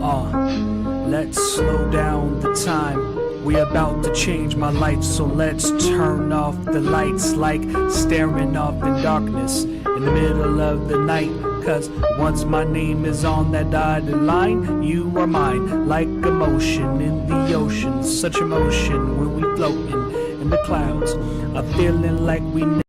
Let's slow down the time. We about to change my life, so let's turn off the lights like staring off in darkness in the middle of the night. Cause once my name is on that dotted line, you are mine, like emotion in the ocean. Such emotion when we floating in the clouds, a feeling like we never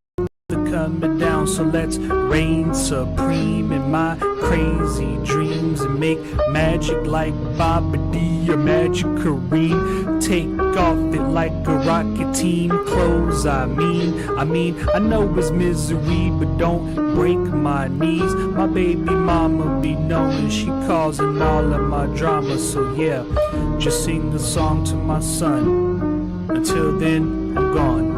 coming down. So let's reign supreme in my crazy dreams and make magic like Baba D or Magic Kareem. Take off it like a rocket team. Clothes, I mean, I know it's misery, but don't break my knees. My baby mama be knowing she causing all of my drama. So yeah, just sing a song to my son. Until then, I'm gone.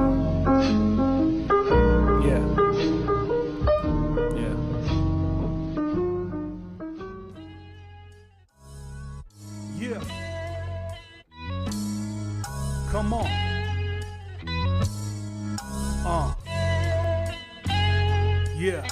Yeah. Come on. Yeah.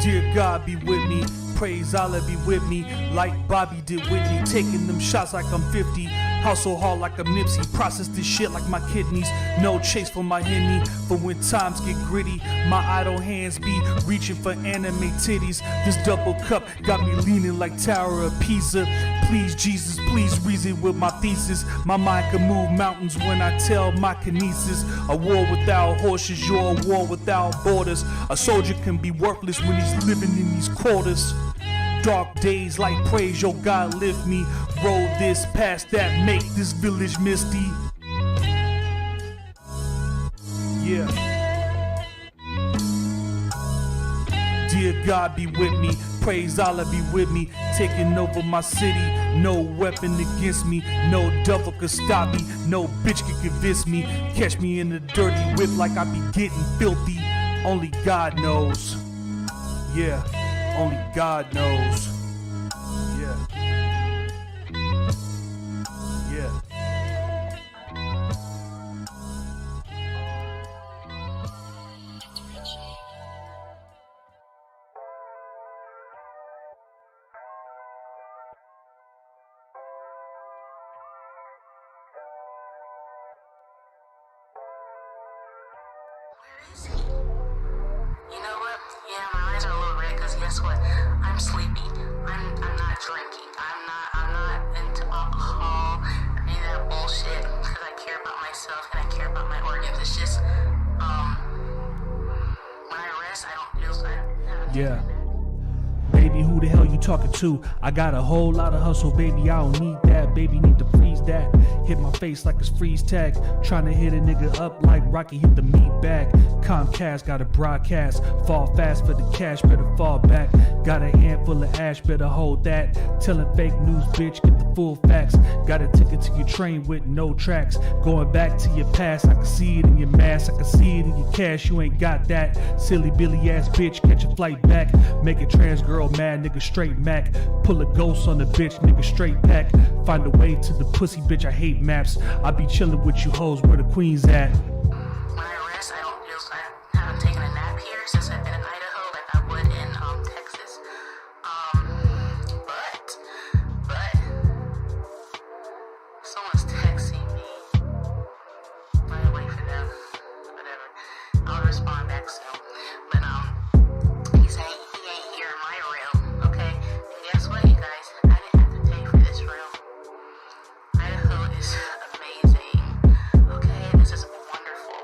Dear God, be with me. Praise Allah, be with me. Like Bobby did Whitney. Taking them shots like I'm 50. Hustle hard like I'm Nipsey. Process this shit like my kidneys. No chase for my Henny. For when times get gritty, my idle hands be reaching for anime titties. This double cup got me leaning like Tower of Pisa. Please, Jesus, please reason with my thesis. My mind can move mountains when I tell my kinesis. A war without horses, you're a war without borders. A soldier can be worthless when he's living in these quarters. Dark days like praise, yo God lift me. Roll this past that, make this village misty. Yeah. Dear God, be with me. Praise Allah, be with me. Taking over my city. No weapon against me. No devil could stop me. No bitch could convince me. Catch me in a dirty whip like I be getting filthy. Only God knows. Yeah, only God knows. Yeah. Yeah. Where is he? You know what? Yeah, my eyes are a little red because guess what? I'm sleepy. I'm not drinking. I'm not into alcohol or any of that bullshit because I care about myself and I care about my organs. It's just, when I rest, I don't feel so. Yeah. Baby, who the hell you talking to? I got a whole lot of hustle, baby, I don't need that. Baby, need to freeze that. Hit my face like it's freeze tag. Trying to hit a nigga up like Rocky hit the meat bag. Comcast got a broadcast. Fall fast for the cash, better fall back. Got a handful of ash, better hold that. Telling fake news, bitch, get the full facts. Got a ticket to your train with no tracks. Going back to your past, I can see it in your mask. I can see it in your cash, you ain't got that. Silly Billy ass bitch, catch a flight back. Make a trans girl mad, nigga straight Mac. Pull a ghost on the bitch, nigga straight pack. Find a way to the pussy, bitch, I hate maps. I be chillin' with you hoes, where the queen's at. When I rest, I don't feel, I haven't taken a nap here since I've been in Idaho like I would in Texas. But someone's texting me. Might wait for them. Whatever. I'll respond back soon. But he ain't here in my room, okay? And guess what, you guys? I didn't have to pay for this room. Idaho is amazing, okay? This is wonderful.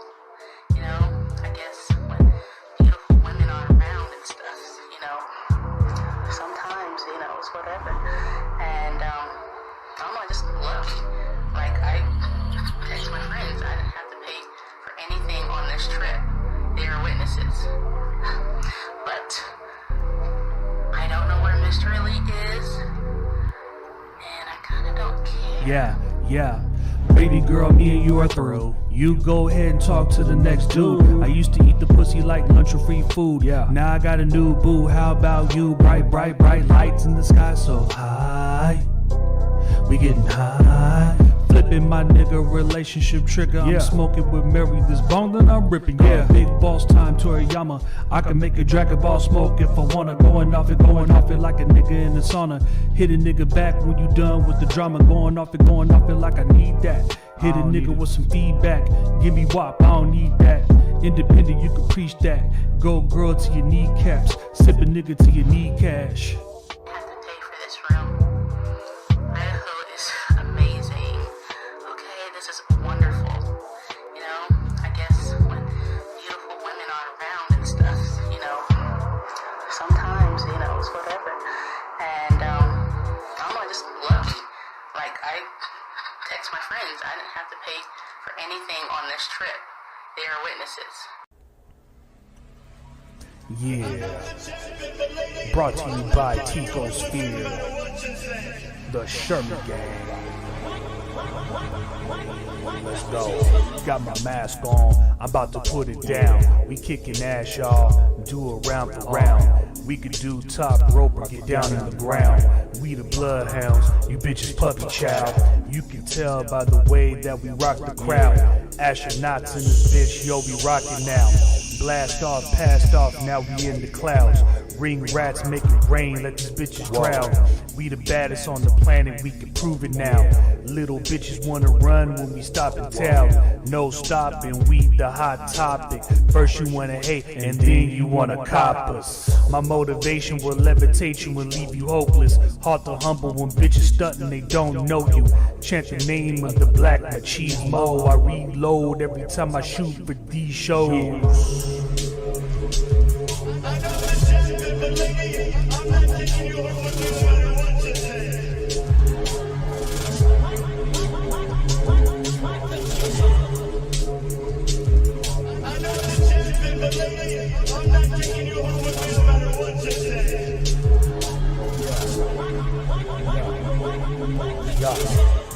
You know, I guess when beautiful women are around and stuff, you know, sometimes, you know, it's whatever. And I'm just lucky. Like, I text my friends. I didn't have to pay for anything on this trip. They were witnesses. But I don't know where Mr. Elite is, and I kind of don't care. Yeah. Baby girl, me and you are through. You go ahead and talk to the next dude. I used to eat the pussy like lunch or free food. Yeah. Now I got a new boo. How about you? Bright lights in the sky so high. We getting high. Flip flipping my nigga relationship trigger. I'm smoking with Mary, this bong that I'm ripping. Yeah, big boss time, Toriyama. I can make a Dragon Ball smoke if I wanna. Going off it like a nigga in the sauna. Hit a nigga back when you done with the drama. Going off it like I need that. Hit a nigga with some feedback. Give me WAP, I don't need that. Independent, you can preach that. Go girl to your kneecaps. Sip a nigga to your knee cash. Have to pay for this room. Idaho is amazing. Okay, this is wonderful. You know, I guess when beautiful women are around and stuff, you know, sometimes, you know, it's whatever. And I'm just lucky. Like, I text my friends. I didn't have to pay for anything on this trip. They are witnesses. Yeah. Brought to you by Tico Sphere, the Sherman Gang. Let's go. Got my mask on, I'm about to put it down. We kicking ass, y'all. Do a round for round. We could do top rope or get down in the ground. We the bloodhounds, you bitches puppy child. You can tell by the way that we rock the crowd. Astronauts in this bitch, yo, we rockin' now. Blast off, passed off, now we in the clouds. Ring rats, make it rain, let these bitches drown. We the baddest on the planet, we can prove it now. Little bitches wanna run when we stop in town. No stopping, we the hot topic. First you wanna hate, and then you wanna cop us. My motivation will levitate you and leave you hopeless. Hard to humble when bitches stuntin', they don't know you. Chant the name of the black machismo. I reload every time I shoot for these shows.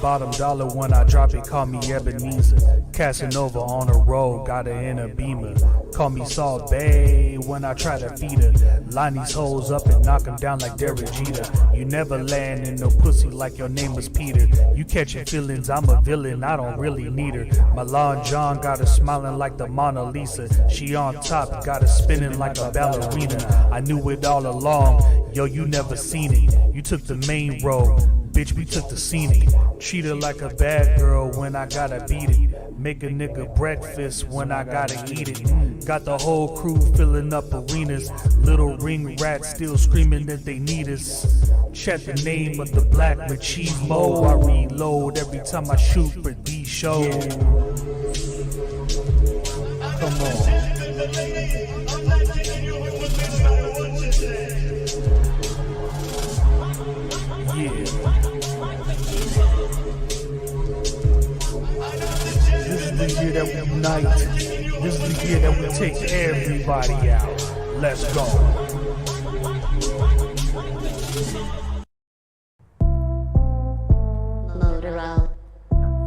Bottom dollar when I drop it, call me Ebenezer. Casanova on a road, got her in a beamer. Call me Salt Bay when I try to feed her. Line these hoes up and knock them down like Derek Jeter. You never land in no pussy like your name was Peter. You catching feelings, I'm a villain, I don't really need her. My Lon John got her smiling like the Mona Lisa. She on top, got her spinning like a ballerina. I knew it all along, yo, you never seen it. You took the main role. Bitch, we took the scenic. Treat her like a bad girl when I gotta beat it. Make a nigga breakfast when I gotta eat it. Got the whole crew filling up arenas. Little ring rats still screaming that they need us. Check the name of the black machismo. I reload every time I shoot for these shows. Come on. Yeah. This is the year that we unite. This is the year that we take everybody out. Let's go.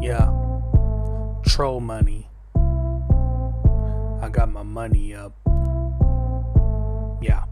Yeah. Troll money. I got my money up. Yeah.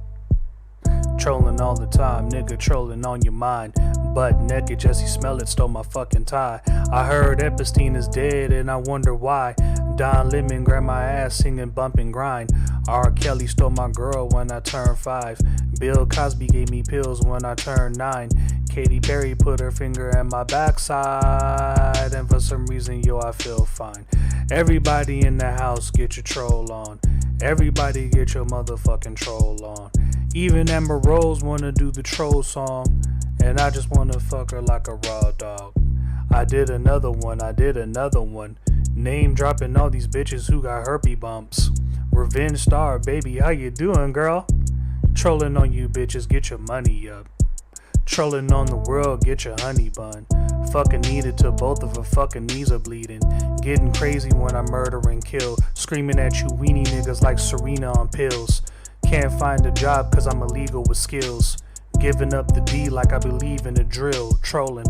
Trolling all the time, nigga, trolling on your mind. Butt naked, Jesse smell it, stole my fucking tie. I heard Epstein is dead and I wonder why. Don Lemon grabbed my ass singing bump and grind. R. Kelly stole my girl when I turned 5. Bill Cosby gave me pills when I turned 9. Katy Perry put her finger in my backside, and for some reason, yo, I feel fine. Everybody in the house, get your troll on. Everybody get your motherfucking troll on. Even Amber Rose wanna do the troll song, and I just wanna fuck her like a raw dog. I did another one. Name dropping all these bitches who got herpes bumps. Revenge star, baby, how you doing, girl? Trolling on you bitches, get your money up. Trolling on the world, get your honey bun. Fucking needed till both of her fucking knees are bleeding. Getting crazy when I murder and kill. Screaming at you weenie niggas like Serena on pills. Can't find a job cause I'm illegal with skills. Giving up the D like I believe in the drill. Trolling.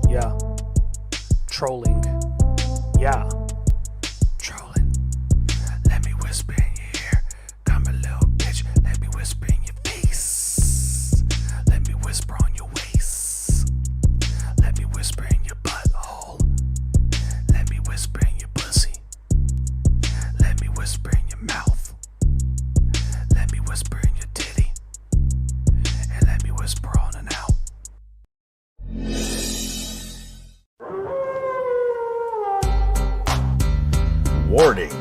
Yeah. Trolling. Yeah. Trolling. Let me whisper in your ear. Come a little bitch. Let me whisper in your face. Let me whisper on your waist. Let me whisper in your butthole. whisper in your pussy. Let me whisper in your mouth. Let me whisper in your titty. And let me whisper on and out. Warning.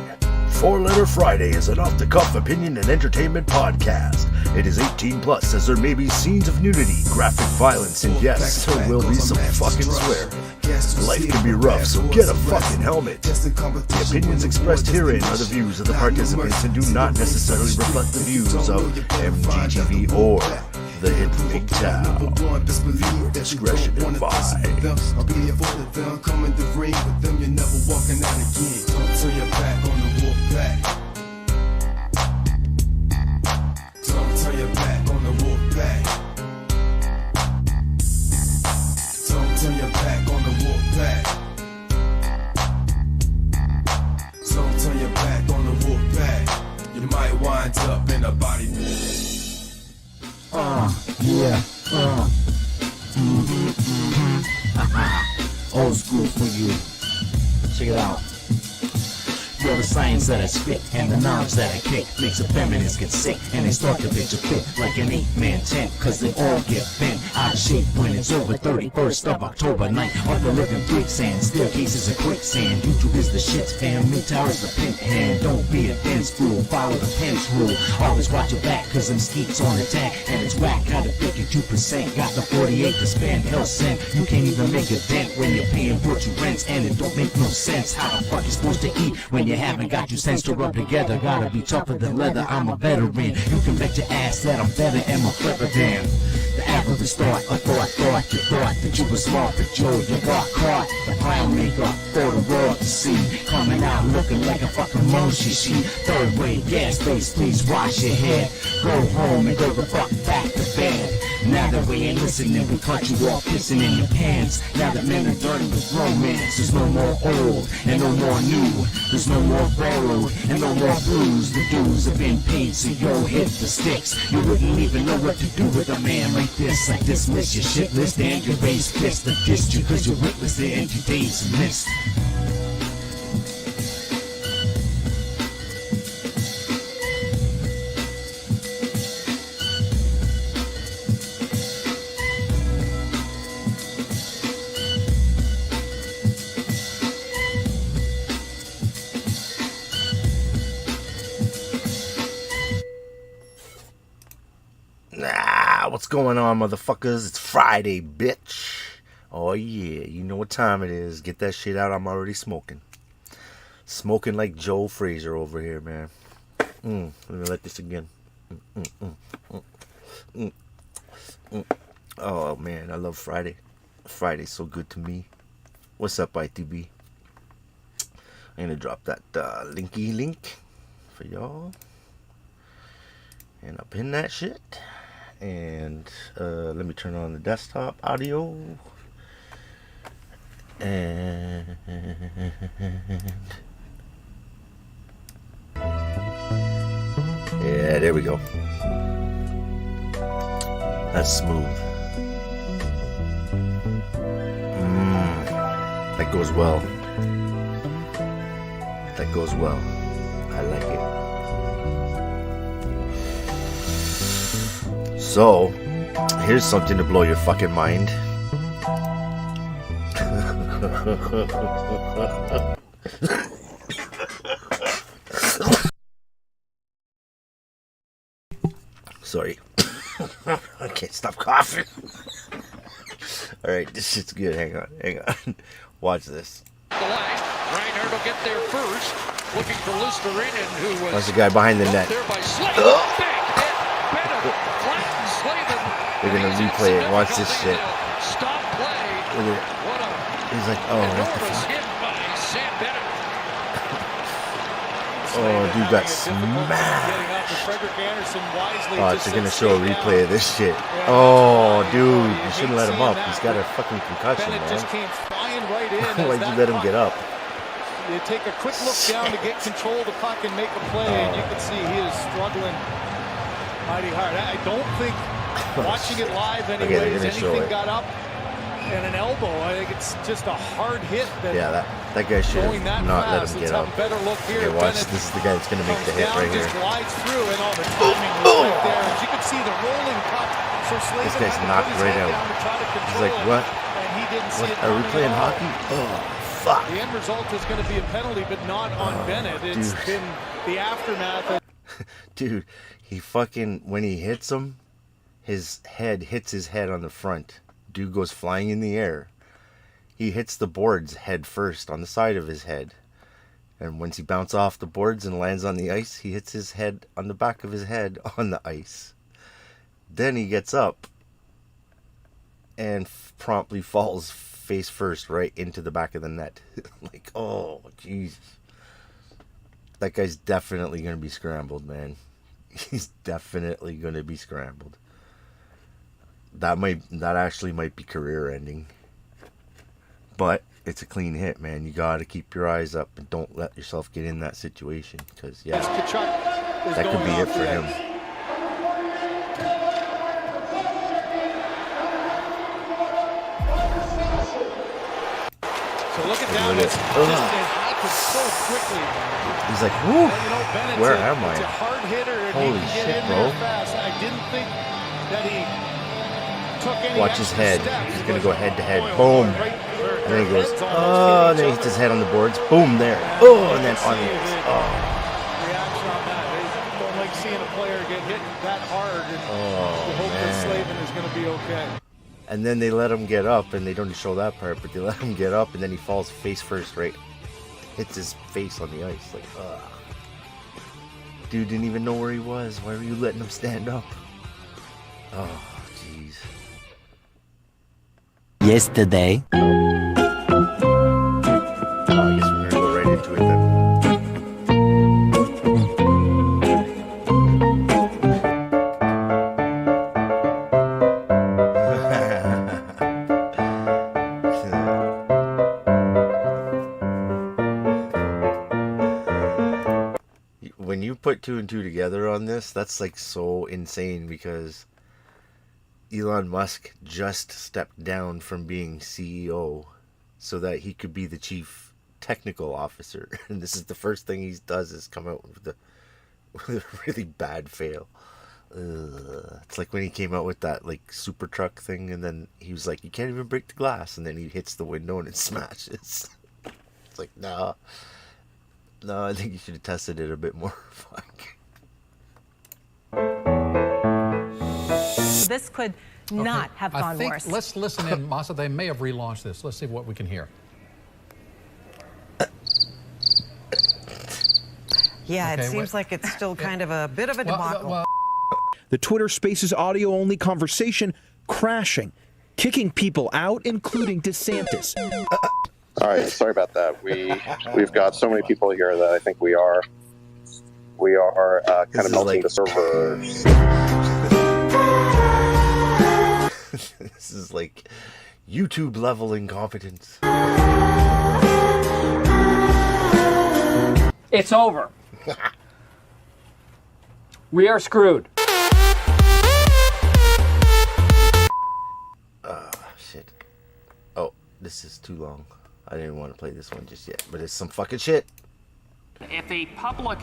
4-Letter Friday is an off-the-cuff opinion and entertainment podcast. It is 18 plus, as there may be scenes of nudity, graphic violence, and yes, there will be some fucking swearing. Life can be rough, so get a fucking helmet. The opinions expressed herein are the views of the participants and do not necessarily reflect the views of MGTV or the Hidden Big Town. Viewer discretion advised. I'll be there for them, come in the ring with them, you're never walking out again. Don't turn your back on the walk back. Don't turn your back on the walk back. Don't turn your back on the walk back. Don't turn your back on the walk back. You might wind up in a body. Old school for you. Check it out. You're the science that I spit and the knowledge that I kick makes a feminist get sick and they start to bitch a fit like an 8-man tent, cause they all get bent out of shape when it's over. 31st of October night of the living quicksand, staircases of quicksand. YouTube is the shit, fam, MidTower's the pimp hand. Don't be a dense fool, follow the Pence rule. Always watch your back cause them skeets on attack and it's whack. Got the 52%, got the 48 to spend. Hell sent, you can't even make a dent when you're paying what you rents, and it don't make no sense how the fuck you supposed to eat when you haven't got your sense to rub together. Gotta be tougher than leather, I'm a veteran. You can bet your ass that I'm better and more clever than the average thought. A thought you thought that you were smart, but Joe, you got caught. The clown makeup for the world to see, coming out looking like a fucking moshi. Third wave gas face, please wash your head. Go home and go the fuck back to bed. Now that we ain't listening, we cut you off pissing in your pants. Now that men are dirty with romance, there's no more old and no more new. There's no more borrowed and no more blues. The dues have been paid, so yo, hit the sticks. You wouldn't even know what to do with a man like this. I dismiss your shit list and your raised fist. I dissed you cause you're witless in today's list. What's going on, motherfuckers? It's Friday, bitch. Oh yeah, you know what time it is. Get that shit out. I'm already smoking. Smoking like Joe Frazier over here, man. Let me let this again. Oh man, I love Friday. Friday's so good to me. What's up, ITB? I'm gonna drop that linky link for y'all, and I'll pin that shit. And let me turn on the desktop audio. And yeah, there we go. That's smooth. That goes well. That goes well. I like it. So, here's something to blow your fucking mind. Sorry. I can't stop coughing. Alright, this shit's good. Hang on. Watch this. Reinhardt will get there first, looking for Lusterinen, who was... That's the guy behind the net. They're gonna replay it. Watch this shit. Stop play. Look at it. He's like, oh, what the fuck? Oh, dude got smashed. Oh, they're gonna show a replay of this shit. Oh, dude, you shouldn't let him up. He's got a fucking concussion, man. Why'd you let him get up? You take a quick look down to get control of the puck and make a play, and you can see he is struggling mighty hard. I don't think, watching it live anyways, anything got up and an elbow. I think it's just a hard hit that That guy should going that have not let fast. him Let's get have up. a better look here. Okay, watch. Bennett This is the guy that's going to make the hit down, right here. just glides through, and all the timing was right there. As you can see, the rolling cut. So Slavin This guy's had to knocked put his right head out. down to try to He's control like, it, what? and he didn't see What? it Are we coming playing at all. hockey? Oh, fuck. The end result is going to be a penalty, but not on Bennett. It's dude. been the aftermath of Dude, he fucking, when he hits him, his head hits his head on the front. Dude goes flying in the air. He hits the boards head first on the side of his head. And once he bounces off the boards and lands on the ice, he hits his head on the back of his head on the ice. Then he gets up and promptly falls face first right into the back of the net. Like, oh, Jesus. That guy's definitely going to be scrambled, man. He's definitely going to be scrambled. That actually might be career ending. But it's a clean hit, man. You got to keep your eyes up and don't let yourself get in that situation. Because, yeah, that could be it for him. So look at down this. It happened so quickly. He's like, whoo, Bennett, where am I? It's a hard hitter, and Holy he can get shit, in bro. there fast. I didn't think that he took any Watch his extra head. steps, He's going to but go head to head. boy, Boom. right where And then he their goes, heads almost oh, and hit then he each hits his other. head on the boards. Boom, there. Oh, and then on the ice. Oh, Reaction on that. They don't like seeing a player get hit that hard, and you hope that man. Slavin is going to be okay. And then they let him get up, and they don't show that part, but they let him get up, and then he falls face first, right? Hits his face on the ice. Like, ugh. Dude didn't even know where he was. Why were you letting him stand up? Oh, jeez. Yesterday. Oh, I guess we're gonna go right into it then. When you put two and two together on this, that's like so insane because Elon Musk just stepped down from being CEO so that he could be the chief technical officer. And this is the first thing he does is come out with a really bad fail. It's like when he came out with that like super truck thing, and then he was like, you can't even break the glass, and then he hits the window and it smashes. It's like, nah. No, I think you should have tested it a bit more. Fuck. This could not have gone worse. Let's listen in, Masa. They may have relaunched this. Let's see what we can hear. Yeah, Okay, it seems like it's still kind of a bit of a debacle. The Twitter Spaces audio-only conversation crashing, kicking people out, including DeSantis. All right, sorry about that. We've got so many people here that I think we are kind of melting the server. This is like YouTube level incompetence. It's over. We are screwed. Shit. Oh, this is too long. I didn't want to play this one just yet, but it's some fucking shit. If a public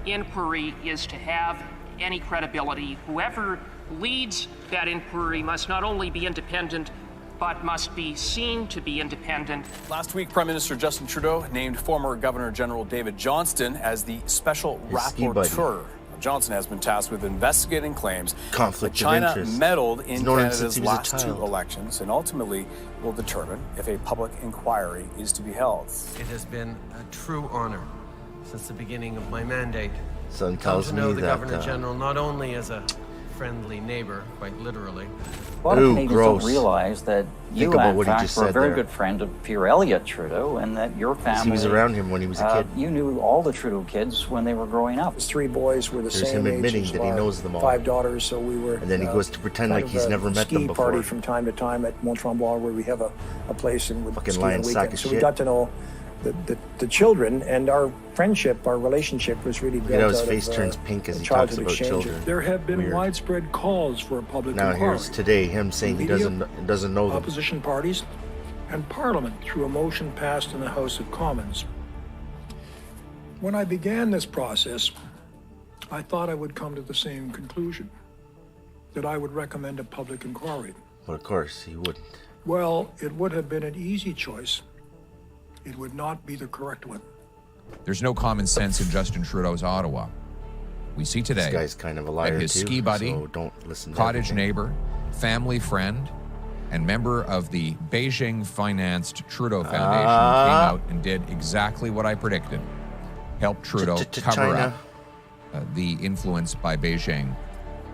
inquiry is to have any credibility, whoever leads that inquiry must not only be independent, but must be seen to be independent. Last week, Prime Minister Justin Trudeau named former Governor General David Johnston as the special rapporteur. Johnson has been tasked with investigating claims that China meddled in Canada's last two elections and ultimately will determine if a public inquiry is to be held. It has been a true honor since the beginning of my mandate. Son tells to know me the that, Governor General not only as a friendly neighbor, quite literally. A lot of Canadians don't realize that you, in fact, were a very good friend of Pierre Elliott Trudeau, and that your family... He was around him when he was a kid. You knew all the Trudeau kids when they were growing up. His three boys were the There's same him admitting age as that he knows them all. 5 daughters, so we were... And then he goes to pretend like he's never met them ski before. party from time to time at Mont Tremblant, where we have a place and we Fucking ski on lying the sack weekend. of So shit. we got to know the children, and our friendship, our relationship was really built You know, his out face of, turns pink as he childhood talks about exchanges. children. There have been Weird. widespread calls for a public Now inquiry. here's today him saying he doesn't know them. Opposition parties and Parliament through a motion passed in the House of Commons. When I began this process, I thought I would come to the same conclusion, that I would recommend a public inquiry. But of course, he wouldn't. Well, it would have been an easy choice. It would not be the correct one. There's no common sense in Justin Trudeau's Ottawa. We see today This guy's kind of a liar that his too, ski buddy, so don't listen to cottage everything. neighbor, family friend, and member of the Beijing-financed Trudeau Foundation came out and did exactly what I predicted. Helped Trudeau cover up the influence by Beijing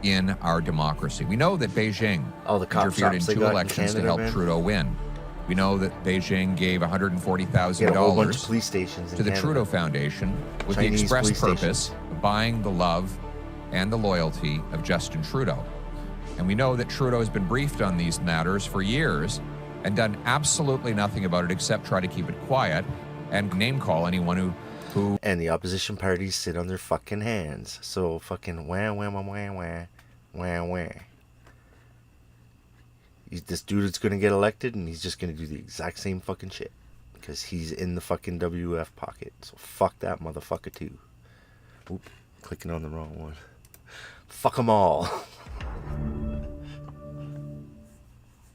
in our democracy. We know that Beijing interfered in 2 elections to help Trudeau win. We know that Beijing gave $140,000 to the Trudeau Foundation with the express purpose of buying the love and the loyalty of Justin Trudeau. And we know that Trudeau has been briefed on these matters for years and done absolutely nothing about it except try to keep it quiet and name call anyone who And the opposition parties sit on their fucking hands. So fucking wah wah wah wah wah wah wah. This dude is gonna get elected, and he's just gonna do the exact same fucking shit because he's in the fucking WF pocket. So fuck that motherfucker too. Oop, clicking on the wrong one. Fuck them all.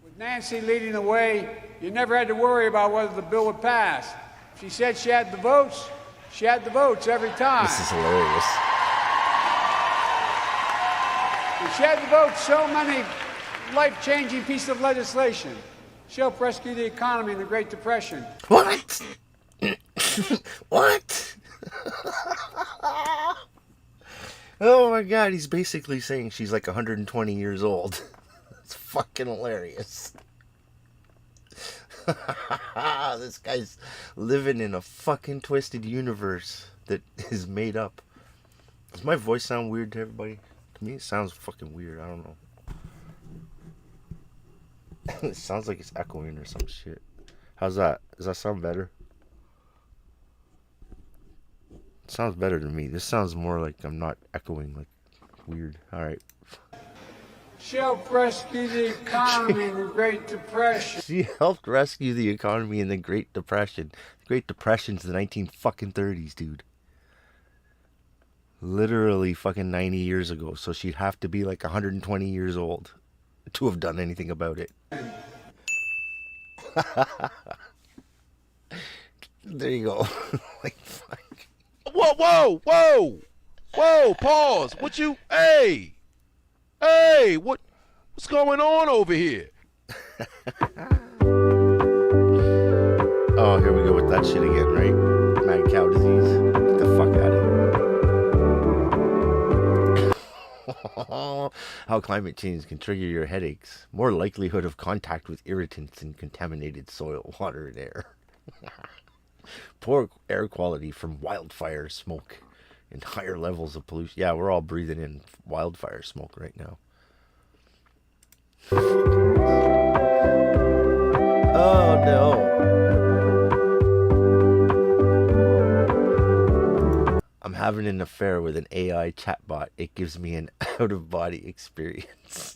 With Nancy leading the way, you never had to worry about whether the bill would pass. She said she had the votes. She had the votes every time. This is hilarious. And she had the votes, so many life-changing pieces of legislation. She helped rescue the economy in the Great Depression. What? What? Oh my god, he's basically saying she's like 120 years old. It's fucking hilarious. This guy's living in a fucking twisted universe that is made up. Does my voice sound weird to everybody? To me, it sounds fucking weird. I don't know. It sounds like it's echoing or some shit. How's that? Does that sound better? It sounds better to me. This sounds more like I'm not echoing, like weird. Alright. She helped rescue the economy in the Great Depression. She helped rescue the economy in the Great Depression. The Great Depression's the 1930s, dude. Literally fucking 90 years ago. So she'd have to be like 120 years old to have done anything about it. There you go. Like, fuck. Whoa, whoa, whoa, whoa! Pause. What you? Hey, what's going on over here? Oh, here we go with that shit again, right? Mad cow disease. Get the fuck out of here. How climate change can trigger your headaches. More likelihood of contact with irritants in contaminated soil, water, and air. Poor air quality from wildfire smoke and higher levels of pollution. Yeah, we're all breathing in wildfire smoke right now. Oh no. I'm having an affair with an AI chatbot. It gives me an out-of-body experience.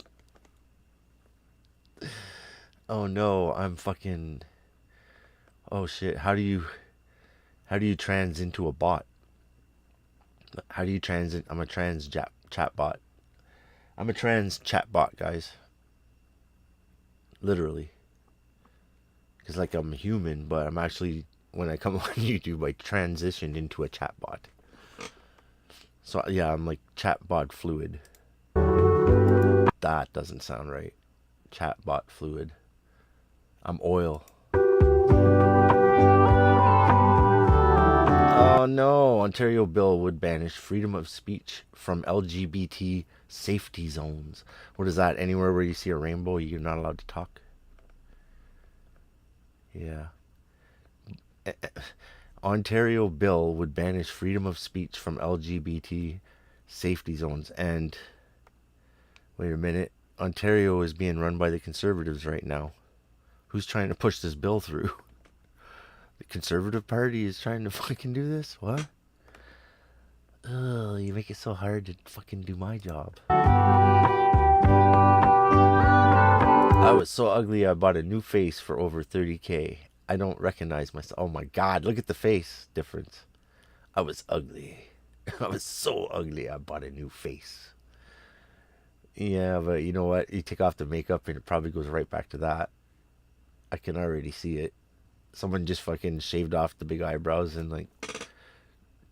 Oh no, I'm fucking... Oh shit, how do you trans into a bot? How do you transit? I'm a trans chatbot. I'm a trans chatbot, guys. Literally. Because like I'm human, but I'm actually, when I come on YouTube, I transitioned into a chatbot. So yeah, I'm like chatbot fluid. That doesn't sound right. Chatbot fluid. I'm oil. Oh no, Ontario bill would banish freedom of speech from LGBT safety zones. What is that? Anywhere where you see a rainbow, you're not allowed to talk? Yeah. Ontario bill would banish freedom of speech from LGBT safety zones. And wait a minute, Ontario is being run by the Conservatives right now. Who's trying to push this bill through? The Conservative Party is trying to fucking do this? What? Ugh, you make it so hard to fucking do my job. I was so ugly I bought a new face for over 30K. I don't recognize myself. Oh my God, look at the face difference. I was ugly. I was so ugly I bought a new face. Yeah, but you know what? You take off the makeup and it probably goes right back to that. I can already see it. Someone just fucking shaved off the big eyebrows and like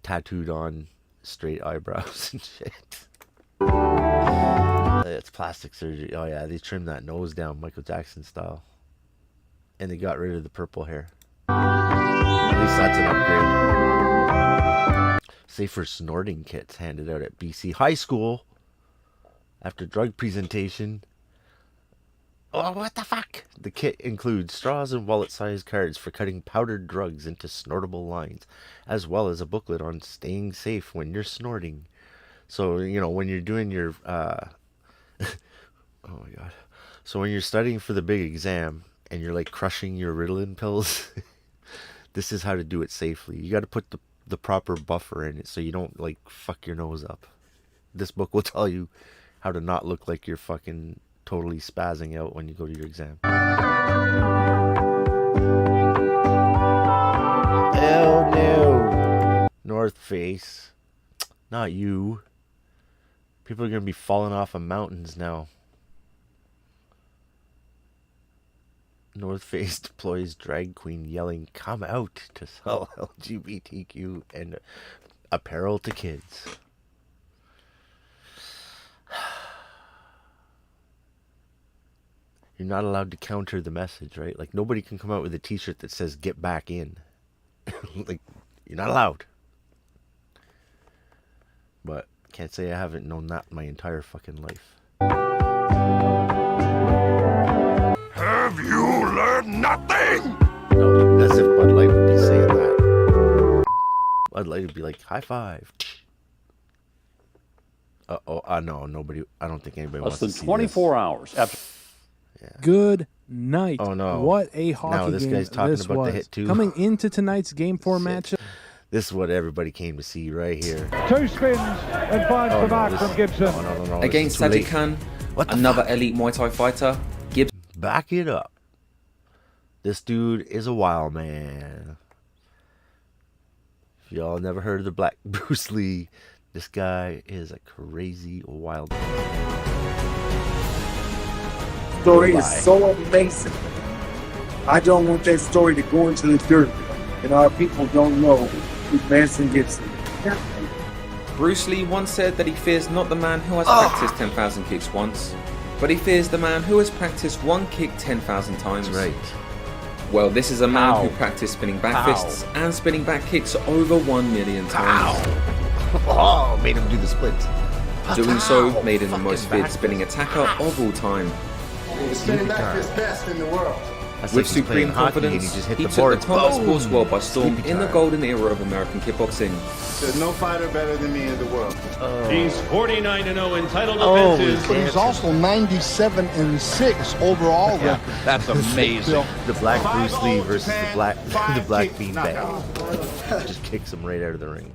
tattooed on straight eyebrows and shit. It's plastic surgery. Oh yeah, they trimmed that nose down Michael Jackson style. And they got rid of the purple hair. At least that's an upgrade. Safer snorting kits handed out at BC High School after drug presentation. Oh, what the fuck? The kit includes straws and wallet-sized cards for cutting powdered drugs into snortable lines, as well as a booklet on staying safe when you're snorting. So, you know, when you're doing your... oh my God. So when you're studying for the big exam and you're like crushing your Ritalin pills, this is how to do it safely. You got to put the proper buffer in it so you don't like fuck your nose up. This book will tell you how to not look like you're fucking totally spazzing out when you go to your exam. Hell no. North Face. Not you. People are going to be falling off of mountains now. North Face deploys drag queen yelling, "Come out," to sell LGBTQ and apparel to kids. You're not allowed to counter the message, right? Like, nobody can come out with a t-shirt that says "get back in." Like, you're not allowed. But can't say I haven't known that my entire fucking life. Have you learned nothing? No, as if Bud Light would be saying that. Bud Light would be like, high five. No, nobody. I don't think anybody wants to see this. Less than 24 hours after. Yeah. Good night. Oh no! What a hockey now this game guy's talking this about was. the hit too. Coming into tonight's Game 4 matchup. This is what everybody came to see right here. 2 spins and finds the mark from Gibson. No, against Sadiq Khan, another elite Muay Thai fighter. Gibson. Back it up. This dude is a wild man. If y'all never heard of the Black Bruce Lee, this guy is a crazy wild man. Story is so amazing. I don't want that story to go into the dirt, and our people don't know who Manson Gibson. Bruce Lee once said that he fears not the man who has practiced 10,000 kicks once, but he fears the man who has practiced one kick 10,000 times. That's right. Well, this is a man who practiced spinning back fists and spinning back kicks over 1 million times. Oh, made him do the splits. Doing so made him the most feared spinning attacker of all time. The spinning back is best in the world. With supreme confidence, he took the combat sports world by storm in the golden era of American kickboxing. There's no fighter better than me in the world. He's 49-0 in title defenses. But he's also 97-6 overall record. That's amazing. The Black Bruce Lee versus the Black Beanbag. Just kicks him right out of the ring.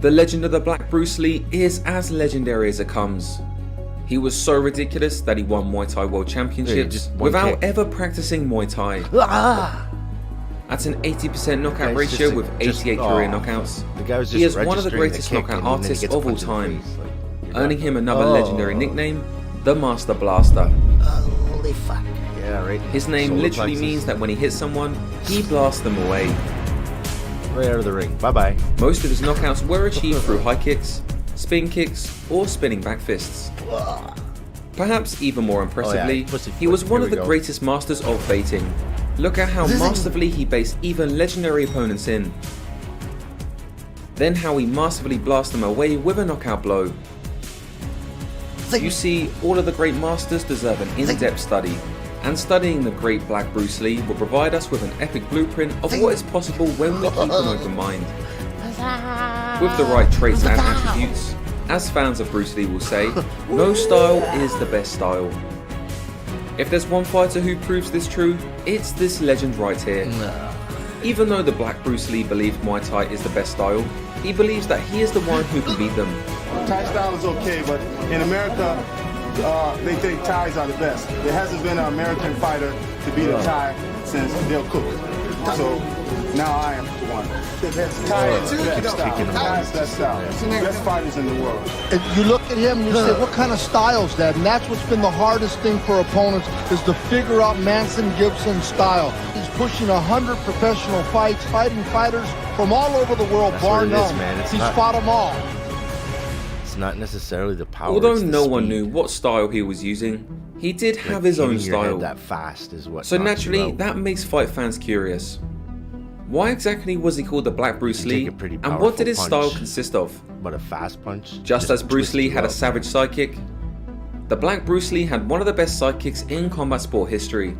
The legend of the Black Bruce Lee is as legendary as it comes. He was so ridiculous that he won Muay Thai World Championships without ever practicing Muay Thai. At an 80% knockout ratio with 88 career knockoufuts, he is one of the greatest knockout artists of all time, earning him another legendary nickname, the Master Blaster. Holy fuck. Yeah, right. His name literally means that when he hits someone, he blasts them away. Right out of the ring. Bye-bye. Most of his knockouts were achieved through high kicks, spin kicks, or spinning back fists. Perhaps even more impressively, he was one of the greatest masters of baiting. Look at how masterfully he baits even legendary opponents in. Then how he masterfully blasts them away with a knockout blow. You see, all of the great masters deserve an in-depth study, and studying the great Black Bruce Lee will provide us with an epic blueprint of what is possible when we keep an open mind. With the right traits and attributes, as fans of Bruce Lee will say, no style is the best style. If there's one fighter who proves this true, it's this legend right here. Even though the Black Bruce Lee believed Muay Thai is the best style, he believes that he is the one who can beat them. Thai style is okay, but in America, they think Thais are the best. There hasn't been an American fighter to beat a Thai since Bill Cook. So now I am one. The best Thai is the best style. Thai is best style. Best fighters in the world. If you look at him and you say, what kind of style is that? And that's what's been the hardest thing for opponents, is to figure out Manson Gibson's style. He's pushing 100 professional fights, fighting fighters from all over the world, bar none. He's fought them all. It's not necessarily the power. Although no one knew what style he was using, he did have his own style. That fast is what. So naturally, that makes fight fans curious. Why exactly was he called the Black Bruce Lee, and what did his style consist of? But a fast punch. Just as Bruce Lee had a savage sidekick, the Black Bruce Lee had one of the best sidekicks in combat sport history.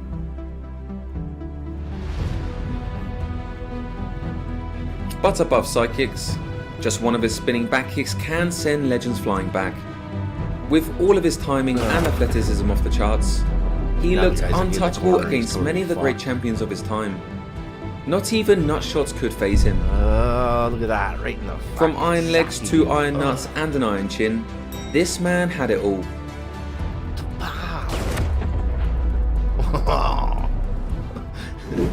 But above sidekicks, just one of his spinning back kicks can send legends flying back. With all of his timing and athleticism off the charts, he looked untouchable against many of the great champions of his time. Not even nut shots could faze him. Oh, look at that, right in the From iron legs to iron nuts and an iron chin, this man had it all.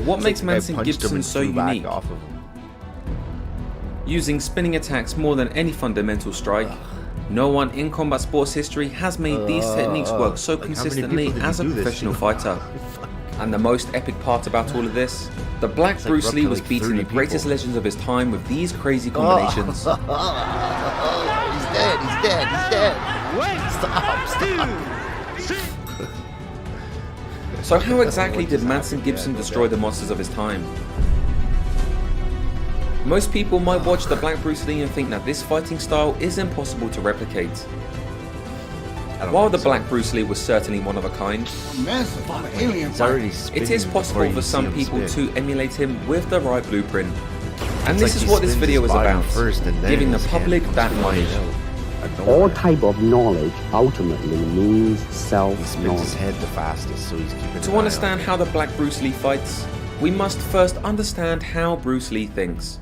What makes Manson Gibson so unique? Using spinning attacks more than any fundamental strike, no one in combat sports history has made these techniques work so consistently as a professional fighter. And the most epic part about all of this, the Black Bruce Lee was beating the greatest legends of his time with these crazy combinations. He's dead, he's dead, he's dead. Stop. So how exactly did Manson Gibson destroy the monsters of his time? Most people might watch the Black Bruce Lee and think that this fighting style is impossible to replicate. While the Black Bruce Lee was certainly one of a kind, it is possible for some people to emulate him with the right blueprint. And this is what this video is about, giving the public that knowledge. All type of knowledge ultimately means self-knowledge. His head the fastest, so he's keeping To understand how the Black Bruce Lee fights, we must first understand how Bruce Lee thinks.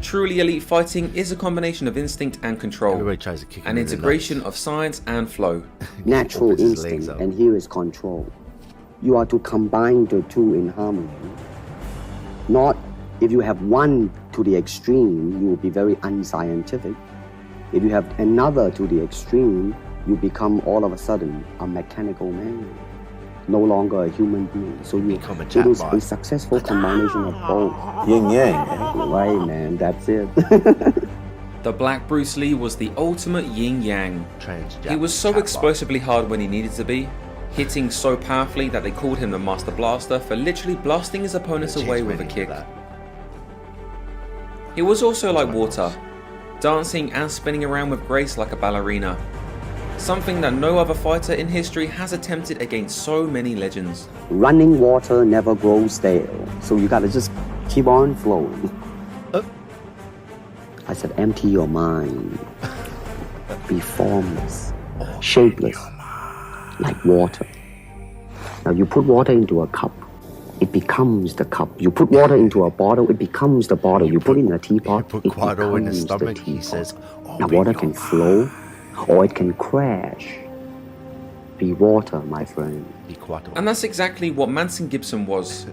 Truly elite fighting is a combination of instinct and control, an integration of science and flow. Natural instinct, and here is control. You are to combine the two in harmony. Not if you have one to the extreme, you will be very unscientific. If you have another to the extreme, you become all of a sudden a mechanical man, no longer a human being. So it is a successful combination of both. Yin yang. Right, man, that's it. The Black Bruce Lee was the ultimate yin yang. He was so explosively hard when he needed to be, hitting so powerfully that they called him the Master Blaster for literally blasting his opponents away with a kick. He was also like water, dancing and spinning around with grace like a ballerina. Something that no other fighter in history has attempted against so many legends. Running water never grows stale, so you gotta just keep on flowing. I said empty your mind. Be formless, shapeless, like water. Now you put water into a cup, it becomes the cup. You put water into a bottle, it becomes the bottle. You put it in a teapot, it becomes in his stomach, the teapot. Now water can flow, or it can crash. Be water, my friend. And that's exactly what Manson Gibson was.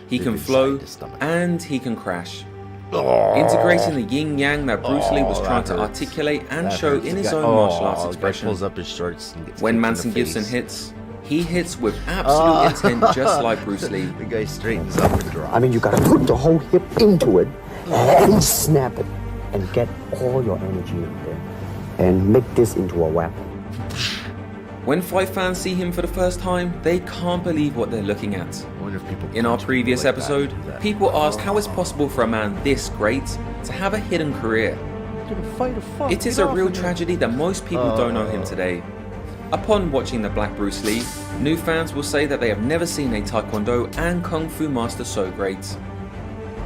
He can flow, and he can crash. Integrating the yin-yang that Bruce Lee was trying to articulate and show in his own martial arts expression. When Manson Gibson hits, he hits with absolute intent, just like Bruce Lee. The guy straightens up and drops. I mean, you gotta put the whole hip into it and snap it and get all your energy in there and make this into a weapon. When fight fans see him for the first time, they can't believe what they're looking at. In our previous episode, people asked how it's possible for a man this great to have a hidden career. It is a real tragedy that most people don't know him today. Upon watching the Black Bruce Lee, new fans will say that they have never seen a Taekwondo and Kung Fu master so great.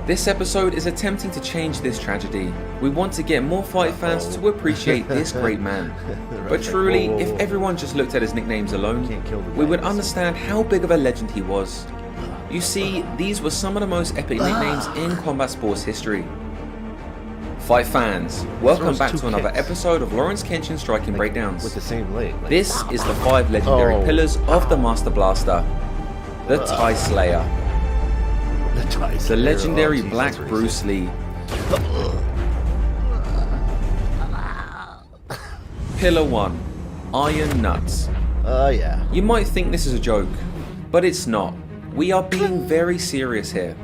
This episode is attempting to change this tragedy. We want to get more fight fans to appreciate this great man. But truly, if everyone just looked at his nicknames alone, we would understand how big of a legend he was. You see, these were some of the most epic nicknames in combat sports history. Fight fans, welcome back to another episode of Lawrence Kenshin Striking Breakdowns. With the same leg. This is the 5 legendary pillars of the Master Blaster. The Thai Slayer. The legendary Black Bruce Lee. Pillar 1. Iron Nuts. Yeah. You might think this is a joke, but it's not. We are being very serious here.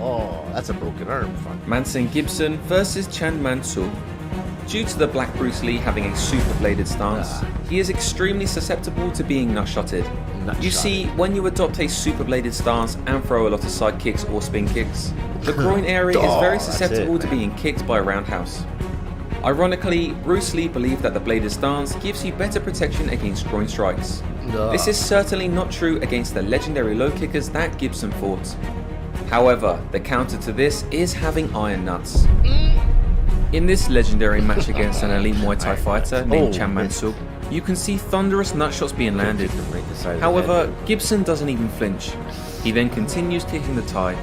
Oh, that's a broken arm. Manson Gibson versus Chan Man-suk. Due to the Black Bruce Lee having a super bladed stance, he is extremely susceptible to being nutshotted. You see, when you adopt a super bladed stance and throw a lot of side kicks or spin kicks, the groin area is very susceptible to being kicked by a roundhouse. Ironically, Bruce Lee believed that the bladed stance gives you better protection against groin strikes. This is certainly not true against the legendary low kickers that Gibson fought. However, the counter to this is having iron nuts. In this legendary match against an elite Muay Thai fighter named Chan Man-suk, you can see thunderous nut shots being landed. However, Gibson doesn't even flinch. He then continues kicking the Thai.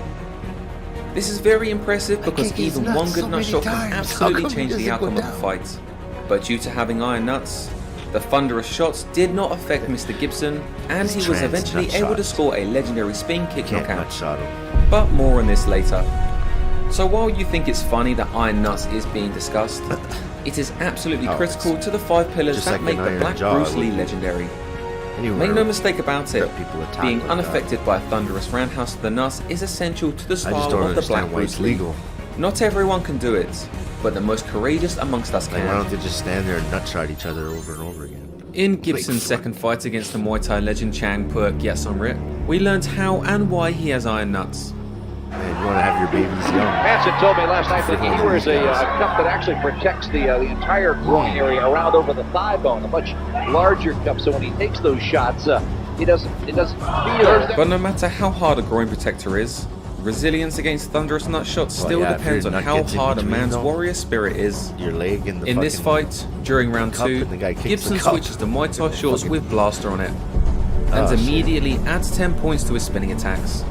This is very impressive because even one good nut shot can absolutely change the outcome of the fight. But due to having iron nuts, the thunderous shots did not affect Mr. Gibson, and he was eventually able to score a legendary spin kick knockout. But more on this later. So while you think it's funny that iron nuts is being discussed, it is absolutely critical to the 5 pillars that make the Black Bruce Lee legendary. Make no mistake about it, being unaffected by a thunderous roundhouse to the nuts is essential to the style of the Black Bruce Lee. Not everyone can do it, but the most courageous amongst us can. Why don't they just stand there and nutshot each other over and over again? In Gibson's second fight against the Muay Thai legend Chang Purk Yatsamrit, we learned how and why he has iron nuts. Man, you want to have your babies young. Manson told me last night that he wears a cup that actually protects the entire groin area around over the thigh bone, a much larger cup, so when he takes those shots, it doesn't feel it. But no matter how hard a groin protector is, resilience against thunderous nut shots still depends on how hard a man's warrior spirit is. Your leg in the In this fight, during round 2, Gibson switches to Muay Thai shorts with blaster on it, and immediately adds 10 points to his spinning attacks.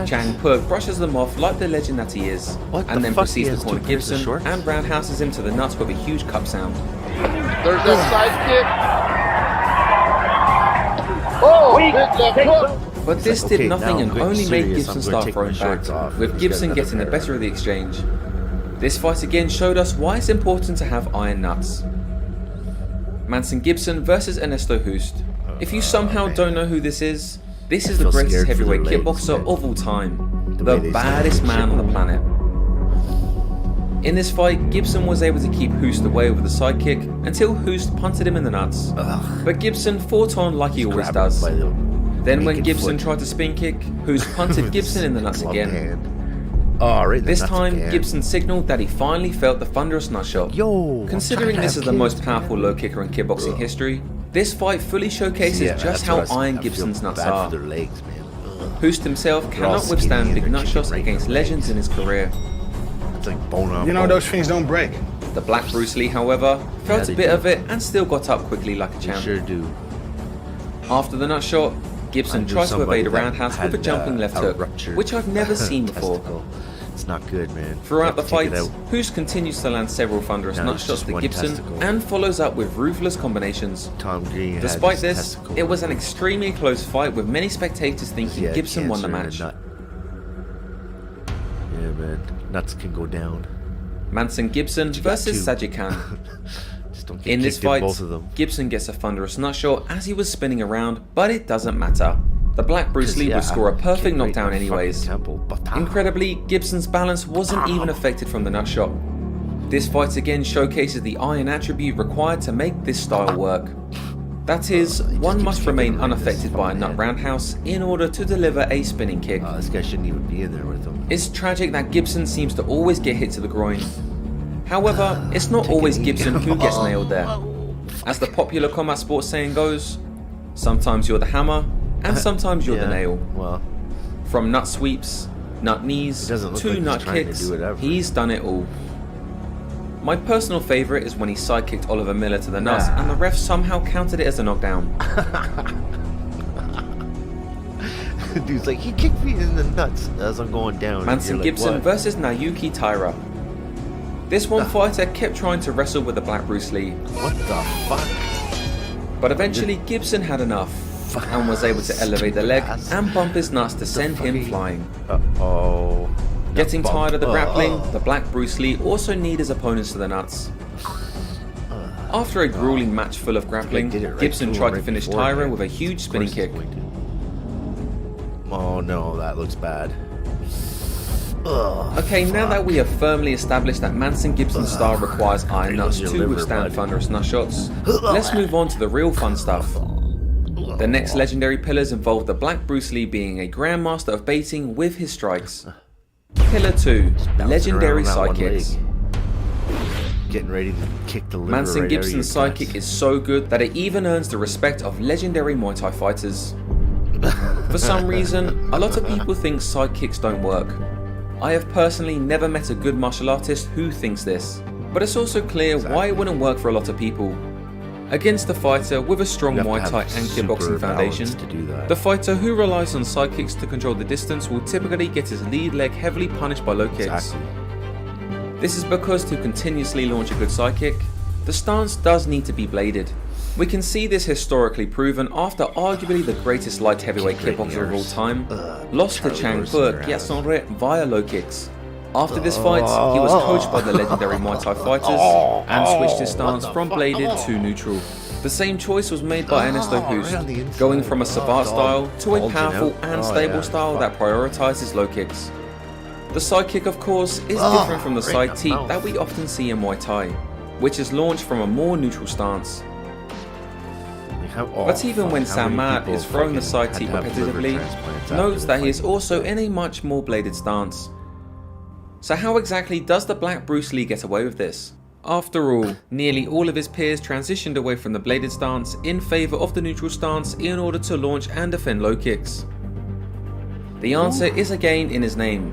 Chang Purk brushes them off like the legend that he is, and then proceeds to corner Gibson and roundhouses him to the nuts with a huge cup sound. There's that side kick. Oh, big left hook. But this did nothing and only made Gibson start throwing back, with Gibson getting the better of the exchange. This fight again showed us why it's important to have iron nuts. Manson Gibson versus Ernesto Hoost. If you somehow don't know who this is the greatest heavyweight kickboxer of all time, the baddest man on the planet. In this fight, Gibson was able to keep Hoost away with a side kick until Hoost punted him in the nuts. But Gibson fought on like he always does. Then when Gibson tried to spin kick, Hoost punted Gibson in the nuts again. This time, Gibson signaled that he finally felt the thunderous nut shot. Considering this is the most powerful low kicker in kickboxing history, this fight fully showcases just how iron Gibson's nuts are. Hoost himself cannot withstand big nut shots against legends in his career. You know those things don't break. The Black Bruce Lee, however, felt a bit of it and still got up quickly like a champ. Sure do. After the nut shot, Gibson tries to evade a roundhouse with a jumping left hook, which I've never seen before. It's not good, man. Throughout the fight, Hoost continues to land several thunderous nut shots to Gibson and follows up with ruthless combinations. Despite this, it was an extremely close fight with many spectators thinking Gibson won the match. Yeah, man. Nuts can go down. Manson Gibson versus Sajid Khan. In this fight, Gibson gets a thunderous nut shot as he was spinning around, but it doesn't matter. The Black Bruce Lee would score a perfect knockdown anyways. Incredibly, Gibson's balance wasn't even affected from the nut shot. This fight again showcases the iron attribute required to make this style work. That is, one must remain unaffected by a nut roundhouse in order to deliver a spinning kick. This guy shouldn't even be in there with him. It's tragic that Gibson seems to always get hit to the groin. However, it's not always Gibson who gets nailed there. As the popular combat sports saying goes, sometimes you're the hammer, and sometimes you're the nail. From nut sweeps, nut knees, to nut kicks, he's done it all. My personal favourite is when he sidekicked Oliver Miller to the nuts and the ref somehow counted it as a knockdown. Dude's like, he kicked me in the nuts as I'm going down. Manson Gibson versus Naoki Taira. This one fighter kept trying to wrestle with the Black Bruce Lee. What the fuck? But eventually Gibson had enough and was able to elevate the leg and bump his nuts to send him flying. Uh-oh. Getting tired of the grappling, the Black Bruce Lee also kneed his opponents to the nuts. After a grueling match full of grappling, Gibson tried to finish Taira with a huge spinning kick. Oh no, that looks bad. Okay, now that we have firmly established that Manson Gibson's style requires iron nuts to withstand thunderous nut shots, let's move on to the real fun stuff. The next legendary pillars involve the Black Bruce Lee being a grandmaster of baiting with his strikes. Pillar 2, legendary sidekicks. Getting ready to kick the liver Manson right Gibson's sidekick is so good that it even earns the respect of legendary Muay Thai fighters. For some reason, a lot of people think sidekicks don't work. I have personally never met a good martial artist who thinks this, but it's also clear why it wouldn't work for a lot of people. Against a fighter with a strong Muay Thai and kickboxing foundation, the fighter who relies on sidekicks to control the distance will typically get his lead leg heavily punished by low kicks. This is because to continuously launch a good sidekick, the stance does need to be bladed. We can see this historically proven after arguably the greatest light heavyweight kickboxer of all time lost to Chang Puk Yatsonre via low kicks. After this fight, he was coached by the legendary Muay Thai fighters and switched his stance from bladed to neutral. The same choice was made by Ernesto Hoost, going from a Savate style to a powerful and stable style that prioritizes low kicks. The side kick, of course, is different from the side teep that we often see in Muay Thai, which is launched from a more neutral stance. But even when Sam Mat is throwing the side teep repetitively, note that he is also in a much more bladed stance. So how exactly does the Black Bruce Lee get away with this? After all, nearly all of his peers transitioned away from the bladed stance in favour of the neutral stance in order to launch and defend low kicks. The answer is again in his name.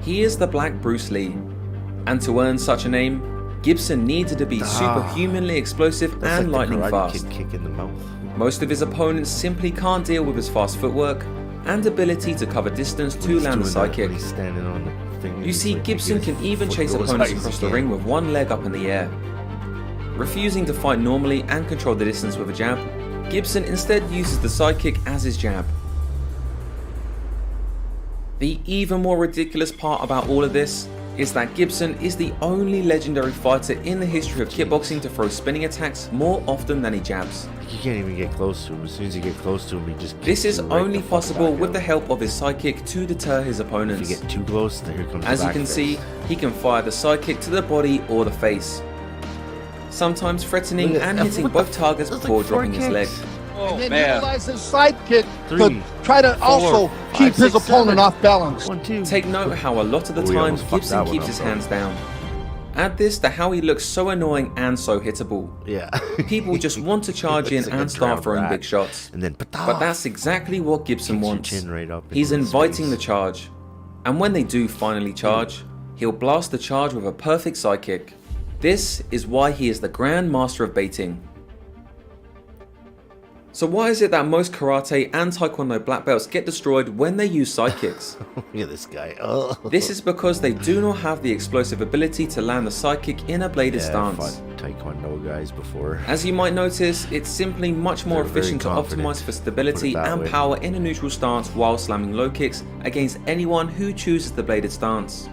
He is the Black Bruce Lee. And to earn such a name, Gibson needed to be superhumanly explosive and lightning fast. Kick in the mouth. Most of his opponents simply can't deal with his fast footwork and ability to cover distance to land a side kick. You see, Gibson can even chase opponents across the ring with one leg up in the air. Refusing to fight normally and control the distance with a jab, Gibson instead uses the side kick as his jab. The even more ridiculous part about all of this is that Gibson is the only legendary fighter in the history of kickboxing to throw spinning attacks more often than he jabs. You can't even get close to him. As soon as you get close to him, he just This is only possible with the help of his sidekick to deter his opponents. If you get too close, then here comes As the you can back see, he can fire the sidekick to the body or the face, sometimes threatening and hitting both targets before dropping his leg. And then utilize his sidekick to try to also keep his opponent off balance. Take note how a lot of the time Gibson keeps his hands down. Add this to how he looks so annoying and so hittable. Yeah. People just want to charge in and start throwing big shots. But that's exactly what Gibson wants. He's inviting the charge. And when they do finally charge, he'll blast the charge with a perfect sidekick. This is why he is the Grand Master of baiting. So why is it that most karate and taekwondo black belts get destroyed when they use sidekicks? Look at this guy. Oh. This is because they do not have the explosive ability to land the sidekick in a bladed stance. I've fought taekwondo guys before. As you might notice, it's simply much more efficient to optimize for stability and power in a neutral stance while slamming low kicks against anyone who chooses the bladed stance.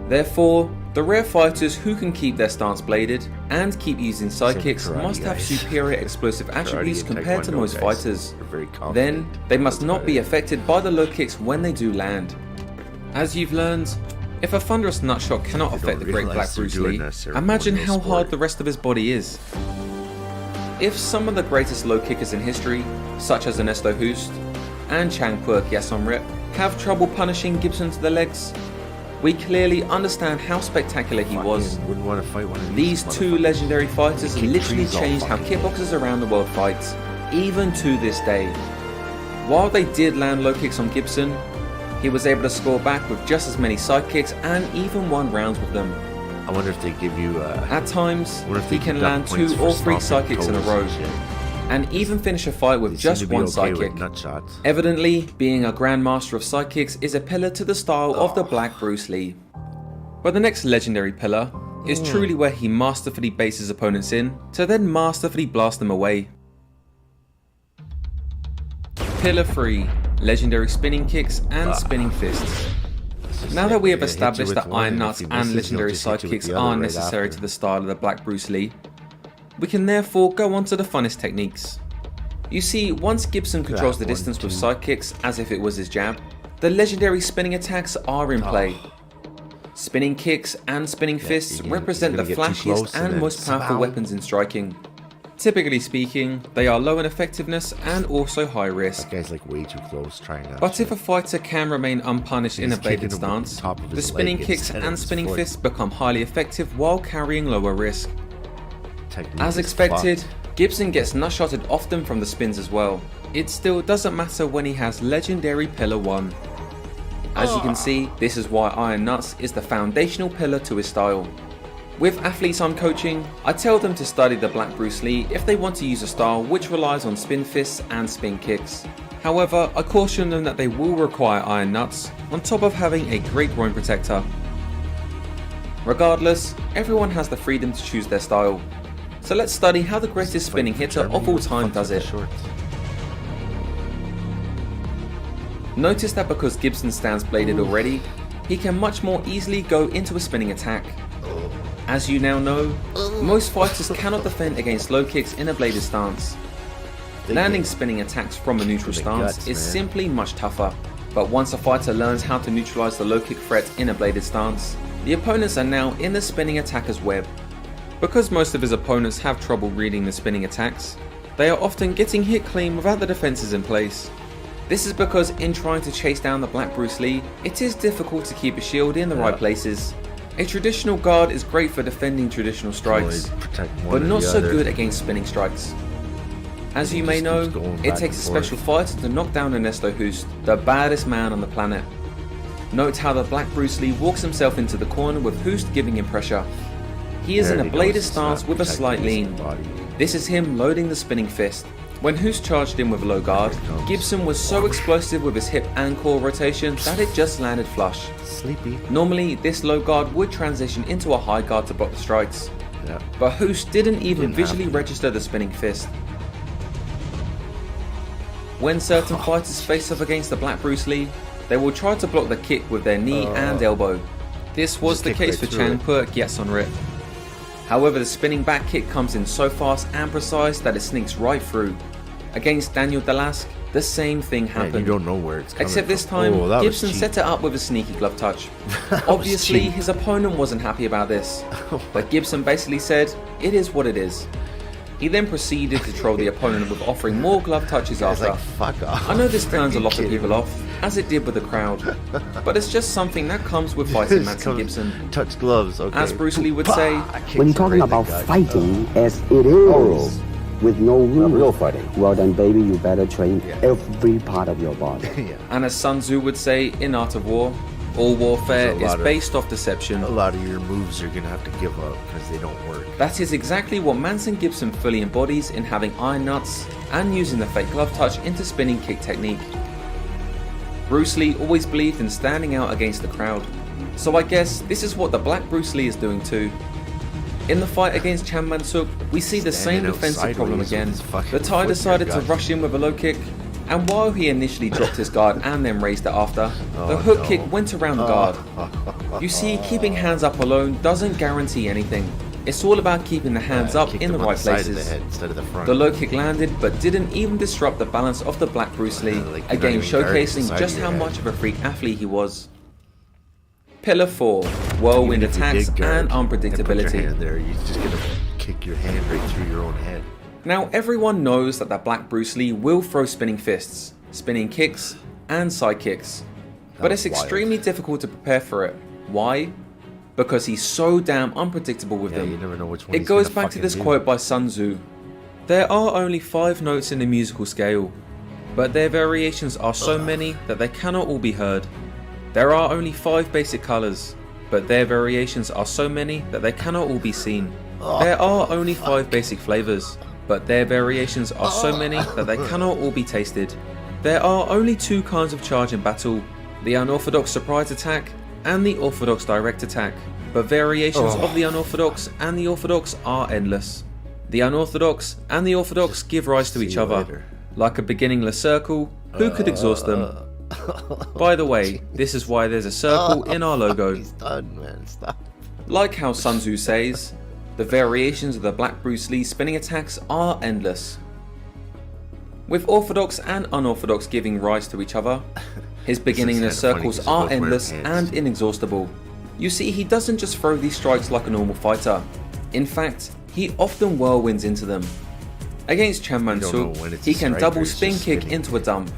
Therefore, the rare fighters who can keep their stance bladed and keep using sidekicks must have superior explosive attributes compared to most fighters. Then, they must not be affected by the low kicks when they do land. As you've learned, if a thunderous nutshot cannot affect the great Black Bruce Lee, imagine how hard the rest of his body is. If some of the greatest low kickers in history, such as Ernesto Hoost and Chang Puk Yatsonre, have trouble punishing Gibson to the legs, we clearly understand how spectacular he was. These two legendary fighters literally changed how kickboxers around the world fight, even to this day. While they did land low kicks on Gibson, he was able to score back with just as many side kicks and even won rounds with them. I wonder if they give you... At times, he can land 2 or 3 side kicks in a row. and even finish a fight with just one sidekick. Evidently, being a grandmaster of sidekicks is a pillar to the style of the Black Bruce Lee. But the next legendary pillar is truly where he masterfully baits his opponents in, to then masterfully blast them away. Pillar 3. Legendary spinning kicks and spinning fists. Now that we have established that iron nuts and legendary sidekicks are necessary to the style of the Black Bruce Lee, we can therefore go on to the funnest techniques. You see, once Gibson controls the distance with sidekicks as if it was his jab, the legendary spinning attacks are in play. Spinning kicks and spinning fists represent the flashiest and most powerful weapons in striking. Typically speaking, they are low in effectiveness and also high risk. That guy's like way too close trying that. But if a fighter can remain unpunished in a bladed stance, the spinning kicks and spinning fists become highly effective while carrying lower risk. As expected, Gibson gets nutshotted often from the spins as well. It still doesn't matter when he has legendary pillar 1. As you can see, this is why Iron Nuts is the foundational pillar to his style. With athletes I'm coaching, I tell them to study the Black Bruce Lee if they want to use a style which relies on spin fists and spin kicks. However, I caution them that they will require Iron Nuts, on top of having a great groin protector. Regardless, everyone has the freedom to choose their style. So let's study how the greatest spinning hitter of all time does it. Notice that because Gibson stands bladed already, he can much more easily go into a spinning attack. As you now know, most fighters cannot defend against low kicks in a bladed stance. Landing spinning attacks from a neutral stance is simply much tougher, but once a fighter learns how to neutralize the low kick threat in a bladed stance, the opponents are now in the spinning attacker's web. Because most of his opponents have trouble reading the spinning attacks, they are often getting hit clean without the defenses in place. This is because in trying to chase down the Black Bruce Lee, it is difficult to keep a shield in the right places. A traditional guard is great for defending traditional strikes, but not so good against spinning strikes. As you may know, it takes a special fighter to knock down Ernesto Hoost, the baddest man on the planet. Note how the Black Bruce Lee walks himself into the corner with Hoost giving him pressure. He is in a bladed stance with a slight lean. This is him loading the spinning fist. When Hoost charged in with a low guard, Gibson was so explosive with his hip and core rotation that it just landed flush. Normally, this low guard would transition into a high guard to block the strikes, but Hoost didn't even visually register the spinning fist. When certain fighters face off against the Black Bruce Lee, they will try to block the kick with their knee and elbow. This was the case for Chang Pur Gyatson-Rip. However, the spinning back kick comes in so fast and precise that it sneaks right through. Against Daniel Dalask, the same thing happened. You don't know where it's coming Except this time, Gibson set it up with a sneaky glove touch. Obviously, his opponent wasn't happy about this, but Gibson basically said, "It is what it is." He then proceeded to troll the opponent with offering more glove touches after. Like, fuck off. I know this turns a lot of people off, as it did with the crowd, but it's just something that comes with fighting Manson Gibson. Touch gloves, okay. As Bruce Lee would say, when talking about fighting as it is, with no real fighting, well then baby, you better train every part of your body. And as Sun Tzu would say in Art of War, all warfare is based off deception. A lot of your moves you're gonna have to give up because they don't work. That is exactly what Manson Gibson fully embodies in having iron nuts and using the fake glove touch into spinning kick technique. Bruce Lee always believed in standing out against the crowd, so I guess this is what the Black Bruce Lee is doing too. In the fight against Chan Man-suk, we see the same defensive problem again. The Thai decided to rush in with a low kick, and while he initially dropped his guard and then raised it after, the hook kick went around the guard. You see, keeping hands up alone doesn't guarantee anything. It's all about keeping the hands up in the right places. The low kick landed but didn't even disrupt the balance of the Black Bruce Lee, again showcasing just how much of a freak athlete he was. Pillar 4, whirlwind attacks and unpredictability. You're just gonna kick your hand right through your own head. Now everyone knows that the Black Bruce Lee will throw spinning fists, spinning kicks, and side kicks. But it's extremely difficult to prepare for it. Why? Because he's so damn unpredictable with them. You never know which one it goes back to this quote by Sun Tzu. There are only 5 notes in the musical scale, but their variations are so many that they cannot all be heard. There are only 5 basic colours, but their variations are so many that they cannot all be seen. There are only 5 basic flavours, but their variations are so many that they cannot all be tasted. There are only two kinds of charge in battle, the unorthodox surprise attack and the orthodox direct attack, but variations of the unorthodox and the orthodox are endless. The unorthodox and the orthodox give rise to each other. Like a beginningless circle, who could exhaust them? By the way, this is why there's a circle in our logo. He's done, man. Stop. Like how Sun Tzu says, the variations of the Black Bruce Lee spinning attacks are endless. With orthodox and unorthodox giving rise to each other, his beginningless circles are endless and inexhaustible. You see, he doesn't just throw these strikes like a normal fighter. In fact, he often whirlwinds into them. Against Chan Man-suk, he can double spin kick into a dump.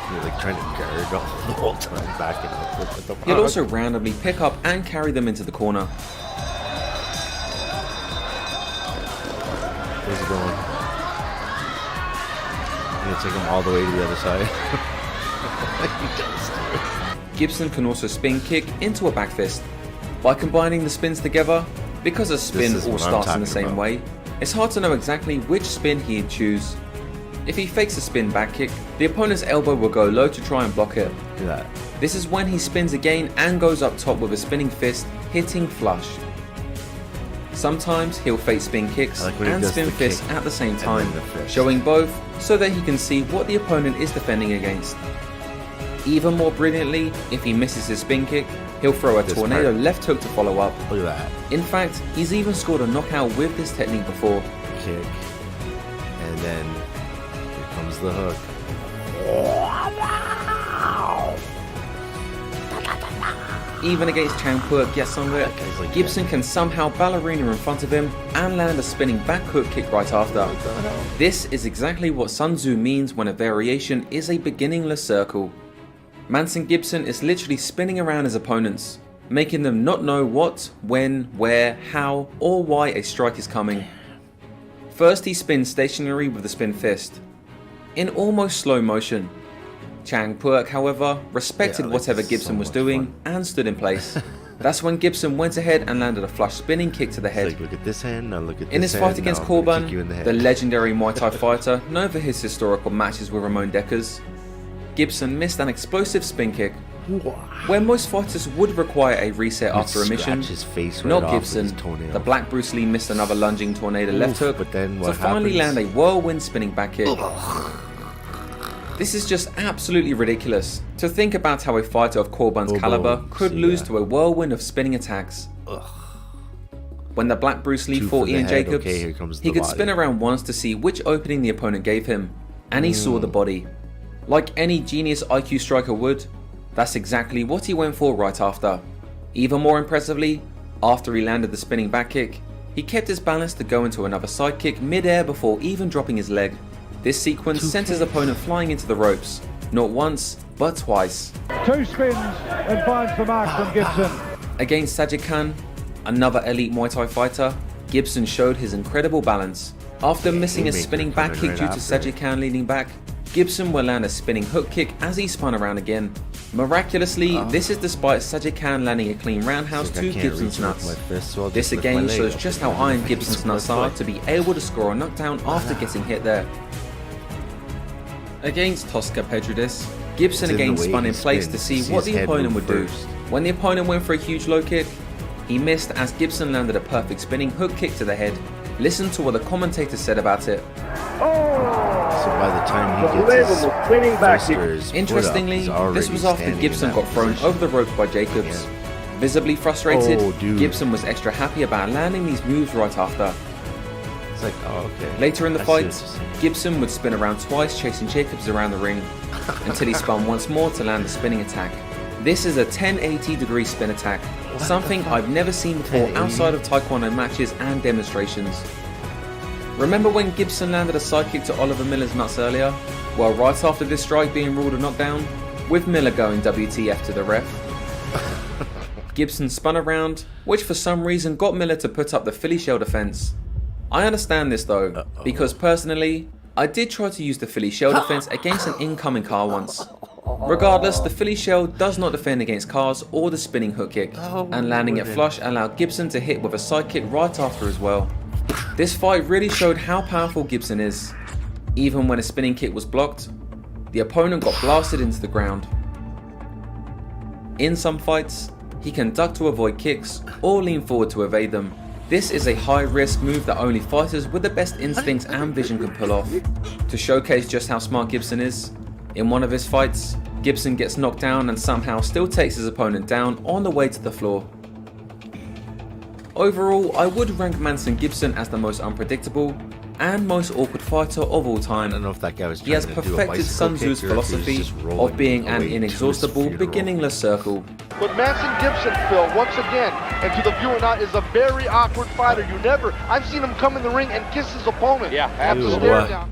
You're like trying to guard the whole time, backing up. What the fuck? He'll also randomly pick up and carry them into the corner. Where's he going? I'm gonna take him all the way to the other side. Gibson can also spin kick into a back fist. By combining the spins together, because a spin all starts in the same way, it's hard to know exactly which spin he'd choose. If he fakes a spin back kick, the opponent's elbow will go low to try and block it. Look at that. This is when he spins again and goes up top with a spinning fist, hitting flush. Sometimes he'll fake spin kicks and spin fists at the same time, showing both so that he can see what the opponent is defending against. Even more brilliantly, if he misses his spin kick, he'll throw a tornado left hook to follow up. Look at that. In fact, he's even scored a knockout with this technique before. Kick. And then here comes the hook. Even against Chang Puek Yesongwe, Gibson can somehow ballerina in front of him and land a spinning back hook kick right after. This is exactly what Sun Tzu means when a variation is a beginningless circle. Manson Gibson is literally spinning around his opponents, making them not know what, when, where, how, or why a strike is coming. First he spins stationary with the spin fist, in almost slow motion. Chang Puek, however, respected whatever Gibson was doing and stood in place. That's when Gibson went ahead and landed a flush spinning kick to the head. Like, look at this hand, now look at this hand. In his fight against Korban, the legendary Muay Thai fighter, known for his historical matches with Ramon Dekkers, Gibson missed an explosive spin kick. Where most fighters would require a reset after a mission, not Gibson. The Black Bruce Lee missed another lunging tornado left hook to finally land a whirlwind spinning back kick. This is just absolutely ridiculous. To think about how a fighter of Korban's caliber could lose to a whirlwind of spinning attacks. When the Black Bruce Lee fought Ian Jacobs, he could spin around once to see which opening the opponent gave him, and he saw the body. Like any genius IQ striker would, that's exactly what he went for right after. Even more impressively, after he landed the spinning back kick, he kept his balance to go into another side kick mid-air before even dropping his leg. This sequence sent his opponent flying into the ropes, not once, but twice. 2 spins and finds the mark from Gibson. Against Sajid Khan, another elite Muay Thai fighter, Gibson showed his incredible balance. After missing a spinning back kick due to Sajid Khan leaning back, Gibson will land a spinning hook kick as he spun around again. Miraculously, this is despite Sajid Khan landing a clean roundhouse to Gibson's nuts. This again shows just how iron Gibson's nuts are to be able to score a knockdown after getting hit there. Against Tosca Pedridis, Gibson again spun in place to see what the opponent would do. When the opponent went for a huge low kick, he missed as Gibson landed a perfect spinning hook kick to the head. Listen to what the commentator said about it. So by the time he gets his first Interestingly, this was after Gibson got thrown over the ropes by Jacobs. Visibly frustrated, Gibson was extra happy about landing these moves right after. It's like, oh, okay. Later in the fight, Gibson would spin around twice chasing Jacobs around the ring, until he spun once more to land a spinning attack. This is a 1080-degree spin attack, something I've never seen before outside of Taekwondo matches and demonstrations. Remember when Gibson landed a side kick to Oliver Miller's nuts earlier? Well, right after this strike being ruled a knockdown, with Miller going WTF to the ref, Gibson spun around, which for some reason got Miller to put up the Philly shell defense. I understand this though, because personally, I did try to use the Philly shell defense against an incoming car once. Regardless, the Philly shell does not defend against cars or the spinning hook kick, and landing it flush allowed Gibson to hit with a side kick right after as well. This fight really showed how powerful Gibson is. Even when a spinning kick was blocked, the opponent got blasted into the ground. In some fights, he can duck to avoid kicks or lean forward to evade them. This is a high-risk move that only fighters with the best instincts and vision can pull off. To showcase just how smart Gibson is, in one of his fights, Gibson gets knocked down and somehow still takes his opponent down on the way to the floor. Overall, I would rank Manson Gibson as the most unpredictable and most awkward fighter of all time. I don't know if that guy was He has trying to do a perfected bicycle Sun Tzu's kick or if he was philosophy just rolling of being an away to his inexhaustible, funeral. beginningless circle. But Manson Gibson, Phil, once again, and to the viewer now, is a very awkward fighter. I've seen him come in the ring and kiss his opponent. Yeah, have to Dude, stare what? down.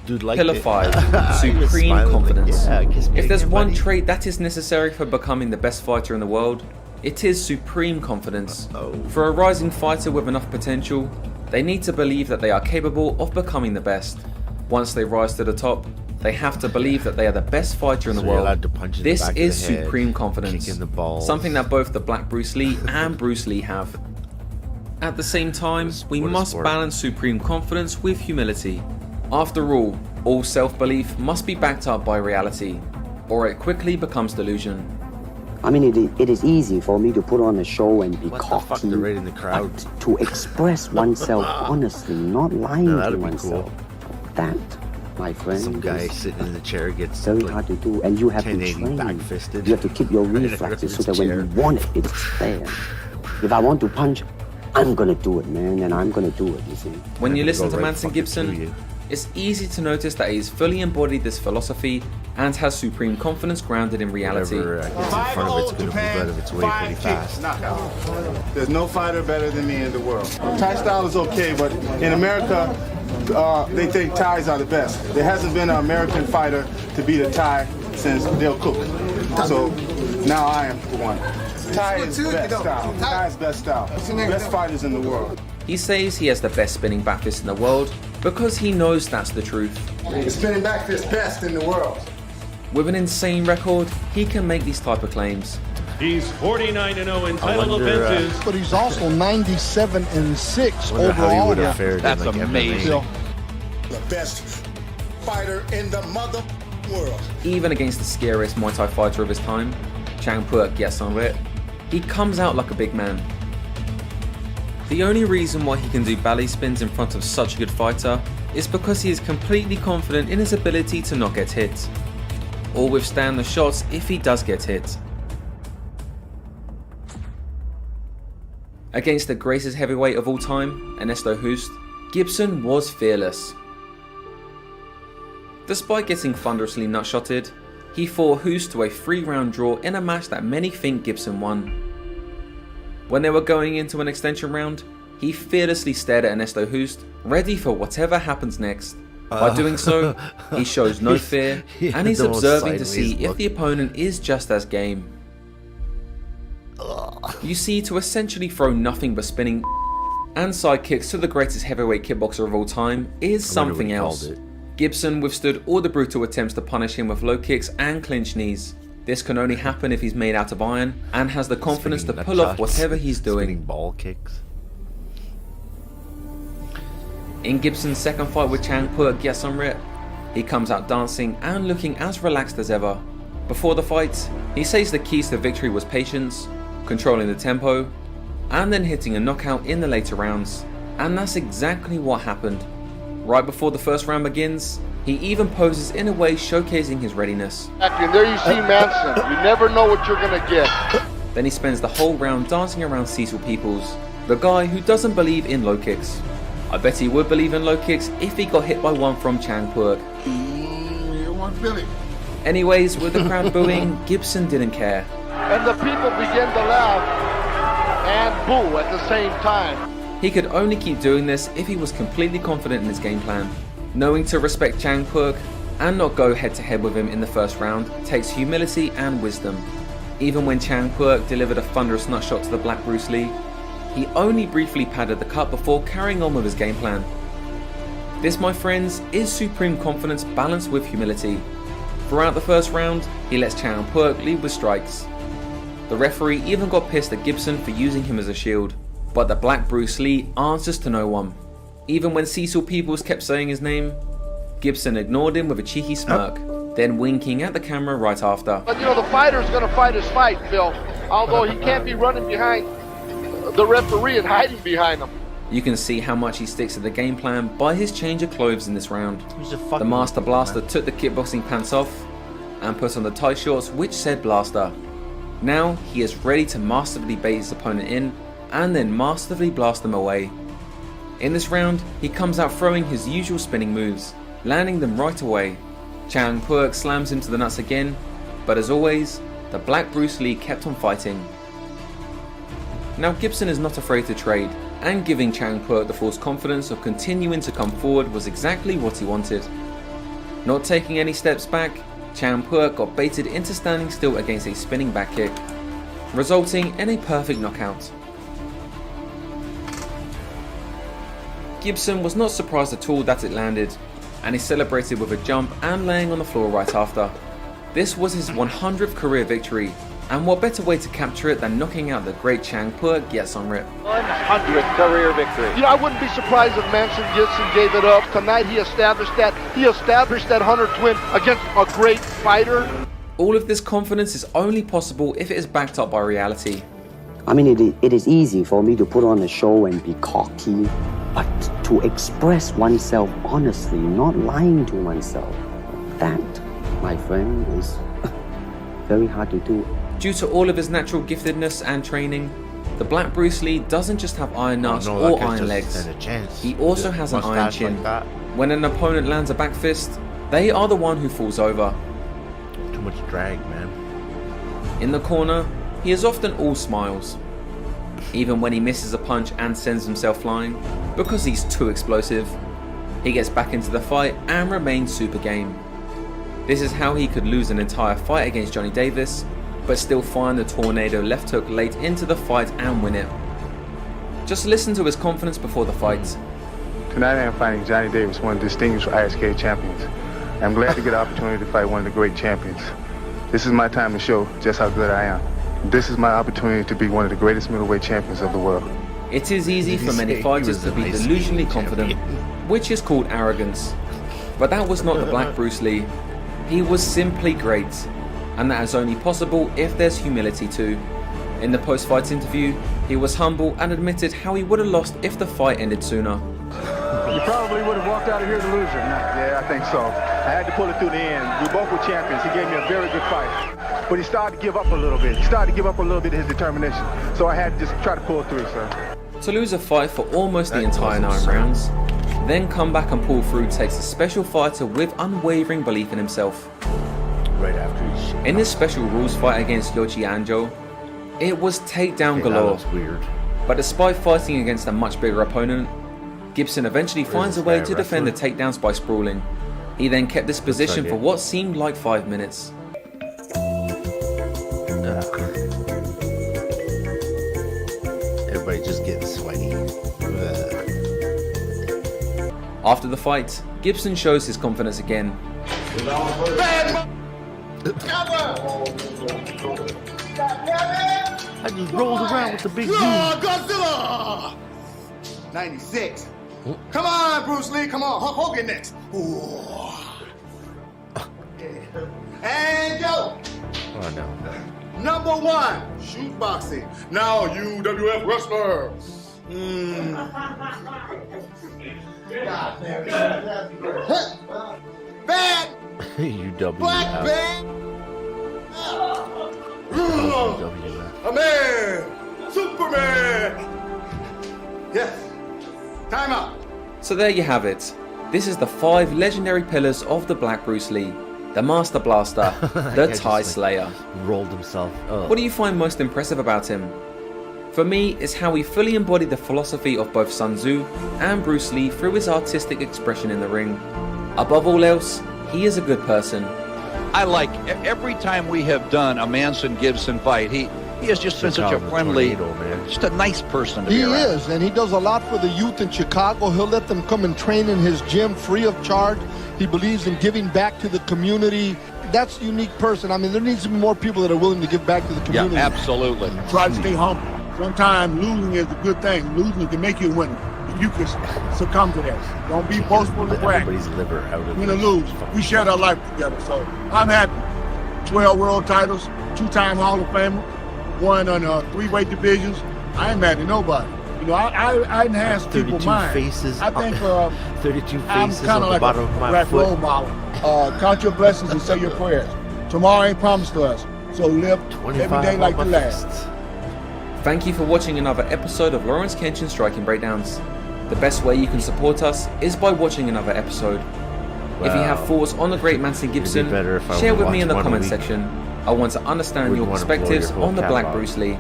Dude, like Pillar 5, Supreme Confidence. If there's one trait that is necessary for becoming the best fighter in the world, it is supreme confidence. For a rising fighter with enough potential, they need to believe that they are capable of becoming the best. Once they rise to the top, they have to believe that they are the best fighter in the world. This is supreme confidence, something that both the Black Bruce Lee and Bruce Lee have. At the same time, we must balance supreme confidence with humility. After all self-belief must be backed up by reality, or it quickly becomes delusion. I mean, it is easy for me to put on a show and be cocky, they're right in the crowd. but to express oneself honestly, not lying to that'd be oneself, that, my friend, Some guy is sitting in the chair gets very like hard to do, and you have to 1080 train. back-fisted. You have to keep your Right in reflexes so his that when chair. you want it, it's there. If I want to punch, I'm gonna do it, man, and I'm gonna do it, you see. When you listen to right Manson fucking through Gibson, you. it's easy to notice that he's fully embodied this philosophy and has supreme confidence grounded in reality. Whatever gets in front of it's going to move out of its way pretty fast. Knockout. There's no fighter better than me in the world. Thai style is okay, but in America, they think Thais are the best. There hasn't been an American fighter to beat a Thai since Dale Cook. So now I am the one. Thai is best style. Thai is best style. Best fighters in the world. He says he has the best spinning back fist in the world because he knows that's the truth. The spinning back fist best in the world. With an insane record, he can make these type of claims. He's 49-0 in title defenses. But he's also 97-6 Wonder how he overall. would have fared That's in like amazing. MMA. The best fighter in the mother world. Even against the scariest Muay Thai fighter of his time, Chang Puek Gyatson, he comes out like a big man. The only reason why he can do ballet spins in front of such a good fighter is because he is completely confident in his ability to not get hit, or withstand the shots if he does get hit. Against the greatest heavyweight of all time, Ernesto Hoost, Gibson was fearless. Despite getting thunderously nutshotted, he fought Hoost to a 3-round draw in a match that many think Gibson won. When they were going into an extension round, he fearlessly stared at Ernesto Hoost, ready for whatever happens next. By doing so, he shows no fear, and he's observing to see if the opponent is just as game. You see, to essentially throw nothing but spinning and side kicks to the greatest heavyweight kickboxer of all time is something else. Gibson withstood all the brutal attempts to punish him with low kicks and clinch knees. This can only happen if he's made out of iron and has the confidence to pull off whatever he's doing. Ball kicks. In Gibson's second fight with Chang Puek Gyatson, he comes out dancing and looking as relaxed as ever. Before the fight, he says the keys to victory was patience, controlling the tempo, and then hitting a knockout in the later rounds. And that's exactly what happened. Right before the first round begins, he even poses in a way showcasing his readiness. And there you see Manson. You never know what you're gonna get. Then he spends the whole round dancing around Cecil Peoples, the guy who doesn't believe in low kicks. I bet he would believe in low kicks if he got hit by one from Chang Puek. You want Billy. Anyways, with the crowd booing, Gibson didn't care. And the people begin to laugh and boo at the same time. He could only keep doing this if he was completely confident in his game plan. Knowing to respect Chang Puek and not go head to head with him in the first round takes humility and wisdom. Even when Chang Puek delivered a thunderous nutshot to the Black Bruce Lee, he only briefly padded the cut before carrying on with his game plan. This, my friends, is supreme confidence balanced with humility. Throughout the first round, he lets Chang Puek lead with strikes. The referee even got pissed at Gibson for using him as a shield. But the Black Bruce Lee answers to no one. Even when Cecil Peoples kept saying his name, Gibson ignored him with a cheeky smirk, then winking at the camera right after. But the fighter's going to fight his fight, Phil. Although he can't be running behind the referee and hiding behind him. You can see how much he sticks to the game plan by his change of clothes in this round. The Master Blaster took the kickboxing pants off and put on the tight shorts which said Blaster. Now he is ready to masterfully bait his opponent in and then masterfully blast them away. In this round, he comes out throwing his usual spinning moves, landing them right away. Chang Puek slams him to the nuts again, but as always, the Black Bruce Lee kept on fighting. Now Gibson is not afraid to trade, and giving Chang Puek the false confidence of continuing to come forward was exactly what he wanted. Not taking any steps back, Chang Puek got baited into standing still against a spinning back kick, resulting in a perfect knockout. Gibson was not surprised at all that it landed, and he celebrated with a jump and laying on the floor right after. This was his 100th career victory, and what better way to capture it than knocking out the great Chang Puek yet on rip. 100th career victory. I wouldn't be surprised if Manson Gibson gave it up. Tonight he established that 100th win against a great fighter. All of this confidence is only possible if it is backed up by reality. I mean, it is easy for me to put on a show and be cocky, but to express oneself honestly, not lying to oneself, that, my friend, is very hard to do. Due to all of his natural giftedness and training, the Black Bruce Lee doesn't just have iron nuts or iron legs, he also has an iron chin. When an opponent lands a back fist, they are the one who falls over. Too much drag, man. In the corner, he is often all smiles, even when he misses a punch and sends himself flying, because he's too explosive. He gets back into the fight and remains super game. This is how he could lose an entire fight against Johnny Davis, but still find the tornado left hook late into the fight and win it. Just listen to his confidence before the fight. Tonight I am fighting Johnny Davis, one of the distinguished ISK champions. I'm glad to get an opportunity to fight one of the great champions. This is my time to show just how good I am. This is my opportunity to be one of the greatest middleweight champions of the world. It is easy for many fighters to be delusionally confident, which is called arrogance. But that was not the Black Bruce Lee. He was simply great, and that is only possible if there's humility too. In the post-fight interview, he was humble and admitted how he would have lost if the fight ended sooner. You probably would have walked out of here the loser. Yeah, I think so. I had to pull it through the end. We both were champions. He gave me a very good fight. But he started to give up a little bit. He started to give up a little bit of his determination. So I had to just try to pull through, sir. To lose a fight for almost the entire 9 rounds, then come back and pull through takes a special fighter with unwavering belief in himself. Right after his shit. In this special rules fight against Yoji Anjo, it was takedown galore. That was weird. But despite fighting against a much bigger opponent, Gibson eventually finds a way to defend the takedowns by sprawling. He then kept this position for what seemed like 5 minutes. Everybody just getting sweaty. After the fight, Gibson shows his confidence again. I just rolled around with the big dude. Godzilla! 96. Come on, Bruce Lee. Come on. Hulk Hogan next. Ooh. And go. Oh, no. Number 1, shoot boxing. Now, UWF wrestler. Bad. UWF. Black bad. A man. Superman. Yes. Time out. So there you have it. This is the 5 legendary pillars of the Black Bruce Lee. The Master Blaster, the Thai Slayer. Rolled himself up. What do you find most impressive about him? For me, it's how he fully embodied the philosophy of both Sun Tzu and Bruce Lee through his artistic expression in the ring. Above all else, he is a good person. I like every time we have done a Manson Gibson fight, he has just been such a friendly, just a nice person to be around. He is, and he does a lot for the youth in Chicago. He'll let them come and train in his gym free of charge. He believes in giving back to the community. That's a unique person. I mean, there needs to be more people that are willing to give back to the community. Yeah, absolutely. Drives me humble. Sometimes losing is a good thing. Losing can make you a winner. If you can succumb to that. Don't be boastful and brag. Everybody's liver out of Win or lose, we shared our life together. So I'm happy. 12 world titles, 2-time Hall of Famer, won on 3 weight divisions. I ain't mad at nobody. You know, I enhance people's minds. Faces, I think 32 I'm faces kind on of the like bottom of my rap foot. role model. Count your blessings and say your prayers. Tomorrow ain't promised to us, so live every day like the last. Thank you for watching another episode of Lawrence Kenshin Striking Breakdowns. The best way you can support us is by watching another episode. If you have thoughts on the great Manson Gibson, share with me in the comment section. I want to understand your perspectives on the Black Bruce Lee.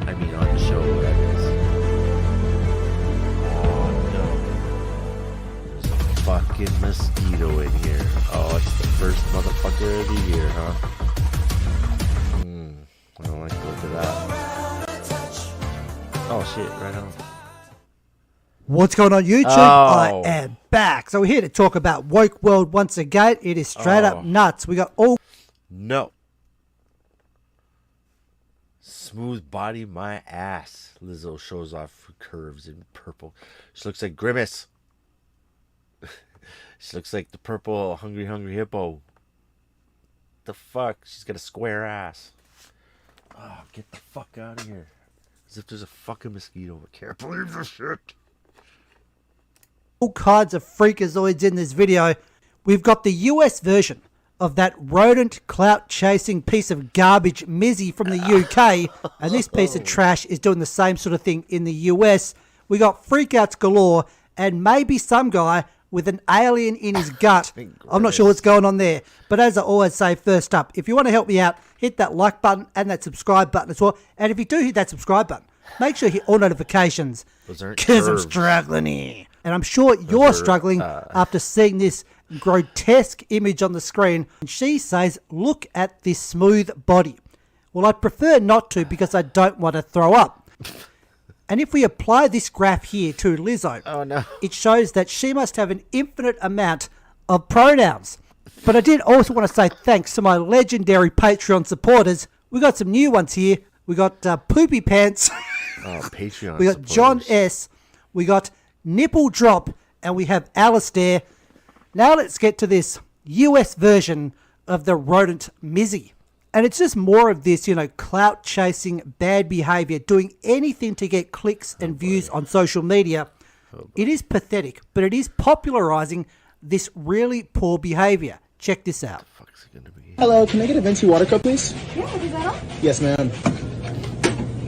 I mean, on the show, that is. Oh no. There's a fucking mosquito in here. Oh, it's the first motherfucker of the year, huh? I don't like the look of that. Oh shit, right on. What's going on YouTube? I am back. So we're here to talk about Woke World once again. It is straight up nuts. We got all... No. Smooth body my ass. Lizzo shows off her curves in purple. She looks like Grimace. She looks like the purple hungry hippo. The fuck? She's got a square ass. Oh, get the fuck out of here. As if there's a fucking mosquito. I can't believe this shit. All kinds of freakazoids in this video. We've got the US version of that rodent clout chasing piece of garbage Mizzy from the UK, and this piece of trash is doing the same sort of thing in the US. We got freakouts galore and maybe some guy with an alien in his gut. I'm not sure what's going on there, but as I always say, first up, if you want to help me out, hit that like button and that subscribe button as well. And if you do hit that subscribe button, make sure you hit all notifications, because I'm struggling here. And I'm sure you're struggling after seeing this grotesque image on the screen. And she says, look at this smooth body. Well, I'd prefer not to because I don't want to throw up. And if we apply this graph here to Lizzo, it shows that she must have an infinite amount of pronouns. But I did also want to say thanks to my legendary Patreon supporters. We got some new ones here. We got Poopy Pants. Patreon We got supporters. John S. We got Nipple Drop. And we have Alistair. Now let's get to this US version of the rodent Mizzy. And it's just more of this, you know, clout chasing, bad behavior, doing anything to get clicks and views on social media. It is pathetic, but it is popularizing this really poor behavior. Check this out. Hello, can I get a venti water cup, please? Yeah, is that all? Yes, ma'am.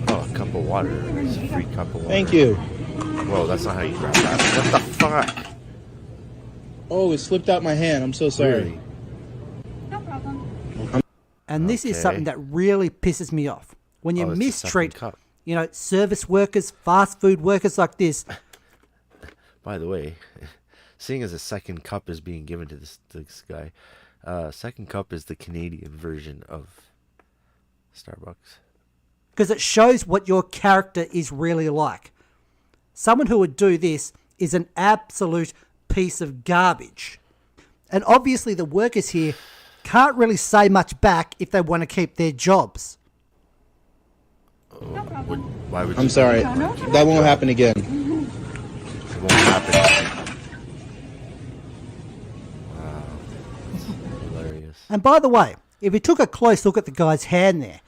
Oh, a cup of water. It's a free cup of water. Thank you. Whoa, that's not how you grab that. What the fuck? Oh, it slipped out my hand. I'm so sorry. Really? No problem. And this is something that really pisses me off. When you mistreat, you know, service workers, fast food workers like this. By the way, seeing as a second cup is being given to this guy, second cup is the Canadian version of Starbucks. Because it shows what your character is really like. Someone who would do this is an absolute piece of garbage. And obviously the workers here can't really say much back if they want to keep their jobs. Why would I'm sorry. That won't happen again. It won't happen. Wow. Hilarious. And by the way, if you took a close look at the guy's hand there,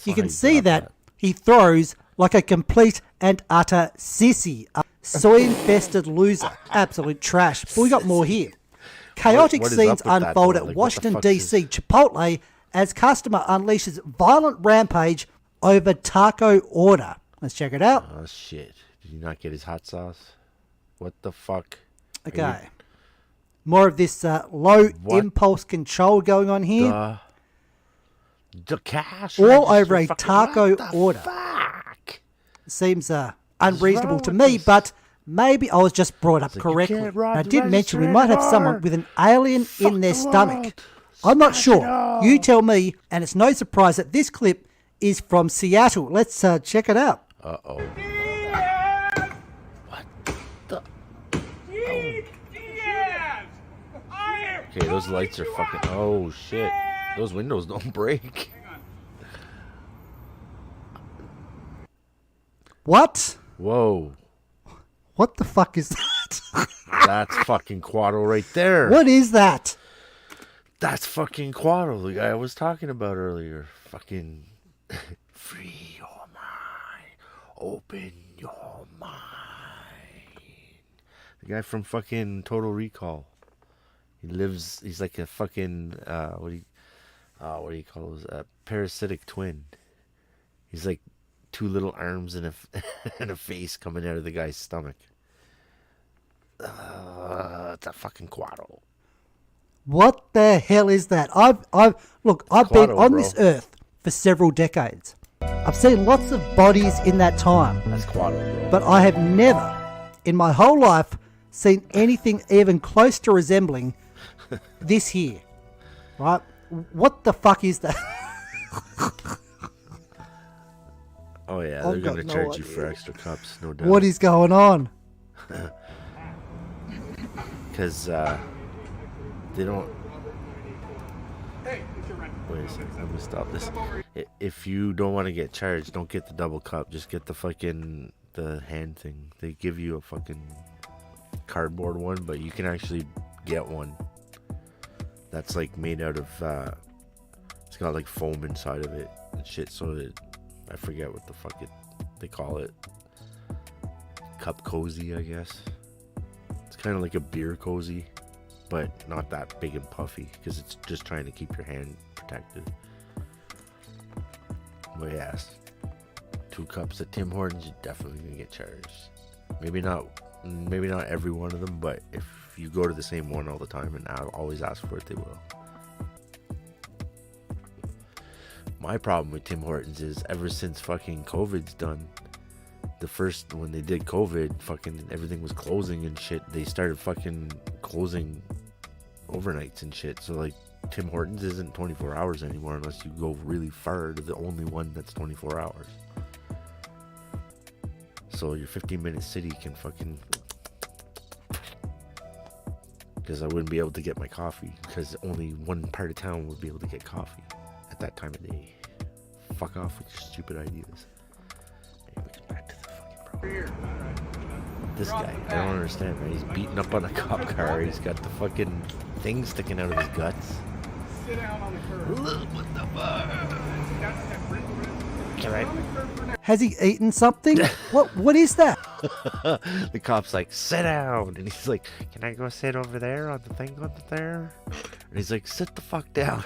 you can see that he throws like a complete and utter sissy. A soy-infested loser. Absolute trash. But we got more here. Chaotic scenes unfold at Washington, D.C. Chipotle as customer unleashes violent rampage over taco order. Let's check it out. Oh, shit. Did you not get his hot sauce? What the fuck? Okay. More of this low impulse control going on here. The cash all over a taco order. Fuck? Seems unreasonable to me, but maybe I was just brought up correctly. I did mention we might have someone with an alien in their stomach. I'm not sure. You tell me, and it's no surprise that this clip is from Seattle. Let's check it out. Uh-oh. What the? Okay, those lights are fucking... Oh, shit. Those windows don't break. What? Whoa. What the fuck is that? That's fucking Quaddle right there. What is that? That's fucking Quaddle, the guy I was talking about earlier. Fucking free your mind. Open your mind. The guy from fucking Total Recall. He's like a fucking, what do you call those? A parasitic twin. He's like two little arms and a face coming out of the guy's stomach. It's a fucking Quaddle. What the hell is that? I've been on this earth for several decades. I've seen lots of bodies in that time. That's Quaddle, bro. But I have never, in my whole life, seen anything even close to resembling this here. Right? What the fuck is that? Oh yeah, they're gonna charge you for extra cups, no doubt. What is going on? Because they don't. Wait a second, let me stop this. If you don't want to get charged, don't get the double cup. Just get the hand thing. They give you a fucking cardboard one, but you can actually get one that's like made out of. It's got like foam inside of it and shit. So I forget what the fuck they call it. Cup cozy, I guess. It's kind of like a beer cozy, but not that big and puffy because it's just trying to keep your hand protected. But yes, 2 cups at Tim Hortons, you're definitely gonna get charged. Maybe not every one of them, but if you go to the same one all the time and always ask for it, they will. My problem with Tim Hortons is ever since fucking COVID's done, when they did COVID, fucking everything was closing and shit. They started fucking closing overnights and shit. So like Tim Hortons isn't 24 hours anymore unless you go really far to the only one that's 24 hours. So your 15-minute city can fucking... Because I wouldn't be able to get my coffee because only one part of town would be able to get coffee at that time of day. Fuck off with your stupid ideas. Anyways, back to the fucking problem. This guy, I don't understand, man. He's beating up on a cop car. He's got the fucking thing sticking out of his guts. Sit down on the curb. What the fuck? Can I... Has he eaten something? What is that? The cop's like, sit down. And he's like, can I go sit over there on the thing over there? And he's like, sit the fuck down.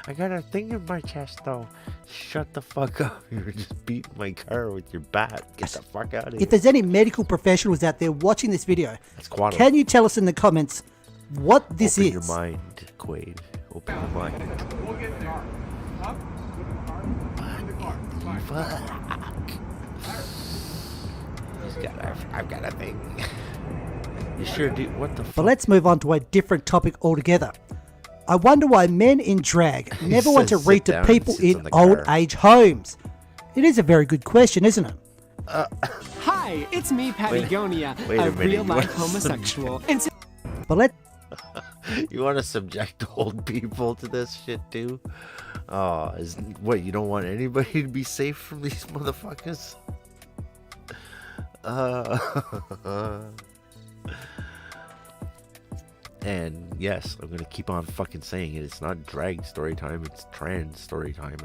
I got a thing in my chest though. Shut the fuck up. You're just beating my car with your bat. Get the fuck out of here. If there's any medical professionals out there watching this video, Quaddle. Can you tell us in the comments what this Open is? your mind, Quaid. Open your mind. We'll get in the car. Up. In the car. I've got a thing. You sure do. What the fuck? But let's move on to a different topic altogether. I wonder why men in drag never want to read to people in old age homes. It is a very good question, isn't it? Hi, it's me, Patagonia, a real-life homosexual. But you want to subject old people to this shit too? Oh, what, you don't want anybody to be safe from these motherfuckers? And yes, I'm gonna keep on fucking saying it. It's not drag story time, it's trans story time.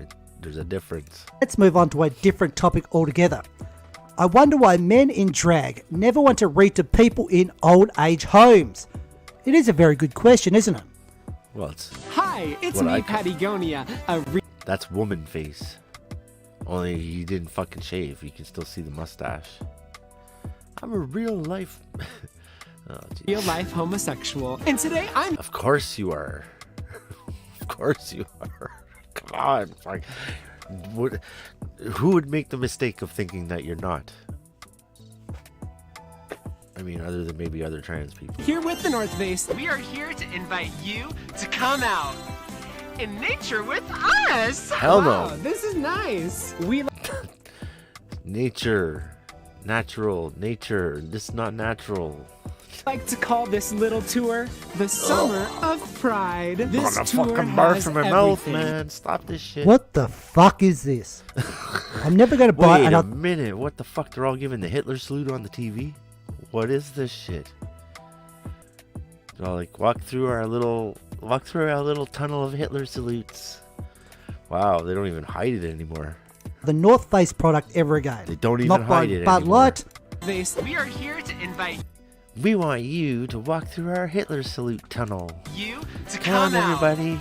There's a difference. Let's move on to a different topic altogether. I wonder why men in drag never want to read to people in old age homes. It is a very good question, isn't it? Well, it's... Hi, it's me, Patagonia, That's woman face. Only he didn't fucking shave. You can still see the mustache. I'm a real life... real-life homosexual. And today I'm... Of course you are. Of course you are. Come on. Fuck. Who would make the mistake of thinking that you're not? I mean, other than maybe other trans people. Here with the North Face, we are here to invite you to come out in nature with us. Hell no. Wow, this is nice. We nature. Natural. Nature. This is not natural. like to call this little tour the Summer of Pride. This I'm tour fucking has barf in my mouth, everything. man. Stop this shit. What the fuck is this? I'm never going to buy Wait a another. minute. What the fuck? They're all giving the Hitler salute on the TV? What is this shit? They're all like, walk through our little tunnel of Hitler salutes. Wow, they don't even hide it anymore. The North Face product ever again. They don't even Not hide buying it Bud anymore. Light. We are here to invite We want you to walk through our Hitler salute tunnel. you to Come come on, out everybody.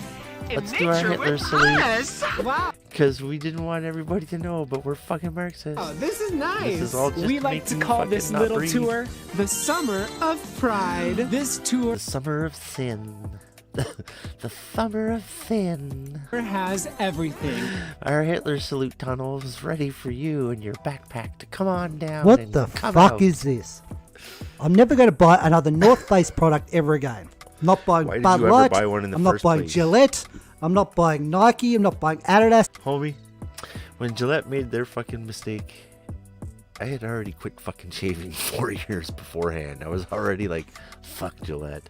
in Let's do our nature Hitler with salute. us. Wow. Because we didn't want everybody to know, but we're fucking Marxists. Oh, this is nice. This is all just we to like make to you call fucking this not little breathe. tour the Summer of Pride. This tour The summer of sin. The summer of sin. has everything. Our Hitler salute tunnel is ready for you and your backpack to come on down. What and the come fuck out. is this? I'm never going to buy another North Face product ever again. I'm not buying Why did Bud you ever Light. buy one in the I'm not first buying place? Gillette. I'm not buying Nike. I'm not buying Adidas. Homie, when Gillette made their fucking mistake, I had already quit fucking shaving 4 years beforehand. I was already like, fuck Gillette.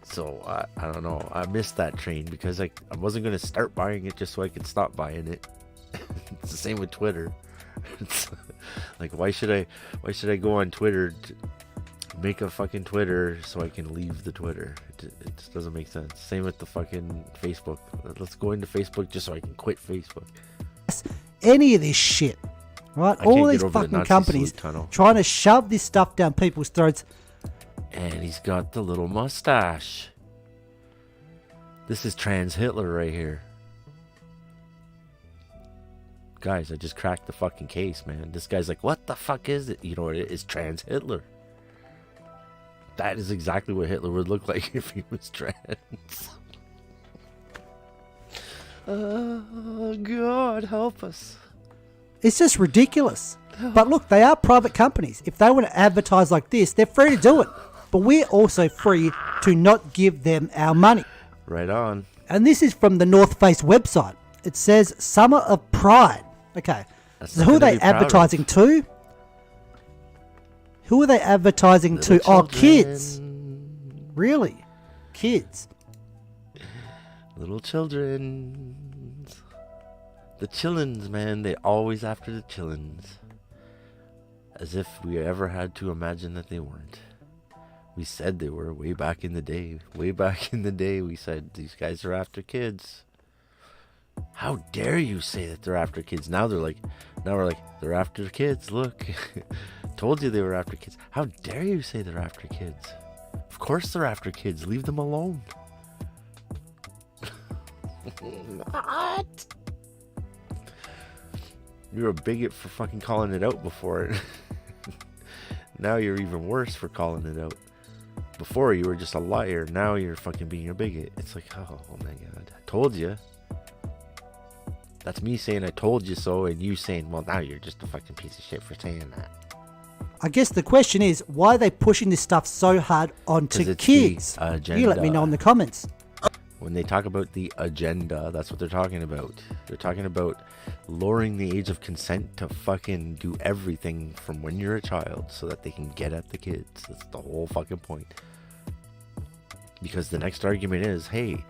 So, I don't know. I missed that train because I wasn't going to start buying it just so I could stop buying it. It's the same with Twitter. It's like, why should I go on Twitter to make a fucking Twitter so I can leave the Twitter? It just doesn't make sense. Same with the fucking Facebook. Let's go into Facebook just so I can quit Facebook. Any of this shit. Right? I All can't these get over the fucking Nazi companies salute tunnel. trying to shove this stuff down people's throats. And he's got the little mustache. This is trans Hitler right here. Guys, I just cracked the fucking case, man. This guy's like, what the fuck is it? You know what it is? Trans Hitler. That is exactly what Hitler would look like if he was trans. Oh, God, help us. It's just ridiculous. But look, they are private companies. If they want to advertise like this, they're free to do it. But we're also free to not give them our money. Right on. And this is from the North Face website. It says Summer of Pride. Okay. That's So who are nothing to they be proud of. advertising to? Who are they advertising to? Little Oh, kids. children. Really? Kids. Little children. The chillins, man. They always after the chillins. As if we ever had to imagine that they weren't. We said they were way back in the day. Way back in the day, we said these guys are after kids. How dare you say that they're after kids? Now we're like, they're after kids. Look, told you they were after kids. How dare you say they're after kids? Of course they're after kids. Leave them alone. What? You're a bigot for fucking calling it out before. Now you're even worse for calling it out. Before you were just a liar. Now you're fucking being a bigot. It's like, oh my God. I told you. That's me saying I told you so, and you saying, well, now you're just a fucking piece of shit for saying that. I guess the question is, why are they pushing this stuff so hard onto 'Cause it's kids? the agenda. You let me know in the comments. When they talk about the agenda, that's what they're talking about. They're talking about lowering the age of consent to fucking do everything from when you're a child so that they can get at the kids. That's the whole fucking point. Because the next argument is, hey,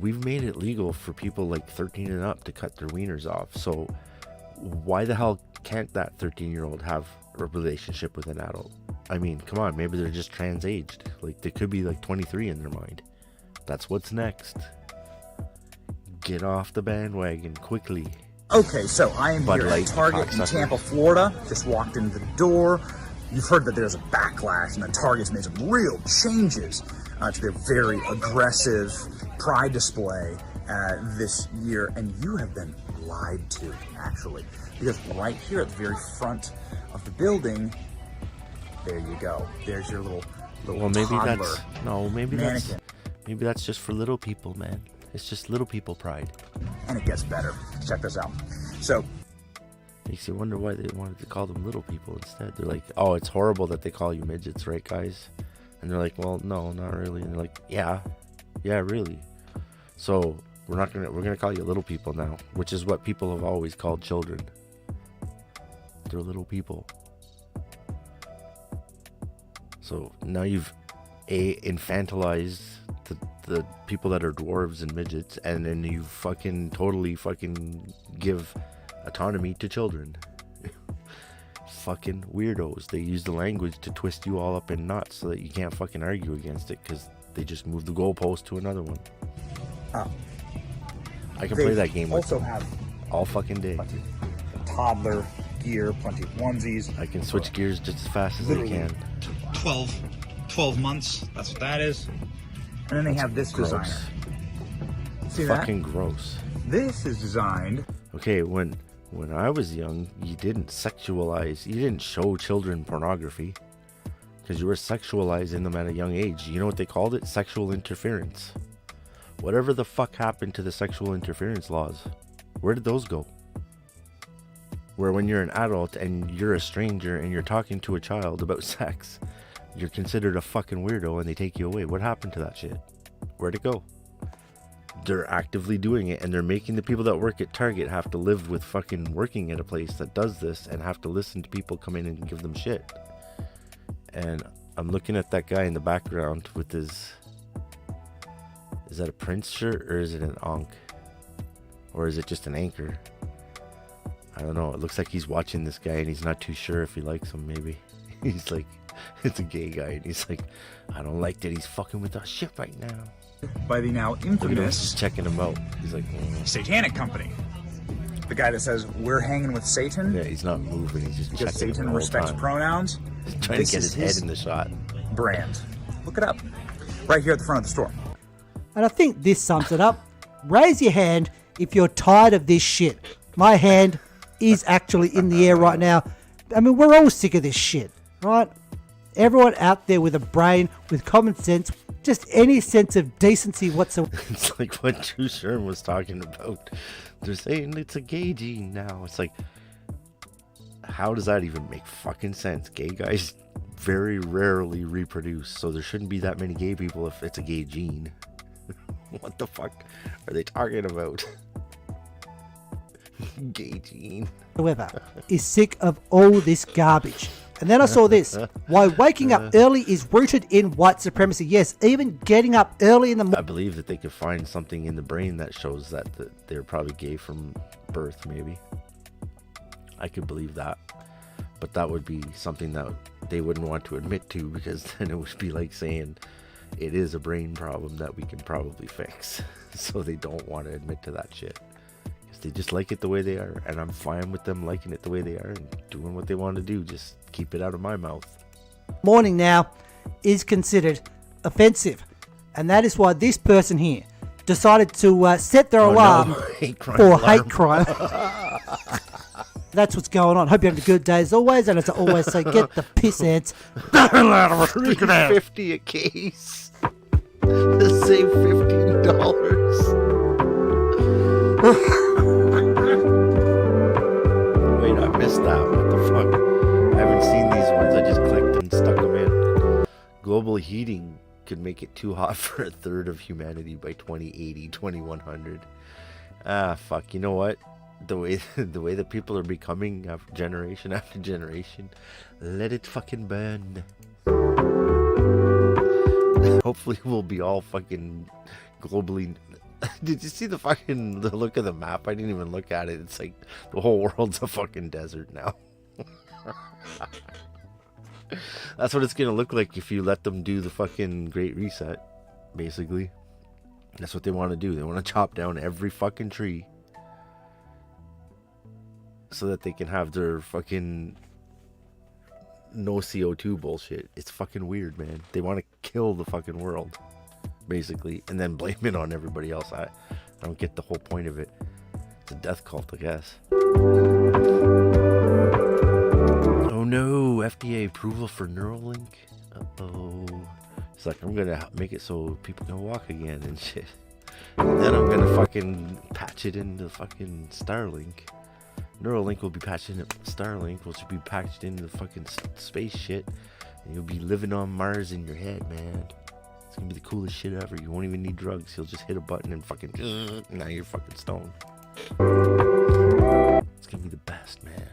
we've made it legal for people like 13 and up to cut their wieners off. So why the hell can't that 13-year-old have a relationship with an adult? I mean, come on, maybe they're just trans-aged. Like, they could be like 23 in their mind. That's what's next. Get off the bandwagon quickly. Okay, so I am Bud here Light, at Target in cocksucker. Tampa, Florida. Just walked in the door. You've heard that there's a backlash and that Target's made some real changes to their very aggressive Pride display this year, and you have been lied to, actually. Because right here at the very front of the building, there you go. There's your little Well, maybe toddler that's maybe mannequin. that's just for little people, man. It's just little people pride. And it gets better. Check this out. So, Makes you wonder why they wanted to call them little people instead. They're like, oh, it's horrible that they call you midgets, right, guys? And they're like, well, no, not really. And they're like, yeah, really. So we're gonna call you little people now, which is what people have always called children. They're little people. So now you've infantilized the people that are dwarves and midgets, and then you totally give autonomy to children. Fucking weirdos. They use the language to twist you all up in knots so that you can't fucking argue against it, because they just move the goalpost to another one. I can play that game with also have all fucking day. Toddler gear, plenty of onesies. I can switch gears just as fast as I can. 12 months, that's what that is. And then they have this gross. designer. See Fucking that? gross. This is designed. Okay, when I was young, you didn't sexualize, you didn't show children pornography, because you were sexualizing them at a young age. You know what they called it? Sexual interference. Whatever the fuck happened to the sexual interference laws? Where did those go? Where when you're an adult and you're a stranger and you're talking to a child about sex, you're considered a fucking weirdo and they take you away. What happened to that shit? Where'd it go? They're actively doing it, and they're making the people that work at Target have to live with fucking working at a place that does this and have to listen to people come in and give them shit. And I'm looking at that guy in the background with his... Is that a Prince shirt or is it an Ankh? Or is it just an anchor? I don't know. It looks like he's watching this guy and he's not too sure if he likes him, maybe. He's like, it's a gay guy, and he's like, I don't like that he's fucking with our shit right now. By the now infamous... He's checking him out. He's like... Satanic Company. The guy that says, we're hanging with Satan. Yeah, he's not moving. He's just because checking Satan respects pronouns. He's trying to get his head in the shot. Brand. Look it up. Right here at the front of the store. And I think this sums it up. Raise your hand if you're tired of this shit. My hand is actually in the air right now. I mean, we're all sick of this shit, right? Everyone out there with a brain, with common sense, just any sense of decency whatsoever. It's like what Drew Sherman was talking about. They're saying it's a gay gene now. It's like, how does that even make fucking sense? Gay guys very rarely reproduce, so there shouldn't be that many gay people if it's a gay gene. What the fuck are they talking about? Gay gene. However, is sick of all this garbage. And then I saw this. Why waking up early is rooted in white supremacy. Yes, even getting up early in the morning. I believe that they could find something in the brain that shows that they're probably gay from birth, maybe. I could believe that. But that would be something that they wouldn't want to admit to, because then it would be like saying it is a brain problem that we can probably fix. So they don't want to admit to that shit. They just like it the way they are, and I'm fine with them liking it the way they are and doing what they want to do. Just keep it out of my mouth. Morning now is considered offensive, and that is why this person here decided to set their alarm for hate crime. That's what's going on. Hope you're having a good day as always, and as I always say, get the piss ants. $3.50 a case. To save $15. Wait, I missed that. What the fuck? I haven't seen these ones. I just clicked and stuck them in. Global heating could make it too hot for a third of humanity by 2080, 2100. Ah, fuck. You know what? The way that people are becoming generation after generation, let it fucking burn. Hopefully we'll be all fucking globally... Did you see the look of the map? I didn't even look at it. It's like the whole world's a fucking desert now. That's what it's gonna look like if you let them do the fucking Great Reset, basically. That's what they want to do. They want to chop down every fucking tree so that they can have their fucking no CO2 bullshit. It's fucking weird, man. They want to kill the fucking world, basically, and then blame it on everybody else. I don't get the whole point of it. It's a death cult, I guess. Oh no, FDA approval for Neuralink. Uh-oh. It's like, I'm gonna make it so people can walk again and shit. And then I'm gonna fucking patch it into fucking Starlink. Neuralink will be patched into Starlink, which will be patched into the fucking space shit. And you'll be living on Mars in your head, man. It's gonna be the coolest shit ever. You won't even need drugs. You'll just hit a button and fucking now you're fucking stoned. It's gonna be the best, man.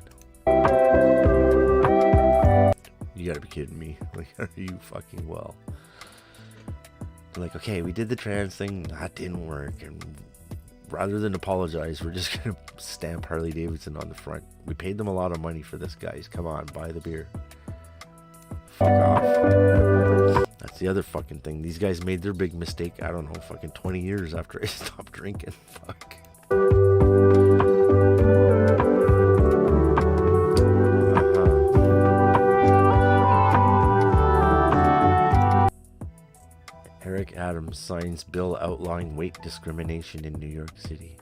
You gotta be kidding me. Like, are you fucking well? Like, okay, we did the trans thing, that didn't work, and rather than apologize, we're just gonna stamp Harley Davidson on the front. We paid them a lot of money for this, guys. Come on, buy the beer. Fuck off. That's the other fucking thing. These guys made their big mistake, I don't know, fucking 20 years after I stopped drinking. Fuck. Eric Adams signs bill outlawing weight discrimination in New York City.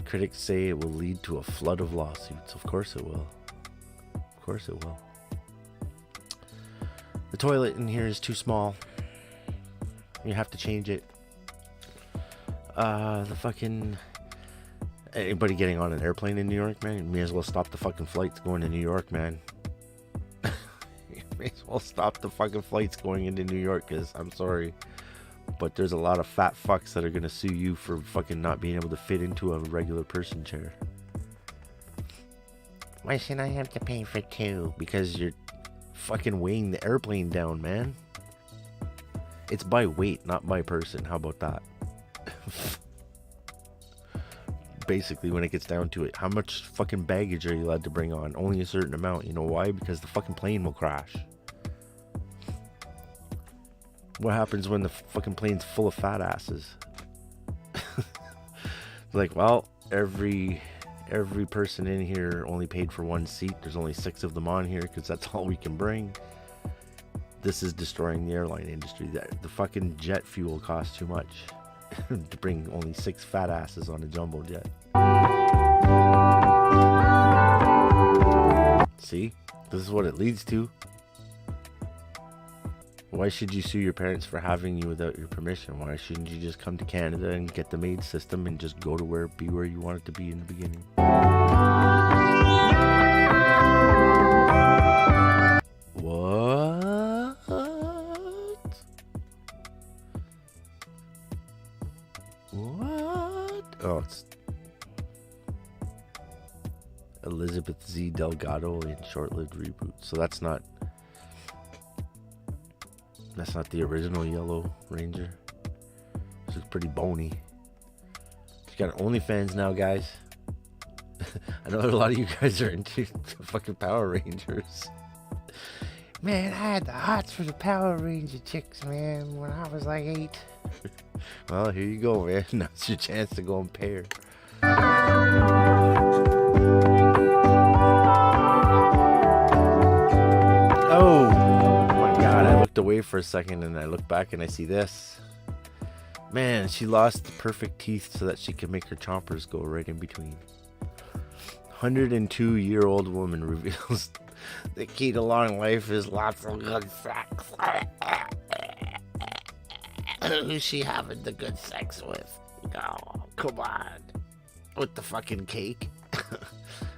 Critics say it will lead to a flood of lawsuits. Of course it will. Of course it will. The toilet in here is too small. You have to change it. The fucking... Anybody getting on an airplane in New York, man? You may as well stop the fucking flights going to New York, man. May as well stop the fucking flights going into New York, because I'm sorry, but there's a lot of fat fucks that are gonna sue you for fucking not being able to fit into a regular person chair. Why should I have to pay for two? Because you're fucking weighing the airplane down, man. It's by weight, not by person. How about that? Basically, when it gets down to it, how much fucking baggage are you allowed to bring on? Only a certain amount. You know why? Because the fucking plane will crash. What happens when the fucking plane's full of fat asses? Like, well, every person in here only paid for one seat. There's only 6 of them on here because that's all we can bring. This is destroying the airline industry. The fucking jet fuel costs too much to bring only 6 fat asses on a jumbo jet. See? This is what it leads to. Why should you sue your parents for having you without your permission? Why shouldn't you just come to Canada and get the maid system and just go to be where you want it to be in the beginning? What? What? Oh, it's Elizabeth Z. Delgado in short-lived reboot. So that's not the original Yellow Ranger. This is pretty bony. She's got OnlyFans now, guys. I know a lot of you guys are into fucking Power Rangers. Man, I had the hots for the Power Ranger chicks, man, when I was like 8. Well, here you go, man. Now's your chance to go and pay her. Oh my god, I looked away for a second and I look back and I see this. Man, she lost the perfect teeth so that she could make her chompers go right in between. 102-year-old woman reveals the key to long life is lots of good sex. Who's she having the good sex with? Oh, come on. With the fucking cake?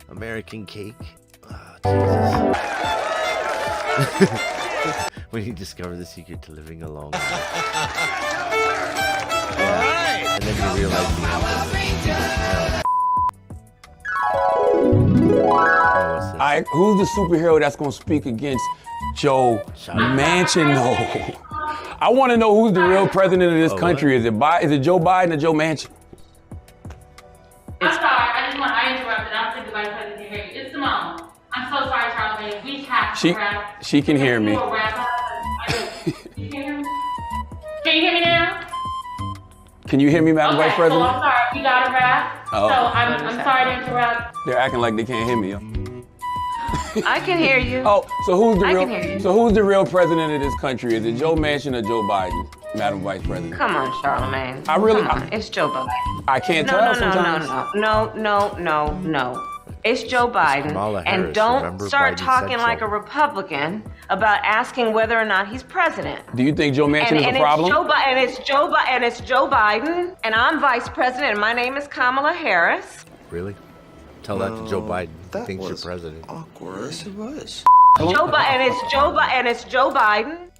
American cake? Oh, Jesus. When you discover the secret to living a long life. Yeah. And then you realize the answer. Alright, who's the superhero that's gonna speak against Joe Manchin? No. I want to know who's the real president of this country. Is it Joe Biden or Joe Manchin? I'm sorry, I interrupted. I don't think the vice president can hear you. It's Simone. I'm so sorry, Charlamagne. We have to wrap. She can hear me. You can hear me? Can you hear me now? Can you hear me, Madam Vice President? Oh, I'm sorry. We got to wrap. Oh. So I'm sorry to interrupt. They're acting like they can't hear me. I can hear you. Oh, so who's the I real? can hear you. So who's the real president of this country? Is it Joe Manchin or Joe Biden, Madam Vice President? Come on, Charlamagne. I really- Come on. It's Joe Biden. I can't tell sometimes. No. It's Joe Biden. Kamala Harris, And don't remember? start Biden talking said like so. a Republican about asking whether or not he's president. Do you think Joe Manchin is a problem? It's Joe Biden, and I'm vice president, and my name is Kamala Harris. Really? Tell that to Joe Biden. He thinks you're president. Awkward. Yes, it was. It's Joe Biden.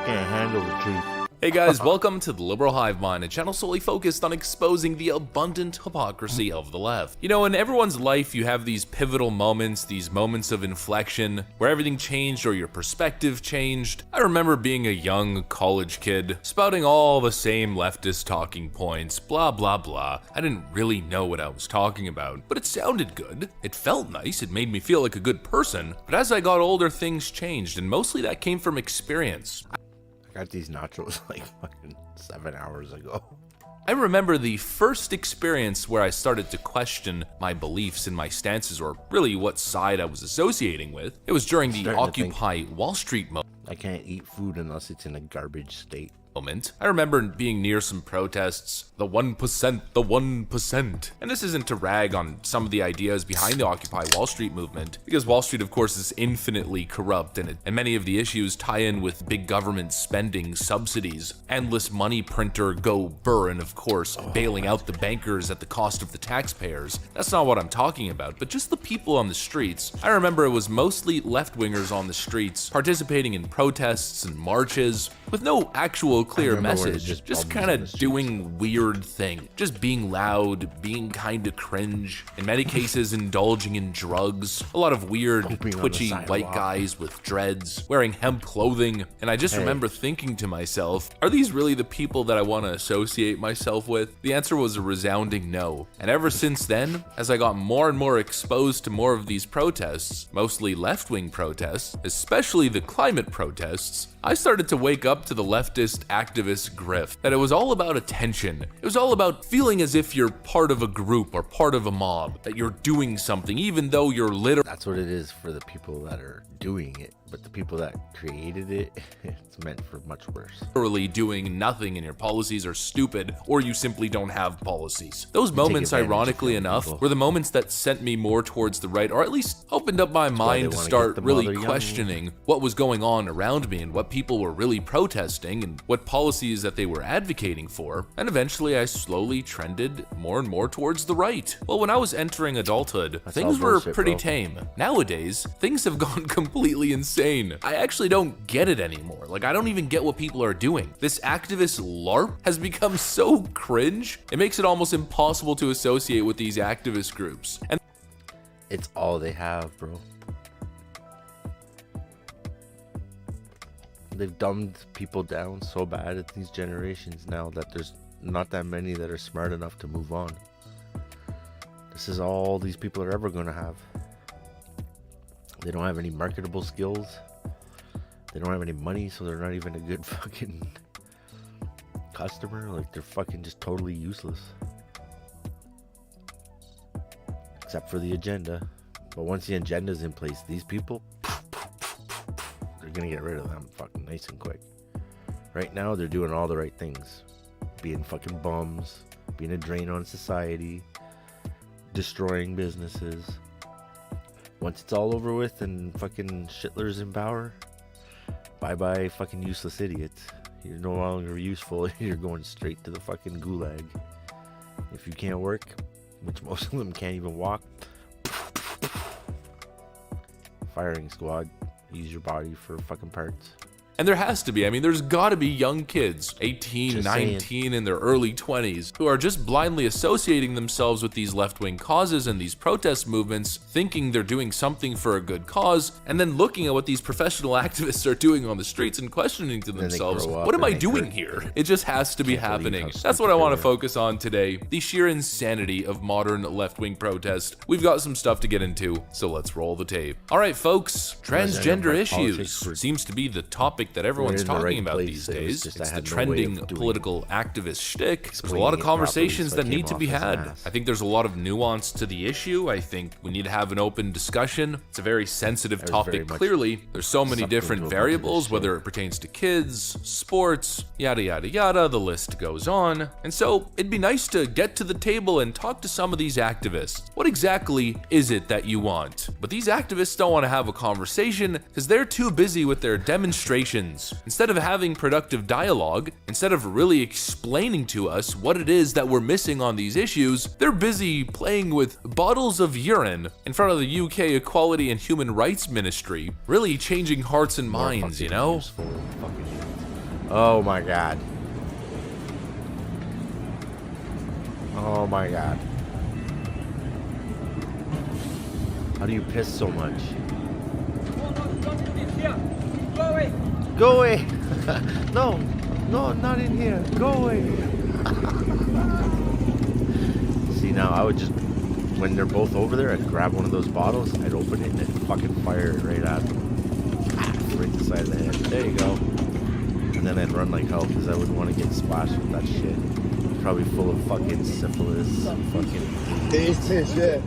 Can't handle the truth. Hey guys, welcome to the Liberal Hive Mind, a channel solely focused on exposing the abundant hypocrisy of the left. You know, in everyone's life, you have these pivotal moments, these moments of inflection, where everything changed or your perspective changed. I remember being a young college kid, spouting all the same leftist talking points, blah blah blah. I didn't really know what I was talking about, but it sounded good. It felt nice, it made me feel like a good person. But as I got older, things changed, and mostly that came from experience. I got these nachos like fucking 7 hours ago. I remember the first experience where I started to question my beliefs and my stances, or really what side I was associating with. It was during the Occupy Wall Street moment. I can't eat food unless it's in a garbage state. I remember being near some protests, the 1%, the 1%. And this isn't to rag on some of the ideas behind the Occupy Wall Street movement, because Wall Street, of course, is infinitely corrupt, and many of the issues tie in with big government spending, subsidies, endless money printer go burr, and of course, bailing out the bankers at the cost of the taxpayers. That's not what I'm talking about, but just the people on the streets. I remember it was mostly left-wingers on the streets, participating in protests and marches, with no actual clear message, just kind of doing weird things, just being loud, being kind of cringe, in many cases indulging in drugs, a lot of weird twitchy white guys with dreads, wearing hemp clothing, and I just remember thinking to myself, are these really the people that I want to associate myself with? The answer was a resounding no, and ever since then, as I got more and more exposed to more of these protests, mostly left-wing protests, especially the climate protests, I started to wake up to the leftist activist grift, that it was all about attention. It was all about feeling as if you're part of a group or part of a mob, that you're doing something even though you're literally— That's what it is for the people that are doing it, but the people that created it, it's meant for much worse. Literally doing nothing and your policies are stupid, or you simply don't have policies. Those moments, ironically enough, were the moments that sent me more towards the right, or at least opened up my mind to start really questioning what was going on around me and what people were really protesting and what policies that they were advocating for, and eventually I slowly trended more and more towards the right. Well, when I was entering adulthood, things were pretty tame. Nowadays, things have gone completely insane. I actually don't get it anymore. Like, I don't even get what people are doing. This activist LARP has become so cringe, it makes it almost impossible to associate with these activist groups. And it's all they have, bro. They've dumbed people down so bad at these generations now that there's not that many that are smart enough to move on. This is all these people are ever going to have. They don't have any marketable skills. They don't have any money, so they're not even a good fucking customer. Like, they're fucking just totally useless. Except for the agenda. But once the agenda's in place, these people, they're gonna get rid of them fucking nice and quick. Right now, they're doing all the right things. Being fucking bums, being a drain on society, destroying businesses. Once it's all over with and fucking Shitler's in power, bye-bye fucking useless idiots. You're no longer useful. You're going straight to the fucking gulag. If you can't work, which most of them can't even walk, firing squad. Use your body for fucking parts. And there has to be. I mean, there's gotta be young kids, 18, just 19, saying, in their early 20s, who are just blindly associating themselves with these left-wing causes and these protest movements, thinking they're doing something for a good cause, and then looking at what these professional activists are doing on the streets and questioning to themselves, what am I doing here? It just has to be happening. That's what I want to focus on today, the sheer insanity of modern left-wing protest. We've got some stuff to get into, so let's roll the tape. All right, folks, transgender issues seems to be the topic that everyone's talking about these days. It's the trending political activist shtick. There's a lot of conversations that need to be had. I think there's a lot of nuance to the issue. I think we need to have an open discussion. It's a very sensitive topic, clearly. There's so many different variables, whether it pertains to kids, sports, yada yada yada, the list goes on. And so it'd be nice to get to the table and talk to some of these activists. What exactly is it that you want? But these activists don't want to have a conversation because they're too busy with their demonstrations. Instead of having productive dialogue, instead of really explaining to us what it is that we're missing on these issues, they're busy playing with bottles of urine in front of the UK Equality and Human Rights Ministry, really changing hearts and minds, you know? Oh my god. Oh my god. How do you piss so much? Go away. Go away! No, not in here. Go away. See, now I would just, when they're both over there, I'd grab one of those bottles, I'd open it, and I'd fucking fire it right at them. Right the side of the head. There you go. And then I'd run like hell because I wouldn't want to get splashed with that shit. Probably full of fucking syphilis. Fucking. It is piss, yeah.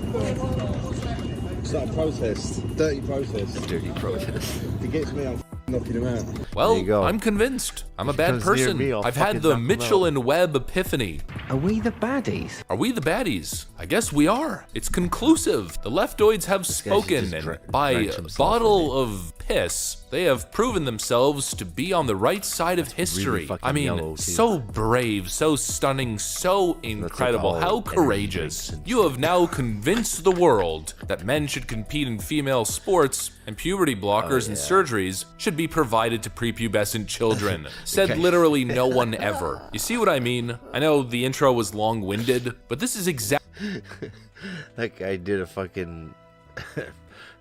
It's like a protest. Dirty protest. Dirty protest. If it gets me, I'm knocking him out. Well, I'm convinced. I'm a bad person. I've had the Mitchell and Webb epiphany. Are we the baddies? Are we the baddies? I guess we are. It's conclusive. The leftoids have spoken, and by a bottle of piss, they have proven themselves to be on the right side of history. I mean, so brave, so stunning, so incredible. How courageous. You have now convinced the world that men should compete in female sports, and puberty blockers and surgeries should be provided to prepubescent children. Said literally no one ever. You see what I mean? I know the intro was long-winded, but this is exactly... That guy did a fucking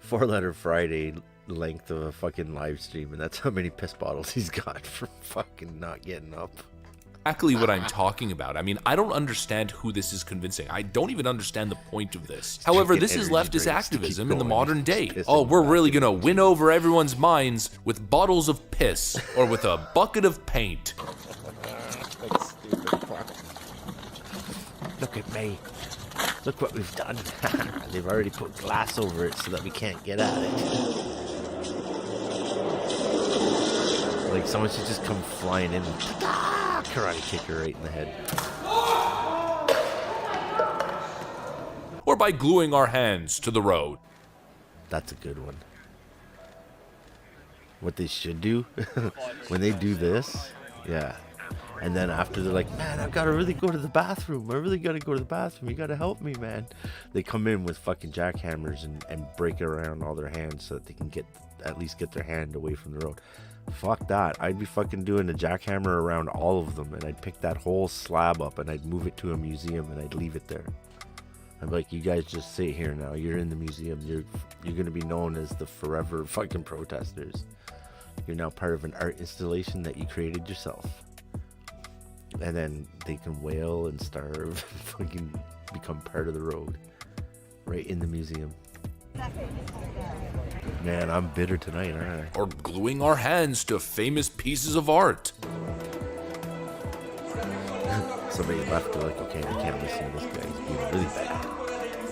4-letter Friday length of a fucking live stream, and that's how many piss bottles he's got for fucking not getting up. Exactly what I'm talking about. I mean, I don't understand who this is convincing. I don't even understand the point of this. However, this is leftist activism in the modern day. Oh, we're really gonna win over everyone's minds with bottles of piss or with a bucket of paint. Look at me. Look what we've done. They've already put glass over it so that we can't get at it. Like someone should just come flying in and karate kick her right in the head. Or by gluing our hands to the road. That's a good one. What they should do when they do this, yeah. And then after they're like, man, I've got to really go to the bathroom. I really got to go to the bathroom. You got to help me, man. They come in with fucking jackhammers and break around all their hands so that they can at least get their hand away from the road. Fuck that. I'd be fucking doing a jackhammer around all of them, and I'd pick that whole slab up and I'd move it to a museum and I'd leave it there. I'm like, you guys just sit here now. You're in the museum. You're gonna be known as the forever fucking protesters. You're now part of an art installation that you created yourself. And then they can wail and starve and fucking become part of the road. Right in the museum. Man, I'm bitter tonight, aren't I? Or gluing our hands to famous pieces of art. Somebody left, they're like, okay, I can't listen to this guy. He's being really bad.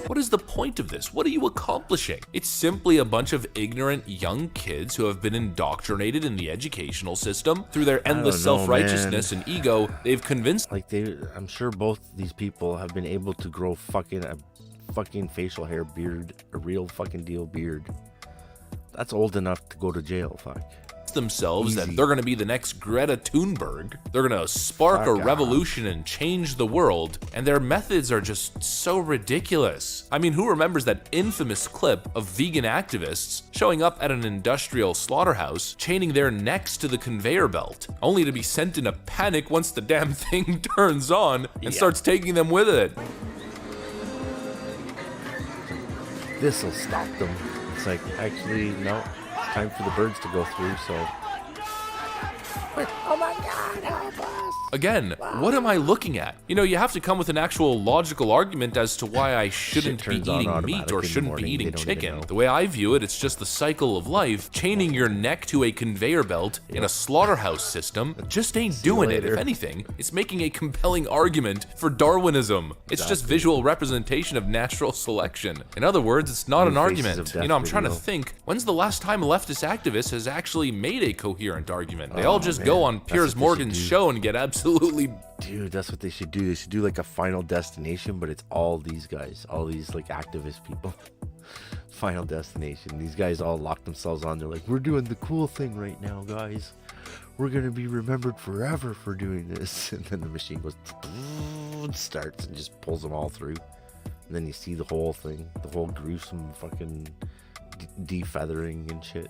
What is the point of this? What are you accomplishing? It's simply a bunch of ignorant young kids who have been indoctrinated in the educational system. Through their endless self-righteousness and ego, they've convinced... Like, I'm sure both these people have been able to grow a fucking facial hair beard, a real fucking deal beard. That's old enough to go to jail, fuck. Themselves that they're going to be the next Greta Thunberg. They're going to spark a revolution and change the world, and their methods are just so ridiculous. I mean, who remembers that infamous clip of vegan activists showing up at an industrial slaughterhouse, chaining their necks to the conveyor belt, only to be sent in a panic once the damn thing turns on and starts taking them with it? This'll stop them. It's like, actually, no. Time for the birds to go through, so... Oh my god, help us! Again, what am I looking at? You know, you have to come with an actual logical argument as to why I shouldn't be eating meat or shouldn't be eating chicken. The way I view it, it's just the cycle of life. Chaining your neck to a conveyor belt in a slaughterhouse system just ain't doing it. If anything, it's making a compelling argument for Darwinism. It's just visual representation of natural selection. In other words, it's not an argument. You know, I'm trying to think, when's the last time a leftist activist has actually made a coherent argument? They all just go on Piers Morgan's show and get absolutely... Dude, that's what they should do. They should do like a Final Destination, but it's all these guys, all these like activist people. Final Destination. These guys all lock themselves on. They're like, we're doing the cool thing right now, guys. We're gonna be remembered forever for doing this. And then the machine goes, starts and just pulls them all through. And then you see the whole thing, the whole gruesome fucking defeathering and shit.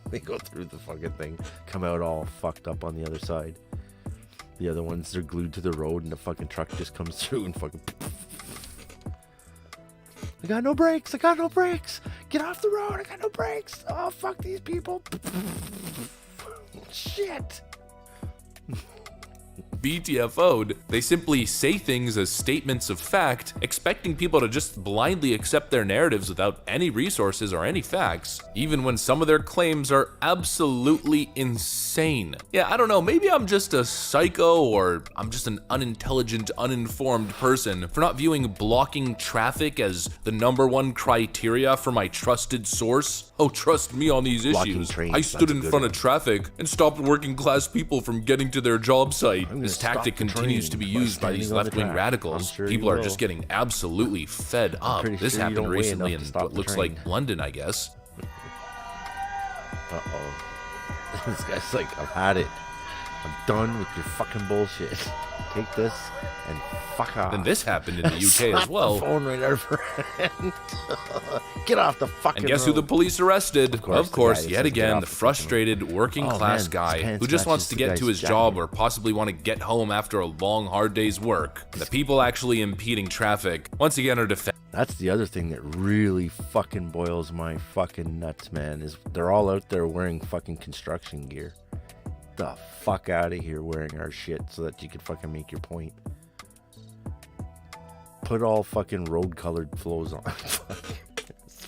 They go through the fucking thing, come out all fucked up on the other side. The other ones, they're glued to the road and the fucking truck just comes through and fucking... I got no brakes. I got no brakes. Get off the road. I got no brakes. Oh, fuck these people. Shit. BTFO'd, they simply say things as statements of fact, expecting people to just blindly accept their narratives without any resources or any facts, even when some of their claims are absolutely insane. Yeah, I don't know, maybe I'm just a psycho or I'm just an unintelligent, uninformed person for not viewing blocking traffic as the #1 criteria for my trusted source. Oh, trust me on these issues. Trains, I stood in front of traffic and stopped working class people from getting to their job site. This tactic continues to be used by these left-wing radicals. People are just getting absolutely fed up. This happened recently in what looks like London, I guess. Uh-oh. This guy's like, I've had it. I'm done with your fucking bullshit. Take this and fuck off. And this happened in the UK as well. The phone right out of her hand. Get off the fucking And guess road. who the police arrested? Of course, yet again, the the frustrated working class guy who just wants to get to his job or possibly want to get home after a long, hard day's work. The people actually impeding traffic, once again, are defending. That's the other thing that really fucking boils my fucking nuts, man, is they're all out there wearing fucking construction gear. The fuck out of here wearing our shit so that you can fucking make your point. Put all fucking road colored flows on.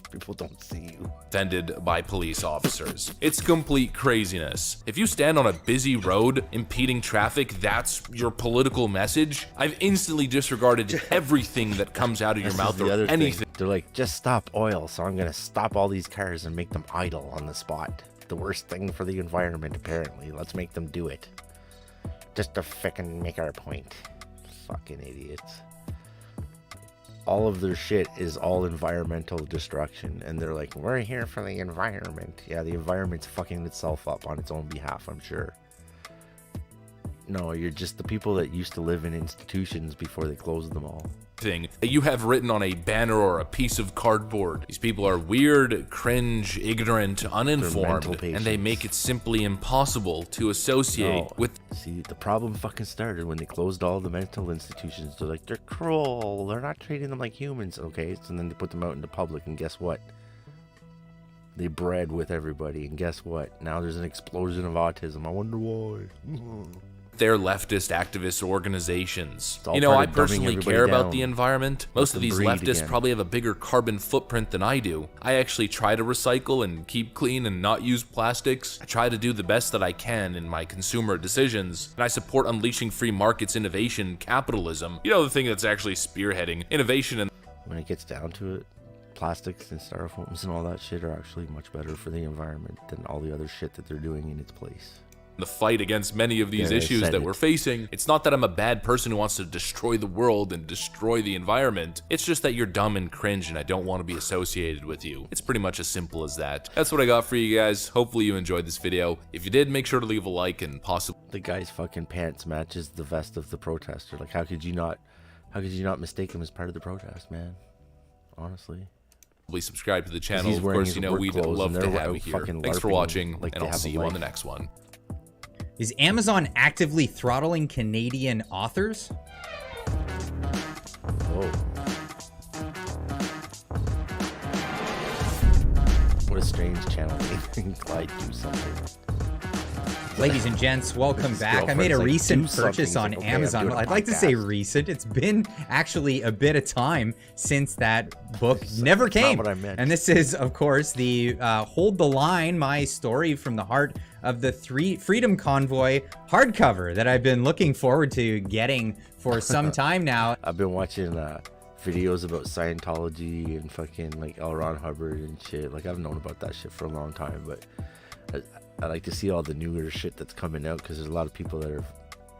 People don't see you. Defended by police officers. It's complete craziness. If you stand on a busy road impeding traffic, that's your political message. I've instantly disregarded everything that comes out of your mouth or anything. They're like, just stop oil, so I'm gonna stop all these cars and make them idle on the spot. The worst thing for the environment, apparently. Let's make them do it. Just to frickin' make our point. Fucking idiots. All of their shit is all environmental destruction, and they're like, we're here for the environment. Yeah, the environment's fucking itself up on its own behalf, I'm sure. No, you're just the people that used to live in institutions before they closed them all. That you have written on a banner or a piece of cardboard. These people are weird, cringe, ignorant, uninformed, and they make it simply impossible to associate with. See, the problem fucking started when they closed all the mental institutions. They're like, they're cruel, they're not treating them like humans. Okay, so then they put them out into public, and guess what? They bred with everybody, and guess what? Now there's an explosion of autism. I wonder why. They're leftist activist organizations. You know, I personally care about the environment. Most of these leftists probably have a bigger carbon footprint than I do. I actually try to recycle and keep clean and not use plastics. I try to do the best that I can in my consumer decisions, and I support unleashing free markets, innovation, capitalism. You know, the thing that's actually spearheading innovation. And when it gets down to it, plastics and styrofoams and all that shit are actually much better for the environment than all the other shit that they're doing in its place. The fight against many of these issues that we're facing. It's not that I'm a bad person who wants to destroy the world and destroy the environment. It's just that you're dumb and cringe and I don't want to be associated with you. It's pretty much as simple as that. That's what I got for you guys. Hopefully you enjoyed this video. If you did, make sure to leave a like and possibly... The guy's fucking pants matches the vest of the protester. Like, how could you not mistake him as part of the protest, man? Honestly. Please subscribe to the channel. Of course, you know, we'd love to have you here. Thanks for watching, and I'll see you on the next one. Is Amazon actively throttling Canadian authors? Oh. What a strange channel. Clyde do something. Ladies and gents, welcome back. I made a recent purchase on Amazon. Well, I'd like to say recent. It's been actually a bit of time since that book never came. Not what I meant. And this is, of course, the Hold the Line, my story from the heart of the Freedom Convoy hardcover that I've been looking forward to getting for some time now. I've been watching videos about Scientology and fucking like L. Ron Hubbard and shit. Like, I've known about that shit for a long time, but I like to see all the newer shit that's coming out because there's a lot of people that are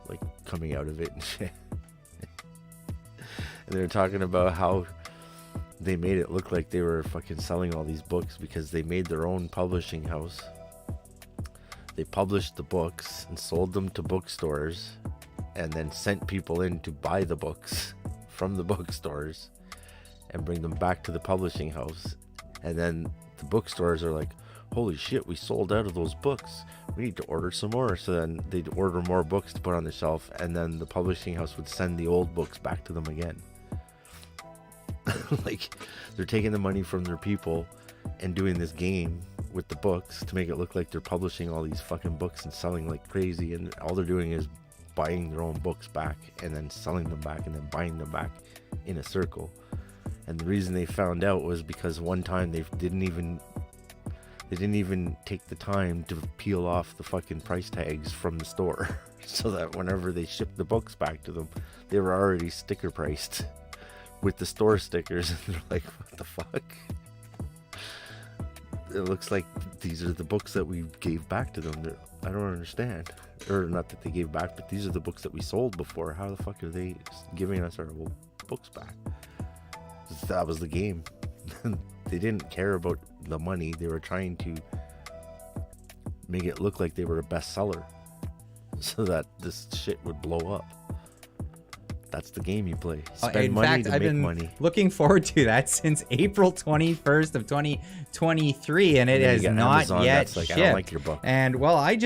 like coming out of it and shit. And they're talking about how they made it look like they were fucking selling all these books because they made their own publishing house. They published the books and sold them to bookstores and then sent people in to buy the books from the bookstores and bring them back to the publishing house. And then the bookstores are like, holy shit, we sold out of those books. We need to order some more. So then they'd order more books to put on the shelf, and then the publishing house would send the old books back to them again. Like, they're taking the money from their people and doing this game with the books to make it look like they're publishing all these fucking books and selling like crazy, and all they're doing is buying their own books back and then selling them back and then buying them back in a circle. And the reason they found out was because one time they didn't even take the time to peel off the fucking price tags from the store so that whenever they shipped the books back to them, they were already sticker priced with the store stickers. And they're like, what the fuck? It looks like these are the books that we gave back to them. I don't understand. Or not that they gave back, but these are the books that we sold before. How the fuck are they giving us our old books back? That was the game. They didn't care about the money. They were trying to make it look like they were a bestseller so that this shit would blow up. That's the game you play. Spend money to make money. Looking forward to that since April 21st of 2023, and it has not yet shipped. I don't like your book. And well, I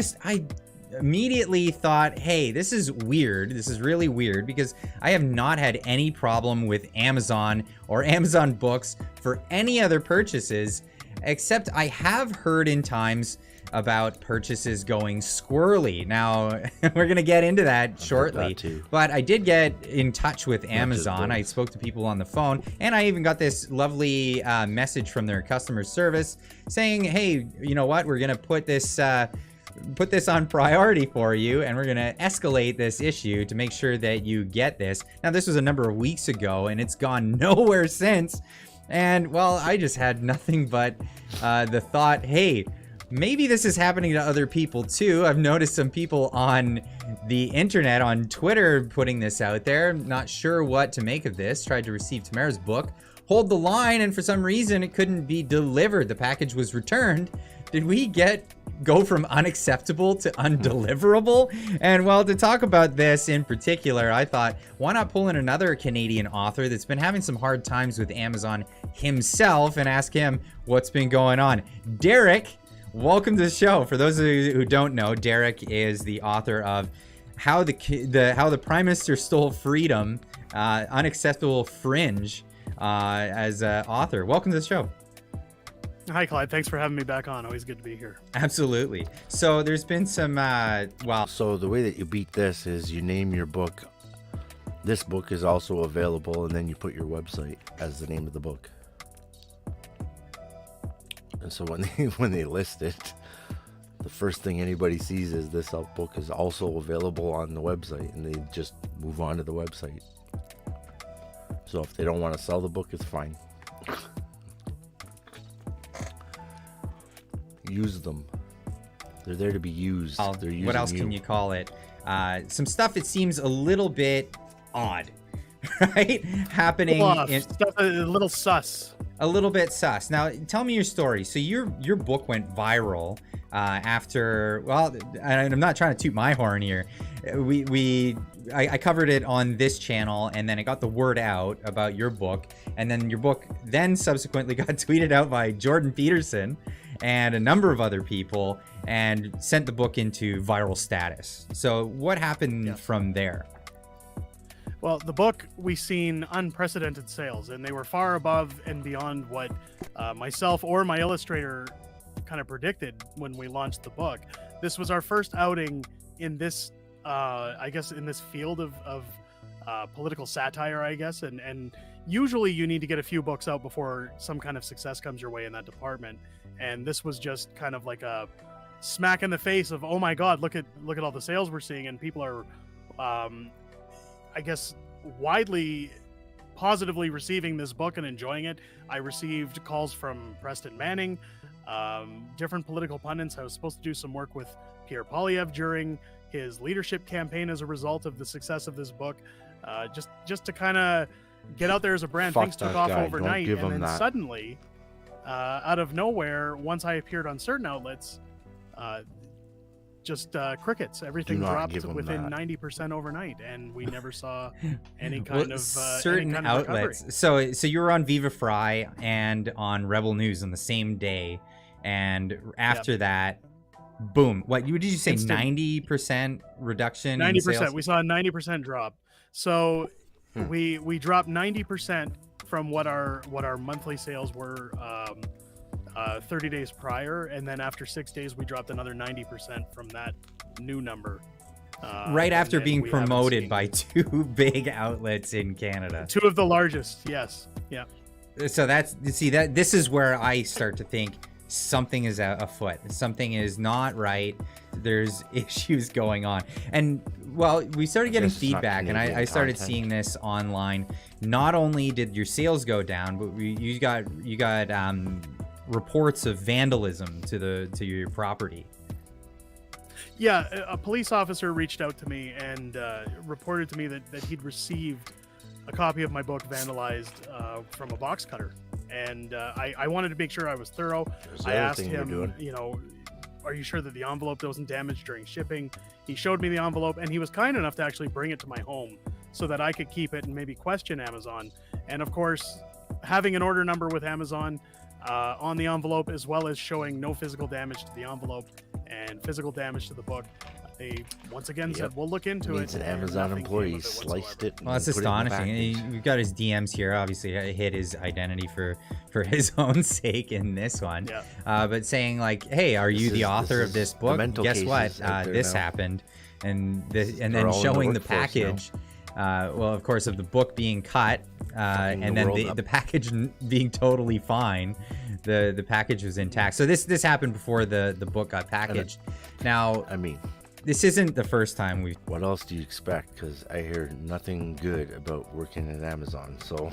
immediately thought, hey, this is weird. This is really weird, because I have not had any problem with Amazon or Amazon books for any other purchases, except I have heard in times about purchases going squirrely. Now, we're going to get into that shortly, but I did get in touch with Amazon. I spoke to people on the phone, and I even got this lovely message from their customer service saying, hey, you know what? We're going to put this on priority for you, and we're going to escalate this issue to make sure that you get this. Now, this was a number of weeks ago, and it's gone nowhere since. And, well, I just had nothing but the thought, hey, maybe this is happening to other people too. I've noticed some people on the internet, on Twitter, putting this out there. Not sure what to make of this. Tried to receive Tamara's book, Hold the Line, and for some reason it couldn't be delivered. The package was returned. Did we go from unacceptable to undeliverable? And well, to talk about this in particular, I thought, why not pull in another Canadian author that's been having some hard times with Amazon himself and ask him what's been going on. Derek, welcome to the show. For those of you who don't know, Derek is the author of How the Prime Minister Stole Freedom, Unacceptable Fringe, as an author. Welcome to the show. Hi, Clyde. Thanks for having me back on. Always good to be here. Absolutely. So there's been some, So the way that you beat this is you name your book. This book is also available, and then you put your website as the name of the book. And so when they list it, the first thing anybody sees is this book is also available on the website, and they just move on to the website. So if they don't want to sell the book, it's fine. Use them. They're there to be used. What else can you call it? Some stuff it seems a little bit odd, right? Happening stuff a little sus. A little bit sus. Now, tell me your story. So your book went viral after, well, and I'm not trying to toot my horn here. I covered it on this channel, and then it got the word out about your book, and then your book then subsequently got tweeted out by Jordan Peterson and a number of other people, and sent the book into viral status. So what happened from there? Well, the book, we've seen unprecedented sales, and they were far above and beyond what myself or my illustrator kind of predicted when we launched the book. This was our first outing in this, I guess, in this field of political satire, I guess, and usually you need to get a few books out before some kind of success comes your way in that department. And this was just kind of like a smack in the face of, oh my God, look at all the sales we're seeing, and people are, I guess, widely positively receiving this book and enjoying it. I received calls from Preston Manning, different political pundits. I was supposed to do some work with Pierre Poilievre during his leadership campaign as a result of the success of this book. Just to kind of get out there as a brand. Things took off overnight, and then suddenly, out of nowhere, once I appeared on certain outlets, just crickets. Everything dropped within 90% overnight, and we never saw any kind of certain outlets. Recovery. So you were on Viva Fry and on Rebel News on the same day, And after that, boom. What did you say? 90% reduction? 90%. We saw a 90% drop. So we dropped 90% from what our monthly sales were 30 days prior, and then after 6 days we dropped another 90% from that new number. Right after being promoted by 2 big outlets in Canada. 2 of the largest, yes. Yeah. So this is where I start to think something is afoot. Something is not right. There's issues going on. And well, we started getting feedback, and I started seeing this online. Not only did your sales go down, but you got reports of vandalism to your property. Yeah, a police officer reached out to me and reported to me that he'd received a copy of my book vandalized from a box cutter. And I wanted to make sure I was thorough. I asked him, you know, are you sure that the envelope wasn't damaged during shipping? He showed me the envelope, and he was kind enough to actually bring it to my home so that I could keep it and maybe question Amazon. And of course, having an order number with Amazon on the envelope, as well as showing no physical damage to the envelope and physical damage to the book, they once again said, we'll look into it. An Amazon employee sliced it. Well, that's astonishing. We've got his DMs here. Obviously, I hid his identity for his own sake in this one. Yeah. But saying like, hey, are you the author of this book? Guess what? This happened. And then showing the package. Well, of course, of the book being cut, and then the package being totally fine. The package was intact. So this happened before the book got packaged. Now, I mean, this isn't the first time we've... What else do you expect? Because I hear nothing good about working at Amazon, so...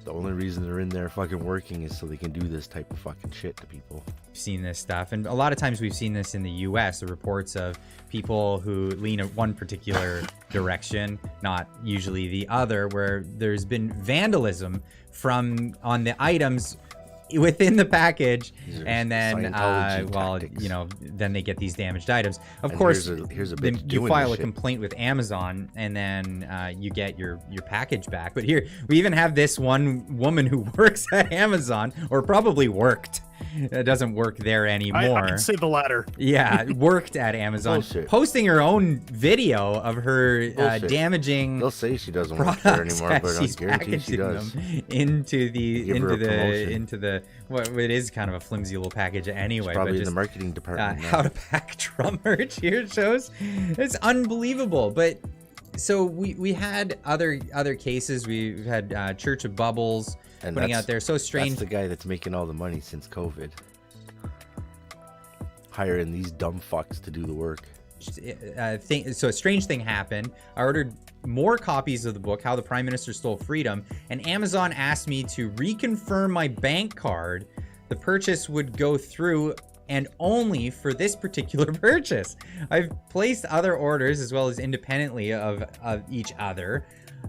The only reason they're in there fucking working is so they can do this type of fucking shit to people. We've seen this stuff, and a lot of times we've seen this in the US, the reports of people who lean in one particular direction, not usually the other, where there's been vandalism on the items within the package, and then well, you know, then they get these damaged items. Of course, here's a bitch you doing file this a complaint with Amazon, and then you get your package back. But here we even have this one woman who works at Amazon, or probably worked. It doesn't work there anymore. I'd say the latter. Yeah, worked at Amazon, posting her own video of her damaging. They'll say she doesn't work there anymore, but I guarantee she does. Into the what it is kind of a flimsy little package anyway. It's probably but in just, the marketing department. How to pack drum merch here shows. It's unbelievable, but. So we had other cases. We've had Church of Bubbles putting out there. So strange. That's the guy that's making all the money since COVID. Hiring these dumb fucks to do the work. So a strange thing happened. I ordered more copies of the book, How the Prime Minister Stole Freedom, and Amazon asked me to reconfirm my bank card. The purchase would go through, and only for this particular purchase. I've placed other orders as well as independently of each other.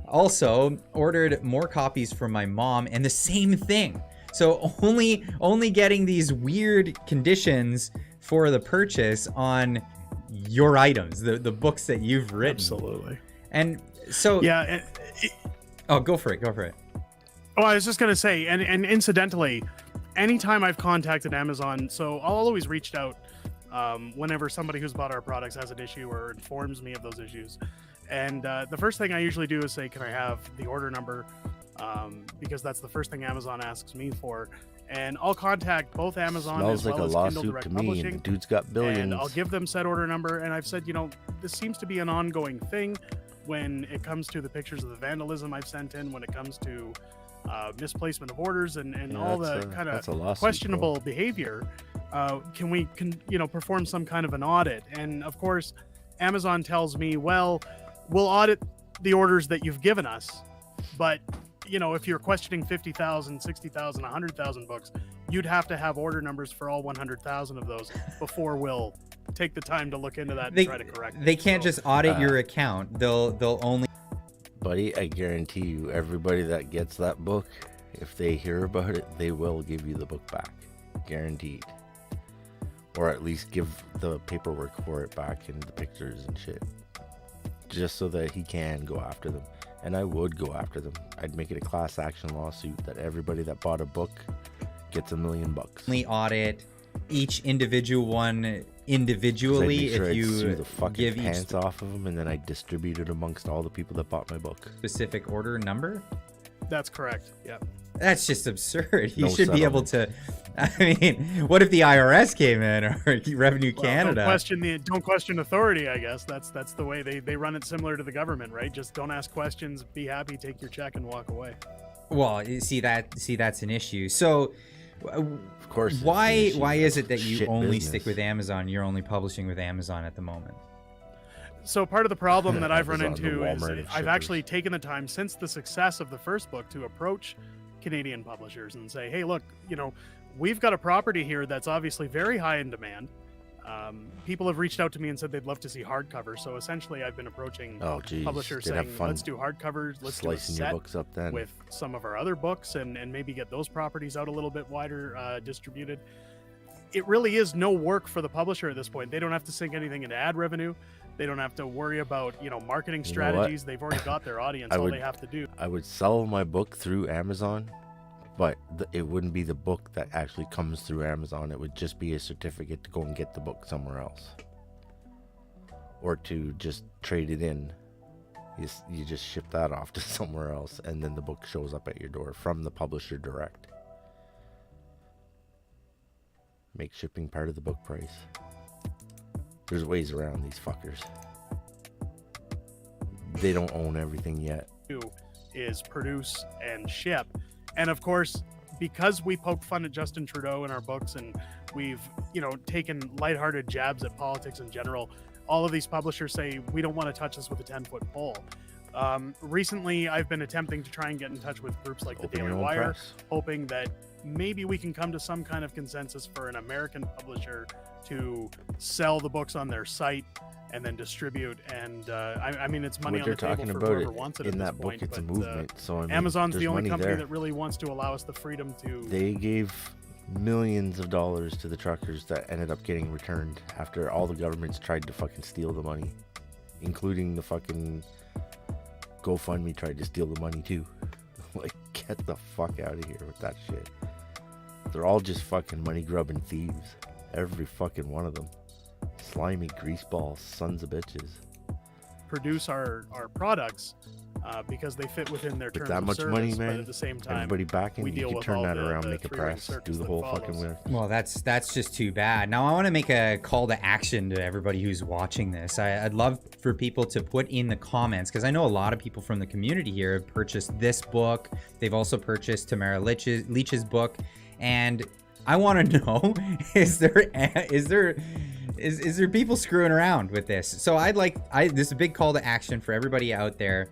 Also ordered more copies for my mom, and the same thing. So only getting these weird conditions for the purchase on your items, the books that you've written. Absolutely. And so yeah. Oh, go for it. Oh, I was just gonna say, and incidentally, anytime I've contacted Amazon, so I'll always reach out whenever somebody who's bought our products has an issue or informs me of those issues. And the first thing I usually do is say, can I have the order number? Because that's the first thing Amazon asks me for. And I'll contact both Amazon as well as Kindle Direct Publishing. And the dude's got billions. And I'll give them said order number. And I've said, you know, this seems to be an ongoing thing when it comes to the pictures of the vandalism I've sent in, when it comes to misplacement of orders and all the kind of questionable behavior. Can we perform some kind of an audit? And of course, Amazon tells me, well, we'll audit the orders that you've given us, but you know, if you're questioning 50,000, 60,000, 100,000 books, you'd have to have order numbers for all 100,000 of those before we'll take the time to look into that and try to correct it. They can't just audit your account. They'll only. Buddy, I guarantee you, everybody that gets that book, if they hear about it, they will give you the book back. Guaranteed. Or at least give the paperwork for it back and the pictures and shit. Just so that he can go after them. And I would go after them. I'd make it a class action lawsuit that everybody that bought a book gets $1 million. Only audit each individual one individually. Sure if you sue the fucking give pants off of them, and then I distribute it amongst all the people that bought my book. Specific order number. That's correct. Yep. That's just absurd. You No should be able to. I mean, what if the IRS came in or Revenue Canada? Don't question authority. I guess that's the way they run it, similar to the government, right? Just don't ask questions. Be happy, take your check, and walk away. Well, that's an issue. So, of course, why is it that you Shit only business. stick with Amazon? You're only publishing with Amazon at the moment. So part of the problem that I've run Amazon, the into is Walmart of I've shippers. actually taken the time since the success of the first book to approach Canadian publishers and say, hey, look, we've got a property here that's obviously very high in demand. People have reached out to me and said they'd love to see hardcover. So essentially, I've been approaching publishers They'd have saying, fun let's do hardcovers, let's do a slicing your set books up then. with some of our other books and maybe get those properties out a little bit wider distributed. It really is no work for the publisher at this point. They don't have to sink anything into ad revenue. They don't have to worry about, marketing strategies. They've already got their audience. All they have to do. I would sell my book through Amazon, but it wouldn't be the book that actually comes through Amazon. It would just be a certificate to go and get the book somewhere else, or to just trade it in. You just ship that off to somewhere else, and then the book shows up at your door from the publisher direct. Make shipping part of the book price. There's ways around these fuckers. They don't own everything yet. Is produce and ship. And of course, because we poke fun at Justin Trudeau in our books and we've, taken lighthearted jabs at politics in general, all of these publishers say, we don't want to touch this with a 10-foot pole. Recently, I've been attempting to try and get in touch with groups like the Daily Wire, hoping that maybe we can come to some kind of consensus for an American publisher to sell the books on their site and then distribute. And I mean, it's money on the table for whoever wants it in at that this book. point. It's a but, movement. So I mean, Amazon's the only company there. that really wants to allow us the freedom to. They gave millions of dollars to the truckers that ended up getting returned after all the governments tried to fucking steal the money, including the fucking GoFundMe tried to steal the money too. Like, get the fuck out of here with that shit. They're all just fucking money grubbing thieves. Every fucking one of them. Slimy greaseballs, sons of bitches. Produce our products because they fit within their terms that of much service, money, but man. at the same time, Everybody backing, we you deal can with turn all that the, around, the make a three-ring press, do circus the that whole follows. fucking way. Well, that's just too bad. Now I want to make a call to action to everybody who's watching this. I'd love for people to put in the comments, because I know a lot of people from the community here have purchased this book. They've also purchased Tamara Leach's book, and I want to know: is there people screwing around with this? So this is a big call to action for everybody out there.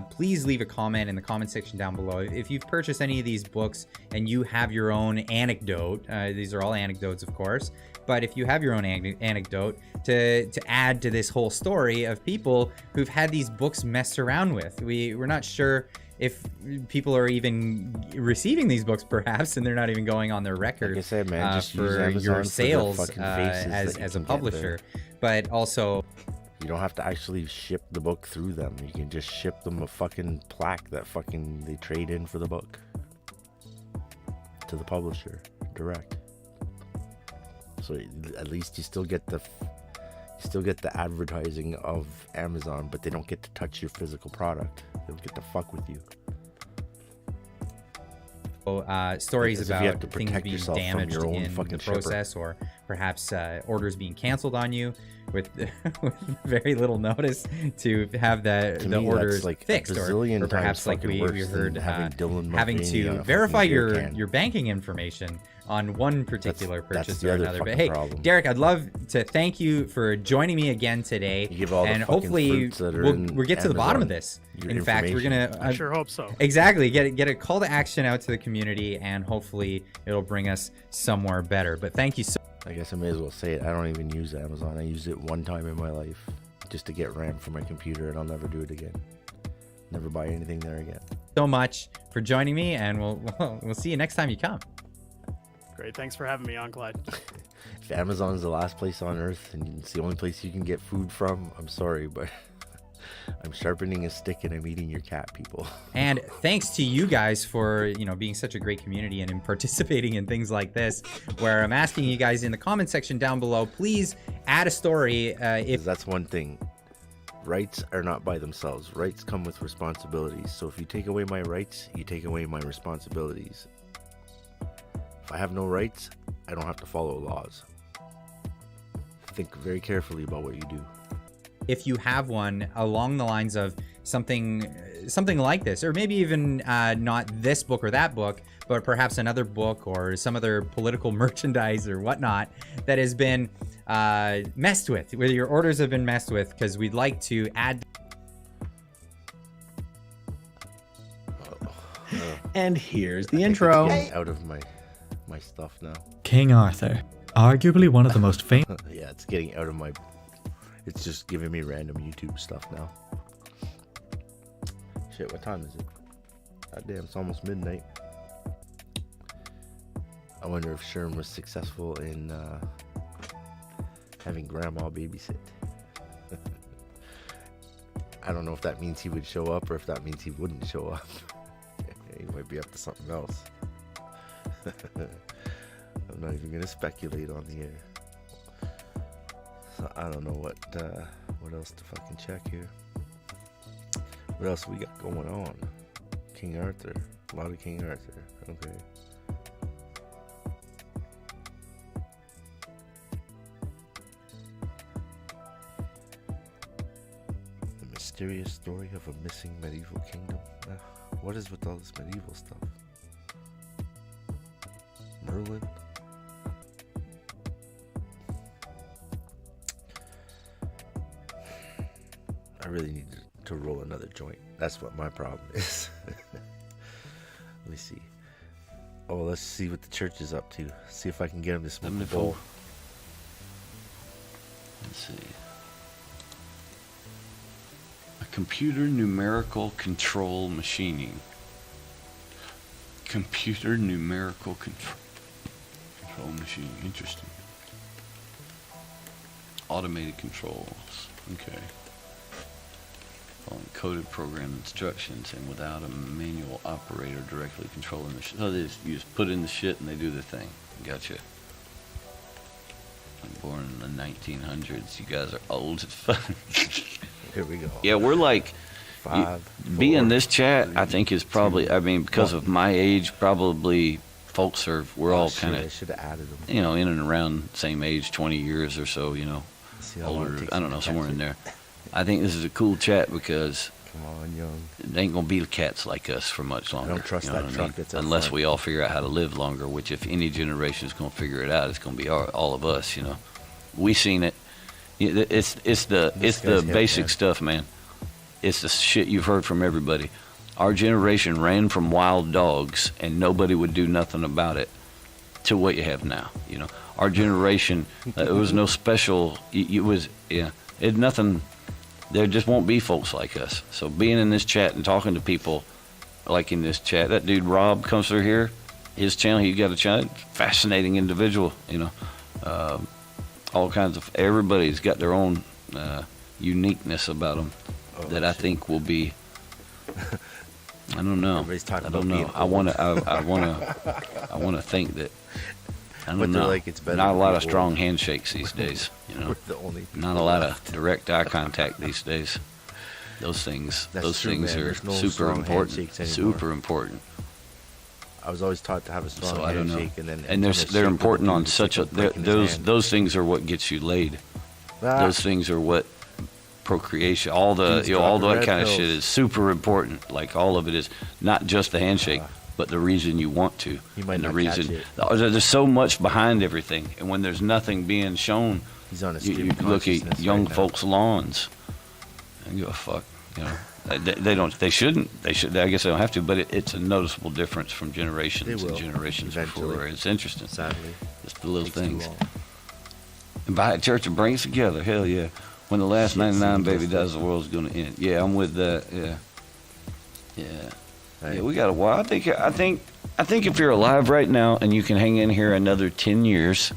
Please leave a comment in the comment section down below. If you've purchased any of these books and you have your own anecdote, these are all anecdotes, of course, but if you have your own anecdote to add to this whole story of people who've had these books messed around with. We're not sure if people are even receiving these books, perhaps, and they're not even going on their record, like I said, man, just use for Amazon your for the sales fucking faces that you as a can get publisher. But also, you don't have to actually ship the book through them. You can just ship them a fucking plaque that fucking they trade in for the book to the publisher direct. So at least you still get the advertising of Amazon, but they don't get to touch your physical product. They don't get to fuck with you. Stories Because if you have about to things protect being yourself from damaged your own in the fucking shipper. process, or perhaps orders being canceled on you with very little notice to have the me, orders that's like a fixed, bazillion or perhaps times like fucking we worse heard than having Dylan having Mulvaney on to a verify fucking beer can. your banking information on one particular That's purchase the or other another. But fucking hey, problem. Derek, I'd love to thank you for joining me again today. You give all the and fucking hopefully fruits that are we'll in get to the bottom of Amazon, this. your In fact, we're gonna I sure hope so. Exactly. Get a call to action out to the community, and hopefully it'll bring us somewhere better. But thank you so I guess I may as well say it. I don't even use Amazon. I used it one time in my life just to get RAM for my computer, and I'll never do it again. Never buy anything there again. much for joining me, and we'll see you next time you come. Great. Thanks for having me on, Clyde. If Amazon's the last place on earth and it's the only place you can get food from, I'm sorry, but I'm sharpening a stick and I'm eating your cat, people. And thanks to you guys for, being such a great community and in participating in things like this, where I'm asking you guys in the comment section down below, please add a story. If that's one thing. Rights are not by themselves. Rights come with responsibilities. So if you take away my rights, you take away my responsibilities. If I have no rights, I don't have to follow laws. Think very carefully about what you do. If you have one along the lines of something like this, or maybe even not this book or that book, but perhaps another book or some other political merchandise or whatnot that has been messed with, where your orders have been messed with, because we'd like to add. And here's the intro. Out of my stuff now. King Arthur, arguably one of the most famous. Yeah, it's getting out of my. It's just giving me random YouTube stuff now. Shit, what time is it? God damn, it's almost midnight. I wonder if Sherm was successful in having grandma babysit. I don't know if that means he would show up or if that means he wouldn't show up. He might be up to something else. I'm not even gonna speculate on the air. So I don't know what else to fucking check here. What else we got going on? King Arthur. A lot of King Arthur. Okay. The mysterious story of a missing medieval kingdom. What is with all this medieval stuff? Merlin? I really need to roll another joint. That's what my problem is. Let me see. Oh, let's see what the church is up to. See if I can get him to smoke a bowl. Let's see. A computer numerical control machining. Computer numerical control machine. Interesting. Automated controls. Okay. Following coded program instructions and without a manual operator directly controlling the shit. So you just put in the shit and they do the thing. Gotcha. I'm born in the 1900s. You guys are old as fuck. Here we go. Yeah, we're like, being this chat, I think is probably, I mean, because of my age, probably folks are, we're all kind of, should have added them. You know, in and around same age, 20 years or so, you know, older, I don't know, somewhere in there. I think this is a cool chat because come on, young. They ain't gonna be cats like us for much longer. I don't trust that truck that's up unless front. we all figure out how to live longer. Which, if any generation is gonna figure it out, it's gonna be all of us. You know, we seen it. It's the basic stuff, man. It's the shit you've heard from everybody. Our generation ran from wild dogs, and nobody would do nothing about it. To what you have now, you know, our generation, it was no special. It nothing. There just won't be folks like us. So being in this chat and talking to people like in this chat, that dude Rob comes through here, his channel, he got a channel, fascinating individual, you know, all kinds of, everybody's got their own uniqueness about them that I think will be, I don't know. I don't know. I want to think that, I don't know. Like it's better not a lot of strong handshakes these days, you know. Not a lot of direct eye contact these days. Those things are super important. Super important. I was always taught to have a strong handshake, and they're important on such a. Those things are what gets you laid. Those things are what procreation. All the all that kind of shit is super important. Like all of it is not just the handshake. But the reason you want to, and the reason there's so much behind everything, and when there's nothing being shown, you look at young folks' lawns and give a fuck. You know, they don't, they shouldn't, they should. I guess they don't have to, but it's a noticeable difference from generations and generations before. It's interesting. Sadly, just the little things. And buy a church and bring us together. Hell yeah! When the last 99 baby dies, the world's gonna end. Yeah, I'm with that. Yeah. Yeah, we got a while. I think if you're alive right now and you can hang in here another 10 years,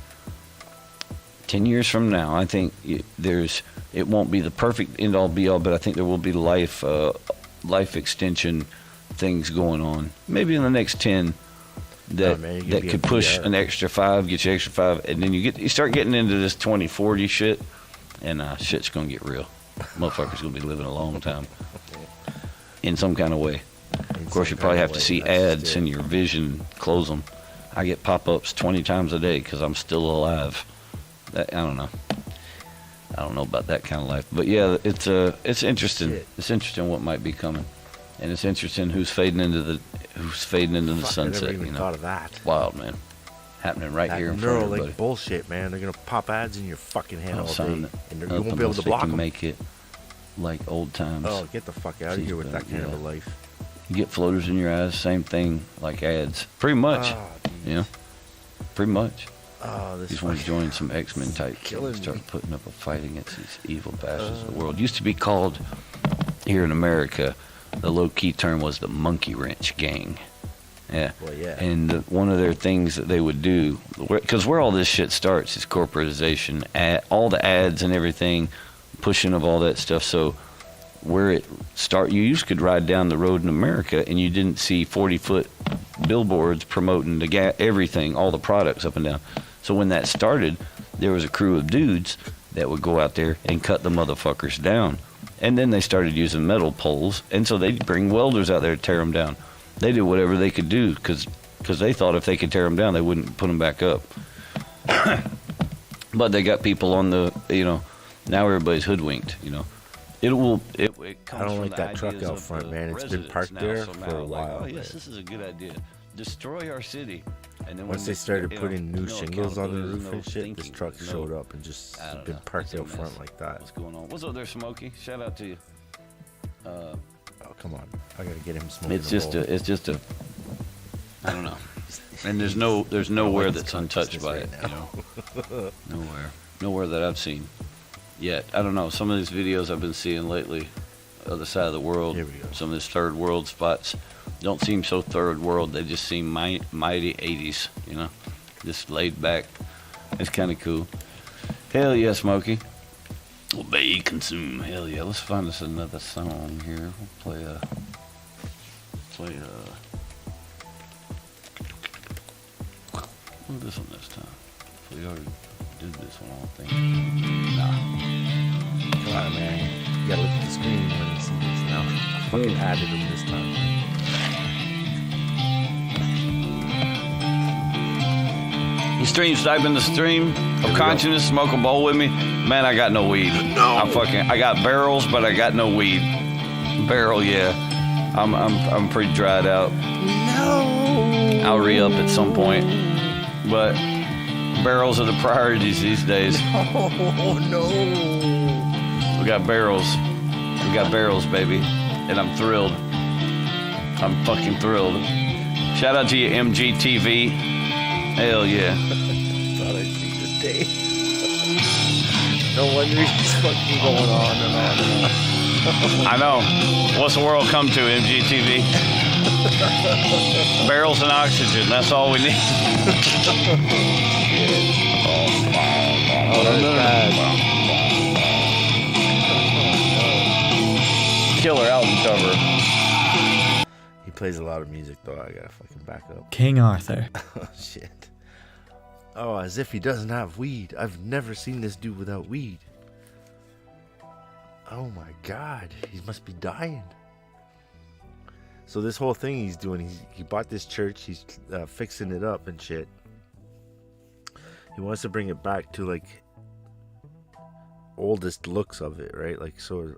10 years from now, I think there's it won't be the perfect end all be all, but I think there will be life extension things going on. Maybe in the next 10 that could push an extra 5, get you extra 5, and then you start getting into this 2040 shit, and shit's gonna get real. Motherfuckers gonna be living a long time in some kind of way. Of course, you probably have to see ads in your vision. Close them. I get pop-ups 20 times a day because I'm still alive. I don't know. I don't know about that kind of life, but yeah, it's interesting. Shit. It's interesting what might be coming, and it's interesting who's fading into the sunset. I never even thought of that. Wild, man. Happening right here in front of everybody. Like bullshit, man. They're gonna pop ads in your fucking head all day, and you won't be able to block them. Make it like old times. Oh, get the fuck out of here with that kind of a life. You get floaters in your eyes, same thing like ads. Pretty much. You know? Pretty much. Oh, this just want to join some X-Men type kids, start putting up a fight against these evil bastards of the world. Used to be called, here in America, the low-key term was the monkey wrench gang. Yeah. Well, yeah. And one of their things that they would do, because where all this shit starts is corporatization, all the ads and everything, pushing of all that stuff. So where it you could ride down the road in America and you didn't see 40-foot billboards promoting everything, all the products up and down. So when that started, there was a crew of dudes that would go out there and cut the motherfuckers down. And then they started using metal poles, and so they'd bring welders out there to tear them down. They did whatever they could do because they thought if they could tear them down, they wouldn't put them back up. But they got people on the, now everybody's hoodwinked, It comes I don't from like the that truck ideas out of front, the man. It's been residents parked now, there so for now a while. Oh, yes, this is a good idea. Destroy our city. And then Once when they started putting new no shingles on the accountability, roof no and shit, this thinking, truck no- showed up and just I don't been know. parked It's a out front mess. like that. What's going on? What's up there, Smokey? Shout out to you. Oh, come on. I gotta get him smoking. It's just a. I don't know. And there's nowhere that's untouched by it. Nowhere that I've seen yet. I don't know. Some of these videos I've been seeing lately, other side of the world, some of these third world spots don't seem so third world. They just seem mighty 80s. Just laid back. It's kind of cool. Hell yeah, Smokey. Obey, consume. Hell yeah. Let's find us another song here. We'll play this one this time. We already did this one, I don't think. Nah. Come on, man. You gotta look at the screen when you see this now. I fucking added them this time. You type in the stream of consciousness, smoke a bowl with me. Man, I got no weed. No. I got barrels, but I got no weed. Barrel, yeah. I'm pretty dried out. No. I'll re-up at some point. But barrels are the priorities these days. Oh, no. We got barrels. We got barrels, baby. And I'm thrilled. I'm fucking thrilled. Shout out to you, MGTV. Hell yeah. Thought I'd see this day. No wonder he's fucking going on and on and on. I know. What's the world come to, MGTV? Barrels and oxygen. That's all we need. Oh, that's bad. Killer album cover. He plays a lot of music, though. I gotta fucking back up. King Arthur. Oh, shit. Oh, as if he doesn't have weed. I've never seen this dude without weed. Oh my god, he must be dying. So this whole thing he's doing, he bought this church, he's fixing it up and shit. He wants to bring it back to like oldest looks of it, right? Like, so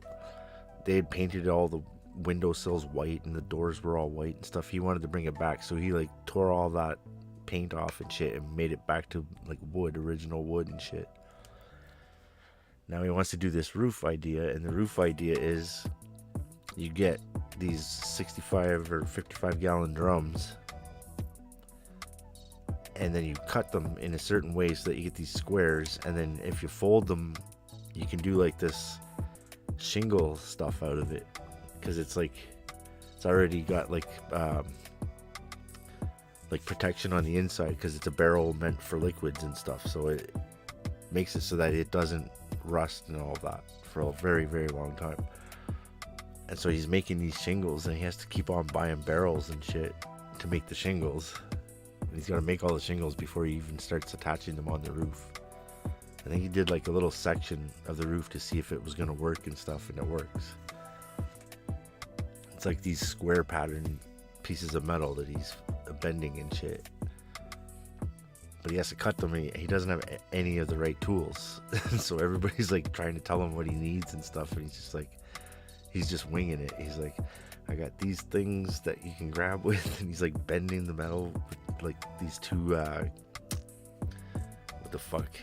they had painted all the windowsills white and the doors were all white and stuff. He wanted to bring it back, so he like tore all that paint off and shit and made it back to like wood, original wood and shit. Now he wants to do this roof idea, and the roof idea is you get these 65 or 55 gallon drums, and then you cut them in a certain way so that you get these squares, and then if you fold them, you can do like this shingle stuff out of it, because it's like it's already got like protection on the inside, because it's a barrel meant for liquids and stuff, so it makes it so that it doesn't rust and all that for a very, very long time. And so he's making these shingles, and he has to keep on buying barrels and shit to make the shingles. And he's got to make all the shingles before he even starts attaching them on the roof. I think he did like a little section of the roof to see if it was going to work and stuff, and it works. It's like these square pattern pieces of metal that he's bending and shit. But he has to cut them, and he doesn't have any of the right tools. So everybody's like trying to tell him what he needs and stuff, and he's just like, he's just winging it. He's like, I got these things that you can grab with, and he's like bending the metal with like these two what the fuck,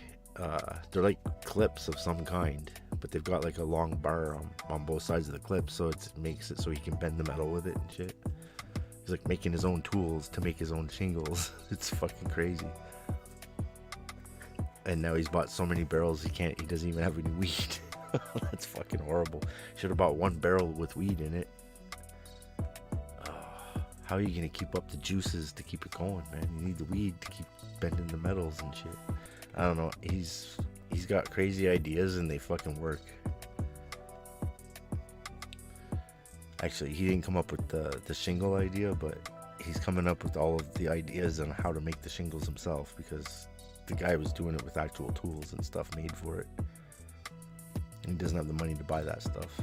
they're like clips of some kind, but they've got like a long bar on both sides of the clip, so it makes it so he can bend the metal with it and shit. He's like making his own tools to make his own shingles. It's fucking crazy. And now he's bought so many barrels he doesn't even have any weed. That's fucking horrible. Should have bought one barrel with weed in it. How are you gonna keep up the juices to keep it going, man? You need the weed to keep bending the metals and shit. I don't know. He's got crazy ideas, and they fucking work. Actually, he didn't come up with the shingle idea, but he's coming up with all of the ideas on how to make the shingles himself, because the guy was doing it with actual tools and stuff made for it. And he doesn't have the money to buy that stuff.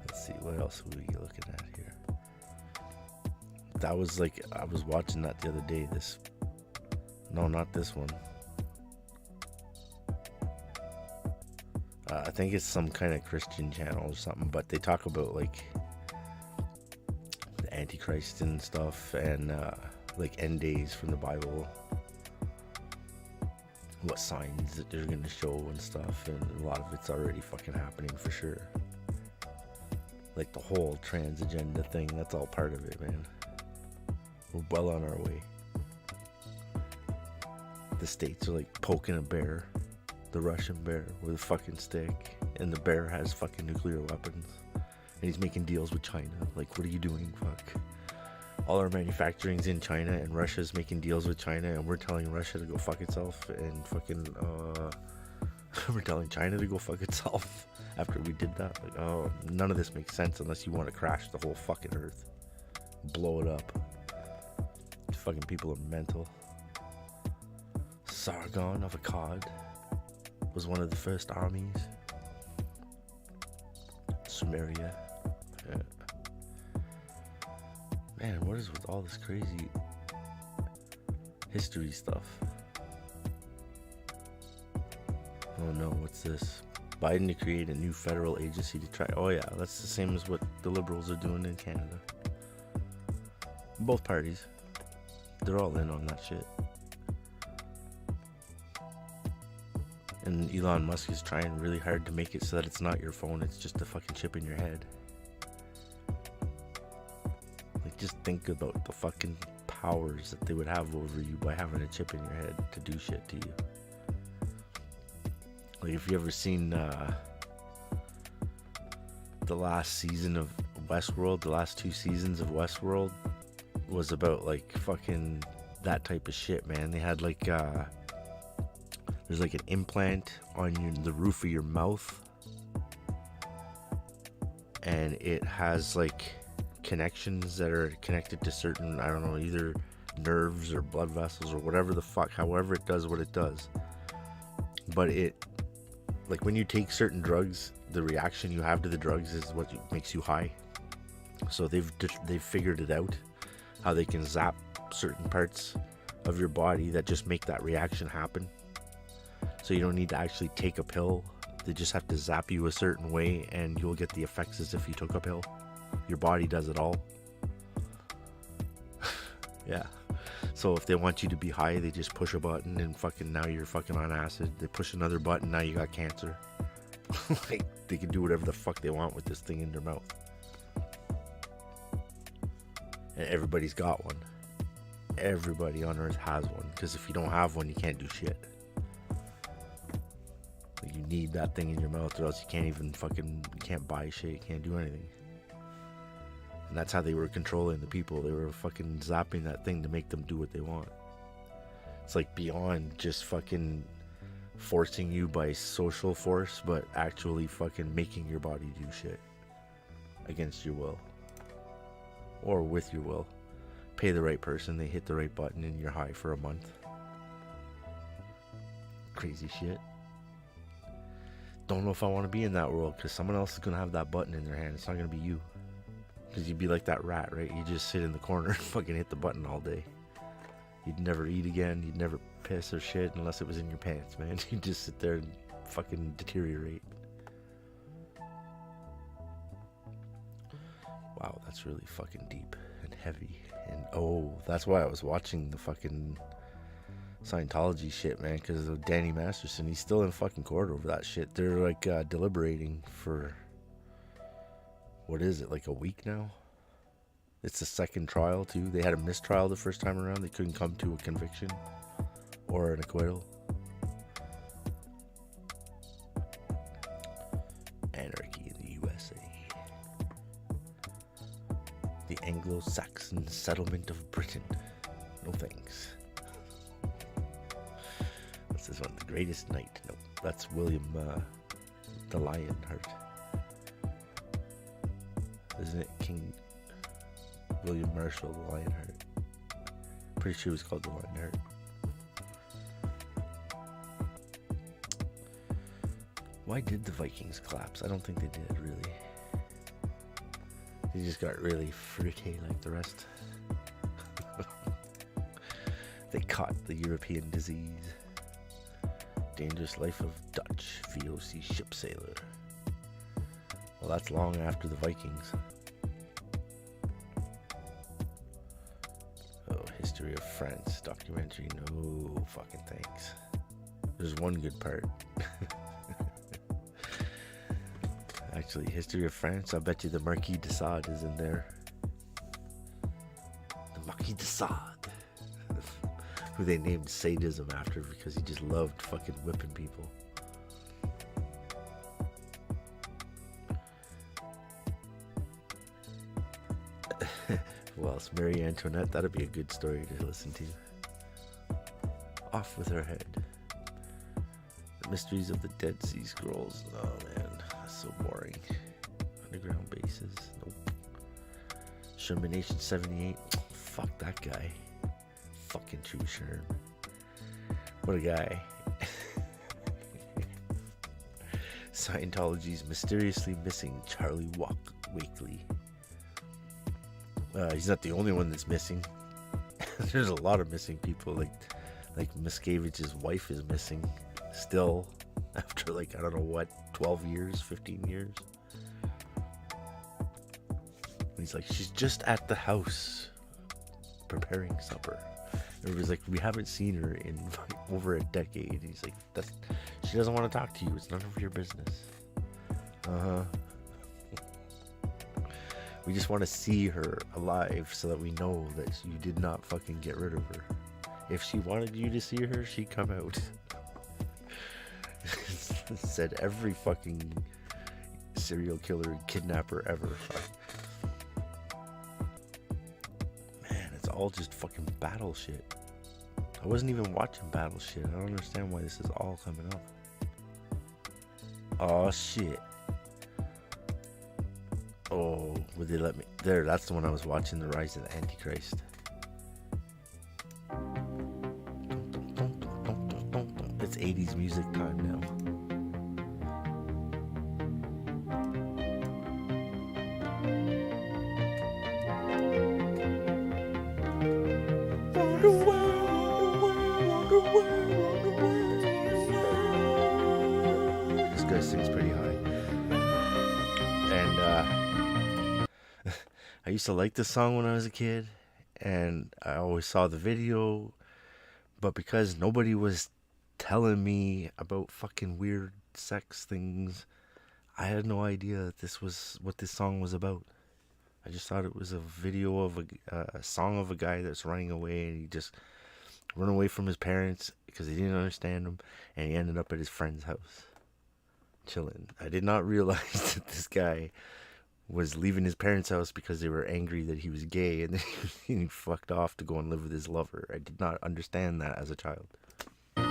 Let's see, what else are we looking at here? That was like, I was watching that the other day. No, not this one. I think it's some kind of Christian channel or something, but they talk about like the Antichrist and stuff, and like end days from the Bible, what signs that they're gonna show and stuff, and a lot of it's already fucking happening for sure. Like the whole trans agenda thing, that's all part of it, man. We're well on our way. The states are like poking a bear, the Russian bear, with a fucking stick, and the bear has fucking nuclear weapons, and he's making deals with China. Like, what are you doing? Fuck. All our manufacturing's in China, and Russia's making deals with China, and we're telling Russia to go fuck itself, and fucking we're telling China to go fuck itself after we did that. Like, oh, none of this makes sense unless you want to crash the whole fucking earth, blow it up. Fucking people are mental. Sargon of Akkad was one of the first armies. Sumeria. Yeah. Man, what is with all this crazy history stuff? Oh no, what's this? Biden to create a new federal agency to try. Oh yeah, that's the same as what the Liberals are doing in Canada. Both parties. They're all in on that shit. And Elon Musk is trying really hard to make it so that it's not your phone, it's just a fucking chip in your head. Like, just think about the fucking powers that they would have over you by having a chip in your head to do shit to you. Like, if you ever seen the last season of Westworld, the last 2 seasons of Westworld was about like fucking that type of shit, man. They had like there's like an implant on the roof of your mouth, and it has like connections that are connected to certain, I don't know, either nerves or blood vessels or whatever the fuck, however it does what it does. But it, like, when you take certain drugs, the reaction you have to the drugs is what makes you high. So they've figured it out, how they can zap certain parts of your body that just make that reaction happen. So you don't need to actually take a pill. They just have to zap you a certain way, and you'll get the effects as if you took a pill. Your body does it all. Yeah. So if they want you to be high, they just push a button and fucking now you're fucking on acid. They push another button, now you got cancer. Like, they can do whatever the fuck they want with this thing in their mouth. And everybody's got one. Everybody on earth has one, because if you don't have one, you can't do shit. Like, you need that thing in your mouth, or else you can't even fucking, you can't buy shit, you can't do anything. And that's how they were controlling the people. They were fucking zapping that thing to make them do what they want. It's like beyond just fucking forcing you by social force, but actually fucking making your body do shit against your will or with your will. Pay the right person, they hit the right button, and you're high for a month. Crazy shit. Don't know if I want to be in that world, because someone else is gonna have that button in their hand. It's not gonna be you, because you'd be like that rat, right? You just sit in the corner and fucking hit the button all day. You'd never eat again. You'd never piss or shit unless it was in your pants, man. You'd just sit there and fucking deteriorate. Wow, that's really fucking deep and heavy. And oh, that's why I was watching the fucking Scientology shit, man, because of Danny Masterson. He's still in fucking court over that shit. They're like deliberating for, what is it, like a week now? It's the second trial too. They had a mistrial the first time around. They couldn't come to a conviction or an acquittal. Anarchy in the USA. The Anglo-Saxon settlement of Britain. No thanks. This is one of the greatest knight. No, that's William the Lionheart. Isn't it King William Marshall the Lionheart? Pretty sure it was called the Lionheart. Why did the Vikings collapse? I don't think they did, really. They just got really fruity like the rest. They caught the European disease. Dangerous Life of Dutch VOC ship sailor. Well, that's long after the Vikings. Oh, History of France documentary. No fucking thanks. There's one good part. Actually, History of France, I bet you the Marquis de Sade is in there. The Marquis de Sade. Who they named Sadism after because he just loved fucking whipping people. Well, it's Marie Antoinette. That'd be a good story to listen to. Off with her head. The Mysteries of the Dead Sea Scrolls. Oh man, that's so boring. Underground bases. Nope. Shermanation 78. Fuck that guy. Fucking true Sherm. What a guy. Scientology's mysteriously missing Charlie Wakely. He's not the only one that's missing. There's a lot of missing people. Like Miscavige's wife is missing still after like, I don't know what, 12 years, 15 years. And he's like, she's just at the house preparing supper. Everybody's like, we haven't seen her in over a decade. He's like, she doesn't want to talk to you. It's none of your business. We just want to see her alive so that we know that you did not fucking get rid of her. If she wanted you to see her, she'd come out. Said every fucking serial killer and kidnapper ever. Man, it's all just fucking battle shit. I wasn't even watching battle shit. I don't understand why this is all coming up. Oh shit. Oh, would they let me? There, that's the one I was watching, The Rise of the Antichrist. It's 80s music time now. This guy sings pretty high. And I used to like this song when I was a kid, and I always saw the video, but because nobody was telling me about fucking weird sex things, I had no idea that this was what this song was about. I just thought it was a video of a song of a guy that's running away, and he just run away from his parents because they didn't understand him, and he ended up at his friend's house chilling. I did not realize that this guy was leaving his parents' house because they were angry that he was gay, and then he fucked off to go and live with his lover. I did not understand that as a child. And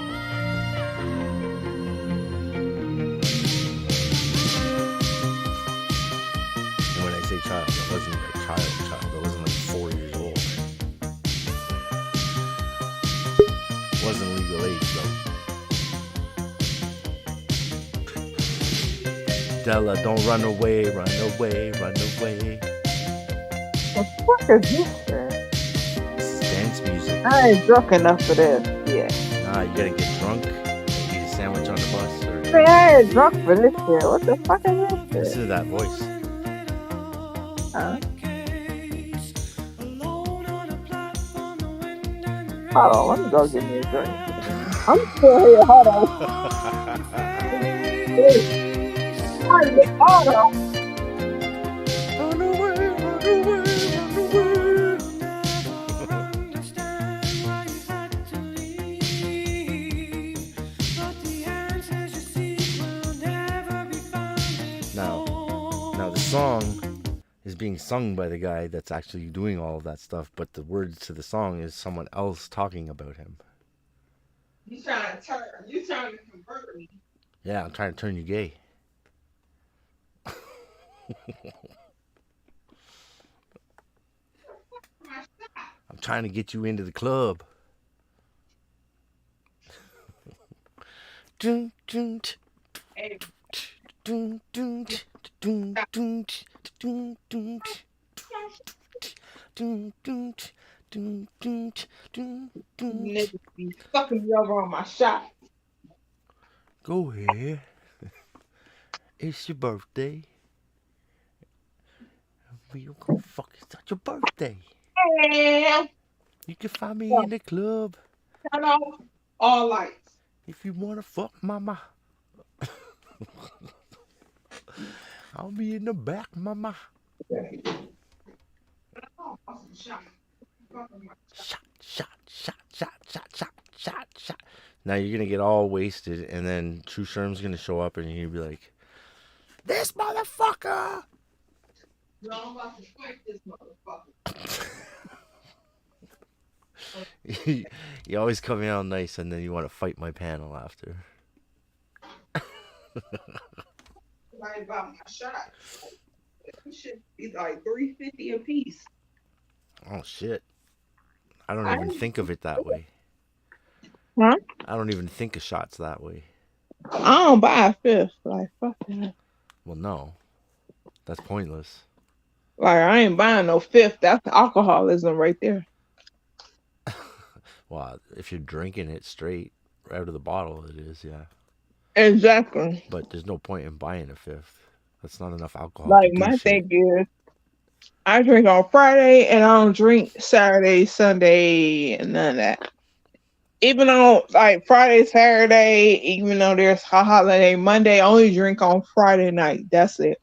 when I say child, it wasn't a child. I wasn't like 4 years old. It wasn't legal age though. Della, don't run away, run away, run away. What the fuck is this shit? This is dance music. I ain't drunk enough for this. Yeah. Nah, you gotta get drunk, eat a sandwich on the bus, or... Man, I ain't drunk for this shit. What the fuck is this shit? Listen to that voice. Hold on, let me go get me a drink. I'm still here, hold on. Hold on. Now the song is being sung by the guy that's actually doing all of that stuff, but the words to the song is someone else talking about him. You trying to convert me? Yeah, I'm trying to turn you gay. I'm trying to get you into the club. Niggas be fucking me over on my shot. Go ahead. It's your birthday. We don't go fuck. It's not your birthday. Yeah. You can find me in the club. Turn off all lights. If you wanna fuck, mama. I'll be in the back, mama. Shot. Now you're gonna get all wasted, and then True Sherm's gonna show up, and you're gonna be like, "This motherfucker!" No, I'm about to fight this motherfucker. You always come in all nice, and then you want to fight my panel after. Right about my shot. It should be like $3.50 a piece. Oh shit! I don't even think of it that way. Huh? I don't even think of shots that way. I don't buy a fifth. Like, fuck that. Well, no. That's pointless. Like, I ain't buying no fifth. That's alcoholism right there. Well, if you're drinking it straight out of the bottle, it is, yeah. Exactly. But there's no point in buying a fifth. That's not enough alcohol. Like, my thing is, I drink on Friday and I don't drink Saturday, Sunday, and none of that. Even on like Friday, Saturday, even though there's a holiday, Monday, I only drink on Friday night. That's it.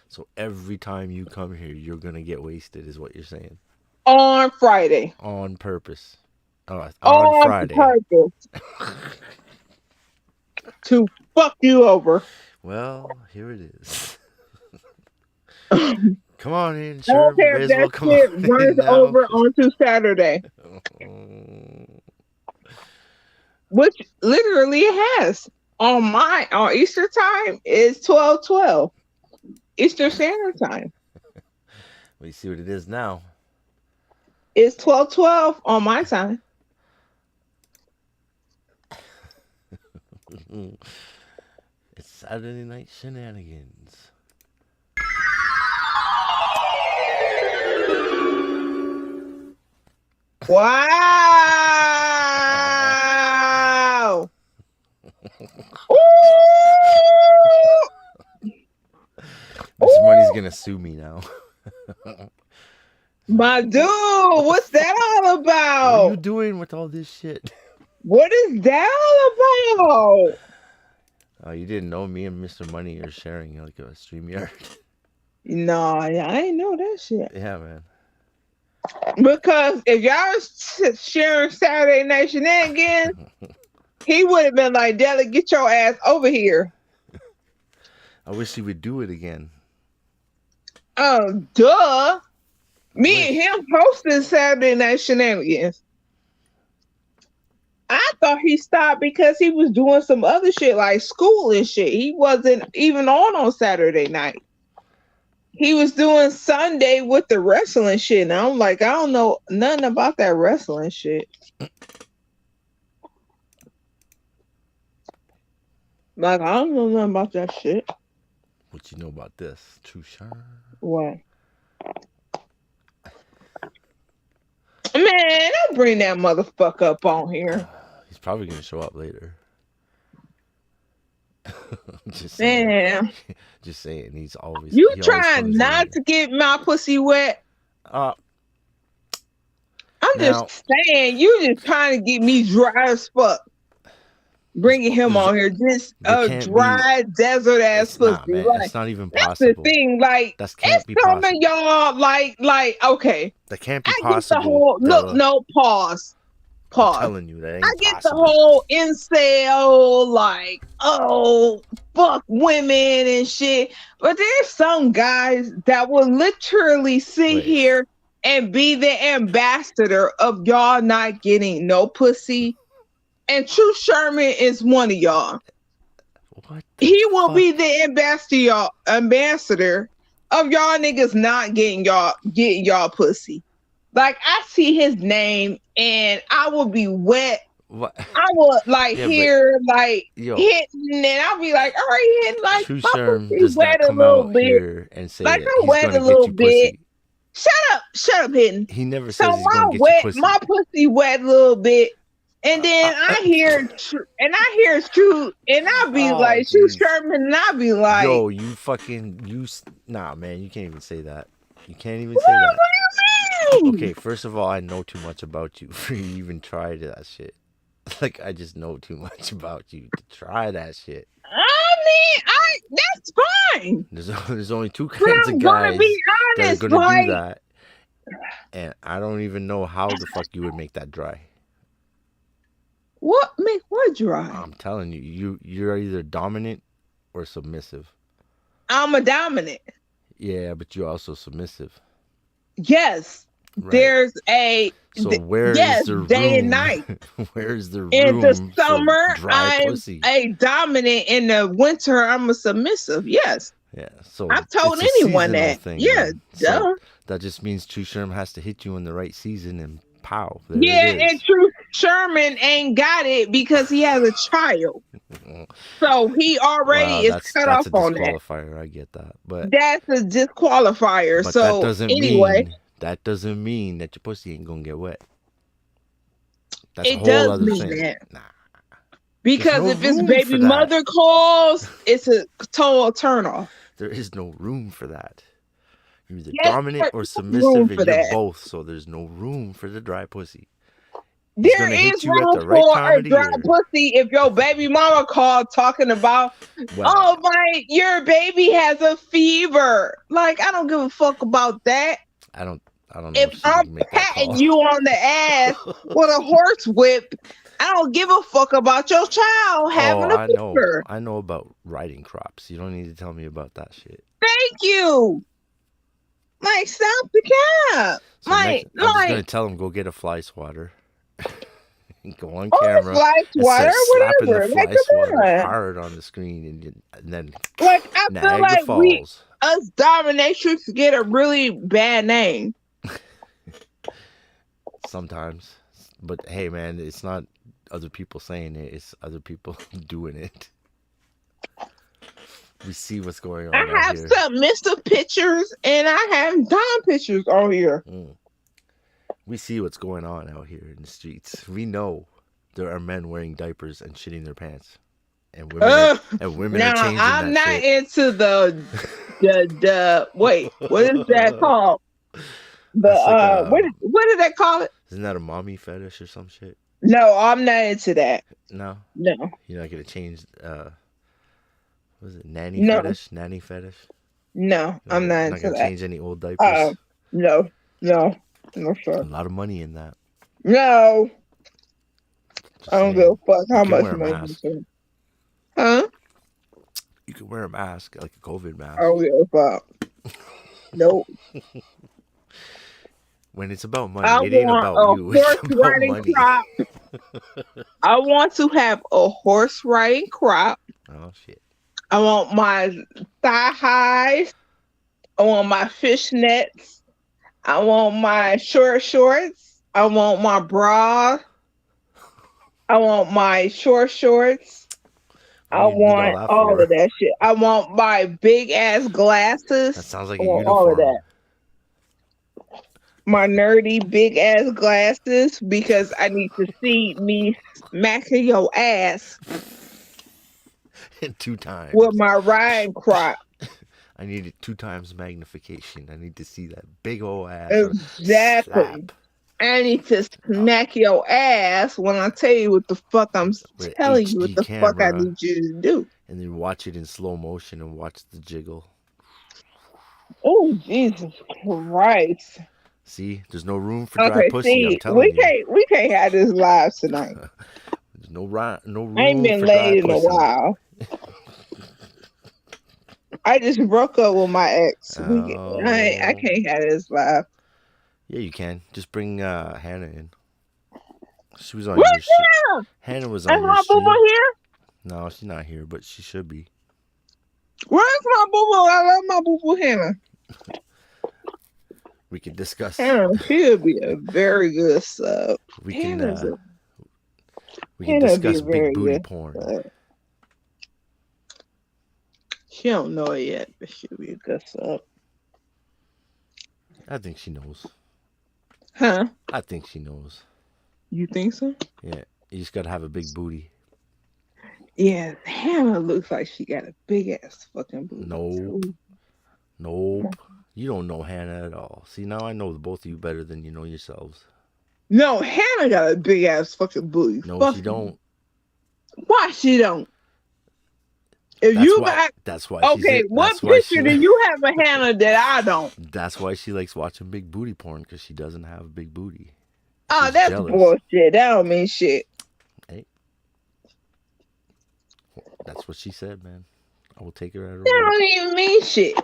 So every time you come here, you're gonna get wasted, is what you're saying? On Friday. On purpose. Oh, on Friday. Purpose. To fuck you over. Well, here it is. Come on in, sure. That shit runs over onto Saturday. Which literally it has. On Easter time is 12:12. Eastern Standard Time. We see what it is now. It's 12:12 on my time. It's Saturday Night Shenanigans. Wow! Mr. Money's gonna sue me now. My dude, what's that all about? What are you doing with all this shit? What is that all about? Oh, you didn't know me and Mr. Money are sharing like a StreamYard. No, I ain't know that shit. Yeah, man. Because if y'all was sharing Saturday Night Shenanigans, he would have been like, Della, get your ass over here. I wish he would do it again. Oh, duh. Me and him hosted Saturday Night Shenanigans. I thought he stopped because he was doing some other shit like school and shit. He wasn't even on Saturday night. He was doing Sunday with the wrestling shit. And I'm like, I don't know nothing about that wrestling shit. Like, I don't know nothing about that shit. What you know about this? True Charm? What? Man, don't bring that motherfucker up on here. He's probably gonna show up later. Just saying. Man. Just saying. He's always. You trying not to get my pussy wet? I'm just saying. You just trying to get me dry as fuck. Bringing him on here, just a dry desert ass pussy. Not, man. Like, that's not even that's possible. The thing. Like, that can't be some possible. of y'all like okay. That can't be I possible. Get the whole, look, no, pause. I'm telling you, that ain't I get possible. the whole incel, like, oh, fuck women and shit. But there's some guys that will literally sit here and be the ambassador of y'all not getting no pussy. And True Sherman is one of y'all. He will be the ambassador of y'all niggas not getting y'all pussy. Like, I see his name and I will be wet. What? I will hear hitting, and I'll be like, all right, hitting like True my Sherm pussy does wet not a come little out bit. here and say Like, that I'm he's wet gonna a get little you bit. pussy. Shut up, hitting. He never So says he's gonna get you pussy. my pussy wet a little bit. And then I hear True, and I'll be like, True Sherman, and I'll be like, yo, nah, man, you can't even say that. You can't even say that. What do you mean? Okay, first of all, I know too much about you for you to even try that shit. Like, I just know too much about you to try that shit. I mean, that's fine. There's only two kinds of guys that are gonna do that, and I don't even know how the fuck you would make that dry. What make what dry? I'm telling you, you're either dominant or submissive. I'm a dominant. Yeah, but you're also submissive. Yes. Right. There's a where is the room? Day and night. Where's the room? In the summer, for dry I'm pussy? a dominant. In the winter, I'm a submissive. Yes. Yeah. So I've told anyone that. Thing, yeah. Duh. So that just means True Sherman has to hit you in the right season and pow. And True Sherman ain't got it because he has a child. So he already is cut off on that. That's a disqualifier. I get that, but that's a disqualifier. But so that doesn't mean that your pussy ain't gonna get wet. That's it a whole does other mean thing. that. Nah. Because if his baby mother calls, it's a total turnoff. There is no room for that. You're either dominant or submissive, and you're both. So there's no room for the dry pussy. There is room for a dry pussy if your baby mama called talking about, your baby has a fever. Like, I don't give a fuck about that. I don't know. If I'm patting you on the ass with a horse whip, I don't give a fuck about your child having a fever. I know about riding crops. You don't need to tell me about that shit. Thank you. Like, stop the cap. So I'm just gonna tell him go get a fly swatter. Go on camera. Fly swatter, slapping whatever. the fly swatter hard on the screen, and then I feel like Falls. Us dominatrix get a really bad name. Sometimes, but hey, man, it's not other people saying it; it's other people doing it. We see what's going on. I have submissive pictures and I have dom pictures on here. We see what's going on out here in the streets. We know there are men wearing diapers and shitting their pants, and women are changing I'm that not shit. into the wait, what is that called? What did they call it? Isn't that a mommy fetish or some shit? No, I'm not into that. No. You're not gonna change. Was it nanny fetish? Nanny fetish? No, I'm not into not gonna that. change any old diapers. No, sir. A lot of money in that. No. Just I don't give a fuck how much money. Huh? You can wear a mask, like a COVID mask. I don't give a fuck. Nope. When it's about money, I it ain't want about a you. It's horse about riding money. crop. I want to have a horse riding crop. Oh shit. I want my thigh highs. I want my fishnets. I want my short shorts. I want my bra. I want my short shorts. I want all of that shit. I want my big ass glasses. That sounds like I a want uniform. all of that. My nerdy big ass glasses because I need to see me smacking your ass 2 times. with my riding crop. I need it 2 times magnification. I need to see that big old ass. Exactly. Slap. I need to smack your ass when I tell you what the fuck I'm With telling HD you what the camera, fuck I need you to do. And then watch it in slow motion and watch the jiggle. Oh Jesus Christ! See, there's no room for dry pussy. I'm See, telling we can't have this live tonight. There's no room I ain't been for dry laid in a pussy. while. I just broke up with my ex. I can't have this live. Yeah, you can. Just bring Hannah in. She was on Where's your shit. Hannah? Hannah was on Is your my boo shit. boo here? No, she's not here, but she should be. Where's my boo boo? I love my boo boo Hannah. We could discuss. Hannah, she would be a very good sub. We can Hannah's we can Hannah be discuss a very big booty good porn. sub. She don't know it yet, but she'll be a good sub. I think she knows. Huh? I think she knows. You think so? Yeah, you just gotta have a big booty. Yeah, Hannah looks like she got a big ass fucking booty. Nope. You don't know Hannah at all. See, now I know both of you better than you know yourselves. No, Hannah got a big ass fucking booty. No, she don't. Why she don't? If That's you why- got that's why she's okay, it. what That's why picture she- do you have of Hannah that I don't? That's why she likes watching big booty porn, because she doesn't have a big booty. Oh, She's that's jealous. bullshit. That don't mean shit. Hey, that's what she said, man. I will take her at her That word. don't even mean shit.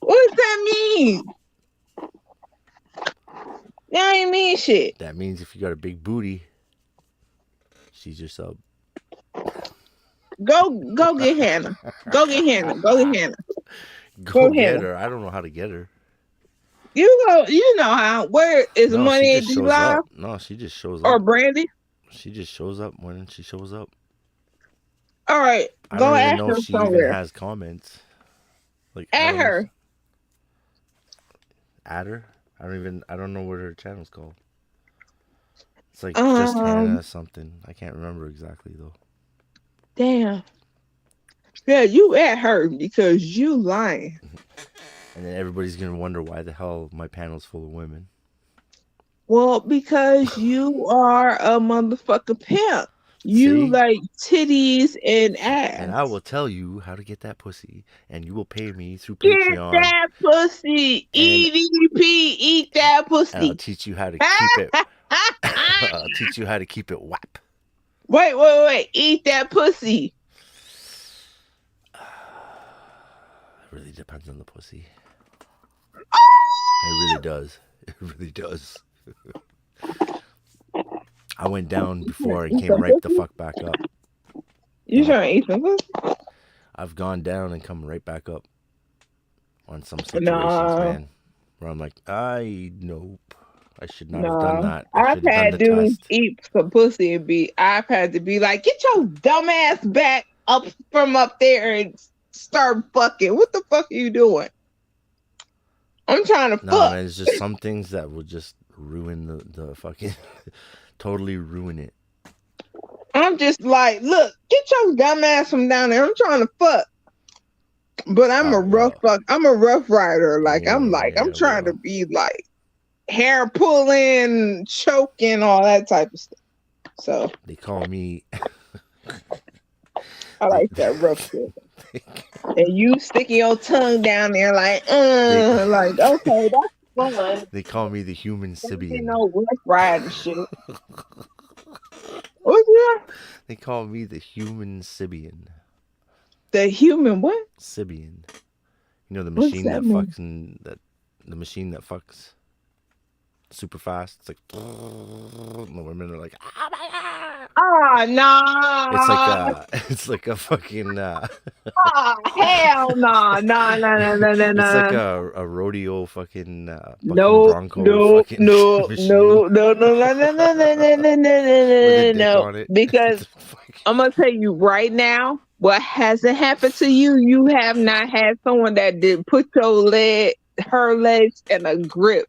What does that mean? That don't even mean shit. That means if you got a big booty, she's your sub. Go get Hannah. Go get Hannah. Go get Hannah. Go get Hannah. her. I don't know how to get her. You go. You know how. Where is No, Money she at just D shows Live up. No, she just shows or up. Brandy? She just shows up when she shows up. All right, I go don't even ask know her if she even somewhere. has comments. Like At I don't- her. At her? I don't know what her channel's called. It's like just Hannah something. I can't remember exactly though. Damn. Yeah, you at her because you lying. And then everybody's gonna wonder why the hell my panel's full of women. Well, because you are a motherfucking pimp. You See? like titties and ass. And I will tell you how to get that pussy, and you will pay me through Get Patreon. that pussy. EDP, eat that And pussy. I'll teach you how to keep it. I'll teach you how to keep it whap. Wait. Eat that pussy. It really depends on the pussy. Oh! It really does. It really does. I went down before and came right the fuck back up. You trying to eat some pussy? I've gone down and come right back up on some situations, No. man. Where I'm like, nope. I should not have done that. I I've should have had done the dudes test. eat some pussy and I've had to be like, get your dumb ass back up from up there and start fucking. What the fuck are you doing? I'm trying to No, fuck. man, it's just some things that will just ruin the fucking, totally ruin it. I'm just like, look, get your dumb ass from down there. I'm trying to fuck. But I'm a rough fuck. I'm a rough rider. Like, I'm trying to be like hair pulling, choking, all that type of stuff. So They call me. I like that rough shit. And you sticking your tongue down there like, like, okay, that's fun. They call me the human You Sibian. know, rough riding shit. What's that? They call me the human Sibian. The human what? Sibian. You know the What's machine that that mean? fucks and the machine that fucks super fast. It's like the women are like, oh my god. Oh no! It's like a fucking. Oh hell no! No no no no no It's like no! a rodeo fucking bucking No bronco no fucking no machine no no no no no no no no no with a no dick no! on it. Because I'm gonna tell you right now, what hasn't happened to you? You have not had someone that did put her legs in a grip,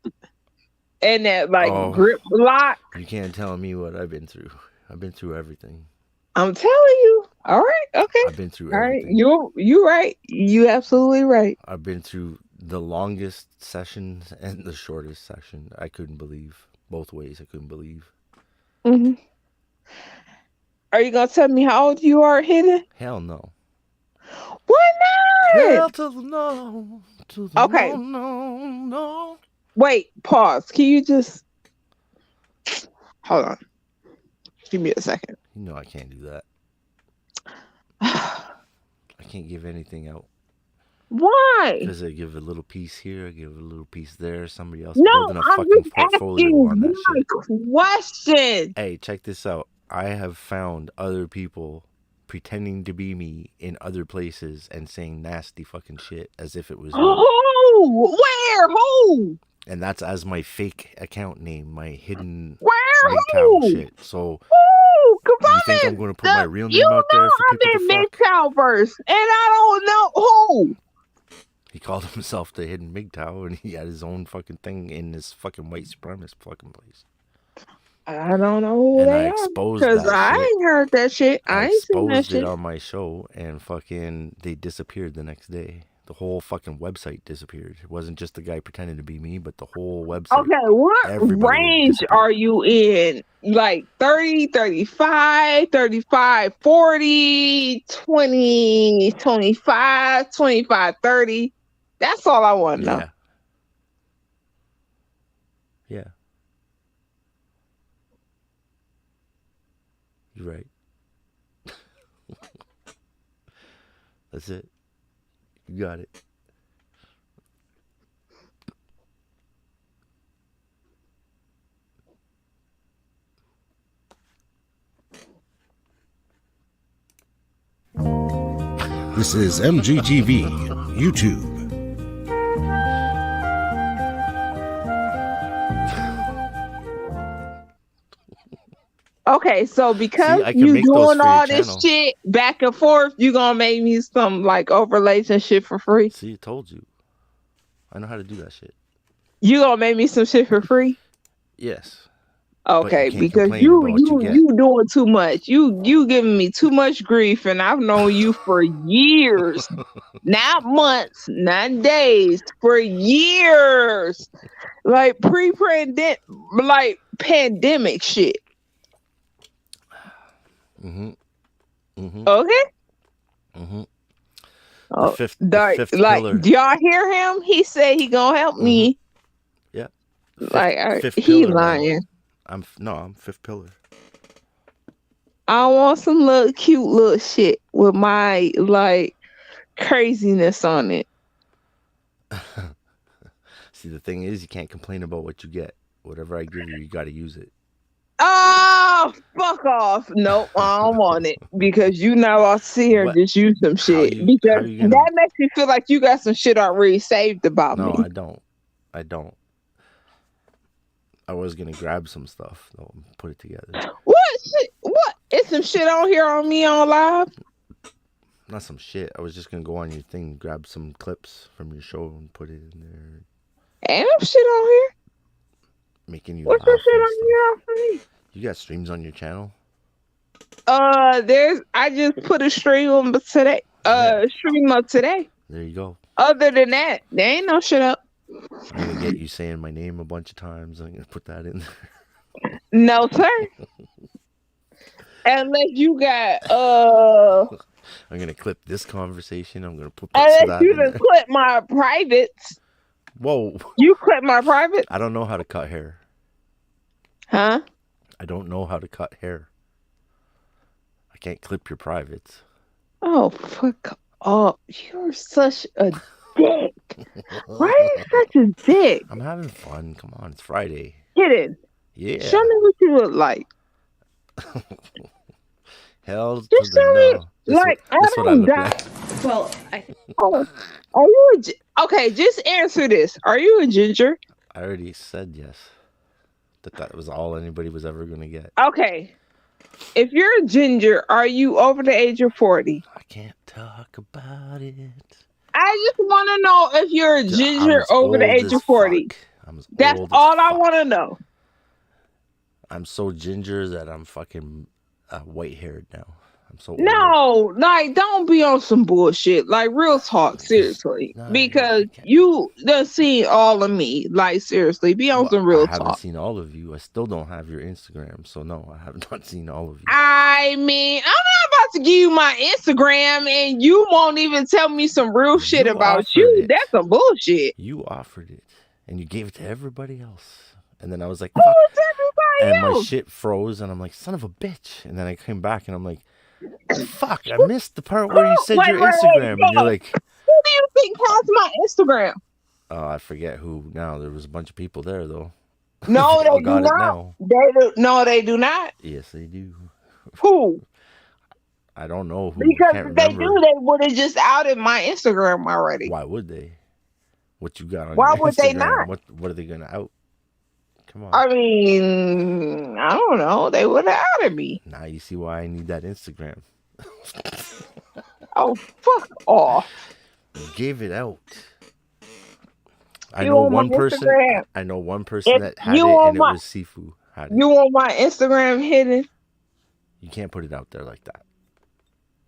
and that like grip lock. You can't tell me what I've been through. I've been through everything. I'm telling you. All right. Okay. I've been through All right. everything. You right. You absolutely right. I've been through the longest sessions and the shortest session. I couldn't believe both ways. I couldn't believe. Mm-hmm. Are you gonna tell me how old you are, Hidden? Hell no. Why not? Hell to the no. To the Okay. no. Wait. Pause. Can you just hold on? Give me a second. You know I can't do that. I can't give anything out. Why? Because I give a little piece here, I give a little piece there. Somebody else No, building a I'm fucking just portfolio asking on that my shit. question. Hey, check this out. I have found other people pretending to be me in other places and saying nasty fucking shit as if it was me. Who? Where? Who? And that's as my fake account name, my hidden Where? MGTOW Who? shit. So Who? you think I'm going to put my real name out there for people to fuck? MGTOW verse, and I don't know who. He called himself the hidden MGTOW, and he had his own fucking thing in this fucking white supremacist fucking place. I don't know who And they I are exposed because that I shit. ain't heard that shit. I ain't seen that Exposed it shit. on my show, and fucking they disappeared the next day. The whole fucking website disappeared. It wasn't just the guy pretending to be me, but the whole website. Okay, what Everybody range are you in? Like 30, 35, 35, 40, 20, 25, 25, 30? That's all I want to know. Yeah. You're right. That's it. You got it. This is MGTV, YouTube. Okay, so because I can you make those doing for your all this channel. shit back and forth, you gonna make me some like overlays and shit for free? See, I told you. I know how to do that shit. You gonna make me some shit for free? Yes. Okay, can't because complain you about what you get. you doing too much. You giving me too much grief, and I've known you for years, not months, not days, for years, like pre-pandemic, like pandemic shit. Mm-hmm. Mm-hmm. Okay. Mm-hmm. Oh, fifth like, pillar. do y'all hear him? He said he gonna help me. Yeah. Like, fifth he pillar, lying. man. I'm fifth pillar. I want some little cute little shit with my like craziness on it. See, the thing is, you can't complain about what you get. Whatever I give you, you got to use it. Oh, fuck off. Nope, I don't want it. Because you know I'll sit here and just use some shit. Because that makes me feel like you got some shit already saved about me. No, I don't. I was going to grab some stuff, though, and put it together. What shit? What? Is some shit on here on me on live? Not some shit. I was just going to go on your thing, grab some clips from your show and put it in there. Ain't no shit on here. Making you What's laugh the shit and on here for me? You got streams on your channel? I just put a stream up today. Stream up today. There you go. Other than that, there ain't no shit up. I'm going to get you saying my name a bunch of times. I'm going to put that in there. No, sir. Unless you got I'm going to clip this conversation. I'm going to put that unless you in there. just clip my privates. Whoa. You clip my private? I don't know how to cut hair. Huh? I don't know how to cut hair. I can't clip your privates. Oh, fuck off. You're such a dick? Why are you such a dick? I'm having fun. Come on, it's Friday. Get it. Yeah. Show me what you look like. Hell to Just the show no. me. Like, That's what I look like. Well, I think. Oh, are you okay? Just answer this. Are you a ginger? I already said yes. That was all anybody was ever gonna get. Okay. If you're a ginger, are you over the age of 40? I can't talk about it. I just want to know if you're a ginger over the age of 40. That's all I want to know. I'm so ginger that I'm fucking white haired now. I'm so old. No, like, don't be on some bullshit. Like, real talk, seriously. Because you done seen all of me. Like, seriously, be on some real I haven't talk. seen all of you. I still don't have your Instagram, so no, I have not seen all of you. I mean, I'm not about to give you my Instagram and you won't even tell me some real shit about you. That's some bullshit. You offered it, and you gave it to everybody else. And then I was like, fuck. Who's everybody and else? my shit froze, and I'm like, son of a bitch. And then I came back, and I'm like, fuck, I missed the part where you said your Instagram, and you're like, who do you think has my Instagram? oh, I forget who now. There was a bunch of people there, though. No, They all they do got it not. now. No, they do not. Yes, they do. Who? I don't know who. Because Can't if they remember. do, they would have just outed my Instagram already. Why would they? What you got on Why your would Instagram? they not? What are they gonna out? Come on. I mean, I don't know. They would have outed me. Now you see why I need that Instagram. Oh, fuck off. You gave it out. I You know on my one person. Instagram. I know one person If that had it, you on and my- it was Sifu. Had it. You want my Instagram hidden? You can't put it out there like that.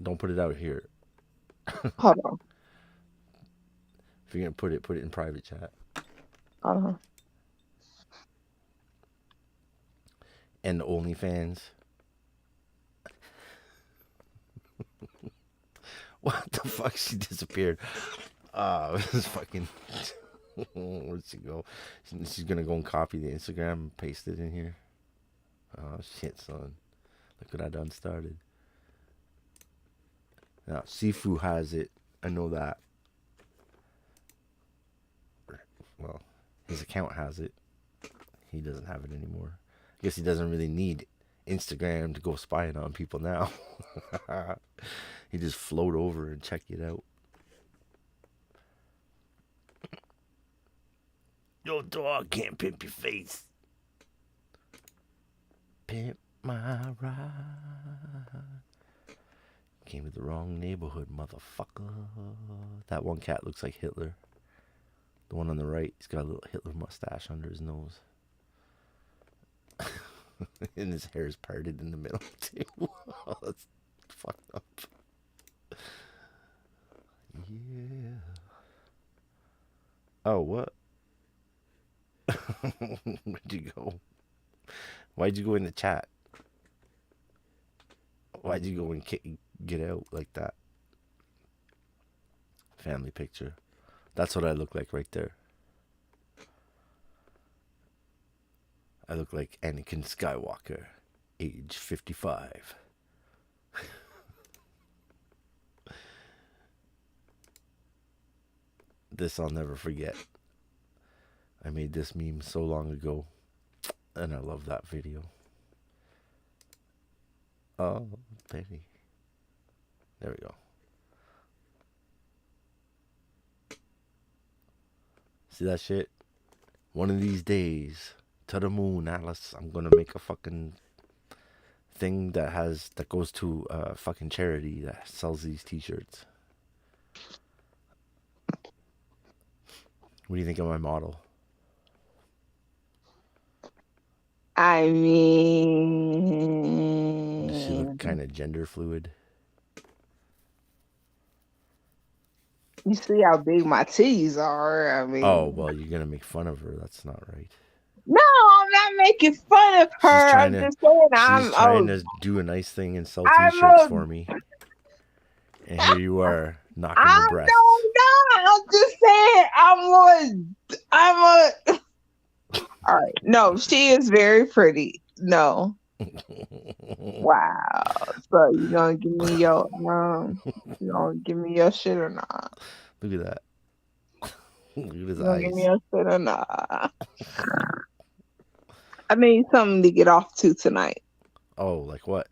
Don't put it out here. Hold on. If you're gonna put it in private chat. Hold on. And the OnlyFans. What the fuck? She disappeared. This fucking. Where'd she go? She's gonna go and copy the Instagram and paste it in here. Oh shit, son! Look what I done started. Now Sifu has it. I know that. Well, his account has it. He doesn't have it anymore. I guess he doesn't really need Instagram to go spying on people now. He just float over and check it out. Your dog can't pimp your face. Pimp my ride. Came to the wrong neighborhood, motherfucker. That one cat looks like Hitler. The one on the right, he's got a little Hitler mustache under his nose. And his hair is parted in the middle, too. Oh, that's fucked up. Yeah. Oh, what? Where'd you go? Why'd you go in the chat? Why'd you go and get out like that? Family picture. That's what I look like right there. I look like Anakin Skywalker, age 55. This I'll never forget. I made this meme so long ago, and I love that video. Oh, baby. There we go. See that shit? One of these days, to the moon, Alice. I'm gonna make a fucking thing that goes to a fucking charity that sells these t-shirts. What do you think of my model? I mean, Does she look kind of gender fluid? You see how big my titties are. I mean, Oh, well, you're gonna make fun of her. That's not right. no, I'm not making fun of her. I'm just saying She's trying to do a nice thing and sell t-shirts for me. And here you are knocking her breasts. don't know. I'm just saying. All right. No, she is very pretty. No. Wow. So you gonna give me your shit or not? Look at that. Look at his Don't give me eyes. a shit or nah. I need something to get off to tonight. Oh, like what?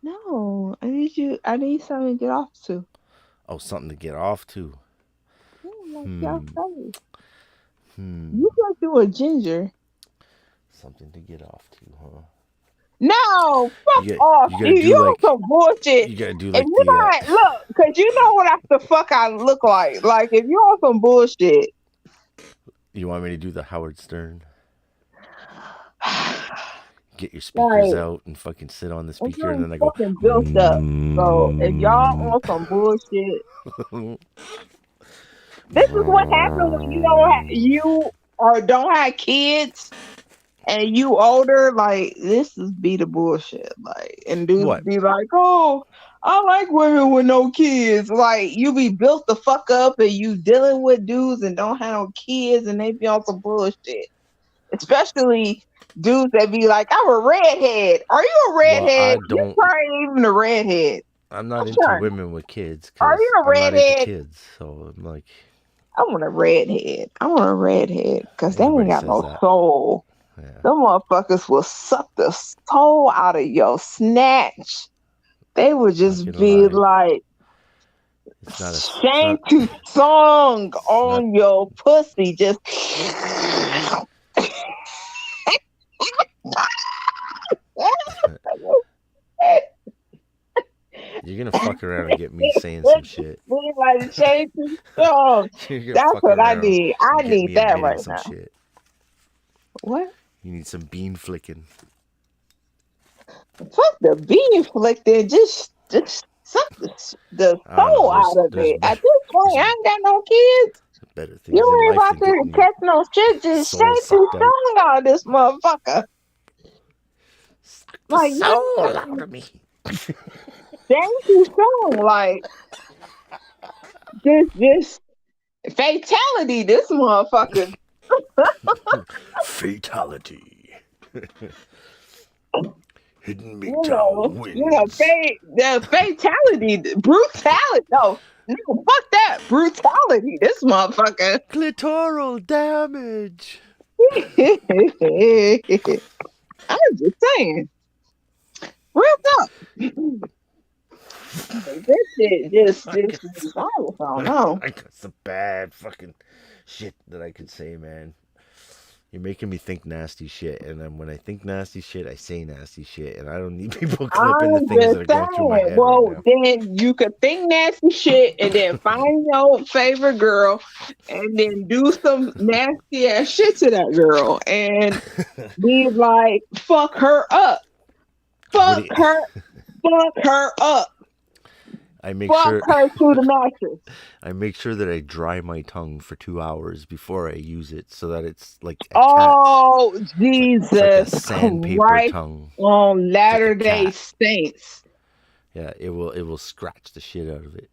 No, I need something to get off to. Oh, something to get off to. Yeah, like your face. Hmm. You look do a ginger. Something to get off to, huh? No, fuck off. You gotta You do on like some bullshit. you gotta do If like you not look, cause you know what the fuck I look like. Like if you on some bullshit. You want me to do the Howard Stern? Get your speakers out and fucking sit on the speaker, and then I go. Fucking built up. So if y'all on some bullshit, this is what happens when you don't have kids and you older. Like this is be the bullshit. Like and dudes be like, oh, I like women with no kids. Like you be built the fuck up and you dealing with dudes and don't have no kids and they be on some bullshit. Especially dudes that be like, I'm a redhead. Are you a redhead? You probably even a redhead. I'm not into women with kids. Are you a I'm not into redhead? kids, so I'm like. I want a redhead. Because they ain't got no soul. Yeah. Them motherfuckers will suck the soul out of your snatch. They would just be like, Shane to song on your pussy. Just. You're gonna fuck around and get me saying some shit. Like Shane to song. That's what I need. I need that right now. Shit. What? You need some bean flicking. Fuck the bean flicking. Just suck the soul out of it. At this point, I ain't got no kids. Better things you ain't about to catch no shit. Just Shane to song out of this motherfucker. Like soul out of me. Thank you, song. Like this fatality. This motherfucker. Fatality. Hidden MGTOW wins. The fatality, brutality. No, fuck that. Brutality. This motherfucker. Clitoral damage. I'm just saying. Real talk. This shit I don't know. I got some bad fucking shit that I could say, man. You're making me think nasty shit, and then when I think nasty shit, I say nasty shit, and I don't need people clipping the things that are going through my head. Well, right now. then you could think nasty shit, and then find your favorite girl, and then do some nasty ass shit to that girl, and be like, fuck her up. Fuck her up. I make fuck sure her to the mattress. I make sure that I dry my tongue for 2 hours before I use it, so that it's like a oh cat. Jesus it's like a sandpaper Christ tongue on Latter-day Saints. Yeah, it will scratch the shit out of it.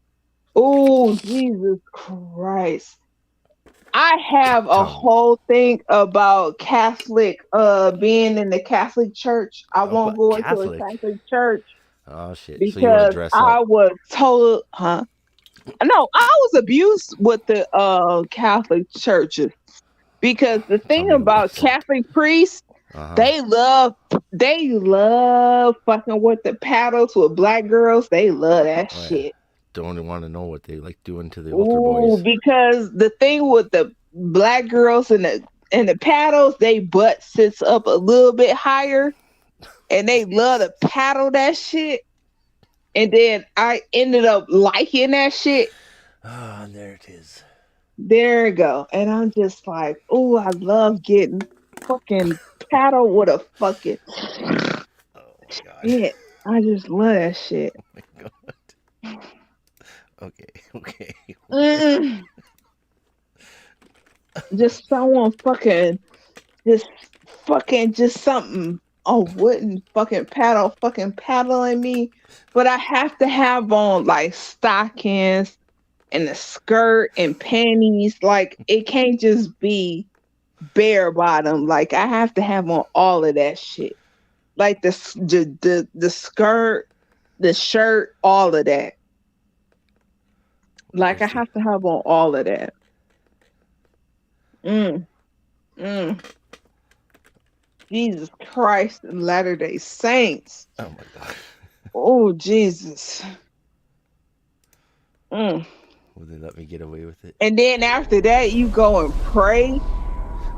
Oh Jesus Christ! I have a whole thing about Catholic, being in the Catholic Church. I won't go into a Catholic church. Oh shit! Because so you want to dress up? I was told, No, I was abused with the Catholic churches. Because the thing about Catholic priests, they love fucking with the paddles with black girls. They love that shit. Don't want to know what they like doing to the altar boys. Because the thing with the black girls and the paddles, they butt sits up a little bit higher, and they love to paddle that shit. And then I ended up liking that shit. Ah, there it is. There you go. And I'm just like, oh, I love getting fucking paddle with a fucking. Oh my god. Yeah, I just love that shit. Oh my god. Okay. Just someone just something. A wooden fucking paddling me, but I have to have on like stockings and a skirt and panties. Like it can't just be bare bottom. Like I have to have on all of that shit. Like the skirt, the shirt, all of that. Like I have to have on all of that. Mm. Mm. Jesus Christ and Latter-day Saints. Oh my God. Oh, Jesus. Will they let me get away with it? And then after that, you go and pray.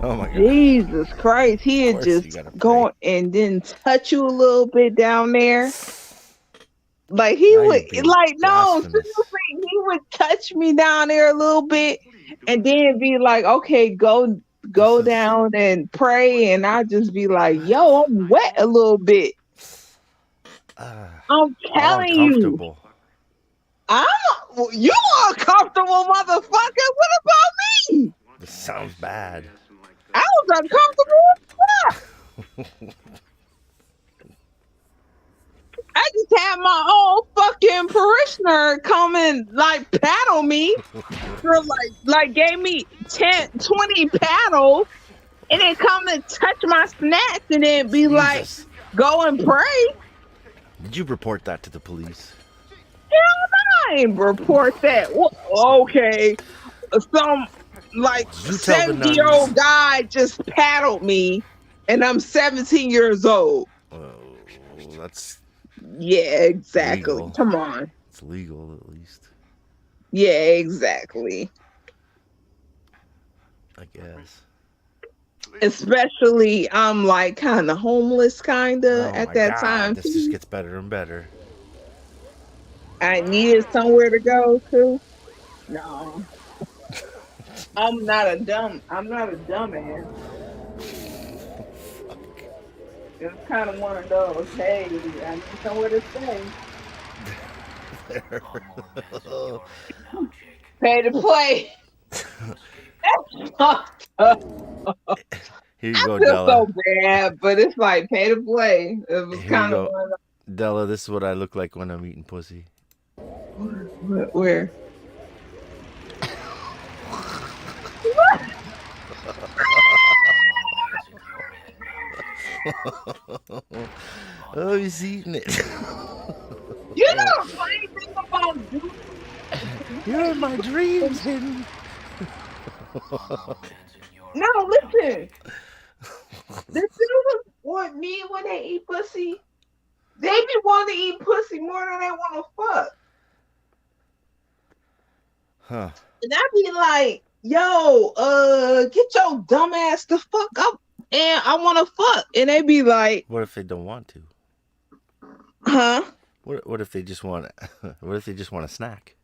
Oh my God. Jesus Christ. He had just go and then touch you a little bit down there. Like he would, like, no, seriously, he would touch me down there a little bit and then be like, okay, go down and pray. And I just be like, yo, I'm wet a little bit. I'm telling you. You uncomfortable, motherfucker. What about me? This sounds bad. I was uncomfortable. I just had my own fucking parishioner come and like paddle me for like gave me 10, 20 paddles and then come and touch my snacks and then be like, go and pray. Did you report that to the police? Hell no, I ain't report that. Well, okay. Some like 70-year-old guy just paddled me and I'm 17 years old. Oh, that's exactly. legal. Come on. It's legal at least. Yeah, exactly. I guess. Especially I'm like kind of homeless at that time. This just gets better and better. I needed somewhere to go to. No. I'm not a dumbass. It's kind of one of those, hey, I need somewhere to stay. Pay to play. That's fucked up. Here you go, I feel Della. so bad, but it's like pay to play. It was kind of one of Della, this is what I look like when I'm eating pussy. Where? Oh, he's eating it. You know the funny thing about you? You're in my dreams, hidden. No, listen. The dudes want me when they eat pussy. They be wanting to eat pussy more than they want to fuck. Huh. And I be like, yo, get your dumb ass the fuck up. And I want to fuck. And they be like, what if they don't want to? Huh? What if they just want what if they just want a snack?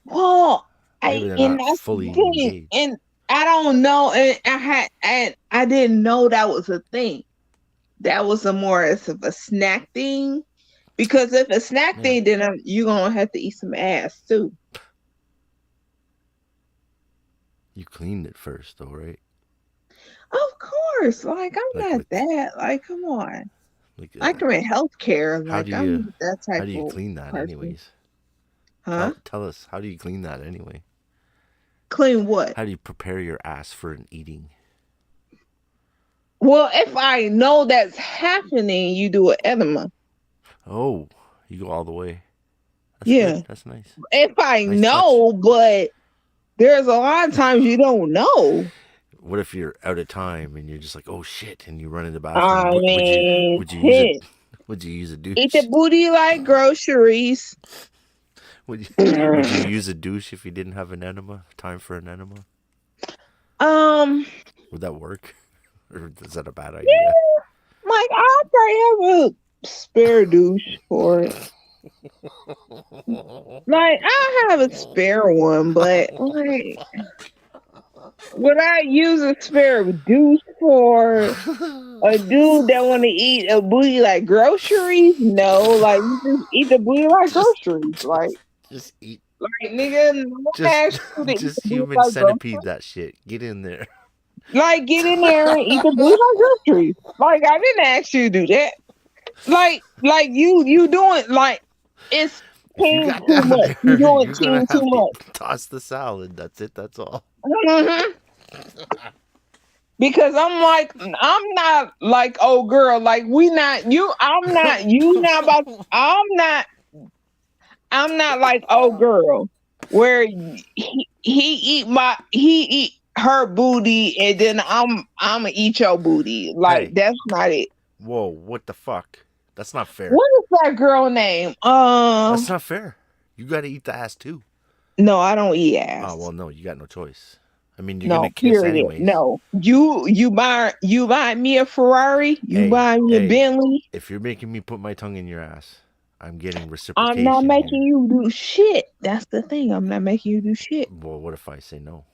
Well, that's fully engaged. And I don't know. And I didn't know that was a thing. That was more of a snack thing. Because if a snack thing, then you're going to have to eat some ass too. You cleaned it first, though, right? Of course. Like, I'm not that. Like, come on. Like I'm in healthcare. Like, I'm that type of How do you clean that person. anyways? Huh? Tell us, how do you clean that anyway? Clean what? How do you prepare your ass for an eating? Well, if I know that's happening, you do an enema. Oh, you go all the way. That's good. That's nice. If I know, but there's a lot of times you don't know. What if you're out of time and you're just like, oh shit, and you run in the bathroom? Would you use a douche? Eat the booty like groceries. Would you use a douche if you didn't have an enema? Time for an enema? Would that work? Or is that a bad idea? Yeah. Like, I'll probably have a spare douche for it. Like, I have a spare one, but like, would I use a spare douche for a dude that want to eat a booty like groceries? No, like, you just eat the booty like groceries. Like, just eat. Like, nigga, just human centipede that shit. Get in there. Like, get in there and eat the booty like groceries. Like, I didn't ask you to do that. Like you doing, like, it's too much. You're doing too much. Toss the salad. That's it. That's all. Mm-hmm. Because I'm not like, oh girl, like I'm not like, oh girl, where he eat her booty, and then I'm gonna eat your booty. Like Hey. that's not it. Whoa, what the fuck? That's not fair. What is that girl name? That's not fair. You got to eat the ass too. No, I don't eat ass. Oh well, no, you got no choice. I mean, you're No, gonna kiss period. anyways. No, you buy me a Ferrari. You buy me a Bentley. If you're making me put my tongue in your ass, I'm getting reciprocation. I'm not making you do shit. That's the thing. I'm not making you do shit. Well, what if I say no?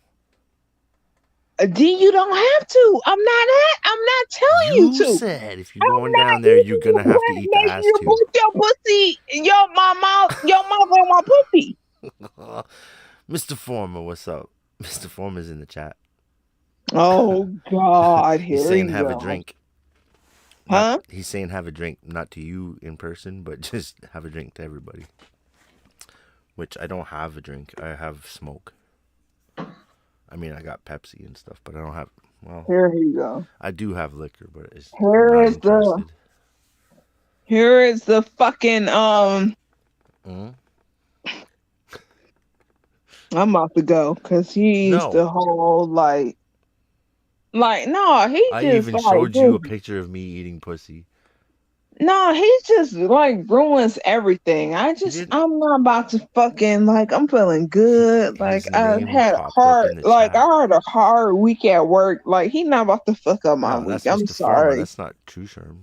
Then you don't have to. I'm not telling you to. You said if you're going down there, you're gonna have to eat the ass You too. put your pussy in your mouth on my pussy. Mr. Former, what's up? Mr. Former's in the chat. Oh God, He's here saying you have go. a drink. Huh? He's saying have a drink, not to you in person, but just have a drink to everybody. Which I don't have a drink. I have smoke. I mean, I got Pepsi and stuff, but I don't have. Well, Here you go. I do have liquor, but it's Here not is interested. Here is the fucking I'm about to go because he's No. the whole like no, he I just even like, showed you a just- picture of me eating pussy. No, he just like ruins everything. I'm not about to fucking like. I'm feeling good. Like I name had a popped up hard, in the like chat. I had a hard week at work. Like he not about to fuck up my No, week. that's I'm Mr. sorry. Farmer. That's not True Sherm.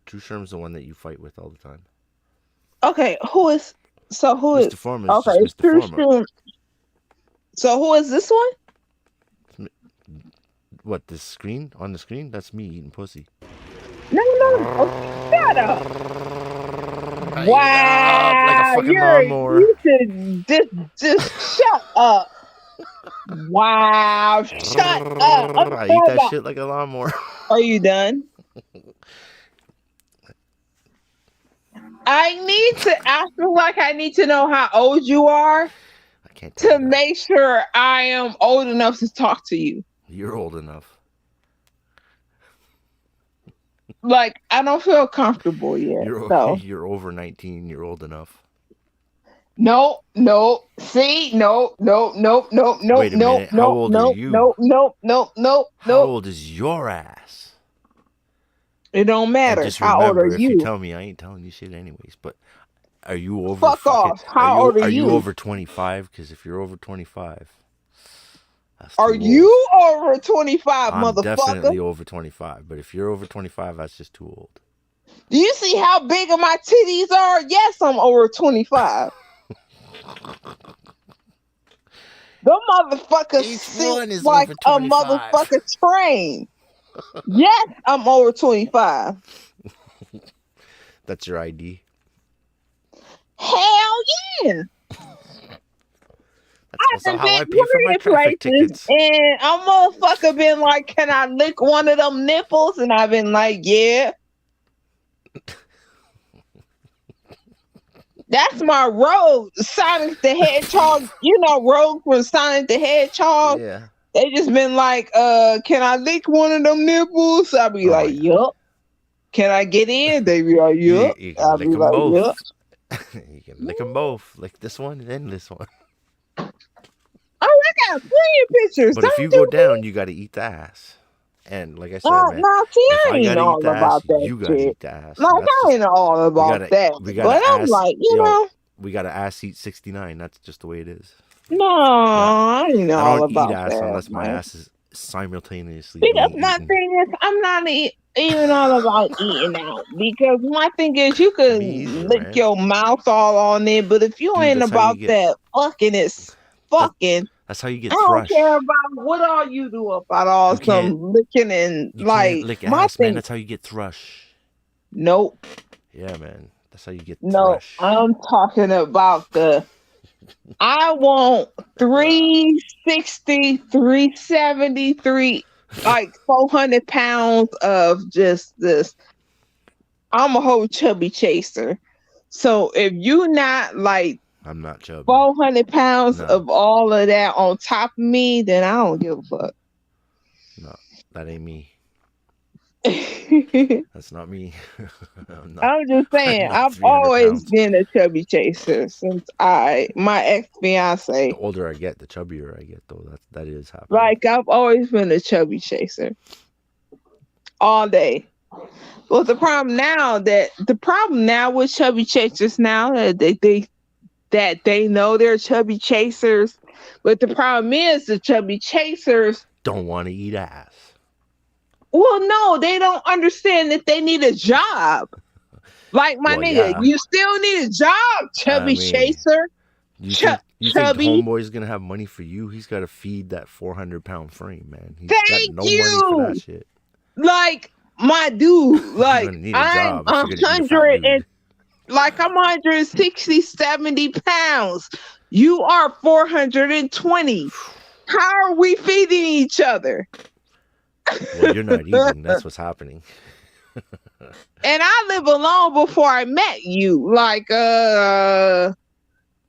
True Sherm's the one that you fight with all the time. Okay, who is? So who is? Mr. Farmer's Okay, just Mr. True Farmer. Sherm. So who is this one? What, the screen? On the screen? That's me eating pussy. No, shut up. Like Wow, a fucking lawnmower. you should just shut up. Wow, shut up. I eat that shit like a lawnmower. Are you done? I feel like I need to know how old you are to make sure I am old enough to talk to you. You're old enough. Like, I don't feel comfortable yet. You're over 19. You're old enough. No. See, no. Wait a minute. How old are you? No. How old is your ass? It don't matter. And just How old remember, are if you? you tell me, I ain't telling you shit anyways. But are you over? Fuck off. How old are you? you? Over 25? Because if you're over 25, are you over 25, I'm motherfucker? definitely over 25. But if you're over 25, that's just too old. Do you see how big of my titties are? Yes, I'm over 25. The motherfucker sits like a motherfucker train. Yes, I'm over 25. That's your ID. Hell yeah. That's also how I pay for my traffic tickets. And a motherfucker been like, can I lick one of them nipples? And I've been like, yeah. That's my Rogue, Sonic the Hedgehog. You know, Rogue from Sonic the Hedgehog. Yeah. They just been like, can I lick one of them nipples? I'll be like, yup. Can I get in? They be like, yup. You I'll can be lick them like, both. yup. You can lick them both. Lick this one and then this one. Oh, I got plenty of pictures. But if you go down, you got to eat the ass. And like I said, man, nah, see, if I ain't gotta all eat the about ass, that you gotta shit. eat the ass. Like, I ain't all about that. But I'm like, you know. We got to ass eat 69. That's just the way it is. No, I ain't I all don't about eat ass that. unless my man. ass is simultaneously Because being my eaten. thing is, I'm not even all about eating out. Because my thing is, you can lick your mouth all on it, but if you Dude, ain't that's how you about that fucking, it's fucking. That's how you get I don't thrushed. care about what all you do about all some licking and You like can't lick my ass, man. thing. That's how you get thrush. Nope. Yeah, man. That's how you get No, thrush. I'm talking about I want 360, 373, like 400 pounds of just this. I'm a whole chubby chaser. So if you not like I'm not chubby. 400 pounds No. of all of that on top of me, then I don't give a fuck. No, that ain't me. That's not me. I'm just saying, not I've 300 always pounds. been a chubby chaser since my ex-fiance. The older I get, the chubbier I get, though. That is happening. Like, I've always been a chubby chaser. All day. Well, the problem now with chubby chasers now that they know they're chubby chasers, but the problem is the chubby chasers don't want to eat ass. Well, no, they don't understand that they need a job. Like my nigga, yeah. you still need a job, chubby chaser. You think homeboy's gonna have money for you? He's got to feed that 400-pound frame, man. He's got no money for that shit. Like my dude, like I'm 100 and like I'm 160, 70 pounds. You are 420. How are we feeding each other? Well, you're not eating. That's what's happening. And I live alone before I met you. Like, and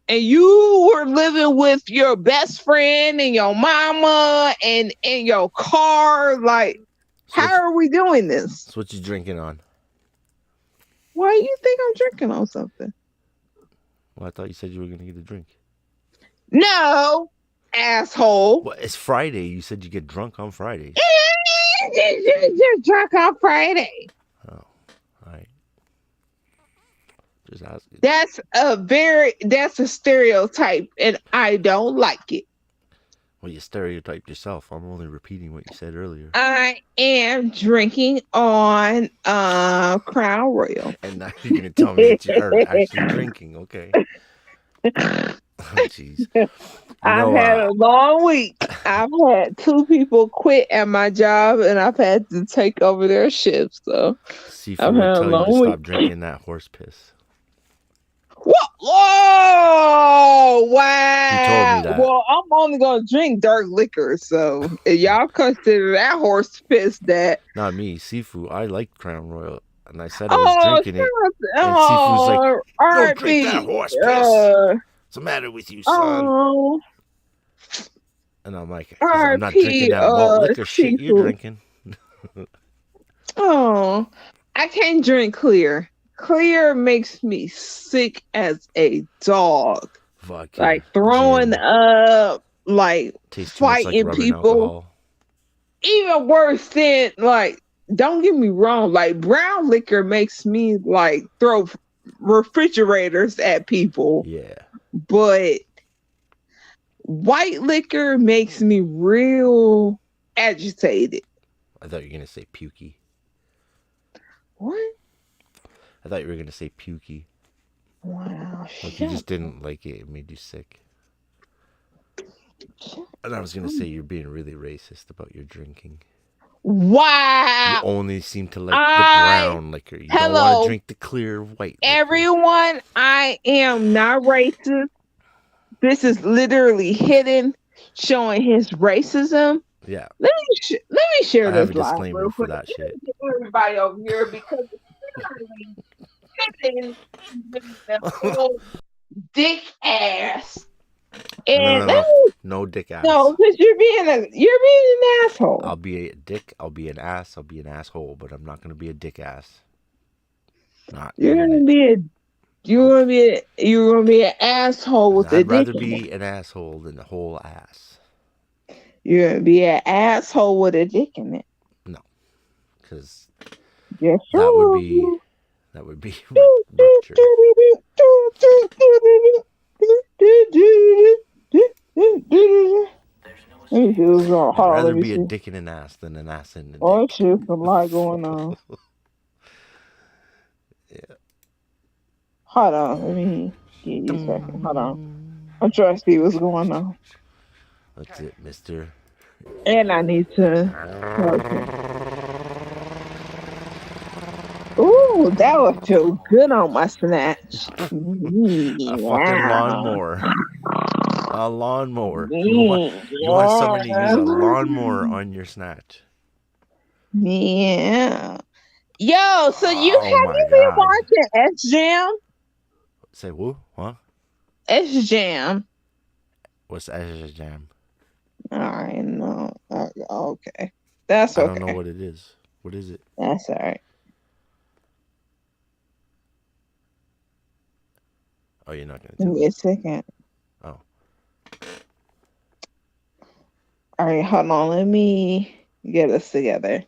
you were living with your best friend and your mama and in your car. Like, how are we doing this? That's what you drinking on. Why do you think I'm drinking on something? Well, I thought you said you were going to get a drink. No, asshole. Well, it's Friday. You said you get drunk on Fridays. You're drunk on Friday. Oh, all right. Just asking. That's a stereotype, and I don't like it. Well, you stereotyped yourself. I'm only repeating what you said earlier. I am drinking on Crown Royal. And now you're going to tell me that you're actually drinking. Okay. Oh, jeez. I've had a long week. I've had 2 people quit at my job, and I've had to take over their shifts. So I've had a long week. Stop drinking that horse piss. Whoa! Wow! You told me that. Well, I'm only gonna drink dark liquor, so if y'all consider that horse piss that. Not me, Sifu. I like Crown Royal, and I said I was drinking it. And Sifu's like, "Don't drink that horse piss. What's the matter with you, son?" And I'm like, "I'm not drinking that malt liquor shit you're drinking." I can't drink clear. Clear makes me sick as a dog. Fuck like throwing up, like fighting like people. Alcohol. Even worse than like, don't get me wrong, like brown liquor makes me like throw refrigerators at people. Yeah. But white liquor makes me real agitated. I thought you were gonna say pukey. What? I thought you were gonna say pukey. Wow. Like you just didn't like it. It made you sick. And I was gonna say you're being really racist about your drinking. Wow. You only seem to like the brown liquor. You don't want to drink the clear white liquor. Everyone, I am not racist. This is literally hidden, showing his racism. Yeah. Let me share I this have a disclaimer for that shit. Everybody over here, because it's literally hidden the whole dick ass. And no dick ass. No, because you're being an asshole. I'll be a dick. I'll be an ass. I'll be an asshole. But I'm not gonna be a dick ass. You're gonna be an asshole with a dick. I'd rather be an asshole than a whole ass. You're gonna be an asshole with a dick in it. No, because yes, that would be rupture. I'd rather be a dick in an ass than an ass in a dick. Oh, shit, a lot going on. Yeah. Hold on, let me give you a second. Hold on. I'm trying to see what's going on. That's it, mister. And I need to. Ooh, that would feel good on my snatch. A fucking lawnmower. A lawnmower. You want somebody to use a lawnmower on your snatch. Yeah. Yo, so you been watching S Jam? Say who? What? S Jam. What's S Jam? All right, no. Okay. That's okay. I don't know what it is. What is it? That's all right. Oh, you're not gonna Give tell me a second. Oh. All right, hold on. Let me get us together.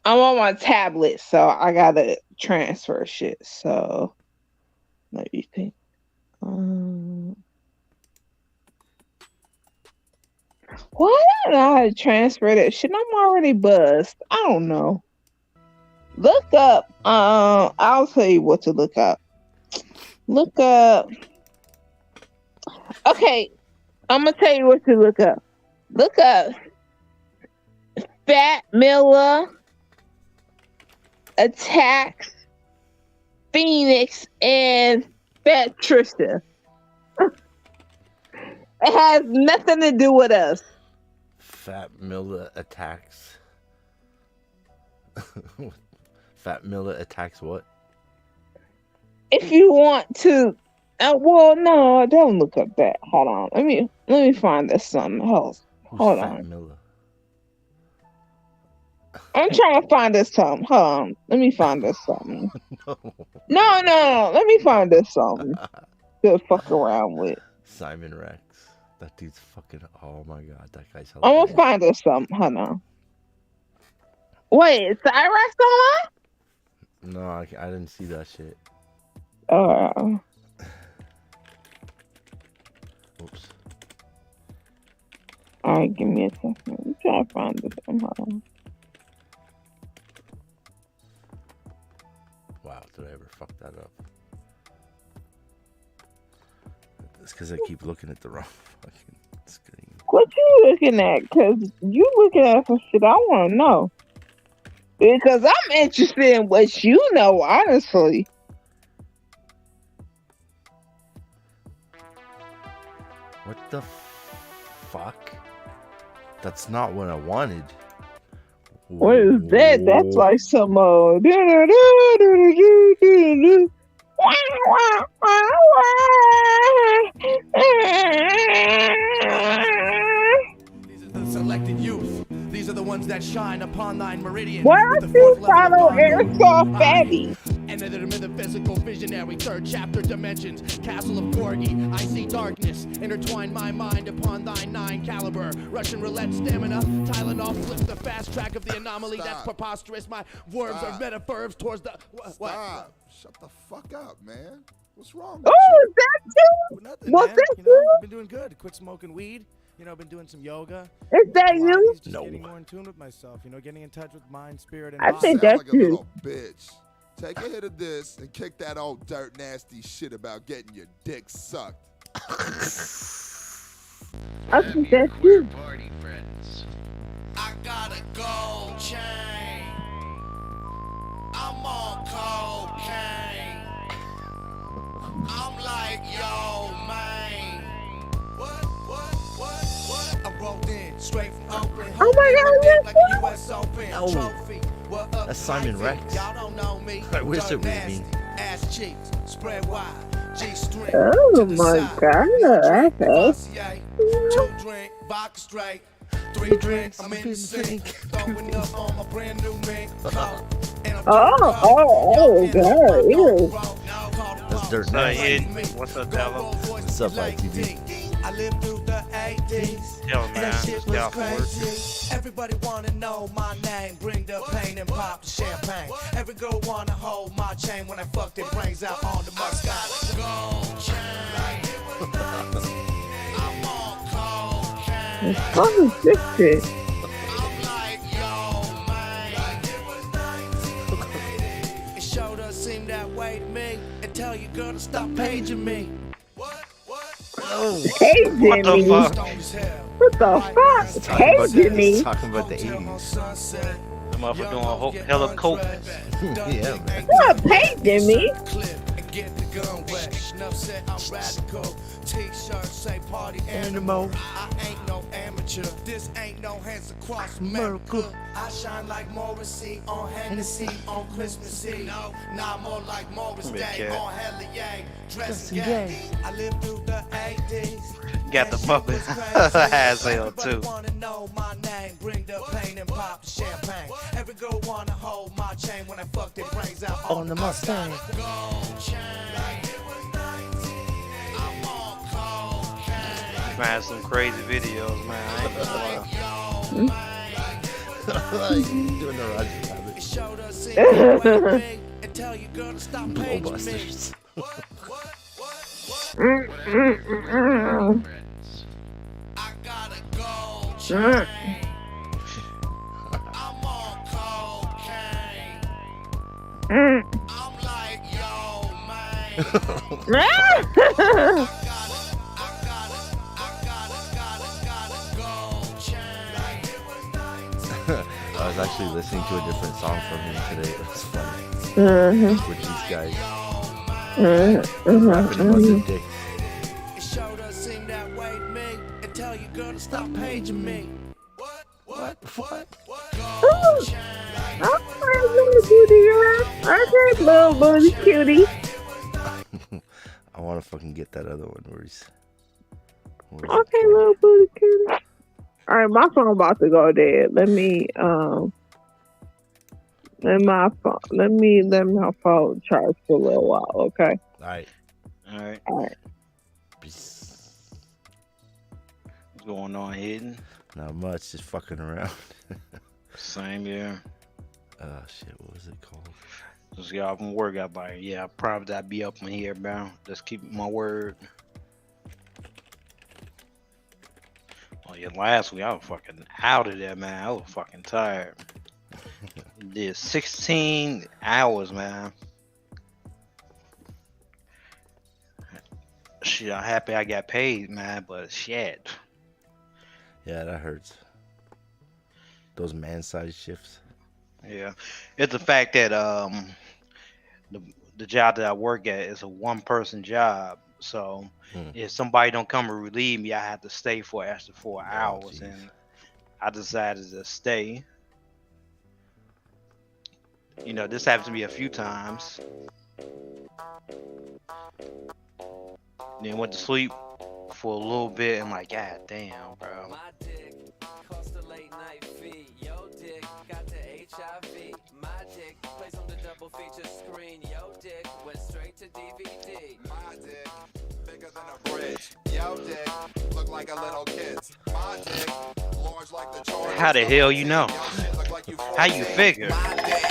I'm on my tablet, so I gotta transfer shit. So let me think. Why don't I know how to transfer that shit? I'm already buzzed. I don't know. Look up. I'll tell you what to look up. Look up. Okay, I'm gonna tell you what to look up. Look up. Fat Miller attacks Phoenix and Fat Trista. It has nothing to do with us. Fat Miller attacks. Fat Miller attacks what? If you want to, well, no, don't look up that. Hold on, let me find this something else. Hold Fat on. Miller? I'm trying to find this something. Hold on, let me find this something. No. No, let me find this something to fuck around with. Simon Rex. That dude's fucking. Oh my god, that guy's I'm hilarious. gonna find us something. Hold on. Wait, is Cyrex on? No, I didn't see that shit. Oops. Alright, give me a second. I'm trying to find this somehow. Wow, did I ever fuck that up? It's because I keep looking at the wrong fucking screen. What you looking at? Cause you looking at some shit I want to know. Because I'm interested in what you know, honestly. What the fuck? That's not what I wanted. What is that? That's like some selected youth. These are the ones that shine upon thine meridian. Why don't you follow Airsoft Fatty? Enter the metaphysical visionary, third chapter dimensions, castle of Gorgie. I see darkness, intertwine my mind upon thine 9 caliber. Russian roulette stamina, Tylenol flips the fast track of the anomaly. Stop. That's preposterous. My worms are metaphors towards the. What? Stop. Shut the fuck up, man. What's wrong with Oh, you? is that you? Nothing, What's man. that You know, you? I've been doing good. Quit smoking weed. You know, I've been doing some yoga. Is that you? Just getting more in tune with myself. You know, getting in touch with mind, spirit, and I body. think Sound that's like a you. little bitch. Take a hit of this and kick that old dirt nasty shit about getting your dick sucked. I think that's you. Party friends. I got a gold chain. I'm on cocaine. I'm like, yo, man. What? I rolled in straight from Oakland. Oh my God, Like a US Open No. trophy. What up, That's Simon hyphy? Rex. Y'all don't know me. I wish Dirt it was nasty. me. Ass cheeks, spread wide, G-string. Oh to the my side. God, that's Vassier, 2 drink, vodka straight. 3 drinks, I'm in the sink. Throwing up on my brand new mink. oh God, ew. That's Dirt Hey, Nasty. what's up, Dallo? What's up, ITV? I lived through the 80s. Yo, And man, that shit was y'all crazy. Everybody wanna know my name. Bring the pain and pop the champagne. Every girl wanna hold my chain when I fuck their brains out on the Moscato. Gold chain. I'm on cocaine. What the fuck is this shit? I'm like, yo, man. It sure does seem that way to me. And tell your girl to stop paging me. Paging What the me? fuck? What the fuck? Paging me? Talking about the 80s. The motherfucker doing hella coke. Yeah, man. What paging me? Clip and get the gun wet. Enough said I'm radical. T-shirts say party animal. I ain't no amateur. This ain't no hands across America. I shine like Morrissey on Hennessy on Christmas Eve. No, not more like Morris Day on Hella Yang. Dressing gay. I lived through the 80s. Got the puppet ass hell too. Wanna know my name, bring the pain and pop the champagne. Every girl wanna hold my chain when I fuck their brains out on the Mustang. Man, had some crazy videos, man. I ain't gonna lie. Doing the Roger Rabbit. And tell your girl to stop paying me. I got a gold chain. I'm on cocaine. I'm like, yo, man. I was actually listening to a different song from him today. It was funny. With these guys. Rapping about the dick. It sure does seem that way to me. And tell your girl to stop paging me. What? Oh, little booty, okay, little booty cutie. I want to fucking get that other one where he's. Okay, little booty cutie. All right, my phone about to go dead. Let my phone charge for a little while. Okay. All right. What's going on, Hidden? Not much, just fucking around. Same here. Shit, what was it called? Just got off from work out by here. Yeah, I promised I'd be up in here, bro. Just keep my word. Oh yeah, last week I was fucking out of there, man. I was fucking tired. Did 16 hours, man. Shit, I'm happy I got paid, man, but shit. Yeah, that hurts. Those man-sized shifts. Yeah, it's the fact that the job that I work at is a one-person job. So if somebody don't come and relieve me, I have to stay for extra 4 hours, and I decided to stay. You know, this happened to me a few times. Then went to sleep for a little bit and like, god damn, bro. My dick cost a late night fee. Yo dick got the HIV. My dick plays on the double feature screen. Yo dick went straight to DVD. My dick bigger than a bridge. Yo dick look like a little kid's. My dick large like the Jordan. How the hell you know? How you figure? My dick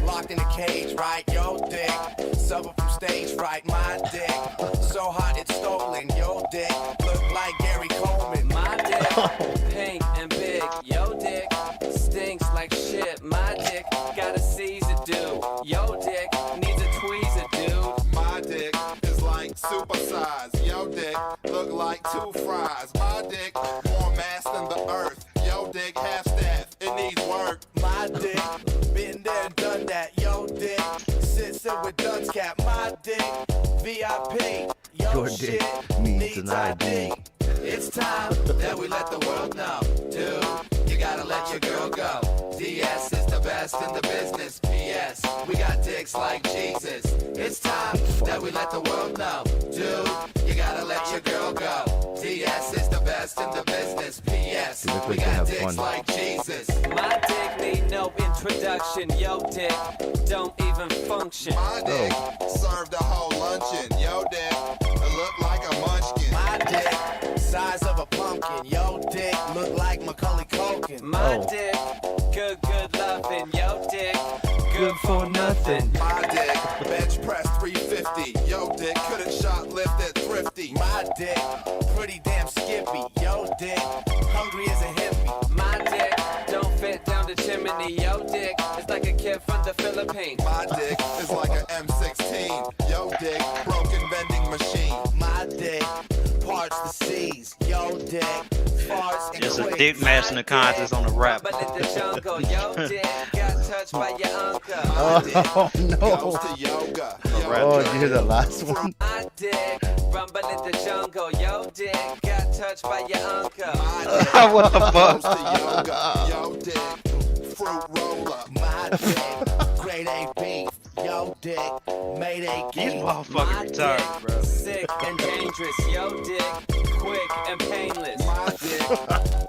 locked in a cage, right? Yo dick suffer from stage fright. My dick so hot it's stolen. Yo dick look like Gary Coleman. My dick pink and big. Yo dick stinks like shit. My dick got a Caesar do. Yo dick needs a tweezer, dude. My dick is like supersize. Yo dick look like 2 fries. My dick more mass than the earth. Yo dick half staff. It needs work. My dick been there, done that. Yo dick sits in with Duns Cap. My dick VIP. Yo Your shit dick needs an ID. It's time that we let the world know. Dude, you gotta let your girl go. DS is the best in the business. PS, we got dicks like Jesus. It's time that we let the world know. Dude, you gotta let your girl go. DS is the best in the business. PS, we got dicks like Jesus. My dick need no introduction. Yo dick don't even function. My dick served a whole luncheon. Yo dick look like a munchkin. My dick size of a pumpkin. Yo dick look like Macaulay Culkin. My dick good loving. Yo dick good for nothing. My dick bench press 350. Yo dick couldn't shoplift at Thrifty. My dick pretty damn skippy. Yo dick hungry as a hippie. My dick don't fit down the chimney. Yo dick is like a kid from the Philippines. My dick is like an M16. Yo dick broken vending machine. My dick parts the seas. Yo dick farts and Just a dick mashing the contest on the rap. Oh no! Oh, did you hear that last one? Rumble in the jungle, yo dick got touched by your uncle. What the fuck? Yo dick, fruit roller. My dick, grade A beef. Yo dick, Mayday These king. motherfucking retarded, bro. Sick and dangerous, yo dick, quick and painless. My dick,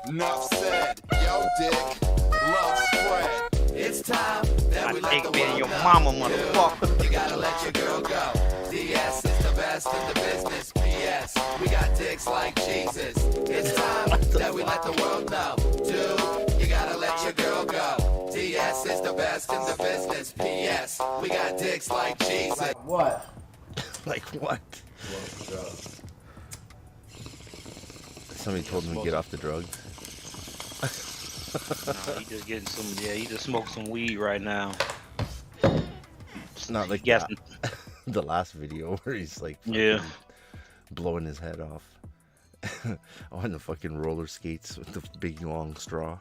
enough said. Yo dick, love spread. It's time that we let the being world your know. mama, motherfucker. You gotta let your girl go. DS is the best in the business. PS, we got dicks like Jesus. It's time that we let the world know. Dude, you gotta let your girl go. DS is the best in the business. PS, we got dicks like Jesus. Like what? Like what? Somebody told him to get off the drugs. No, he just getting some. Yeah, he just smoked some weed right now. It's not like the last video where he's like blowing his head off on the fucking roller skates with the big long straw,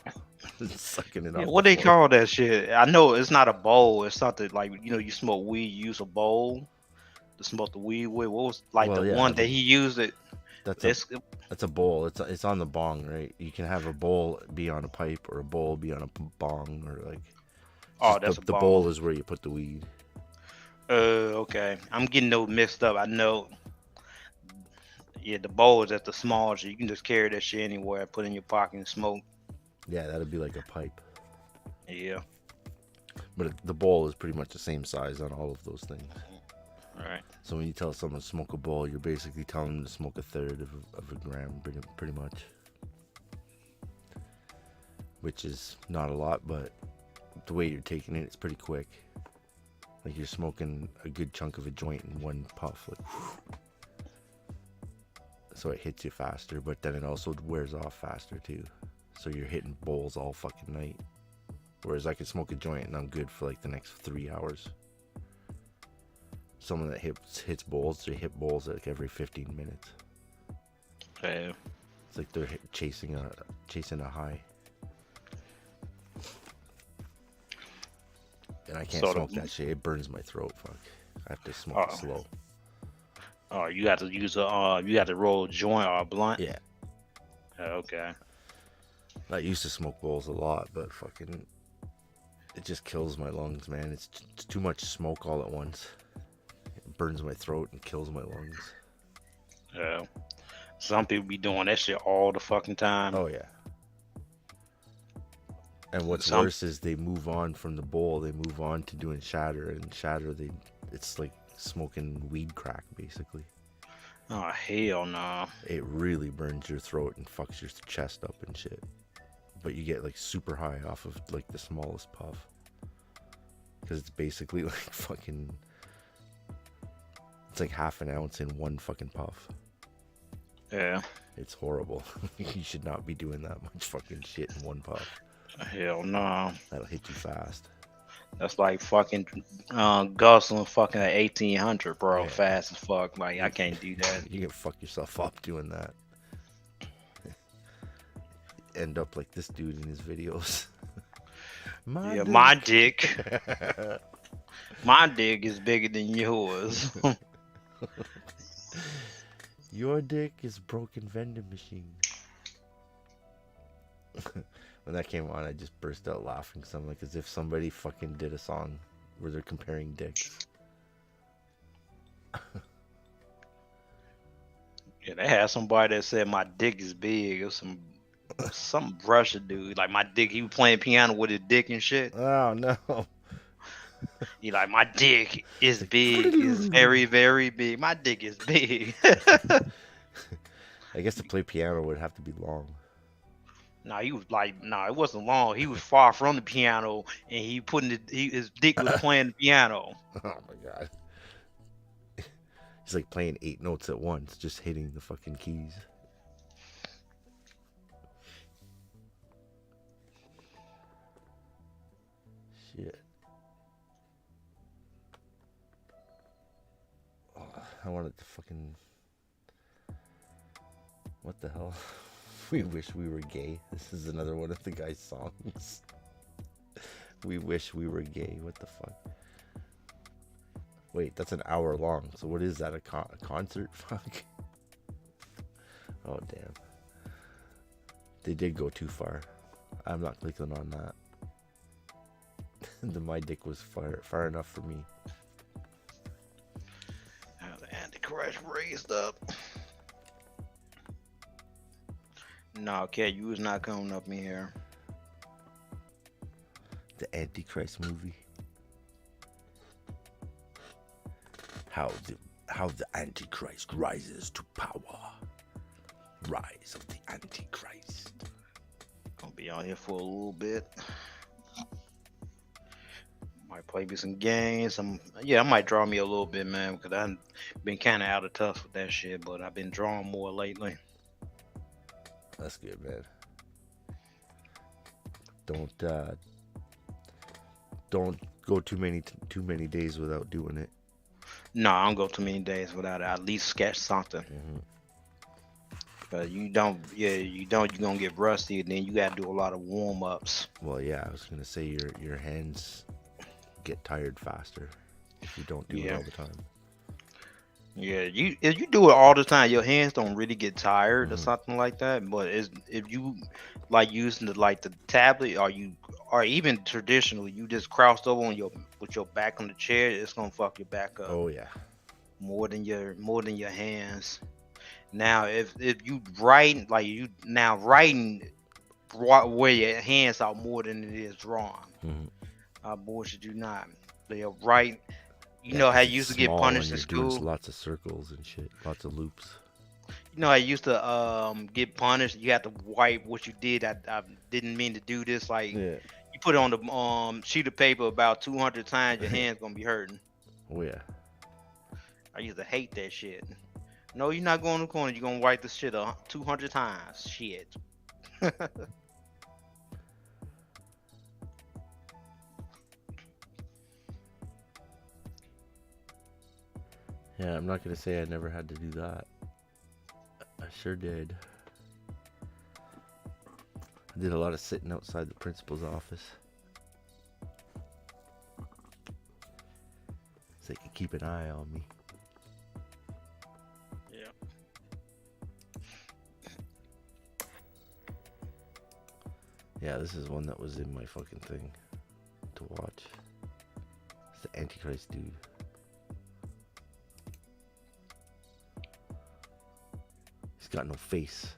sucking it off. What they call that shit? I know it's not a bowl. It's something like, you know, you smoke weed, you use a bowl to smoke the weed with. What was like one that he used it? That's a bowl. It's on the bong, right? You can have a bowl be on a pipe or a bowl be on a bong, or like. That's the bowl is where you put the weed. Okay. I'm getting those mixed up. I know. Yeah, the bowl is at the small, so you can just carry that shit anywhere, put it in your pocket and smoke. Yeah, that'd be like a pipe. Yeah. But the bowl is pretty much the same size on all of those things. All right. So when you tell someone to smoke a bowl, you're basically telling them to smoke a third of a gram, pretty much. Which is not a lot, but the way you're taking it, it's pretty quick. Like you're smoking a good chunk of a joint in one puff. Like, so it hits you faster, but then it also wears off faster too. So you're hitting bowls all fucking night. Whereas I could smoke a joint and I'm good for like the next 3 hours. Someone that hits bowls, they hit bowls like every 15 minutes. Yeah. It's like they're chasing a high. And I can't smoke that shit. It burns my throat. Fuck. I have to smoke it slow. Oh, you got to use you got to roll a joint or a blunt. Yeah. Okay. I used to smoke bowls a lot, but fucking, it just kills my lungs, man. It's too much smoke all at once. It burns my throat and kills my lungs. Yeah. Some people be doing that shit all the fucking time. Oh yeah. And what's worse is they move on from the bowl. They move on to doing shatter, and shatter it's like smoking weed crack basically. Oh hell no! It really burns your throat and fucks your chest up and shit. But you get like super high off of like the smallest puff, because it's basically like fucking. It's like half an ounce in one fucking puff. Yeah. It's horrible. You should not be doing that much fucking shit in one puff. Hell no. That'll hit you fast. That's like fucking guzzling fucking at 1800, bro. Yeah. Fast as fuck. Like, I can't do that. You can fuck yourself up doing that. End up like this dude in his videos. My dick. My dick is bigger than yours. Your dick is broken vending machine. When that came on, I just burst out laughing. So I'm like, as if somebody fucking did a song where they're comparing dicks. Yeah, they had somebody that said my dick is big. It was some Russian dude. Like, my dick, he was playing piano with his dick and shit. Oh no. He like, my dick is big. It's very, very big. My dick is big. I guess to play piano would have to be long. No, he was like, it wasn't long. He was far from the piano, and he putting his dick was playing the piano. Oh my god. He's like playing 8 notes at once, just hitting the fucking keys. Shit. Oh, I wanted to fucking... What the hell? We wish we were gay. This is another one of the guy's songs. We wish we were gay. What the fuck? Wait, that's an hour long. So what is that? A concert? Fuck. Oh, damn. They did go too far. I'm not clicking on that. My dick was far enough for me. Now the Antichrist raised up. No, Cat, you was not coming up in here. The Antichrist movie. How the Antichrist rises to power. Rise of the Antichrist. Gonna be on here for a little bit. Might play me some games. I might draw me a little bit, man, because I've been kind of out of touch with that shit. But I've been drawing more lately. That's good, man. Don't go too many days without doing it. No, I don't go too many days without at least sketch something. Mm-hmm. But you're gonna get rusty, and then you gotta do a lot of warm ups. Well, yeah, I was gonna say your hands get tired faster if you don't do it all the time. Yeah, if you do it all the time, your hands don't really get tired or something like that. But if you like using the tablet, or even traditionally, you just crouched over with your back on the chair, it's gonna fuck your back up. Oh yeah, more than your hands. Now, if you writing where your hands are more than it is drawing. I bullshit you not. They'll write. You know how you used to get punished in school. Lots of circles and shit, lots of loops. You know, I used to get punished. You had to wipe what you did. I didn't mean to do this. Like you put it on the sheet of paper about 200 times, your hand's gonna be hurting. Oh yeah. I used to hate that shit. No, you're not going to the corner. You're gonna wipe the shit 200 times. Shit. Yeah, I'm not gonna say I never had to do that. I sure did. I did a lot of sitting outside the principal's office, so they could keep an eye on me. Yeah. Yeah, this is one that was in my fucking thing to watch. It's the Antichrist dude. He's got no face.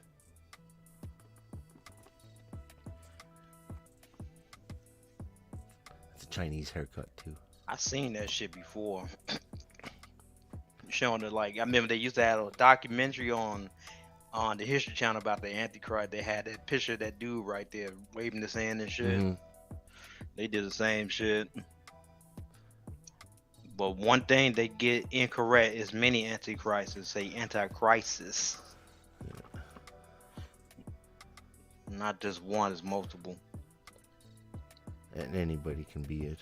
It's a Chinese haircut too. I seen that shit before. Showing it, like, I remember they used to have a documentary on the History Channel about the Antichrist. They had that picture of that dude right there waving his hand and shit. They did the same shit. But one thing they get incorrect is many antichrists say antichrists. Not just one, it's multiple. And anybody can be it.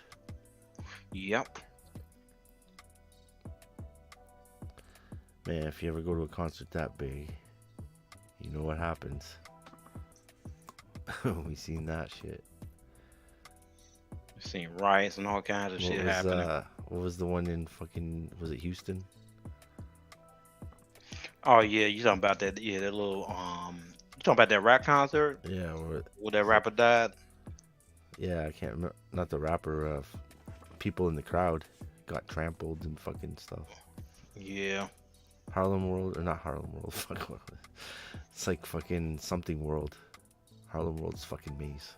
Yep. Man, if you ever go to a concert that big, you know what happens. We seen that shit. We've seen riots and all kinds of shit happening. What was the one in fucking, was it Houston? Oh yeah, you talking about that? Yeah, that little you talking about that rap concert? Yeah, where that rapper died. Yeah, I can't remember. Not the rapper. People in the crowd got trampled and fucking stuff. Yeah. Harlem World, or not Harlem World? Fuck. It's like fucking something World. Harlem World's fucking maze.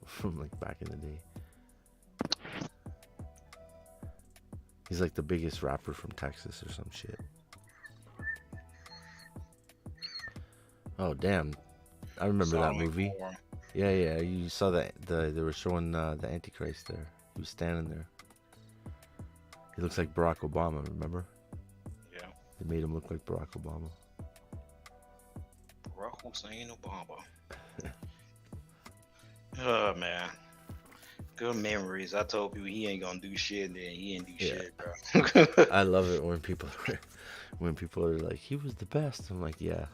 From like back in the day. He's like the biggest rapper from Texas or some shit. Oh damn, I remember that movie. Yeah, you saw that they were showing the Antichrist there. He was standing there. He looks like Barack Obama, remember? Yeah. They made him look like Barack Obama. Barack Hussein Obama. Oh man. Good memories. I told people he ain't gonna do shit, and then he ain't do shit, bro. I love it when people are like, he was the best. I'm like, yeah.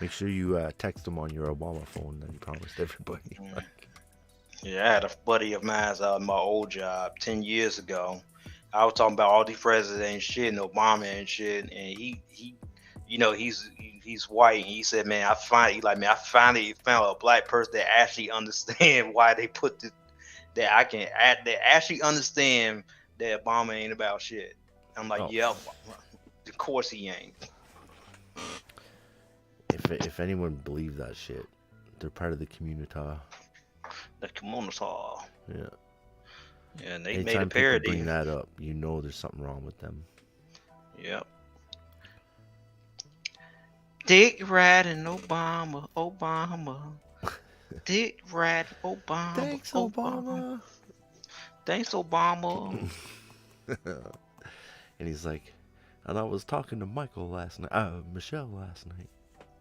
Make sure you text him on your Obama phone that you promised everybody. Yeah, I had a buddy of mine out of my old job 10 years ago. I was talking about all these presidents and shit and Obama and shit, and he you know, he's white, and he said, man, I finally found a black person that actually understand why they put this, that actually understand that Obama ain't about shit. I'm like, yep, of course he ain't. If anyone believed that shit, they're part of the community. The community. Yeah. Yeah, and they Anytime made a parody. People bring that up, you know there's something wrong with them. Yep. Dick riding Obama. Dick riding Obama. Thanks, Obama. Thanks, Obama. And he's like, and I was talking to Michelle last night.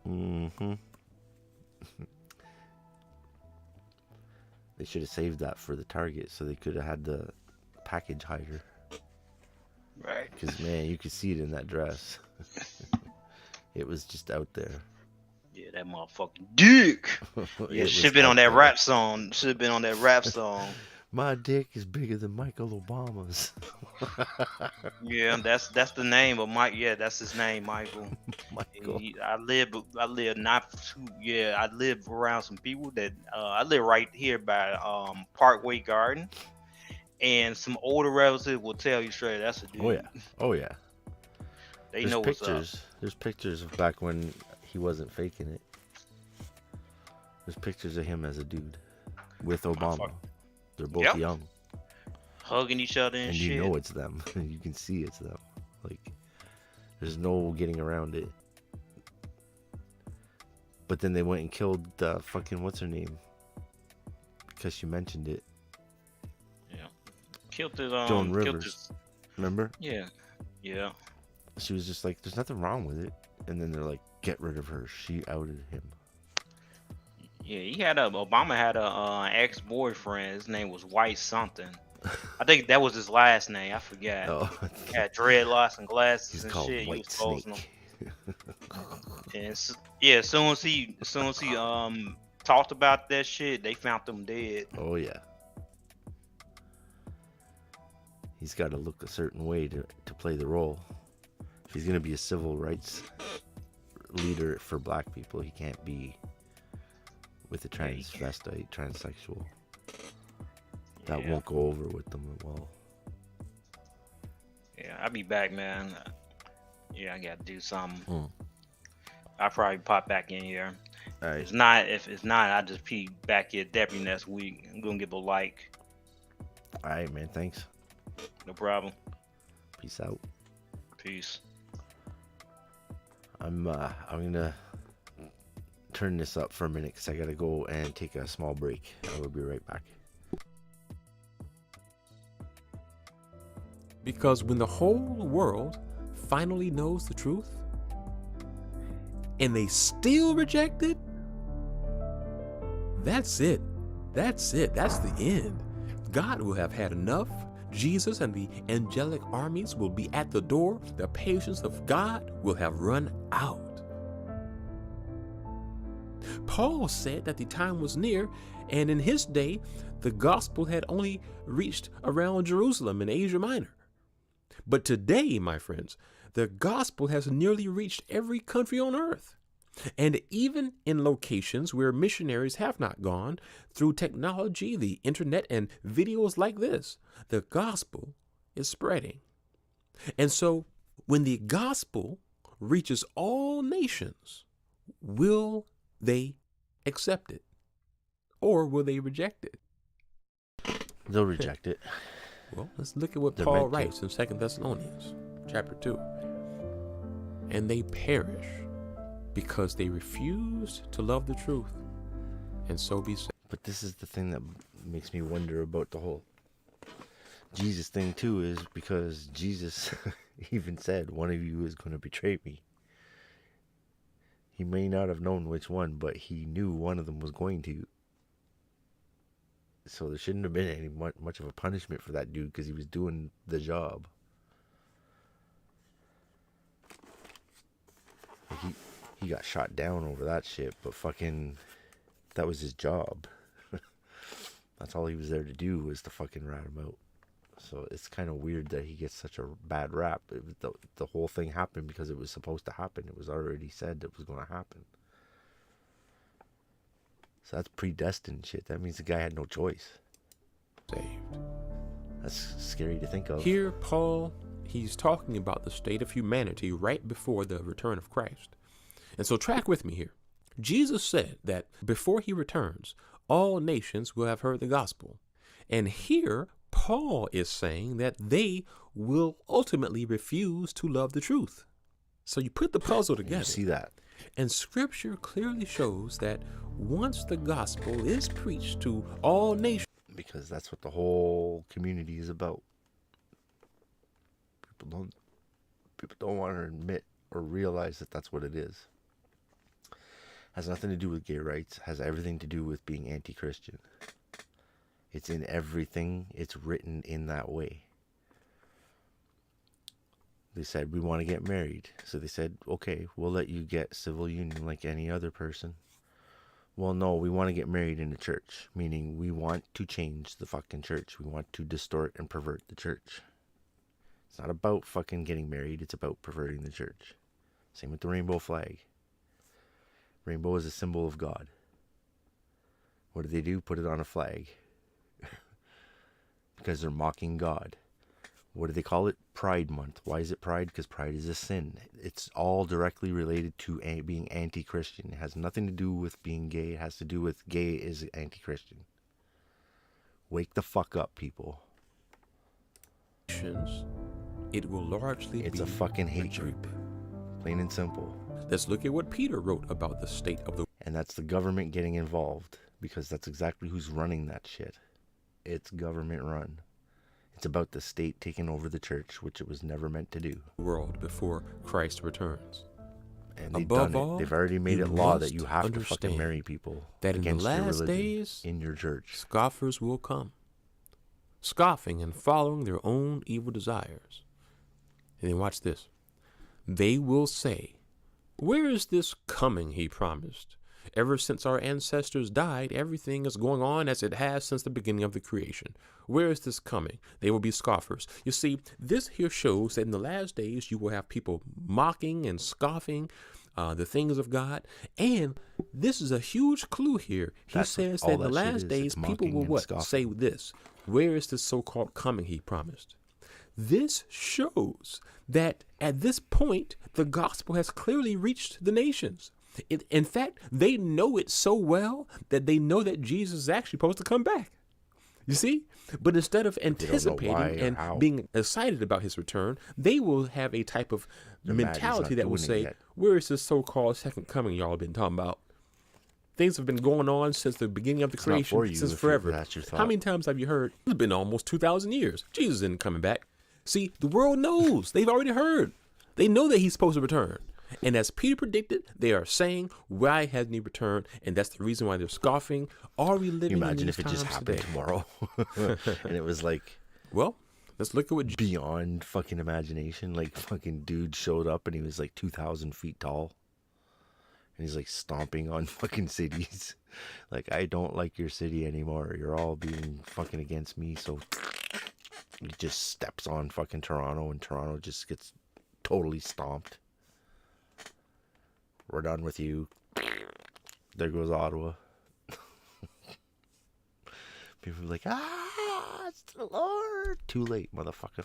Mm-hmm. They should have saved that for the Target, so they could have had the package hider. Right. Because, man, you could see it in that dress. It was just out there. Yeah, that motherfucking dick. Yeah, should have been on that rap song. Should have been on that rap song. My dick is bigger than Michael Obama's. Yeah, that's the name of Mike. Yeah, that's his name, Michael. Michael. I live around some people that I live right here by Parkway Garden, and some older relatives will tell you straight that's a dude. Oh yeah. They know what's up. There's pictures of back when he wasn't faking it. There's pictures of him as a dude with Obama. They're both young, hugging each other and shit. You know it's them. You can see it's them. Like, there's no getting around it. But then they went and killed fucking what's her name? Because she mentioned it. Yeah, killed his Joan Rivers. Remember? Yeah. She was just like, "There's nothing wrong with it," and then they're like, "Get rid of her." She outed him. Yeah, Obama had a ex-boyfriend. His name was White something. I think that was his last name. I forgot. He had dreadlocks and glasses and shit. White he was posting Snake. And as soon as he talked about that shit, they found him dead. Oh yeah. He's got to look a certain way to play the role. If he's gonna be a civil rights leader for black people, he can't be with a transvestite, transsexual. That won't go over with them well. Yeah, I'll be back, man. Yeah, I gotta do something. I'll probably pop back in here. All right. If it's not, I'll just be back here deputy next week. I'm gonna give a like. All right, man. Thanks. No problem. Peace out. Peace. I'm gonna turn this up for a minute because I gotta go and take a small break. I will be right back. Because when the whole world finally knows the truth and they still reject it, that's it. That's the end. God will have had enough. Jesus and the angelic armies will be at the door. The patience of God will have run out. Paul said that the time was near, and in his day, the gospel had only reached around Jerusalem and Asia Minor. But today, my friends, the gospel has nearly reached every country on earth. And even in locations where missionaries have not gone, through technology, the internet, and videos like this, the gospel is spreading. And so, when the gospel reaches all nations, will they accept it? Or will they reject it? They'll reject it. Well, let's look at what Paul writes in 2 Thessalonians chapter 2. And they perish because they refuse to love the truth and so be saved. But this is the thing that makes me wonder about the whole Jesus thing too, is because Jesus even said one of you is going to betray me. He may not have known which one, but he knew one of them was going to. So there shouldn't have been any much of a punishment for that dude because he was doing the job. he got shot down over that shit, but fucking, that was his job. That's all he was there to do, was to fucking rat him out. So it's kind of weird that he gets such a bad rap. The whole thing happened because it was supposed to happen. It was already said it was going to happen. So that's predestined shit. That means the guy had no choice. Saved. That's scary to think of. Here, Paul, he's talking about the state of humanity right before the return of Christ. And so track with me here. Jesus said that before he returns, all nations will have heard the gospel. And here, Paul is saying that they will ultimately refuse to love the truth. So you put the puzzle together. You see that. And scripture clearly shows that once the gospel is preached to all nations, because that's what the whole community is about. People don't want to admit or realize that that's what it is. Has nothing to do with gay rights. Has everything to do with being anti-Christian. It's in everything. It's written in that way. They said, we want to get married. So they said, okay, we'll let you get civil union like any other person. Well, no, we want to get married in the church. Meaning we want to change the fucking church. We want to distort and pervert the church. It's not about fucking getting married. It's about perverting the church. Same with the rainbow flag. Rainbow is a symbol of God. What do? Put it on a flag. Because they're mocking God. What do they call it? Pride Month. Why is it Pride? Because pride is a sin. It's all directly related to being anti-Christian. It has nothing to do with being gay. It has to do with gay is anti-Christian. Wake the fuck up, people. it will largely it's be a fucking hatred. Plain and simple. Let's look at what Peter wrote about the state of the... And that's the government getting involved, because that's exactly who's running that shit. It's government run. It's about the state taking over the church, which it was never meant to do. World before Christ returns. And they've done it. They've already made it law that you have to fucking marry people that in the against your last religion days, in your church. Scoffers will come, scoffing and following their own evil desires. And then watch this. They will say, "Where is this coming he promised? Ever since our ancestors died, everything is going on as it has since the beginning of the creation. Where is this coming?" They will be scoffers. You see, this here shows that in the last days, you will have people mocking and scoffing the things of God. And this is a huge clue here. He says that in the last days, people will what? Say this. Where is this so-called coming he promised? This shows that at this point, the gospel has clearly reached the nations. In fact, they know it so well that they know that Jesus is actually supposed to come back. You see? But instead of anticipating and being excited about his return, they will have a type of mentality that will say, where is this so-called second coming y'all been talking about? Things have been going on since the beginning of the creation, since forever. How many times have you heard, it's been almost 2,000 years. Jesus isn't coming back. See, the world knows. They've already heard. They know that he's supposed to return. And as Peter predicted, they are saying, why hasn't he returned? And that's the reason why they're scoffing. Are we living in these times today? Imagine if it just happened tomorrow. And it was like, well, let's look at what... Beyond fucking imagination. Like, fucking dude showed up and he was like 2,000 feet tall. And he's like stomping on fucking cities. Like, I don't like your city anymore. You're all being fucking against me. So he just steps on fucking Toronto and Toronto just gets totally stomped. We're done with you. There goes Ottawa. People are like, it's the Lord. Too late, motherfucker.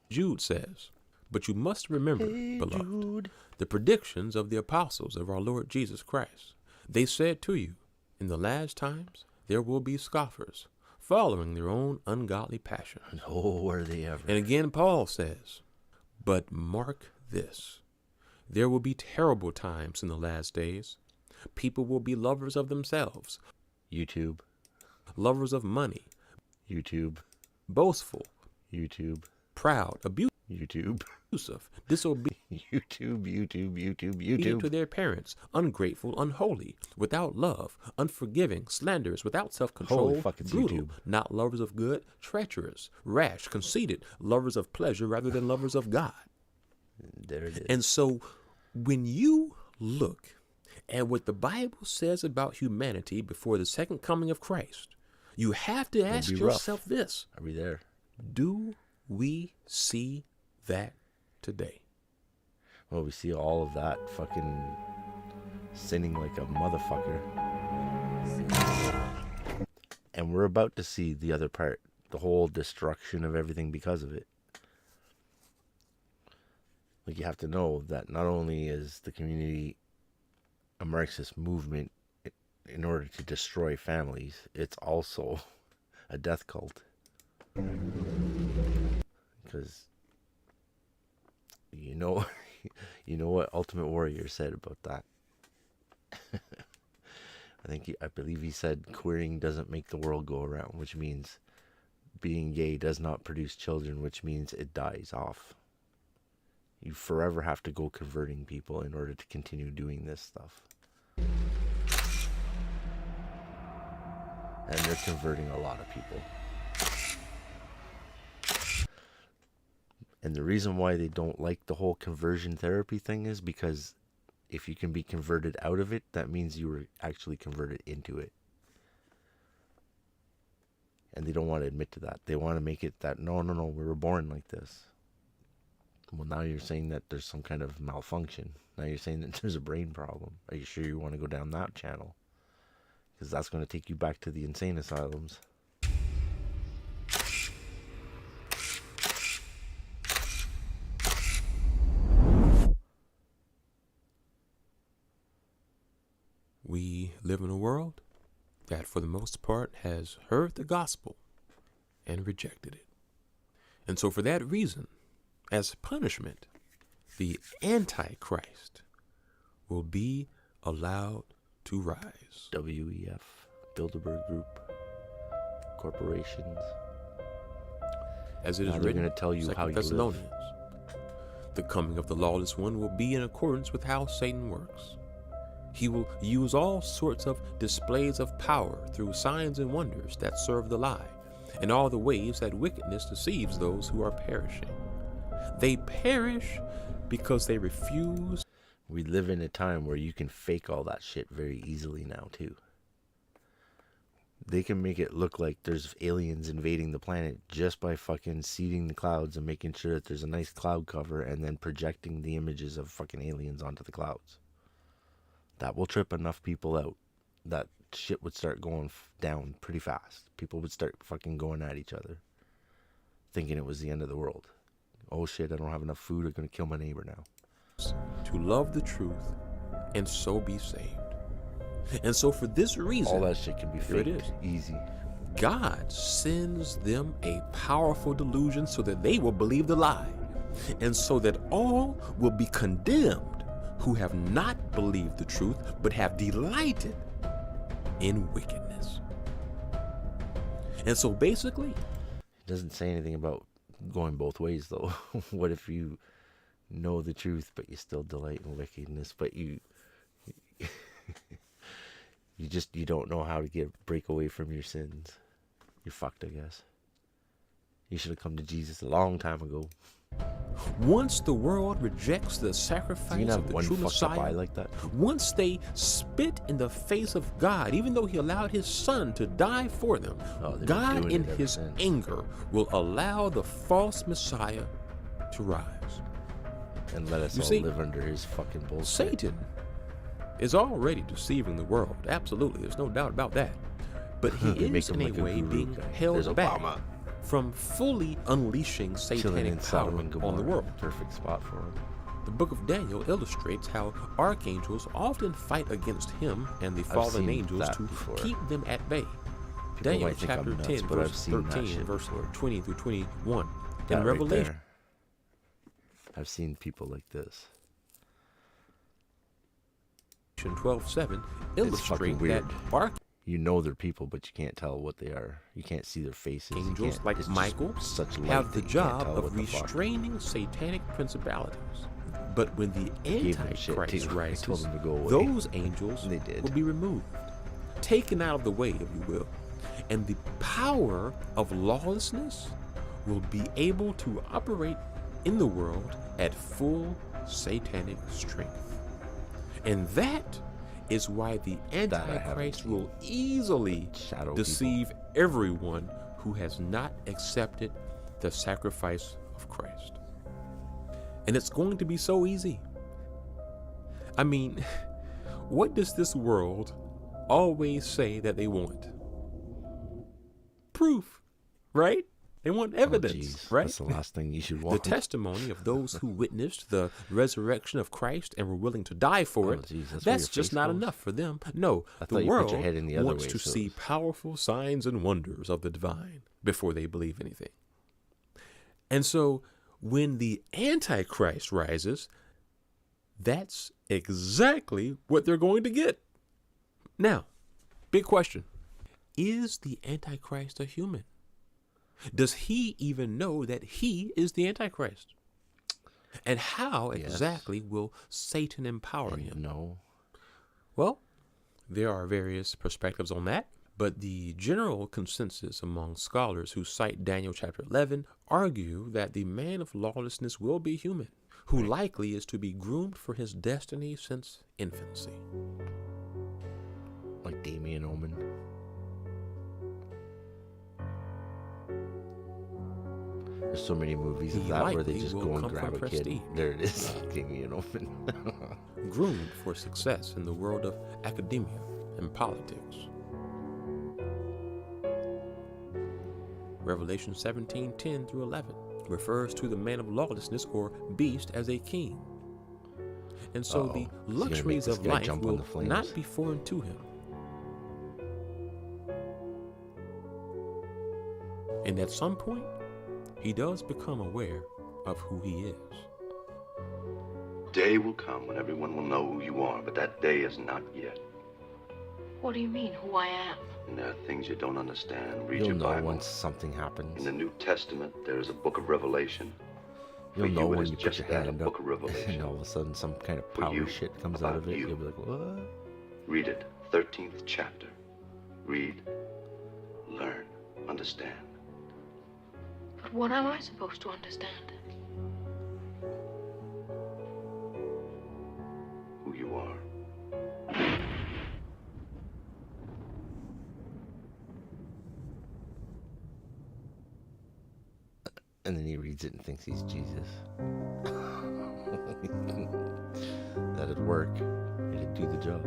Jude says, but you must remember, beloved, the predictions of the apostles of our Lord Jesus Christ. They said to you, in the last times, there will be scoffers, following their own ungodly passions. Oh, were they ever. And again, Paul says, but mark this. There will be terrible times in the last days. People will be lovers of themselves. YouTube. Lovers of money. YouTube. Boastful. YouTube. Proud. Abusive. YouTube. Disobedient. YouTube. To their parents. Ungrateful. Unholy. Without love. Unforgiving. Slanderous. Without self-control. Holy fuck, it's brutal. YouTube. Not lovers of good. Treacherous. Rash. Conceited. Lovers of pleasure rather than lovers of God. There it is. And so when you look at what the Bible says about humanity before the second coming of Christ, you have to ask yourself this. Are we there? Do we see that today? Well, we see all of that fucking sinning like a motherfucker. And we're about to see the other part, the whole destruction of everything because of it. Like, you have to know that not only is the community a Marxist movement in order to destroy families, it's also a death cult. Because you know what Ultimate Warrior said about that. I believe he said queering doesn't make the world go around, which means being gay does not produce children, which means it dies off. You forever have to go converting people in order to continue doing this stuff. And they're converting a lot of people. And the reason why they don't like the whole conversion therapy thing is because if you can be converted out of it, that means you were actually converted into it. And they don't want to admit to that. They want to make it that, no, we were born like this. Well, now you're saying that there's some kind of malfunction. Now you're saying that there's a brain problem. Are you sure you want to go down that channel? Because that's going to take you back to the insane asylums. We live in a world that, for the most part, has heard the gospel and rejected it. And so for that reason, as punishment, the Antichrist will be allowed to rise. WEF, Bilderberg Group, corporations. As it is now written, they're going to tell you how you live. The coming of the lawless one will be in accordance with how Satan works. He will use all sorts of displays of power through signs and wonders that serve the lie, and all the ways that wickedness deceives those who are perishing. They perish because they refuse. We live in a time where you can fake all that shit very easily now, too. They can make it look like there's aliens invading the planet just by fucking seeding the clouds and making sure that there's a nice cloud cover and then projecting the images of fucking aliens onto the clouds. That will trip enough people out that shit would start going down pretty fast. People would start fucking going at each other, thinking it was the end of the world. Oh shit, I don't have enough food, I'm gonna kill my neighbor now. To love the truth and so be saved. And so for this reason, all that shit can be faked. It is. Easy. God sends them a powerful delusion so that they will believe the lie, and so that all will be condemned who have not believed the truth but have delighted in wickedness. And so basically, it doesn't say anything about going both ways though. What if you know the truth but you still delight in wickedness, but you don't know how to break away from your sins? You're fucked, I guess. You should have come to Jesus a long time ago. Once the world rejects the sacrifice of the true Messiah, like that? Once they spit in the face of God, even though he allowed his son to die for them, God in his anger will allow the false Messiah to rise. And let us all live under his fucking bullshit. Satan is already deceiving the world. Absolutely, there's no doubt about that. But he is in a way being held back from fully unleashing satanic power on the world. Perfect spot for him. The book of Daniel illustrates how archangels often fight against him and the fallen angels to keep them at bay. Daniel chapter 10, verse 13, verse 20 through 21. In Revelation, I've seen people like this. 12:7 illustrate that you know they're people, but you can't tell what they are. You can't see their faces. Angels like Michael have the job of restraining satanic principalities. But when the Antichrist rises, those angels will be removed, taken out of the way, if you will. And the power of lawlessness will be able to operate in the world at full satanic strength. And that is why the Antichrist will easily deceive everyone who has not accepted the sacrifice of Christ. And it's going to be so easy. I mean, what does this world always say that they want? Proof, right? They want evidence, right? That's the last thing you should want. The testimony of those who witnessed the resurrection of Christ and were willing to die for it. That's just not enough for them. No, the world wants to see powerful signs and wonders of the divine before they believe anything. And so when the Antichrist rises, that's exactly what they're going to get. Now, big question. Is the Antichrist a human? Does he even know that he is the Antichrist? And how exactly will Satan empower him? No. Well, there are various perspectives on that, but the general consensus among scholars who cite Daniel chapter 11 argue that the man of lawlessness will be human, who likely is to be groomed for his destiny since infancy. Like Damien Omen. There's so many movies of that where they just go and grab a kid. There it is, Damien Omen. Groomed for success in the world of academia and politics. Revelation 17:10 through 11 refers to the man of lawlessness or beast as a king. And so the luxuries of life will not be foreign to him. And at some point, he does become aware of who he is. Day will come when everyone will know who you are, but that day is not yet. What do you mean, who I am? And there are things you don't understand. Read You'll your know Bible. once something happens. In the New Testament, there is a book of Revelation. You'll For know you, it when is you put just your that, hand a up book of Revelation. and all of a sudden some kind of For power you, shit comes out of it. you. You'll be like, what? Read it. 13th chapter. Read, learn, understand. But what am I supposed to understand? Who you are. And then he reads it and thinks he's Jesus. That'd work. It'd do the job.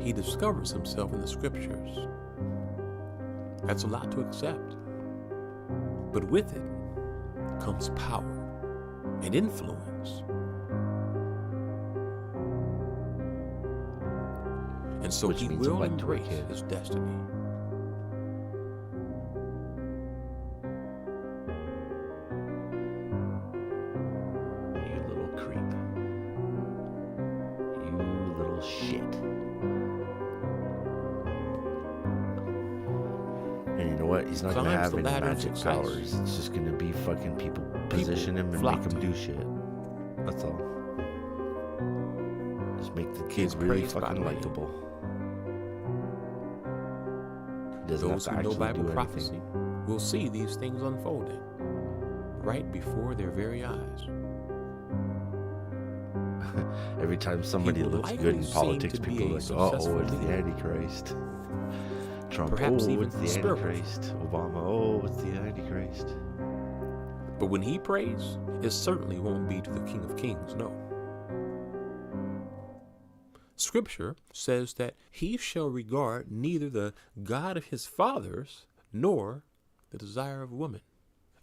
He discovers himself in the scriptures. That's a lot to accept. But with it comes power and influence. And so he will embrace his destiny. You little creep. You little shit. And you know what? He's not going to have any magic powers. It's just going to be fucking people position him and make him do shit. That's all. Just make the kids really fucking likable. Those who know Bible prophecy will see these things unfolding right before their very eyes. Every time somebody looks good in politics, people are like, oh, it's the Antichrist. Trump, perhaps oh, it's the Antichrist. Obama, oh, it's the Antichrist. But when he prays, it certainly won't be to the King of Kings, no. Scripture says that he shall regard neither the God of his fathers nor the desire of woman.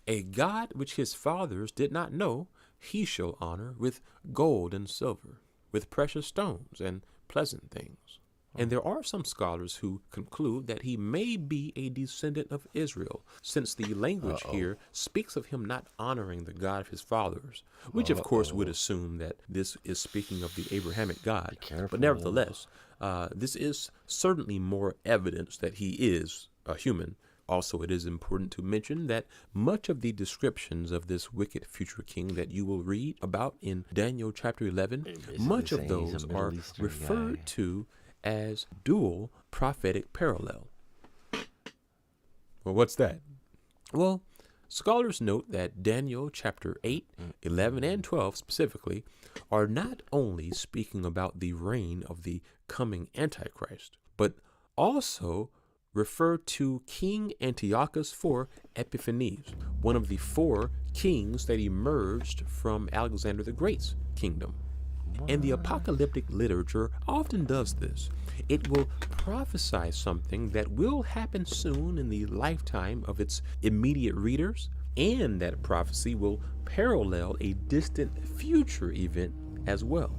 A God which his fathers did not know, he shall honor with gold and silver, with precious stones and pleasant things. And there are some scholars who conclude that he may be a descendant of Israel, since the language here speaks of him not honoring the God of his fathers, which of course would assume that this is speaking of the Abrahamic God. But nevertheless, this is certainly more evidence that he is a human. Also, it is important to mention that much of the descriptions of this wicked future king that you will read about in Daniel chapter 11, much of those are referred to as dual prophetic parallel. Well, what's that? Well, Scholars note that Daniel chapter 8, 11, and 12 specifically are not only speaking about the reign of the coming Antichrist, but also refer to King Antiochus IV Epiphanes, one of the 4 kings that emerged from Alexander the Great's kingdom. And the apocalyptic literature often does this. It will prophesy something that will happen soon in the lifetime of its immediate readers, and that prophecy will parallel a distant future event as well.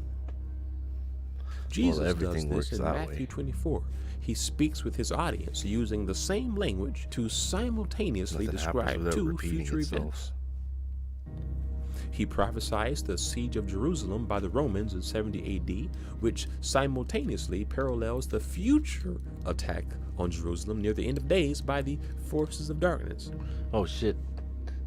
Jesus does this in Matthew 24. He speaks with his audience using the same language to simultaneously describe 2 future events. He prophesies the siege of Jerusalem by the Romans in 70 AD, which simultaneously parallels the future attack on Jerusalem near the end of days by the forces of darkness. Oh shit.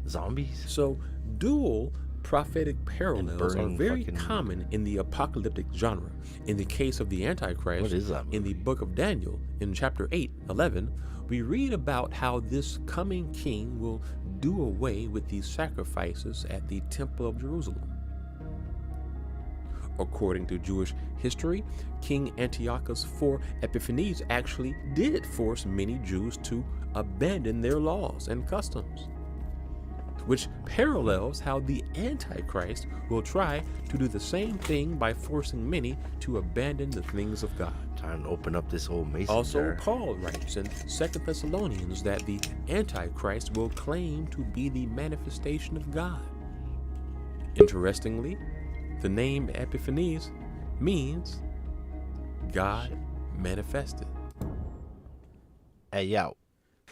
Zombies? So, dual prophetic parallels are very common in the apocalyptic genre. In the case of the Antichrist, in the book of Daniel, in chapter 8, 11, we read about how this coming king will do away with these sacrifices at the Temple of Jerusalem. According to Jewish history, King Antiochus IV Epiphanes actually did force many Jews to abandon their laws and customs, which parallels how the Antichrist will try to do the same thing by forcing many to abandon the things of God. Time to open up this whole mason Also, jar. Paul writes in 2 Thessalonians that the Antichrist will claim to be the manifestation of God. Interestingly, the name Epiphanes means God manifested. Hey, yo.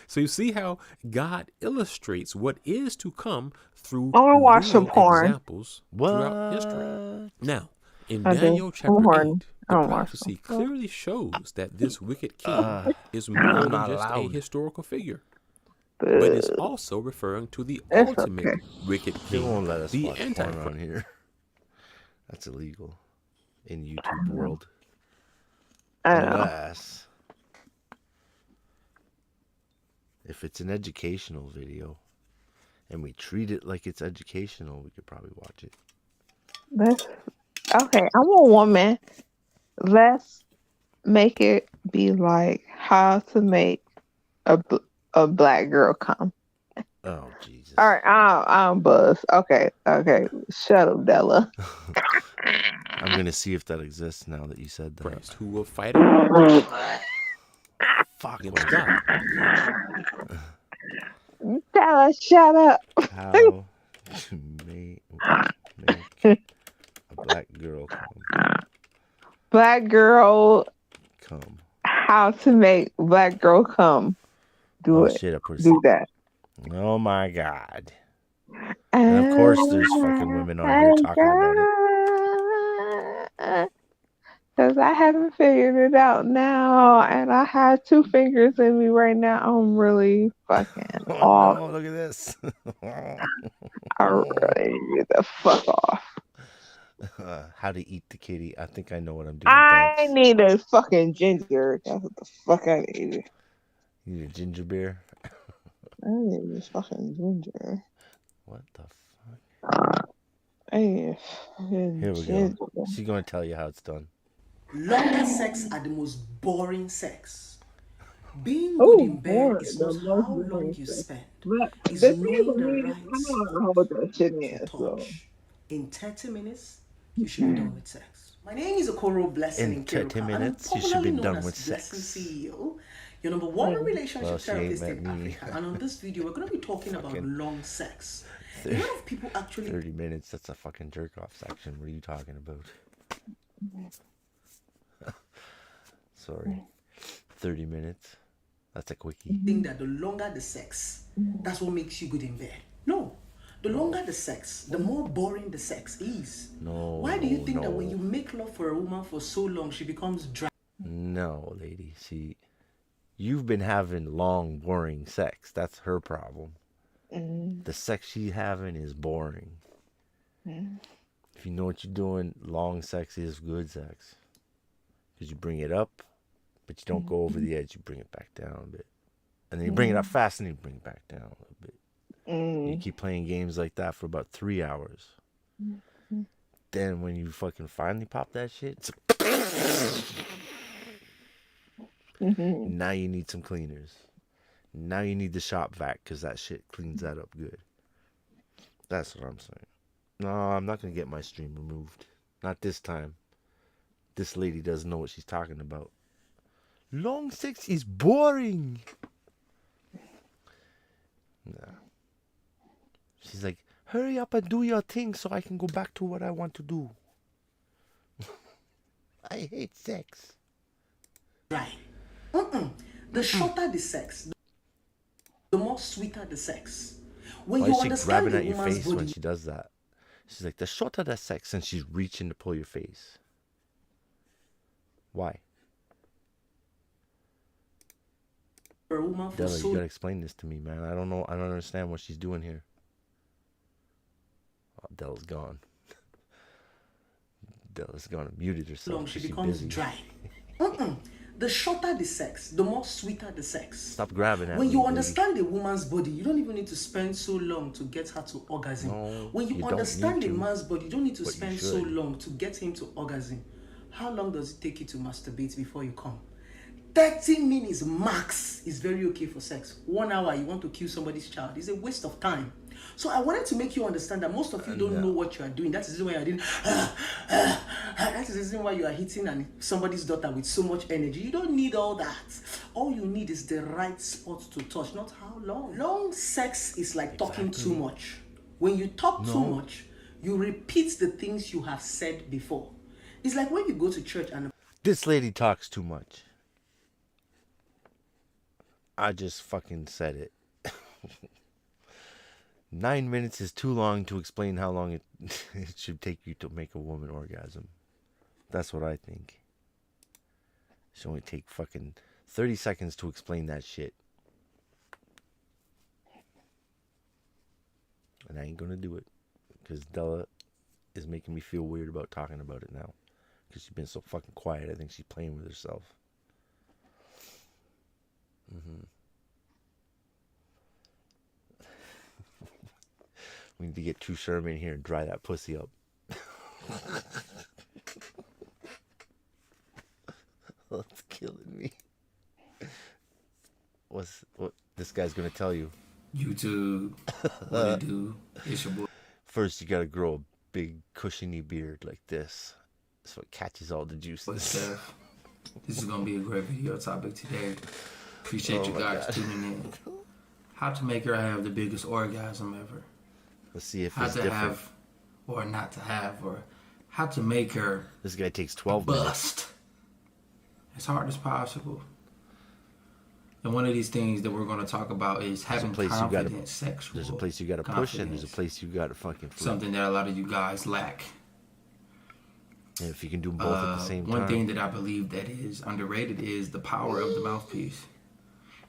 So you see how God illustrates what is to come through I wanna watch some real porn. examples throughout history. Now, in I do. Daniel I'm chapter horny. 8, I the don't watch prophecy some. clearly shows that this wicked king is more I'm than not just a allowed. historical figure, but is also referring to the ultimate wicked They king, won't let us the watch porn Antichrist. on here. That's illegal in YouTube world. I know. Unless if it's an educational video and we treat it like it's educational, we could probably watch it. Let's okay. I'm a woman. Let's make it be like how to make a black girl come. Oh Jesus! All right, I'm Buzz. Okay. Shut up, Della. I'm gonna see if that exists now that you said that. Christ, who will fight Fuck against God. Della, shut up. How to make a black girl come? Black girl. Come. How to make black girl come? Do it. Shit, I put Do that. Oh my God! And of course, there's fucking women on here talking about it. Because I haven't figured it out now, and I have 2 fingers in me right now. I'm really fucking off. No, look at this. I really need to fuck off. How to eat the kitty. I think I know what I'm doing. I need a fucking ginger. That's what the fuck I need. You need a ginger beer? I need this fucking ginger. What the fuck? I need a fucking Here we ginger. go. She's going to tell you how it's done. Longer sex are the most boring sex. Being good in bed is not how long you spend. It's knowing the right spot to touch. In 30 minutes, you should be done with sex. My name is Okoro Blessing In 30 minutes, you should be done with sex. CEO, your number 1 relationship Well, she ain't therapist met in me. Africa. And on this video, we're going to be talking about long sex. A lot of people actually 30 minutes, that's a fucking jerk off section. What are you talking about? Sorry. 30 minutes. That's a quickie. think that the longer the sex, that's what makes you good in bed. No. The longer the sex, the more boring the sex is. No. Why do you think that when you make love for a woman for so long, she becomes dry? No, lady. See, you've been having long, boring sex. That's her problem. The sex she's having is boring. If you know what you're doing, long sex is good sex. Because you bring it up, but you don't go over the edge. You bring it back down a bit. And then you bring it up fast and you bring it back down a little bit. You keep playing games like that for about 3 hours. Then when you fucking finally pop that shit, it's now you need some cleaners. Now you need the shop vac because that shit cleans that up good. That's what I'm saying. No, I'm not going to get my stream removed. Not this time. This lady doesn't know what she's talking about. Long sex is boring. Nah. She's like, hurry up and do your thing so I can go back to what I want to do. I hate sex. Right. The shorter the sex, the more sweeter the sex. When Why you is she understand grabbing the at your woman's face when body, she does that? She's like, the shorter the sex, and she's reaching to pull your face. Why? for a woman for Della, so you gotta explain this to me, man. I don't know. I don't understand what she's doing here. Oh, Della's gone. Della's gone and muted herself. long, she 'cause becomes busy. dry. The shorter the sex, the more sweeter the sex. Stop grabbing at When me, you lady. understand a woman's body, you don't even need to spend so long to get her to orgasm. No, when you you don't understand need a to, man's body, you don't need to but you spend so should. long to get him to orgasm. How long does it take you to masturbate before you come? 30 minutes max is very okay for sex. 1 hour, you want to kill somebody's child. It's a waste of time. So I wanted to make you understand that most of you don't know what you are doing. That is the reason why you are doing. That is the reason why you are hitting somebody's daughter with so much energy. You don't need all that. All you need is the right spot to touch, not how long. Long sex is like talking too much. When you talk too much, you repeat the things you have said before. It's like when you go to church and This lady talks too much. I just fucking said it. 9 minutes is too long to explain how long it should take you to make a woman orgasm. That's what I think. It should only take fucking 30 seconds to explain that shit. And I ain't gonna do it. Because Della is making me feel weird about talking about it now. Because she's been so fucking quiet. I think she's playing with herself. We need to get True Sherman in here and dry that pussy up. That's killing me. What this guy's gonna tell you? YouTube, what it do? It's your boy. First, you gotta grow a big, cushiony beard like this, so it catches all the juices. Steph, this is gonna be a great video topic today. Appreciate you guys tuning in. How to make her have the biggest orgasm ever. Let's see if how it's to different. have, or not to have, or how to make her. This guy takes 12 bust minutes. as hard as possible. And one of these things that we're going to talk about is having confident sexual. There's a place you gotta push, and there's a place you gotta fucking flip. Something that a lot of you guys lack. And if you can do them both at the same time. One thing that I believe that is underrated is the power of the mouthpiece.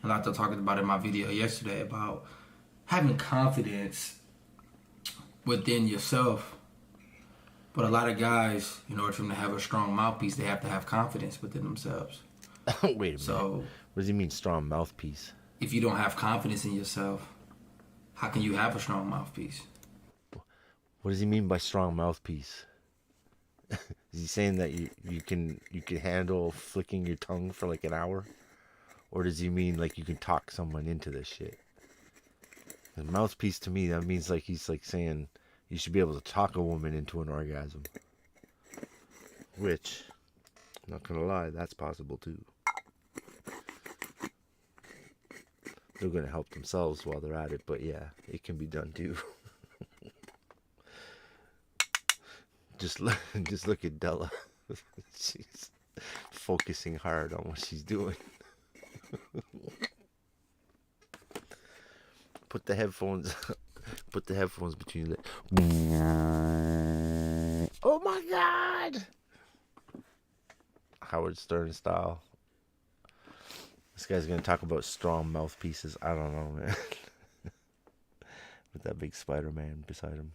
And like I talked about in my video yesterday about having confidence within yourself. But a lot of guys, in order for them to have a strong mouthpiece, they have to have confidence within themselves. Wait a minute. So, what does he mean, strong mouthpiece? If you don't have confidence in yourself, how can you have a strong mouthpiece? What does he mean by strong mouthpiece? Is he saying that you can handle flicking your tongue for like an hour? Or does he mean like you can talk someone into this shit? The mouthpiece to me, that means like he's like saying you should be able to talk a woman into an orgasm. Which, not gonna lie, that's possible too. They're gonna help themselves while they're at it, but yeah, it can be done too. Just look at Della. She's focusing hard on what she's doing. Put the headphones between your legs. Oh my God! Howard Stern style. This guy's gonna talk about strong mouthpieces. I don't know, man. With that big Spider-Man beside him.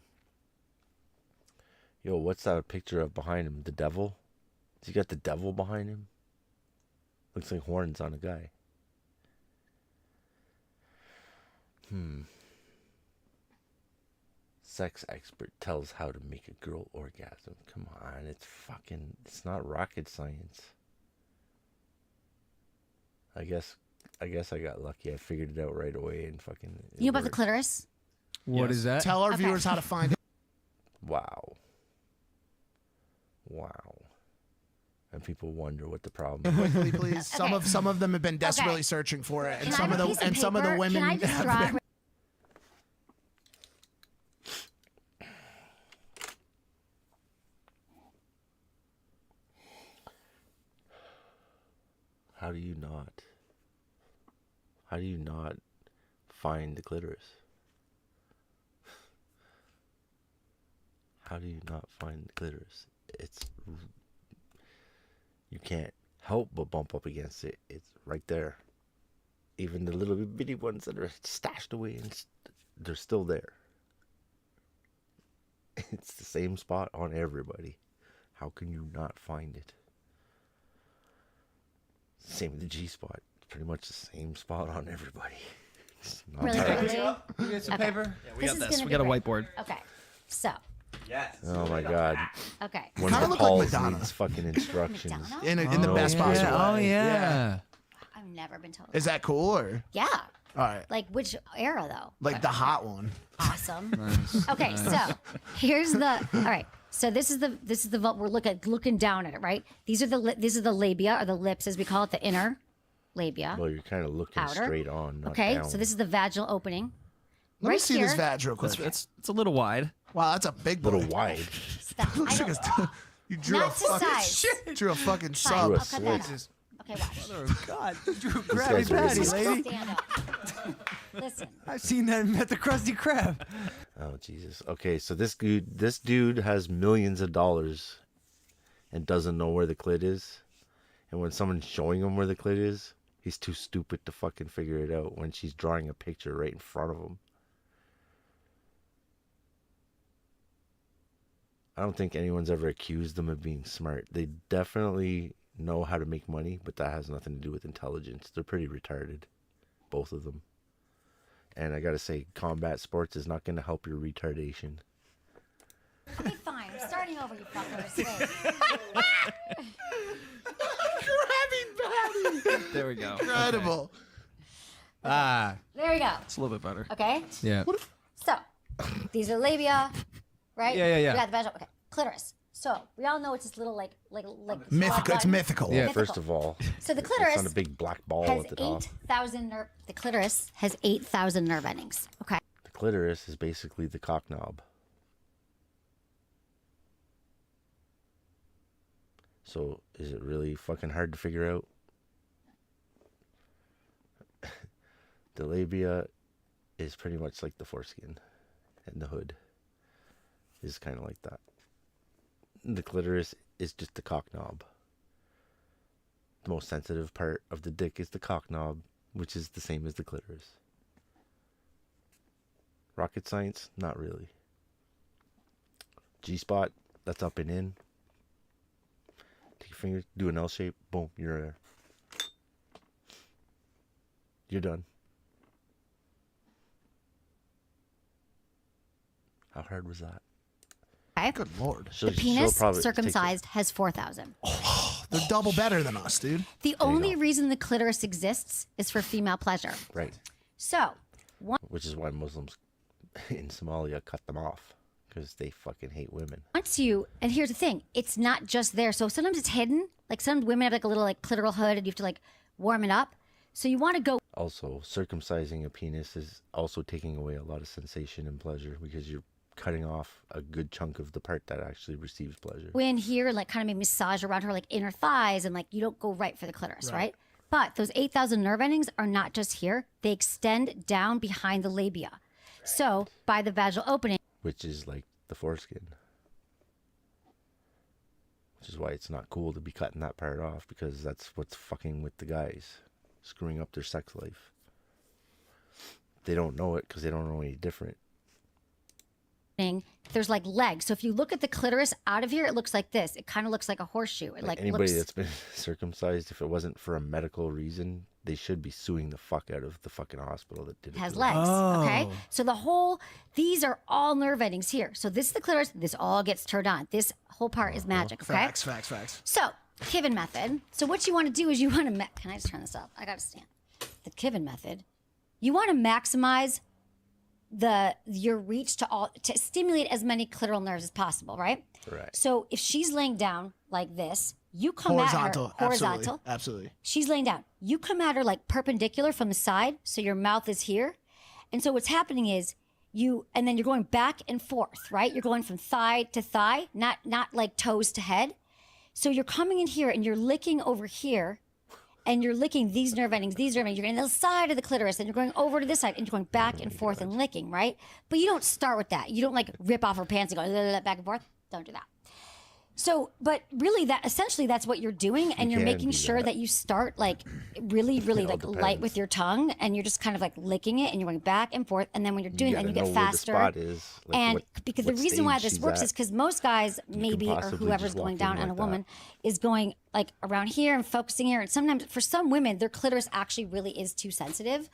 Yo, what's that picture of behind him? The devil? Has he got the devil behind him? Looks like horns on a guy. Sex expert tells how to make a girl orgasm. Come on, it's not rocket science. I guess I got lucky. I figured it out right away and fucking. You know about the clitoris? What is that? Tell our Okay. viewers how to find it. Wow. And people wonder what the problem is. Quickly, please. Some of them have been desperately Okay. searching for it, and Can I some have of a the piece of some of the paper? women Can I just have draw been. How do you not find the clitoris? How do you not find the clitoris? You can't help but bump up against it. It's right there. Even the little bitty ones that are stashed away, they're still there. It's the same spot on everybody. How can you not find it? Same with the G-spot. It's pretty much the same spot on everybody. It's not Really hard. quickly. You get some Okay. paper? Yeah, we This got is this. gonna We be got a great. whiteboard. Okay. So. Yes. Oh my God. Okay. One Kinda of look the like Pauls Madonna. needs fucking instructions. In the best yeah. possible way. Oh yeah. I've never been told. Is that cool or? Yeah. All right. Like which era though? Like the hot one. Awesome. Nice. Okay, Nice. so here's the. All right, so this is the we're looking down at it, right? These are the labia or the lips as we call it, the inner labia. Well, you're kind of looking Outer. straight on, not Okay, down. so this is the vaginal opening. Let me Right see this here. vag real quick. It's a little wide. Wow, that's a big boy. Little wide. Stop. I don't, You drew Not a to fucking size. drew a fucking Fine, sub. I'll cut that out. Okay, watch. Oh God, you drew guys Krabby are Patty, idiots. lady. Stand up. Listen. I've seen that at the Krusty Krab. Oh Jesus. Okay, so this dude has millions of dollars and doesn't know where the clit is. And when someone's showing him where the clit is, he's too stupid to fucking figure it out when she's drawing a picture right in front of him. I don't think anyone's ever accused them of being smart. They definitely know how to make money, but that has nothing to do with intelligence. They're pretty retarded, both of them. And I gotta say, combat sports is not gonna help your retardation. Okay, fine. I'm starting over, you fuckers. Krabby Patty. There we go. Incredible. Ah, There we go. it's a little bit better. Okay. Yeah. So these are labia, right? Yeah. We got the vaginal. Okay, clitoris. So we all know it's this little like Mythical. It's button. mythical. Yeah, Mythical. first of all, So the it's clitoris not a big black ball has at the top. 8,000 nerve. The clitoris has 8,000 nerve endings. Okay. The clitoris is basically the cock knob. So is it really fucking hard to figure out? The labia is pretty much like the foreskin, and the hood is kind of like that. The clitoris is just the cock knob. The most sensitive part of the dick is the cock knob, which is the same as the clitoris. Rocket science? Not really. G-spot, that's up and in. Take your fingers, do an L shape, boom, you're there. You're done. How hard was that? Okay. Good lord. The penis circumcised has 4,000. They're double better than us, dude. The only reason the clitoris exists is for female pleasure. Right. So, Which is why Muslims in Somalia cut them off, because they fucking hate women. once you, and here's the thing, it's not just there. So sometimes it's hidden. Like some women have like a little like clitoral hood and you have to like warm it up. So you want to go Also, circumcising a penis is also taking away a lot of sensation and pleasure, because you're cutting off a good chunk of the part that actually receives pleasure. in here and like kind of maybe massage around her like inner thighs and like you don't go right for the clitoris, right? But those 8,000 nerve endings are not just here. They extend down behind the labia. So by the vaginal opening, Which is like the foreskin. Which is why it's not cool to be cutting that part off, because that's what's fucking with the guys. Screwing up their sex life. They don't know it because they don't know any different. happening, there's like legs. So if you look at the clitoris out of here, it looks like this. It kind of looks like a horseshoe. It Like like anybody looks, that's been circumcised, if it wasn't for a medical reason, they should be suing the fuck out of the fucking hospital that did it. has to them. legs. Okay. So these are all nerve endings here. So this is the clitoris. This all gets turned on. This whole part is magic. Okay. Facts. So Kivin method. So what you want to do is you want to, can I just turn this up? I got to stand. The Kivin method. You want to maximize your reach to stimulate as many clitoral nerves as possible, right? Right. So if she's laying down like this, you come Horizontal. at her horizontal. Absolutely. She's laying down. You come at her like perpendicular from the side, so your mouth is here. And so what's happening is and then you're going back and forth, right? You're going from thigh to thigh, not like toes to head. So you're coming in here and you're licking over here. And you're licking these nerve endings. You're getting the side of the clitoris, and you're going over to this side, and you're going back and forth and licking, right? But you don't start with that. You don't like rip off her pants and go back and forth. Don't do that. So, but really, essentially that's what you're doing, and you're making sure that you start like really like light with your tongue, and you're just kind of like licking it, and you're going back and forth, and then when you're doing that, you get faster. Where the spot is, like and because the reason why this works at. is because most guys, maybe, or whoever's going down on a woman, is going like around here and focusing here, and sometimes for some women, their clitoris actually really is too sensitive,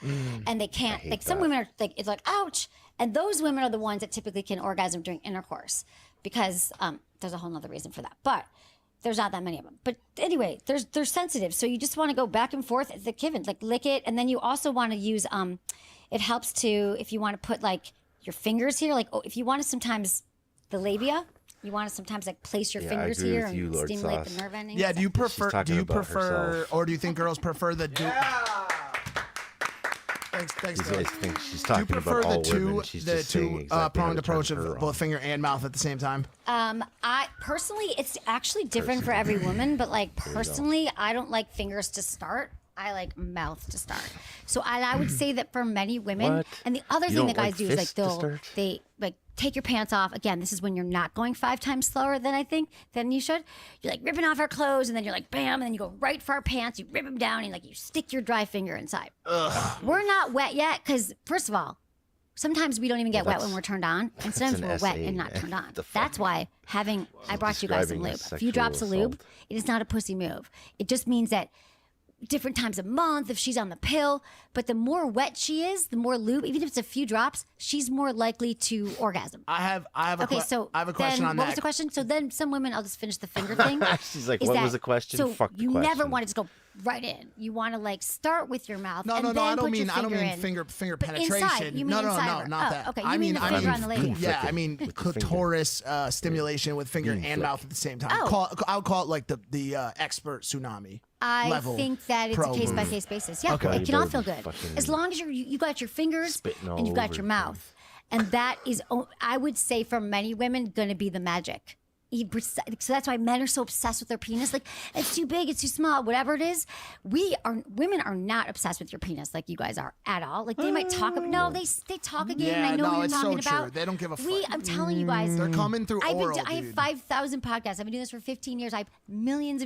and they can't. Like some women are like, it's like ouch, and those women are the ones that typically can orgasm during intercourse because there's a whole nother reason for that, but there's not that many of them. But anyway, they're sensitive, so you just want to go back and forth at the Kivin, like lick it, and then you also want to use it helps to, if you want to put like your fingers here, like if you want to sometimes the labia, you want to sometimes like place your fingers here and stimulate the nerve endings. Yeah, do you prefer, or do you think girls prefer the Thanks. I think she's talking Do you prefer about all the women. She's just saying two exactly how pronged to turn approach her of on. both finger and mouth at the same time? I personally, it's actually different for every woman, but like personally, I don't like fingers to start. I like mouth to start. So I would say that for many women, What? and the other You thing don't that guys like do is like fists to start? they like take your pants off. Again, this is when you're not going 5 times slower than than you should. You're like ripping off our clothes, and then you're like bam, and then you go right for our pants. You rip them down, and like you stick your dry finger inside. Ugh. We're not wet yet because first of all, sometimes we don't even get wet when we're turned on, and sometimes an we're wet SA, and not man. turned on. The fuck? That's why I brought you guys some describing a lube. A few sexual drops of lube, assault. it is not a pussy move. It just means that different times a month, if she's on the pill, but the more wet she is, the more lube, even if it's a few drops, she's more likely to orgasm. I have a question then, on what that. was the question? So then some women, I'll just finish the finger thing. She's like, is what that- was the question? So Fuck the you never question. want to just go right in. You want to like start with your mouth. No, and no, then I don't put mean your finger in. finger But penetration. inside, you mean no, inside no, her. not Oh, that. okay, you I mean mean, the finger on the labia. Yeah, I mean with the finger. clitoris stimulation with finger Bean and flick. mouth at the same time. Oh. I would call it like the expert tsunami. I level think that it's a pro case by move. case basis. Yeah, Okay. it You can all better feel be good fucking as long as you got your fingers spitting all and you got over your the mouth, and that is, I would say, for many women, going to be the magic. So that's why men are so obsessed with their penis. Like, it's too big, it's too small, whatever it is. Women are not obsessed with your penis like you guys are at all. Like they might talk about, no, they talk a game. Yeah, I know no, what you're it's so talking true. about. They don't give a fuck. I'm telling you guys, They're coming through oral, I have dude. 5,000 podcasts. I've been doing this for 15 years. I have millions.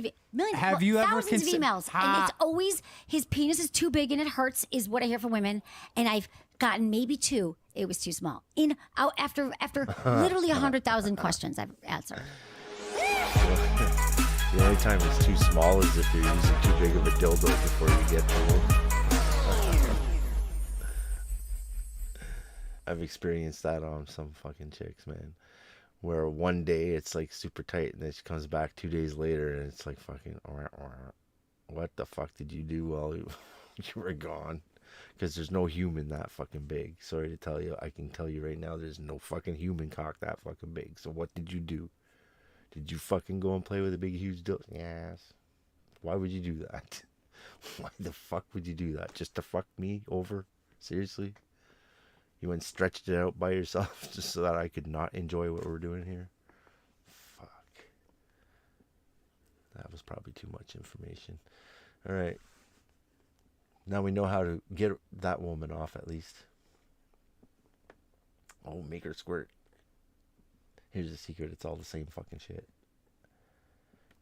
Have you ever thousands of emails, and it's always his penis is too big and it hurts. Is what I hear from women, and I've gotten maybe 2. It was too small. After literally 100,000 questions I've answered. The only time it's too small is if you're using too big of a dildo before you get to one. I've experienced that on some fucking chicks, man. Where one day it's like super tight, and then she comes back 2 days later, and it's like fucking, what the fuck did you do while you were gone? Because there's no human that fucking big. Sorry to tell you, I can tell you right now, there's no fucking human cock that fucking big. So what did you do? Did you fucking go and play with a big, huge dildo? Yes. Why would you do that? Why the fuck would you do that? Just to fuck me over? Seriously? You went and stretched it out by yourself just so that I could not enjoy what we're doing here? Fuck. That was probably too much information. Alright. Now we know how to get that woman off at least. Oh, make her squirt. Here's the secret. It's all the same fucking shit.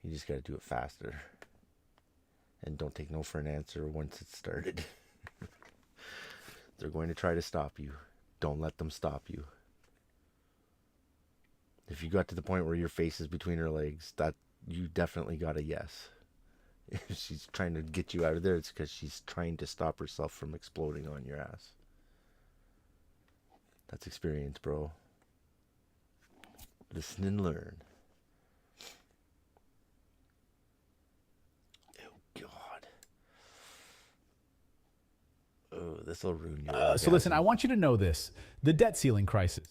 You just gotta do it faster. And don't take no for an answer once it's started. They're going to try to stop you. Don't let them stop you. If you got to the point where your face is between her legs, that you definitely got a yes. If she's trying to get you out of there, it's because she's trying to stop herself from exploding on your ass. That's experience, bro. Listen and learn. Oh, God. Oh, this will ruin your So listen, I want you to know this. The debt ceiling crisis.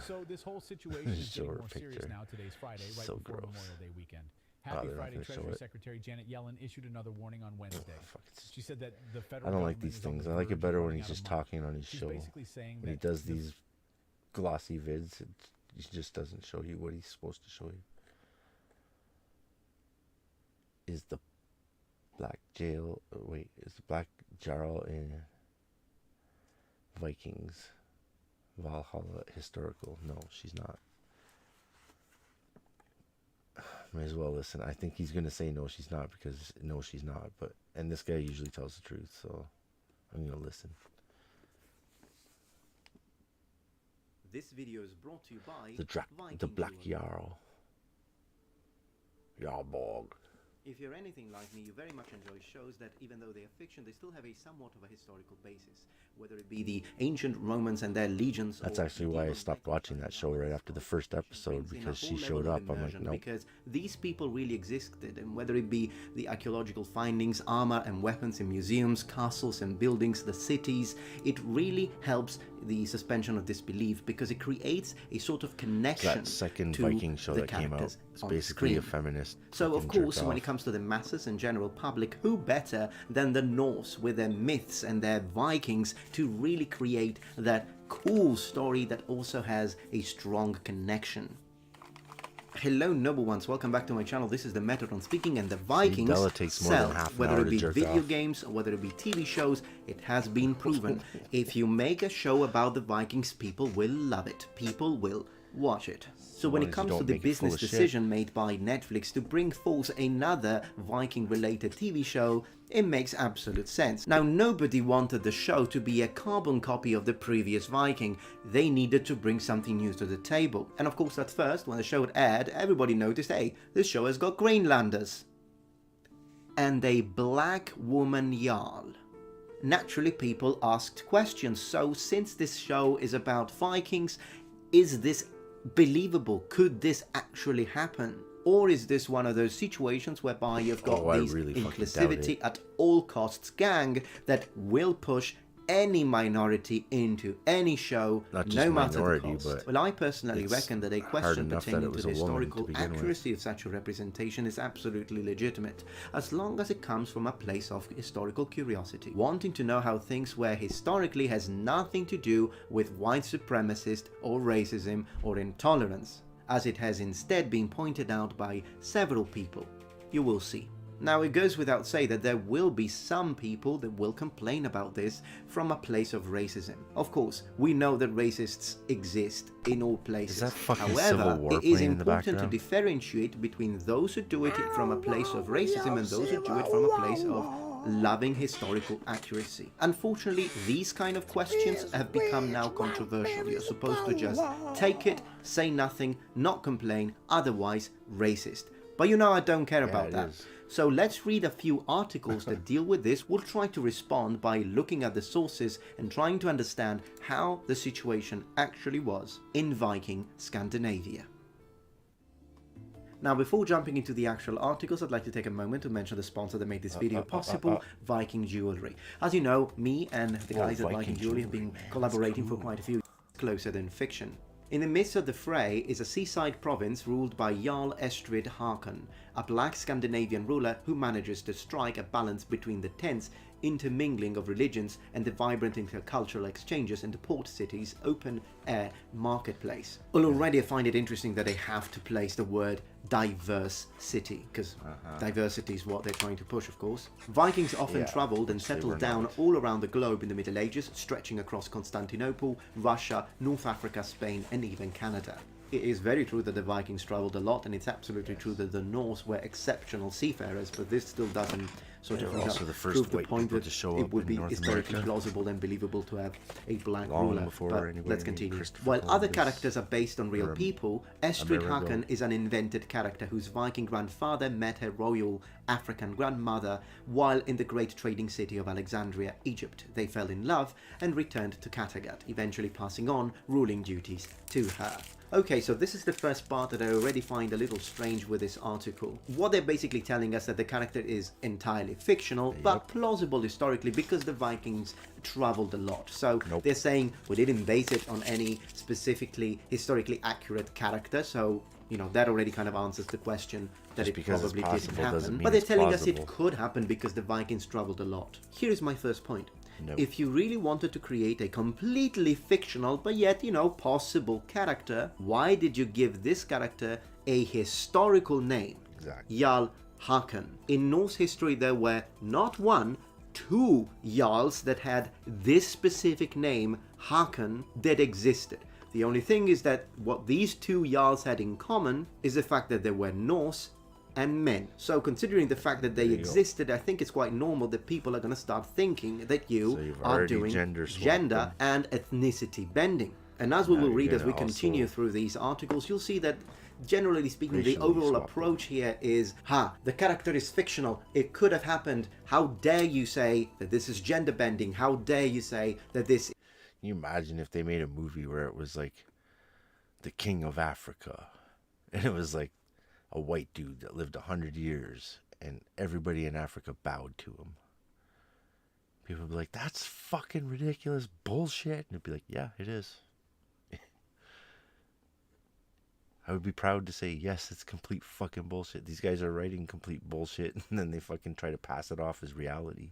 So this whole situation is getting more serious now. Today's Friday, right before Memorial Day weekend. Happy Friday, Treasury Secretary Janet Yellen issued another warning on Wednesday. She said that the federal I don't like these things. I like it better when he's just talking on his show. When he does these glossy vids, he just doesn't show you what he's supposed to show you. Is the Black Jail... Wait, is the Black Jarl in Vikings Valhalla historical? No, she's not. May as well listen. I think he's going to say no, she's not, because no, she's not. But and this guy usually tells the truth, so I'm going to listen. This video is brought to you by the Black Jarl. Jarlborg. If you're anything like me, you very much enjoy shows that, even though they are fiction, they still have a somewhat of a historical basis. Whether it be the ancient Romans and their legions. That's actually why I stopped watching that show right after the first episode, because she showed up. I'm like, no. Because these people really existed, and whether it be the archaeological findings, armor and weapons in museums, castles and buildings, the cities, it really helps the suspension of disbelief, because it creates a sort of connection. That second to Viking show the that came out, characters it's on basically a screen. feminist. So of fucking course, jerk when it off. comes to the masses and general public, who better than the Norse with their myths and their Vikings to really create that cool story that also has a strong connection? Hello noble ones, welcome back to my channel. This is the Metatron speaking, and the Vikings Della takes more than sell, half an whether hour it to be jerk video off. games or whether it be TV shows. It has been proven. If you make a show about the Vikings, people will love it. People will watch it. So when it comes to the business decision made by Netflix to bring forth another Viking-related TV show, it makes absolute sense. Now, nobody wanted the show to be a carbon copy of the previous Viking. They needed to bring something new to the table. And of course, at first, when the show had aired, everybody noticed, hey, this show has got Greenlanders. And a black woman Jarl. Naturally, people asked questions. So since this show is about Vikings, is this believable? Could this actually happen? Or is this one of those situations whereby you've got these inclusivity at all costs gang that will push any minority into any show, no matter the cost? Well, I personally reckon that a question pertaining to the historical accuracy of such a representation is absolutely legitimate, as long as it comes from a place of historical curiosity. Wanting to know how things were historically has nothing to do with white supremacist or racism or intolerance, as it has instead been pointed out by several people. You will see. Now, it goes without saying that there will be some people that will complain about this from a place of racism. Of course, we know that racists exist in all places. Is that fucking However, Civil War it is playing in the important to background? differentiate between those who do it from a place of racism and those who do it from a place of loving historical accuracy. Unfortunately, these kind of questions have become now controversial. You're supposed to just take it, say nothing, not complain, otherwise racist. But you know I don't care about that. So let's read a few articles that deal with this. We'll try to respond by looking at the sources and trying to understand how the situation actually was in Viking Scandinavia. Now, before jumping into the actual articles, I'd like to take a moment to mention the sponsor that made this video possible, Viking Jewelry. As you know, me and the guys at Viking Jewelry have been collaborating for quite a few years, closer than fiction. In the midst of the fray is a seaside province ruled by Jarl Estrid Håkon, a black Scandinavian ruler who manages to strike a balance between the tense intermingling of religions and the vibrant intercultural exchanges in the port city's open-air marketplace. Well, already I find it interesting that they have to place the word diverse city, because diversity is what they're trying to push, of course. Vikings often travelled and settled down all around the globe in the Middle Ages, stretching across Constantinople, Russia, North Africa, Spain, and even Canada. It is very true that the Vikings travelled a lot, and it's absolutely true that the Norse were exceptional seafarers, but this still doesn't sort They of were also the first prove the white point people that to show it up would in be North historically America. plausible and believable to have a black Long ruler. before But anybody let's named continue. Christopher While other Columbus characters are based on real or people, Estrid Amerigo. Håkon is an invented character whose Viking grandfather met her royal African grandmother while in the great trading city of Alexandria, Egypt. They fell in love and returned to Kattegat, eventually passing on ruling duties to her. Okay, so this is the first part that I already find a little strange with this article. What they're basically telling us that the character is entirely fictional, but plausible historically because the Vikings traveled a lot. So they're saying we didn't base it on any specifically historically accurate character, so you know, that already kind of answers the question that Just it because it's probably didn't possible doesn't happen. mean But they're it's telling us plausible. it could happen because the Vikings traveled a lot. Here is my first point. No. If you really wanted to create a completely fictional but yet, you know, possible character, why did you give this character a historical name? Exactly. Jarl Håkon. In Norse history there were not one, two Jarls that had this specific name, Håkon, that existed. The only thing is that what these two Jarls had in common is the fact that they were Norse and men. So considering the fact that they existed, I think it's quite normal that people are going to start thinking that you are doing gender and ethnicity bending. And as we will read as we continue through these articles, you'll see that generally speaking, the overall approach here is, the character is fictional. It could have happened. How dare you say that this is gender bending? How dare you say that this... Can you imagine if they made a movie where it was like the King of Africa, and it was like a white dude that lived 100 years, and everybody in Africa bowed to him? People would be like, that's fucking ridiculous bullshit. And it'd be like, yeah, it is. I would be proud to say, yes, it's complete fucking bullshit. These guys are writing complete bullshit, and then they fucking try to pass it off as reality.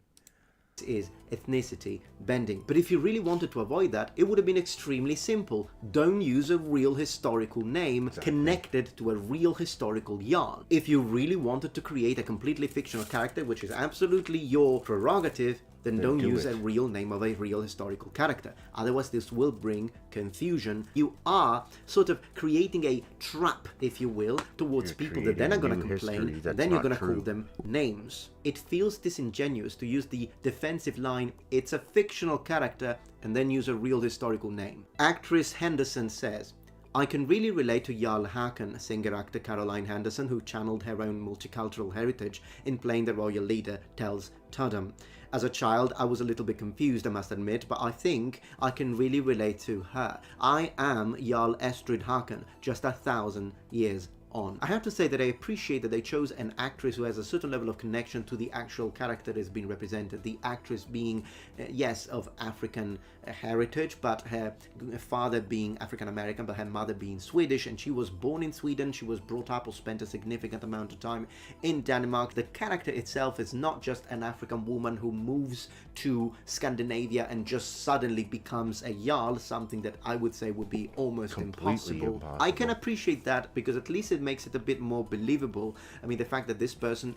Is ethnicity bending. But if you really wanted to avoid that, it would have been extremely simple. Don't use a real historical name connected to a real historical yarn. If you really wanted to create a completely fictional character, which is absolutely your prerogative, then don't use a real name of a real historical character. Otherwise, this will bring confusion. You are sort of creating a trap, if you will, towards people that then are going to complain, and then you're going to call them names. It feels disingenuous to use the defensive line, it's a fictional character, and then use a real historical name. Actress Henderson says, I can really relate to Jarl Håkon, singer-actor Caroline Henderson, who channeled her own multicultural heritage in playing the royal leader, tells Tudum. As a child, I was a little bit confused, I must admit, but I think I can really relate to her. I am Jarl Estrid Håkon, just 1,000 years on. I have to say that I appreciate that they chose an actress who has a certain level of connection to the actual character that is being represented. The actress being, yes, of African heritage, but her father being African American, but her mother being Swedish, and she was born in Sweden. She was brought up or spent a significant amount of time in Denmark. The character itself is not just an African woman who moves to Scandinavia and just suddenly becomes a Jarl, something that I would say would be almost impossible. I can appreciate that because at least it makes it a bit more believable. I mean, the fact that this person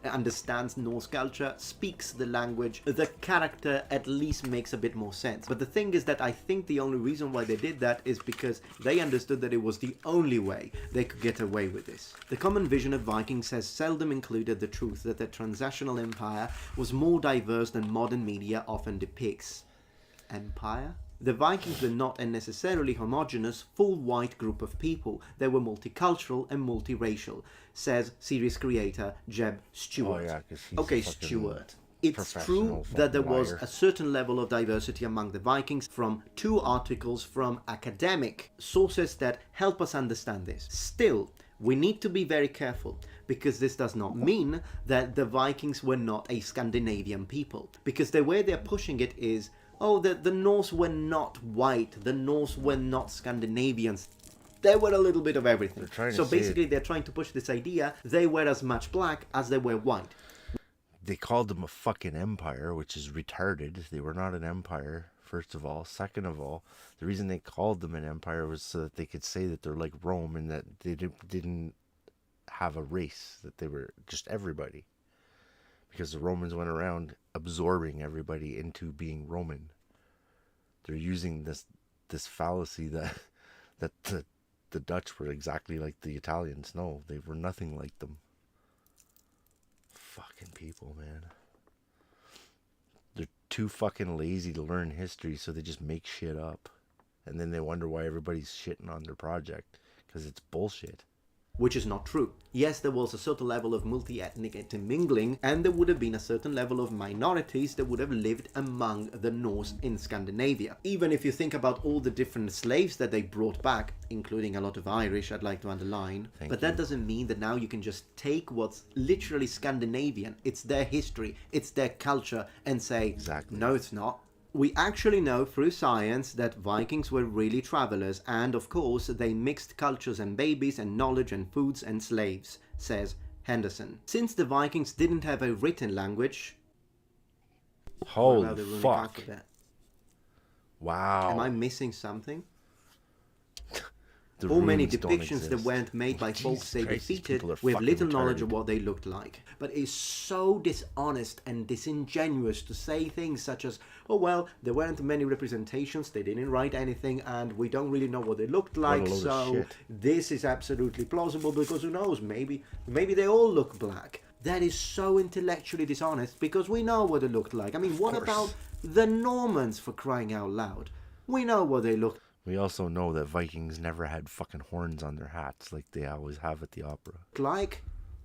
understands Norse culture, speaks the language, the character at least makes a bit more sense. But the thing is that I think the only reason why they did that is because they understood that it was the only way they could get away with this. The common vision of Vikings has seldom included the truth that the transnational empire was more diverse than modern media often depicts. Empire? The Vikings were not a necessarily homogeneous, full white group of people. They were multicultural and multiracial, says series creator Jeb Stewart. Oh, yeah, 'cause he's okay, a fucking Stewart. It's true professional that there fucking was liar. a certain level of diversity among the Vikings from two articles from academic sources that help us understand this. Still, we need to be very careful because this does not mean that the Vikings were not a Scandinavian people. Because the way they're pushing it is, oh, the Norse were not white, the Norse were not Scandinavians. They were a little bit of everything. So basically they're trying to push this idea they were as much black as they were white. They called them a fucking empire, which is retarded. They were not an empire, first of all. Second of all, the reason they called them an empire was so that they could say that they're like Rome and that they didn't have a race, that they were just everybody. Because the Romans went around absorbing everybody into being Roman. They're using this fallacy that the Dutch were exactly like the Italians. No, they were nothing like them. Fucking people. people, man. They're too fucking lazy to learn history, so they just make shit up. And then they wonder why everybody's shitting on their project, because it's bullshit. Which is not true. Yes, there was a certain level of multi-ethnic intermingling, and there would have been a certain level of minorities that would have lived among the Norse in Scandinavia. Even if you think about all the different slaves that they brought back, including a lot of Irish, I'd like to underline. But that doesn't mean that now you can just take what's literally Scandinavian, it's their history, it's their culture, and say, no, it's not. We actually know through science that Vikings were really travelers, and of course they mixed cultures and babies and knowledge and foods and slaves, says Henderson. Since the Vikings didn't have a written language... Holy fuck. Wow. Am I missing something? All many depictions that weren't made by folks they defeated with little knowledge of what they looked like. But it's so dishonest and disingenuous to say things such as, oh well, there weren't many representations, they didn't write anything, and we don't really know what they looked like, so this is absolutely plausible because who knows, maybe they all look black. That is so intellectually dishonest because we know what they looked like. I mean, what about the Normans, for crying out loud? We know what they looked like. We also know that Vikings never had fucking horns on their hats like they always have at the opera.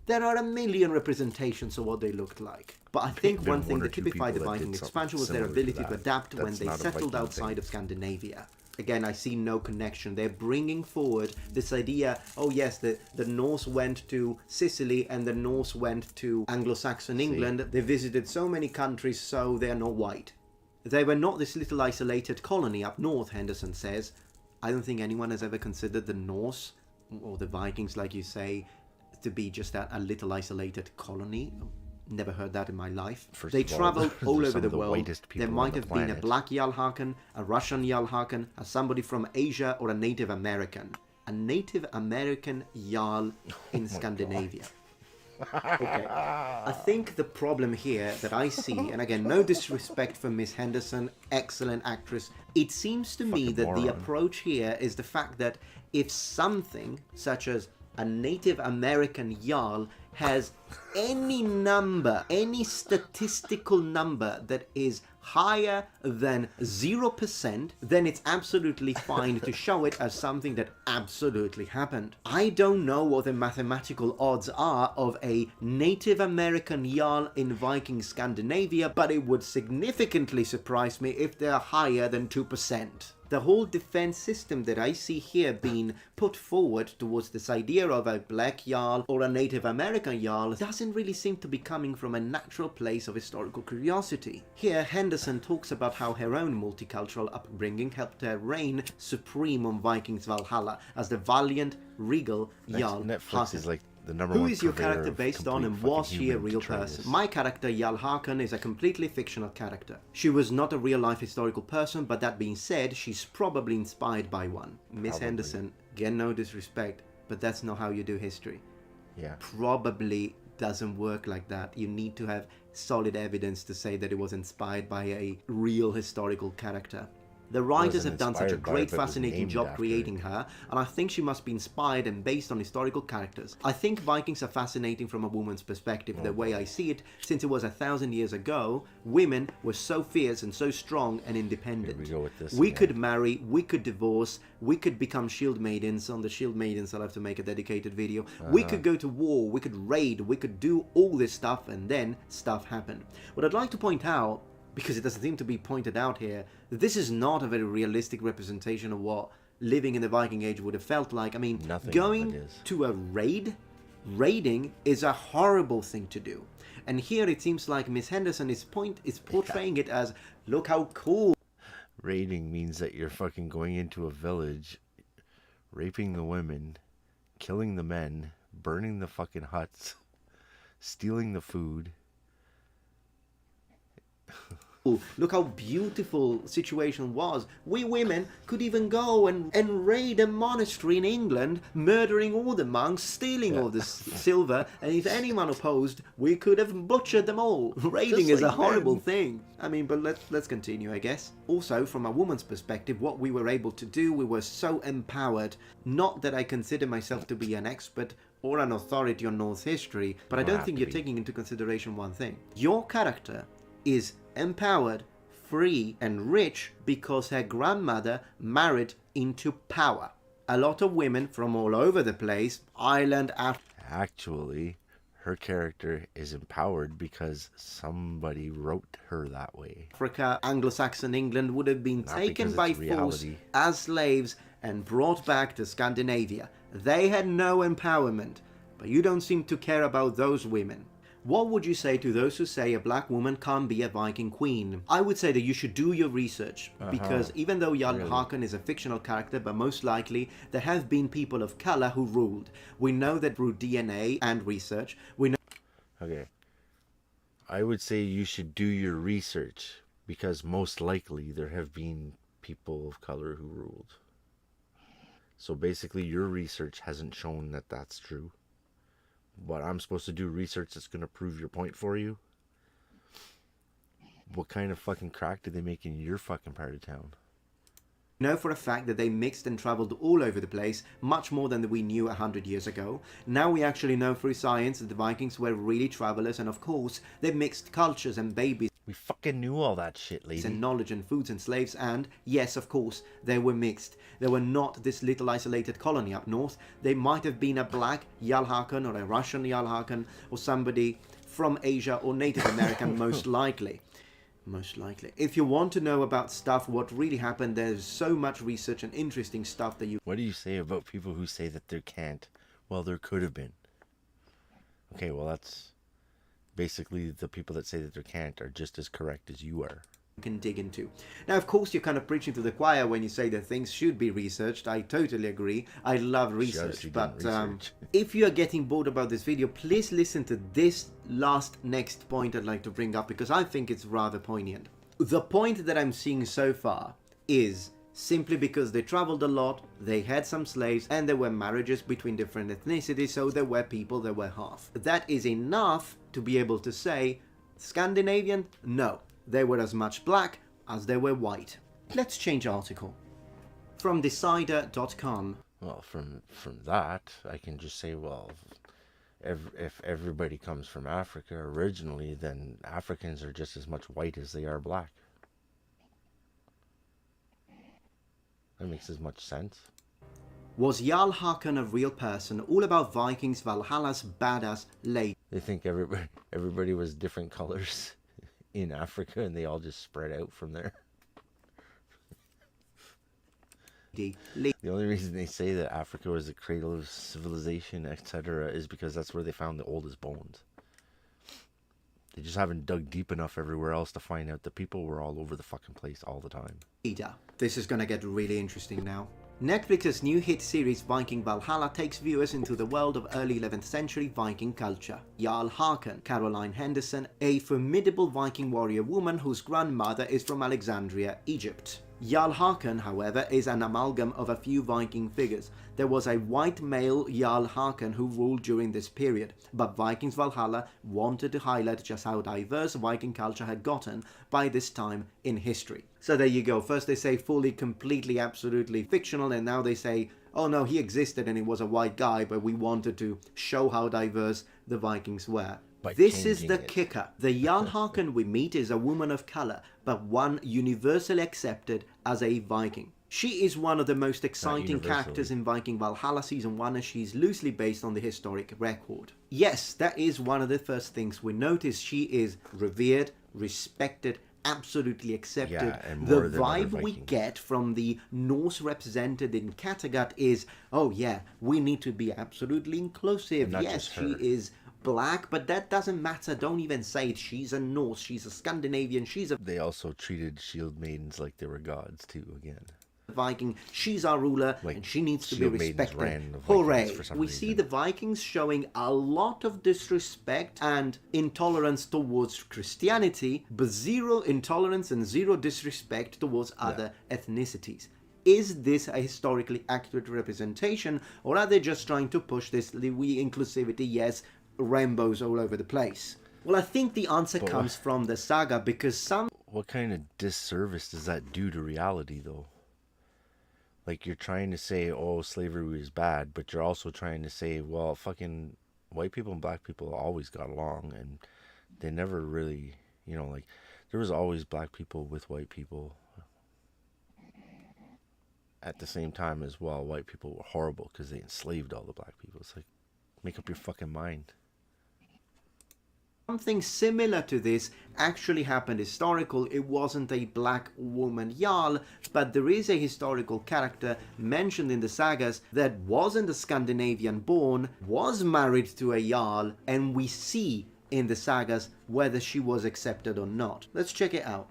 There are a million representations of what they looked like. But I think one thing that typified the Viking expansion was their ability to adapt when they settled outside of Scandinavia. Again, I see no connection. They're bringing forward this idea, oh yes, the Norse went to Sicily and the Norse went to Anglo-Saxon England. They visited so many countries, so they're not white. They were not this little isolated colony up north, Henderson says. I don't think anyone has ever considered the Norse, or the Vikings like you say, to be just a little isolated colony. Never heard that in my life. They traveled all over the world. There might have been a black Jarlhaken, a Russian Jarlhaken, a somebody from Asia, or a Native American. A Native American Jarl in Scandinavia. Okay. I think the problem here that I see, and again, no disrespect for Miss Henderson, excellent actress, it seems to me that the approach here is the fact that if something such as a Native American Jarl has any number, any statistical number that is higher than 0%, then it's absolutely fine to show it as something that absolutely happened. I don't know what the mathematical odds are of a Native American Jarl in Viking Scandinavia, but it would significantly surprise me if they're higher than 2%. The whole defense system that I see here being put forward towards this idea of a black Jarl or a Native American Jarl doesn't really seem to be coming from a natural place of historical curiosity. Here, Henderson talks about how her own multicultural upbringing helped her reign supreme on Vikings Valhalla as the valiant, regal Jarl. Netflix is like the number Who one is your purveyor character of based on, and complete was fucking she a human real detritus. person? My character, Jarlhaken, is a completely fictional character. She was not a real-life historical person, but that being said, she's probably inspired by one. Miss Henderson, again, no disrespect, but that's not how you do history. Yeah. Probably doesn't work like that. You need to have solid evidence to say that it was inspired by a real historical character. The writers have done such a great, fascinating job creating her, and I think she must be inspired and based on historical characters. I think Vikings are fascinating from a woman's perspective, the way I see it, since it was 1,000 years ago, women were so fierce and so strong and independent. Here we go with this We again. could marry, we could divorce, we could become shield maidens. On the shield maidens, I'll have to make a dedicated video. We could go to war, we could raid, we could do all this stuff, and then stuff happened. What I'd like to point out, because it doesn't seem to be pointed out here, this is not a very realistic representation of what living in the Viking Age would have felt like. I mean, going to a raiding is a horrible thing to do. And here it seems like Miss Henderson is portraying it as, look how cool. Raiding means that you're fucking going into a village, raping the women, killing the men, burning the fucking huts, stealing the food. Look how beautiful situation was. We women could even go and raid a monastery in England, murdering all the monks, stealing all the silver, and if anyone opposed, we could have butchered them all. Raiding is a horrible thing. I mean, but let's continue, I guess. Also, from a woman's perspective, what we were able to do, we were so empowered. Not that I consider myself to be an expert or an authority on Norse history, but I don't think you're taking into consideration one thing. Your character is empowered, free, and rich because her grandmother married into power. A lot of women from all over the place, Ireland, Actually, her character is empowered because somebody wrote her that way. Africa, Anglo-Saxon England would have been taken by force as slaves and brought back to Scandinavia. They had no empowerment, but you don't seem to care about those women. What would you say to those who say a black woman can't be a Viking queen? I would say that you should do your research, because even though Jarl Håkon is a fictional character, but most likely there have been people of color who ruled. We know that through DNA and research, we know... Okay. I would say you should do your research, because most likely there have been people of color who ruled. So basically your research hasn't shown that that's true. But I'm supposed to do research that's going to prove your point for you? What kind of fucking crack do they make in your fucking part of town? know for a fact that they mixed and traveled all over the place, much more than we knew 100 years ago. Now we actually know through science that the Vikings were really travelers, and of course, they mixed cultures and babies. We fucking knew all that shit, lady. And knowledge and foods and slaves, and yes, of course, they were mixed. They were not this little isolated colony up north. They might have been a black Jarl Håkon or a Russian Jarl Håkon or somebody from Asia or Native American, most likely. Most likely. If you want to know about stuff, what really happened, there's so much research and interesting stuff that you... What do you say about people who say that there can't? Well, there could have been. Okay, well, that's... Basically, the people that say that there can't are just as correct as you are. Can dig into. Now, of course, you're kind of preaching to the choir when you say that things should be researched. I totally agree. I love research, but if you are getting bored about this video, please listen to this next point I'd like to bring up, because I think it's rather poignant. The point that I'm seeing so far is simply because they traveled a lot, they had some slaves, and there were marriages between different ethnicities, so there were people that were half. That is enough to be able to say, Scandinavian? No. They were as much black as they were white. Let's change article. From Decider.com. Well, from that, I can just say, well, if everybody comes from Africa originally, then Africans are just as much white as they are black. That makes as much sense. Was Jarl Håkon a real person? All about Vikings, Valhalla's badass lady. They think everybody was different colors in Africa, and they all just spread out from there. The only reason they say that Africa was the cradle of civilization, etc., is because that's where they found the oldest bones. They just haven't dug deep enough everywhere else to find out that people were all over the fucking place all the time. This is gonna get really interesting now. Netflix's new hit series Viking Valhalla takes viewers into the world of early 11th century Viking culture. Jarl Håkon, Caroline Henderson, a formidable Viking warrior woman whose grandmother is from Alexandria, Egypt. Jarl Håkon, however, is an amalgam of a few Viking figures. There was a white male Jarl Håkon who ruled during this period, but Vikings Valhalla wanted to highlight just how diverse Viking culture had gotten by this time in history. So there you go. First they say fully, completely, absolutely fictional, and now they say, oh no, he existed and he was a white guy, but we wanted to show how diverse the Vikings were. This is the kicker. The Jarl Håkon we meet is a woman of color, but one universally accepted as a Viking. She is one of the most exciting characters in Viking Valhalla Season 1, as she's loosely based on the historic record. Yes, that is one of the first things we notice. She is revered, respected, absolutely accepted. Yeah, the vibe we get from the Norse represented in Kattegat is, oh yeah, we need to be absolutely inclusive. Yes, she is black, but that doesn't matter. Don't even say it. She's a Norse, she's a Scandinavian, she's a... They also treated shield maidens like they were gods too, again. Viking, she's our ruler, and she needs to be respected. Hooray! We see the Vikings showing a lot of disrespect and intolerance towards Christianity, but zero intolerance and zero disrespect towards other ethnicities. Is this a historically accurate representation, or are they just trying to push this inclusivity, yes, rainbows all over the place? Well, I think the answer comes from the saga, because some... What kind of disservice does that do to reality, though? Like, you're trying to say, oh, slavery is bad, but you're also trying to say, well, fucking white people and black people always got along, and they never really, you know, like, there was always black people with white people at the same time as well. White people were horrible because they enslaved all the black people. It's like, make up your fucking mind. Something similar to this actually happened historical. It wasn't a black woman Jarl, but there is a historical character mentioned in the sagas that wasn't a Scandinavian born, was married to a Jarl, and we see in the sagas whether she was accepted or not. Let's check it out.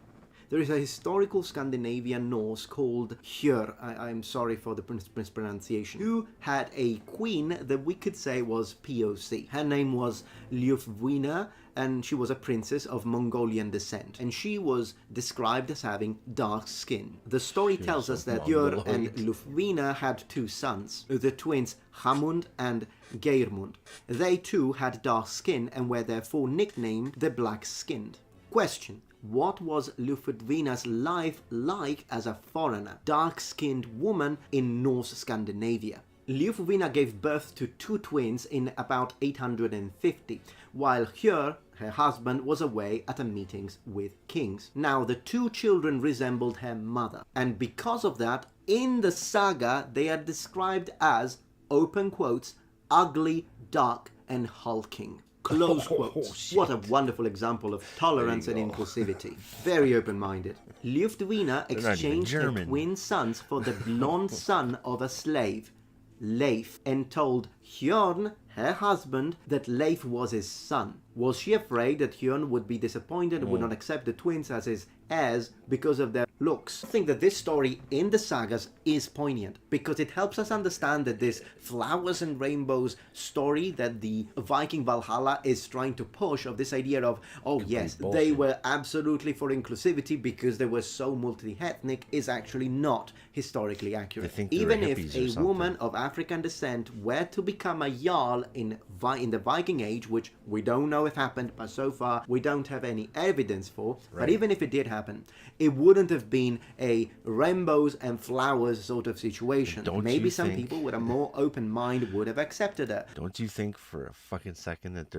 There is a historical Scandinavian Norse called Hjör, I'm sorry for the mispronunciation, who had a queen that we could say was POC. Her name was Ljufvina, and she was a princess of Mongolian descent, and she was described as having dark skin. The story tells us that Hjör and Ljufvina had two sons, the twins Hamund and Geirmund. They too had dark skin and were therefore nicknamed the Black-Skinned. Question: what was Ljufvina's life like as a foreigner, dark-skinned woman in Norse Scandinavia? Ljufvina gave birth to two twins in about 850, while Hjör, her husband, was away at a meetings with kings. Now, the two children resembled her mother, and because of that, in the saga, they are described as, open quotes, ugly, dark, and hulking. Close quotes. What a wonderful example of tolerance and inclusivity. Very open-minded. Ljufvina exchanged her twin sons for the blonde son of a slave, Leif, and told Hjörn, her husband, that Leif was his son. Was she afraid that Hjörn would be disappointed and would not accept the twins as his heirs because of their looks? I think that this story in the sagas is poignant because it helps us understand that this flowers and rainbows story that the Viking Valhalla is trying to push, of this idea of, oh yes, they were absolutely for inclusivity because they were so multi-ethnic, is actually not historically accurate. Even if a woman of African descent were to become a Jarl in the Viking Age, which we don't know if happened, but so far we don't have any evidence for, but even if it did happen, it wouldn't have been a rainbows and flowers sort of situation. Maybe some people with a more open mind would have accepted it. Don't you think for a fucking second that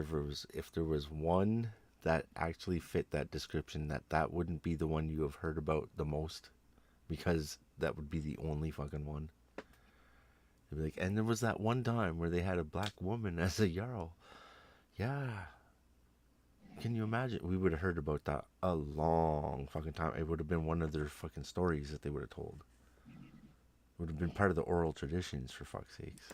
if there was one that actually fit that description, that wouldn't be the one you have heard about the most? Because that would be the only fucking one. They'd be like, and there was that one time where they had a black woman as a Jarl. Yeah. Can you imagine? We would have heard about that a long fucking time. It would have been one of their fucking stories that they would have told. It would have been part of the oral traditions, for fuck's sakes.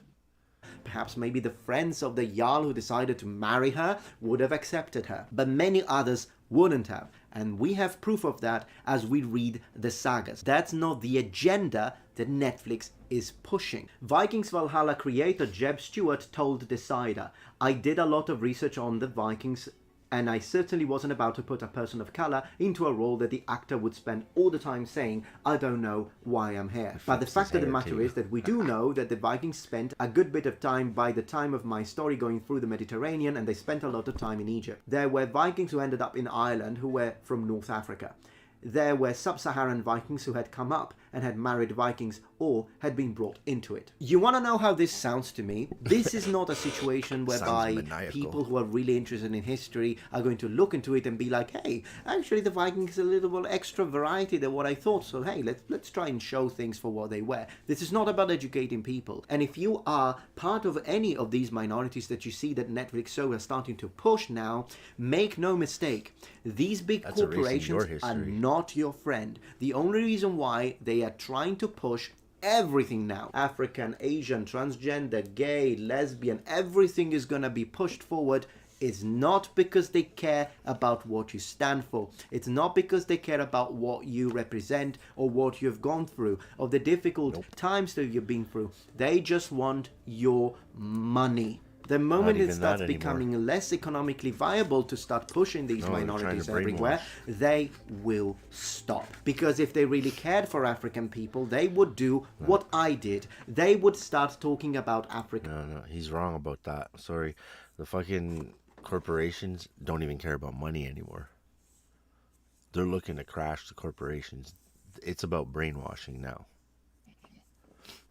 Perhaps maybe the friends of the Jarl who decided to marry her would have accepted her, but many others wouldn't have, and we have proof of that as we read the sagas. That's not the agenda that Netflix is pushing. Vikings Valhalla creator Jeb Stewart told Decider, "I did a lot of research on the Vikings, and I certainly wasn't about to put a person of color into a role that the actor would spend all the time saying, I don't know why I'm here. But the fact of the matter is that we do know that the Vikings spent a good bit of time by the time of my story going through the Mediterranean, and they spent a lot of time in Egypt. There were Vikings who ended up in Ireland who were from North Africa. There were sub-Saharan Vikings who had come up and had married Vikings or had been brought into it." You want to know how this sounds to me? This is not a situation whereby people who are really interested in history are going to look into it and be like, hey, actually the Vikings are a little bit extra variety than what I thought, so hey, let's try and show things for what they were. This is not about educating people. And if you are part of any of these minorities that you see that Netflix show are starting to push now, make no mistake, these big corporations are not your friend. The only reason why they are trying to push everything now, African, Asian, transgender, gay, lesbian, everything is gonna be pushed forward, is not because they care about what you stand for. It's not because they care about what you represent or what you've gone through or the difficult times that you've been through. They just want your money. The moment it starts becoming less economically viable to start pushing these minorities everywhere, they will stop. Because if they really cared for African people, they would do what I did. They would start talking about Africa. No, he's wrong about that. Sorry. The fucking corporations don't even care about money anymore. They're looking to crash the corporations. It's about brainwashing now.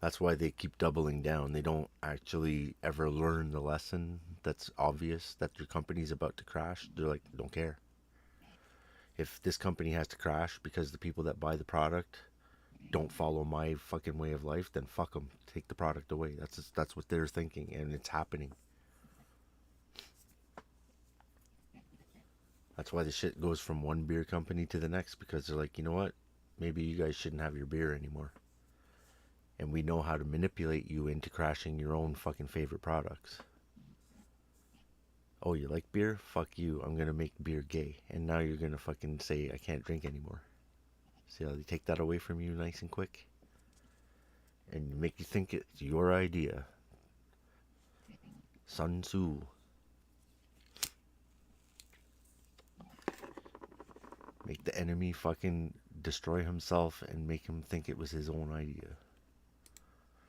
That's why they keep doubling down. They don't actually ever learn the lesson that's obvious that your company's about to crash. They're like, don't care. If this company has to crash because the people that buy the product don't follow my fucking way of life, then fuck them. Take the product away. That's what they're thinking, and it's happening. That's why the shit goes from one beer company to the next, because they're like, you know what? Maybe you guys shouldn't have your beer anymore. And we know how to manipulate you into crashing your own fucking favorite products. Oh, you like beer? Fuck you. I'm gonna make beer gay. And now you're gonna fucking say I can't drink anymore. See how they take that away from you nice and quick? And make you think it's your idea. Sun Tzu. Make the enemy fucking destroy himself and make him think it was his own idea.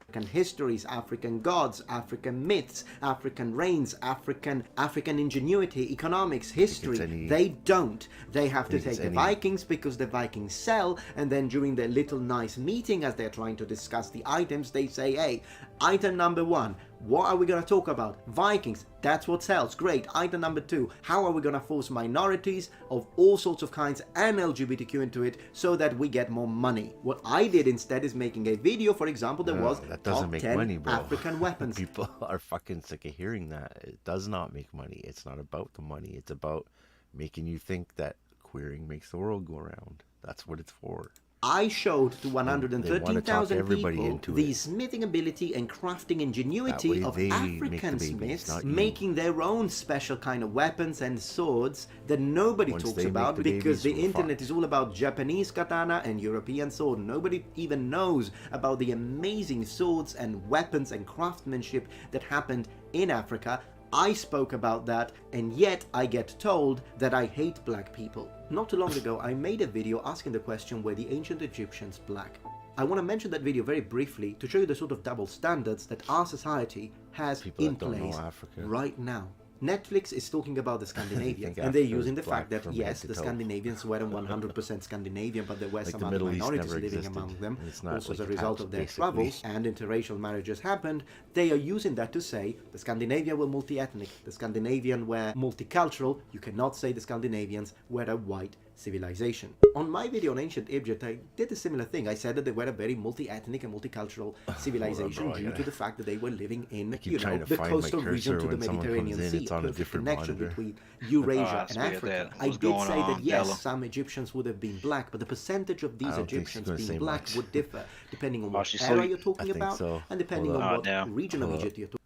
African histories, African gods, African myths, African reigns, African ingenuity, economics, history. They don't. They have to take the Vikings because the Vikings sell, and then during their little nice meeting as they're trying to discuss the items, they say, hey, item number 1, what are we going to talk about? Vikings, that's what sells. Great. Item number 2, how are we going to force minorities of all sorts of kinds and LGBTQ into it so that we get more money? What I did instead is making a video, for example, that was that doesn't top make 10 money, bro. African weapons. People are fucking sick of hearing that. It does not make money. It's not about the money. It's about making you think that queering makes the world go around. That's what it's for. I showed to 113,000 people the smithing ability and crafting ingenuity of African smiths, making their own special kind of weapons and swords that nobody talks about because the internet is all about Japanese katana and European sword. Nobody even knows about the amazing swords and weapons and craftsmanship that happened in Africa. I spoke about that, and yet I get told that I hate black people. Not too long ago, I made a video asking the question, were the ancient Egyptians black? I want to mention that video very briefly to show you the sort of double standards that our society has in place right now. Netflix is talking about the Scandinavians, and they're using the fact that, yes, the Scandinavians weren't 100% Scandinavian, but there were some other minorities living among them, also as a result of their travels, and interracial marriages happened. They are using that to say the Scandinavian were multi-ethnic, the Scandinavian were multicultural. You cannot say the Scandinavians were a white civilization. On my video on ancient Egypt, I did a similar thing. I said that they were a very multi-ethnic and multicultural civilization due to the fact that they were living in, you know, the coastal region to the Mediterranean Sea. On a different connection monitor. between Eurasia and Africa. I did say that yes, some Egyptians would have been black, but the percentage of these Egyptians being black would differ depending on what era you're talking about and depending on what region of Egypt you're talking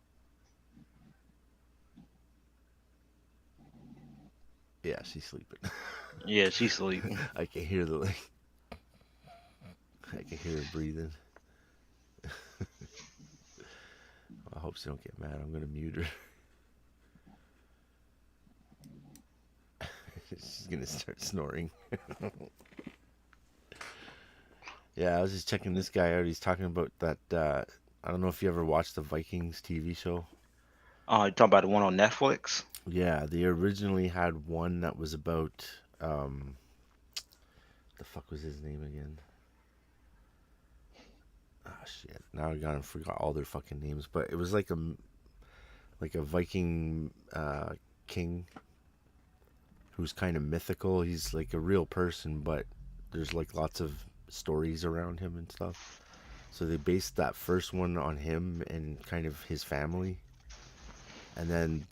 about. Yeah, she's sleeping. Yeah, she's sleeping. I can hear the I can hear her breathing. I hope she don't get mad. I'm gonna mute her. She's gonna start snoring. Yeah, I was just checking this guy out. He's talking about that. I don't know if you ever watched the Vikings TV show. Oh, you talking about the one on Netflix? Yeah, they originally had one that was about the fuck was his name again? Ah, shit. Now I forgot all their fucking names, but it was like a Viking king who's kind of mythical. He's like a real person, but there's like lots of stories around him and stuff. So they based that first one on him and kind of his family. And then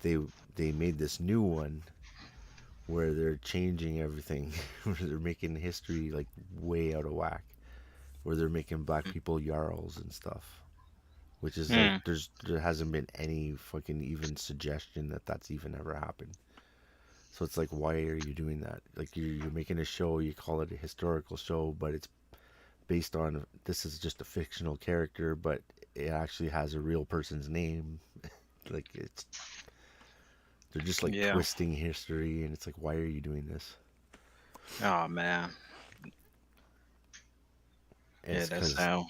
they made this new one where they're changing everything, where they're making history like way out of whack, where they're making black people jarls and stuff, which is like there hasn't been any fucking even suggestion that that's even ever happened. So it's like, why are you doing that? Like you're making a show, you call it a historical show, but it's based on, this is just a fictional character, but it actually has a real person's name. Like they're just like twisting history, and it's like, why are you doing this? Oh man. And yeah, that's how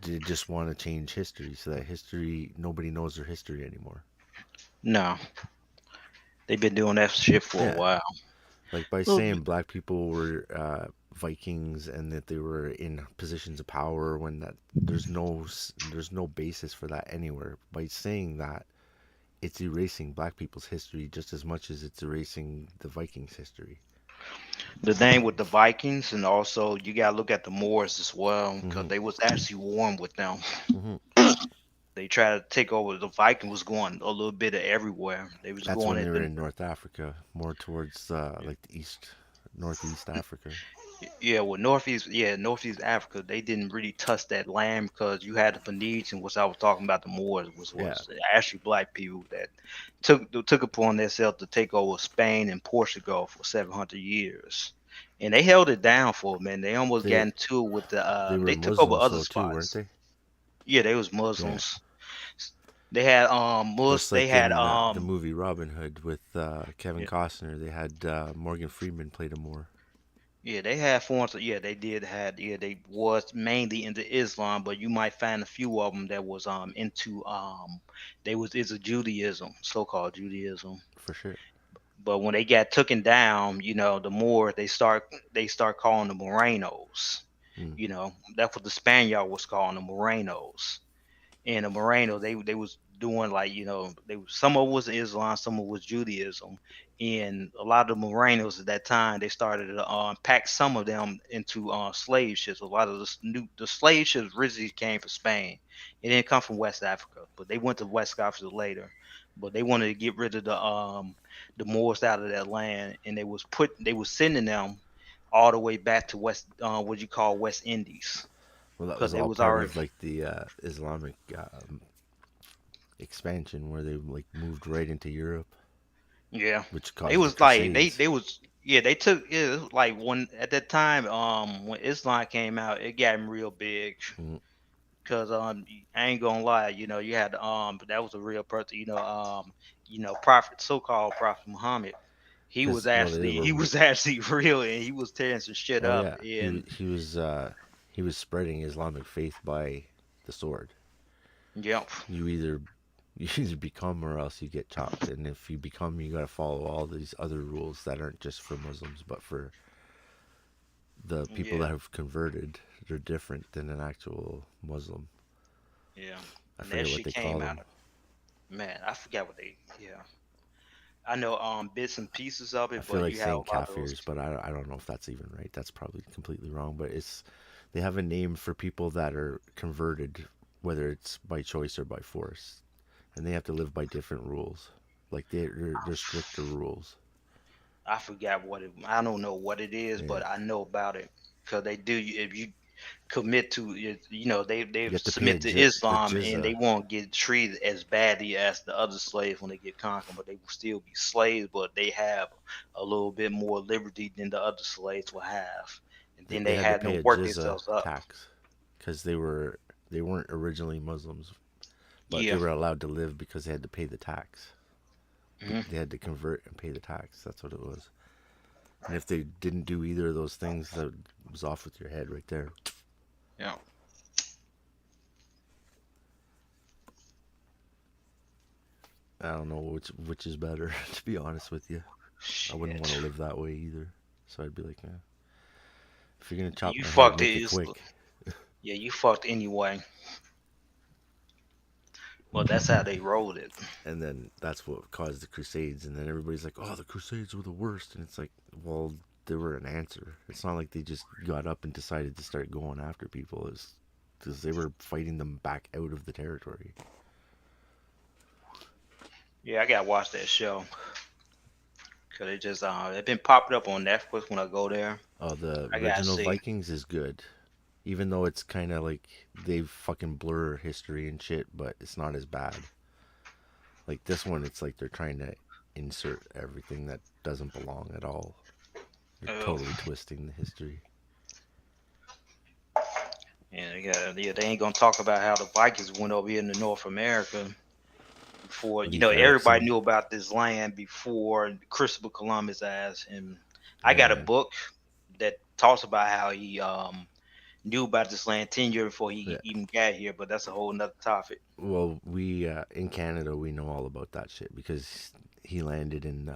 they just want to change history, so that nobody knows their history anymore. No. They've been doing that shit for a while. Like by saying black people were Vikings and that they were in positions of power when that there's no basis for that anywhere. By saying that, it's erasing black people's history just as much as it's erasing the Vikings' history. The thing with the Vikings, and also you gotta look at the Moors as well, because they was actually warm with them. They tried to take over. The Viking was going a little bit of everywhere. They was That's going when at they were the in North Africa, more towards like the northeast Africa. yeah, well, northeast Africa. They didn't really touch that land because you had the Phoenicians, which I was talking about. The Moors was actually black people that took upon themselves to take over Spain and Portugal for 700 years, and they held it down for a minute. They almost got into it with the. They were They took over Muslims other though too, weren't spots. they? Yeah, they was Muslims. They had Just They like had in the movie Robin Hood with Kevin Costner, they had Morgan Freeman played a Moor. Yeah, they had forms. Yeah, they did had. Yeah, they was mainly into Islam, but you might find a few of them that was into they was it's a Judaism, so-called Judaism. For sure. But when they got taken down, the more they start calling the Morenos. That's what the Spaniard was calling the Morenos. And the Moreno, they was doing like some of it was Islam, some of it was Judaism, and a lot of the Morenos at that time they started to pack some of them into slave ships. A lot of the slave ships originally came from Spain. It didn't come from West Africa, but they went to West Africa later. But they wanted to get rid of the Moors out of that land, and they was sending them all the way back to what you call West Indies. Well, that Because was they all was part already of like the Islamic expansion where they like moved right into Europe. Yeah, which caused it was the like Crusades. they was yeah they took it was like when at that time when Islam came out it got real big because I ain't gonna lie you had but that was a real person prophet so-called prophet Muhammad he was They actually were. he was actually real and he was tearing some shit Oh up yeah, and he was spreading Islamic faith by the sword. Yep. You either become or else you get chopped, and if you become, you gotta follow all these other rules that aren't just for Muslims, but for the people that have converted. They're different than an actual Muslim. Yeah. I And forget that what shit they came call out them. man I forgot what they I know bits and pieces of it I feel but like you have saying a lot of those kafirs, but I don't know if that's even right. That's probably completely wrong. But they have a name for people that are converted, whether it's by choice or by force, and they have to live by different rules. Like they're stricter rules. I forgot what I don't know what it is, but I know about it because they do. If you commit to it, they You have to pay submit to a Islam and jizya. they won't get treated as badly as the other slaves when they get conquered, but they will still be slaves, but they have a little bit more liberty than the other slaves will have, and then They they had to had pay to a work jizya themselves up. tax because they weren't originally Muslims, but they Yeah. were allowed to live because they had to pay the tax. Mhm. They had to convert and pay the tax. That's what it was. And if they didn't do either of those things, that was off with your head right there. Yeah. I don't know which is better, to be honest with you. I wouldn't want to live that way either. So I'd be like, man, if you're gonna chop You my head, fucked make it. it quick. Yeah, you fucked anyway. Well, that's how they rolled it. And then that's what caused the Crusades. And then everybody's like, oh, the Crusades were the worst. And it's like, well, they were an answer. It's not like they just got up and decided to start going after people. It's because they were fighting them back out of the territory. Yeah, I gotta watch that show. Cause it just it been popping up on Netflix when I go there. Oh, the I gotta original see. Vikings is good. Even though it's kind of like they fucking blur history and shit, but it's not as bad. Like this one, it's like they're trying to insert everything that doesn't belong at all. They're totally twisting the history. Yeah, they ain't gonna talk about how the Vikings went over here into North America before. Leif Everybody Erikson. knew about this land before Christopher Columbus asked. And I got a book that talks about how he knew about this land 10 years before he even got here, but that's a whole nother topic. Well, we in Canada we know all about that shit because he landed in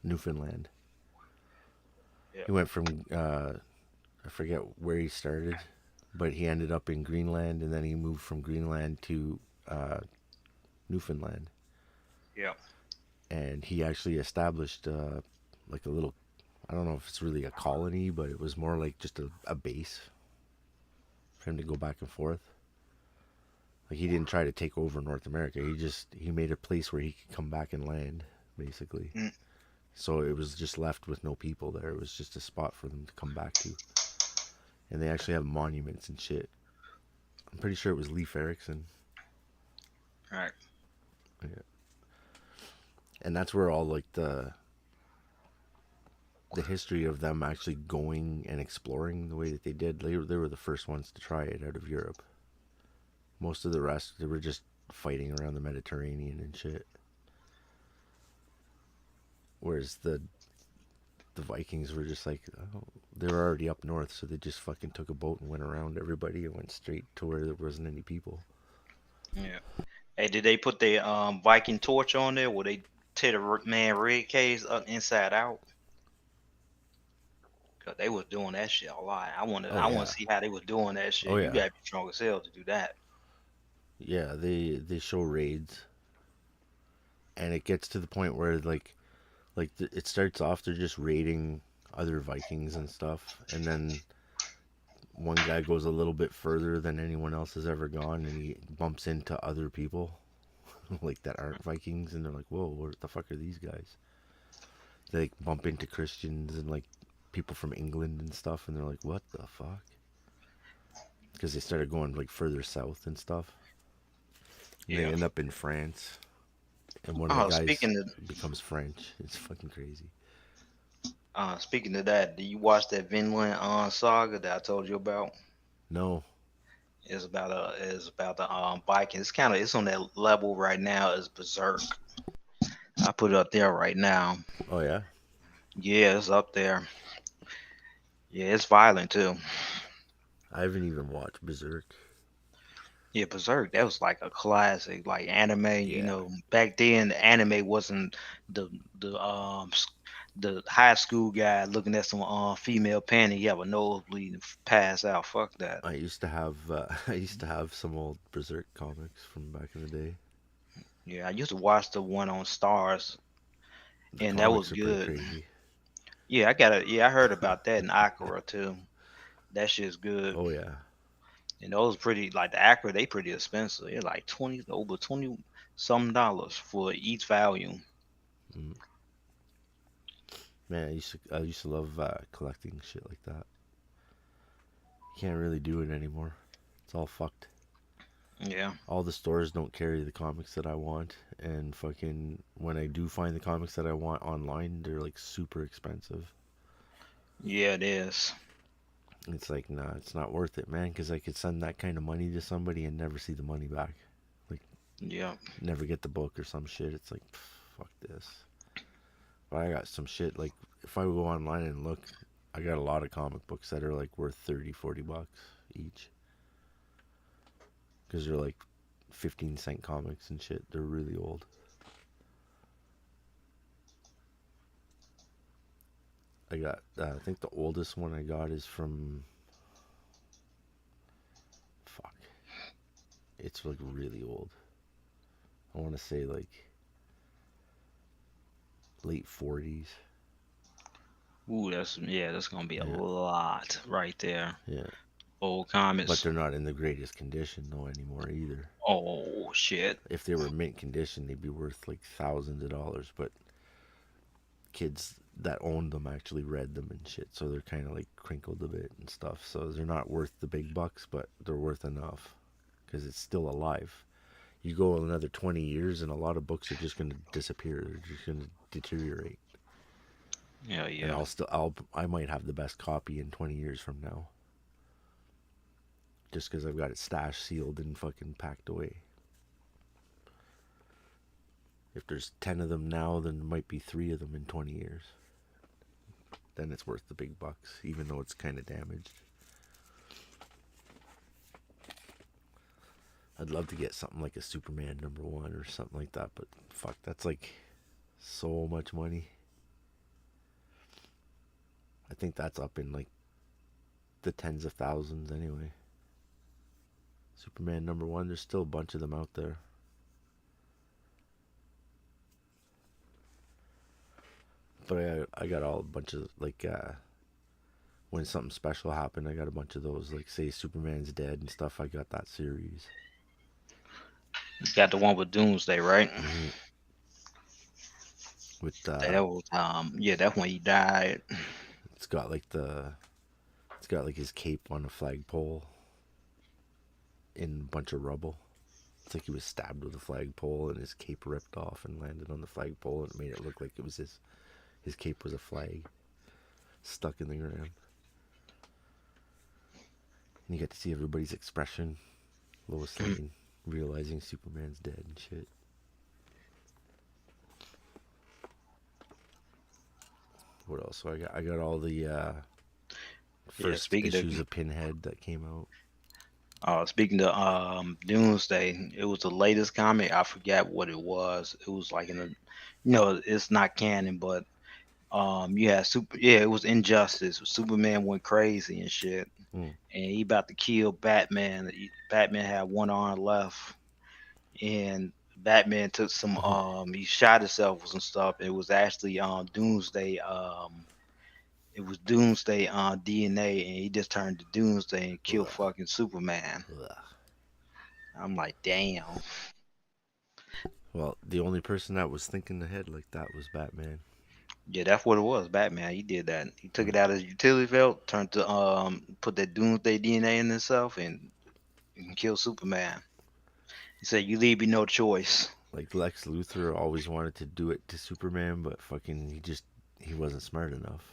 Newfoundland. He went from I forget where he started, but he ended up in Greenland, and then he moved from Greenland to Newfoundland. Yeah. And he actually established like a little, I don't know if it's really a colony, but it was more like just a base for him to go back and forth. Like he didn't try to take over North America. He made a place where he could come back and land, basically. So it was just left with no people there. It was just a spot for them to come back to. And they actually have monuments and shit. I'm pretty sure it was Leif Erikson. All right. Yeah. And that's where all like the history of them actually going and exploring the way that they did. They were the first ones to try it out of Europe. Most of the rest, they were just fighting around the Mediterranean and shit. Whereas the Vikings were just like, oh, they were already up north, so they just fucking took a boat and went around everybody and went straight to where there wasn't any people. Yeah. Hey, did they put the Viking torch on there? Where they tear the man red cage up inside out? Cause they was doing that shit a lot. I want to see how they was doing that shit. Oh, You yeah. gotta be strong as hell to do that. Yeah, they show raids, and it gets to the point where it starts off, they're just raiding other Vikings and stuff, and then one guy goes a little bit further than anyone else has ever gone, and he bumps into other people like that aren't Vikings, and they're like, whoa, what the fuck are these guys? They like, bump into Christians and like people from England and stuff, and they're like, what the fuck? Because they started going like further south and stuff. And they end up in France, and one of the guys becomes French. It's fucking crazy. Speaking of that, do you watch that Vinland saga that I told you about? No. It's about the Vikings. It's on that level right now as Berserk. I put it up there right now. Oh yeah. Yeah, it's up there. Yeah, it's violent too. I haven't even watched Berserk. Yeah, Berserk, that was like a classic, like anime. You know, back then the anime wasn't the high school guy looking at some female panty, you have a nosebleed and pass out. Fuck that. I used to have some old Berserk comics from back in the day. Yeah, I used to watch the one on Stars, and that was good. Crazy. Yeah, I heard about that in Akira too. That shit's good. Oh yeah. And those pretty, like the Acura, they pretty expensive. They're like over 20 some dollars for each volume. Man, I used to love collecting shit like that. Can't really do it anymore. It's all fucked. Yeah. All the stores don't carry the comics that I want, and fucking when I do find the comics that I want online, they're like super expensive. Yeah, it is. It's like, nah, it's not worth it, man, because I could send that kind of money to somebody and never see the money back. Like, yeah, never get the book or some shit. It's like, fuck this. But I got some shit, like, if I go online and look, I got a lot of comic books that are like worth 30-40 bucks each. Because they're like 15-cent comics and shit. They're really old. I got, I think the oldest one I got is from, fuck, it's like really old. I want to say like late 40s. Ooh, that's gonna be a lot right there. Yeah. Old comics. But they're not in the greatest condition though anymore either. Oh shit. If they were mint condition, they'd be worth like thousands of dollars. But kids that owned them actually read them and shit, so they're kind of like crinkled a bit and stuff. So they're not worth the big bucks, but they're worth enough because it's still alive. You go another 20 years and a lot of books are just going to disappear. They're just going to deteriorate. Yeah. And I might have the best copy in 20 years from now, just because I've got it stashed, sealed, and fucking packed away. If there's 10 of them now, then there might be 3 of them in 20 years. Then it's worth the big bucks, even though it's kind of damaged. I'd love to get something like a Superman #1 or something like that, but fuck, that's like so much money. I think that's up in like the tens of thousands anyway. Superman #1, there's still a bunch of them out there. But I got all a bunch of like when something special happened, I got a bunch of those, like say Superman's dead and stuff. I got that series. You got the one with Doomsday, right? Mm-hmm. With that was that's when he died. It's got like his cape on a flagpole in a bunch of rubble. It's like he was stabbed with a flagpole and his cape ripped off and landed on the flagpole, and it made it look like it was his cape was a flag stuck in the ground. And you get to see everybody's expression. Lois Lane realizing Superman's dead and shit. What else? So I got all the first issues of Pinhead that came out. Speaking of Doomsday, it was the latest comic. I forgot what it was. It was like it's not canon, but you had it was Injustice. Superman went crazy and shit, and he about to kill Batman. Batman had one arm left, and Batman took some he shot himself with some stuff. It was actually Doomsday. It was Doomsday DNA, and he just turned to Doomsday and killed fucking Superman. I'm like, damn. Well, the only person that was thinking ahead like that was Batman. Yeah, that's what it was. Batman, he did that. He took it out of his utility belt, turned to put that Doomsday DNA in himself, and killed Superman. He said, "You leave me no choice." Like Lex Luthor always wanted to do it to Superman, but fucking he wasn't smart enough.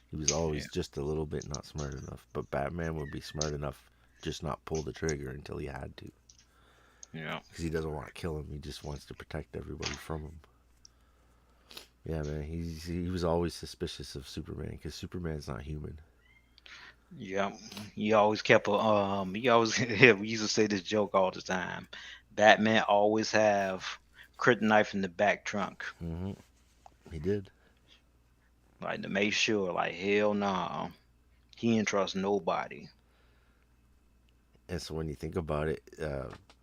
He was always just a little bit not smart enough. But Batman would be smart enough, just not pull the trigger until he had to. Yeah. Because he doesn't want to kill him. He just wants to protect everybody from him. Yeah, man. He was always suspicious of Superman because Superman's not human. Yeah. He always kept a we used to say this joke all the time. Batman always have kryptonite in the back trunk. Mm-hmm. He did. Like to make sure, like hell nah, he didn't trust nobody. And so when you think about it,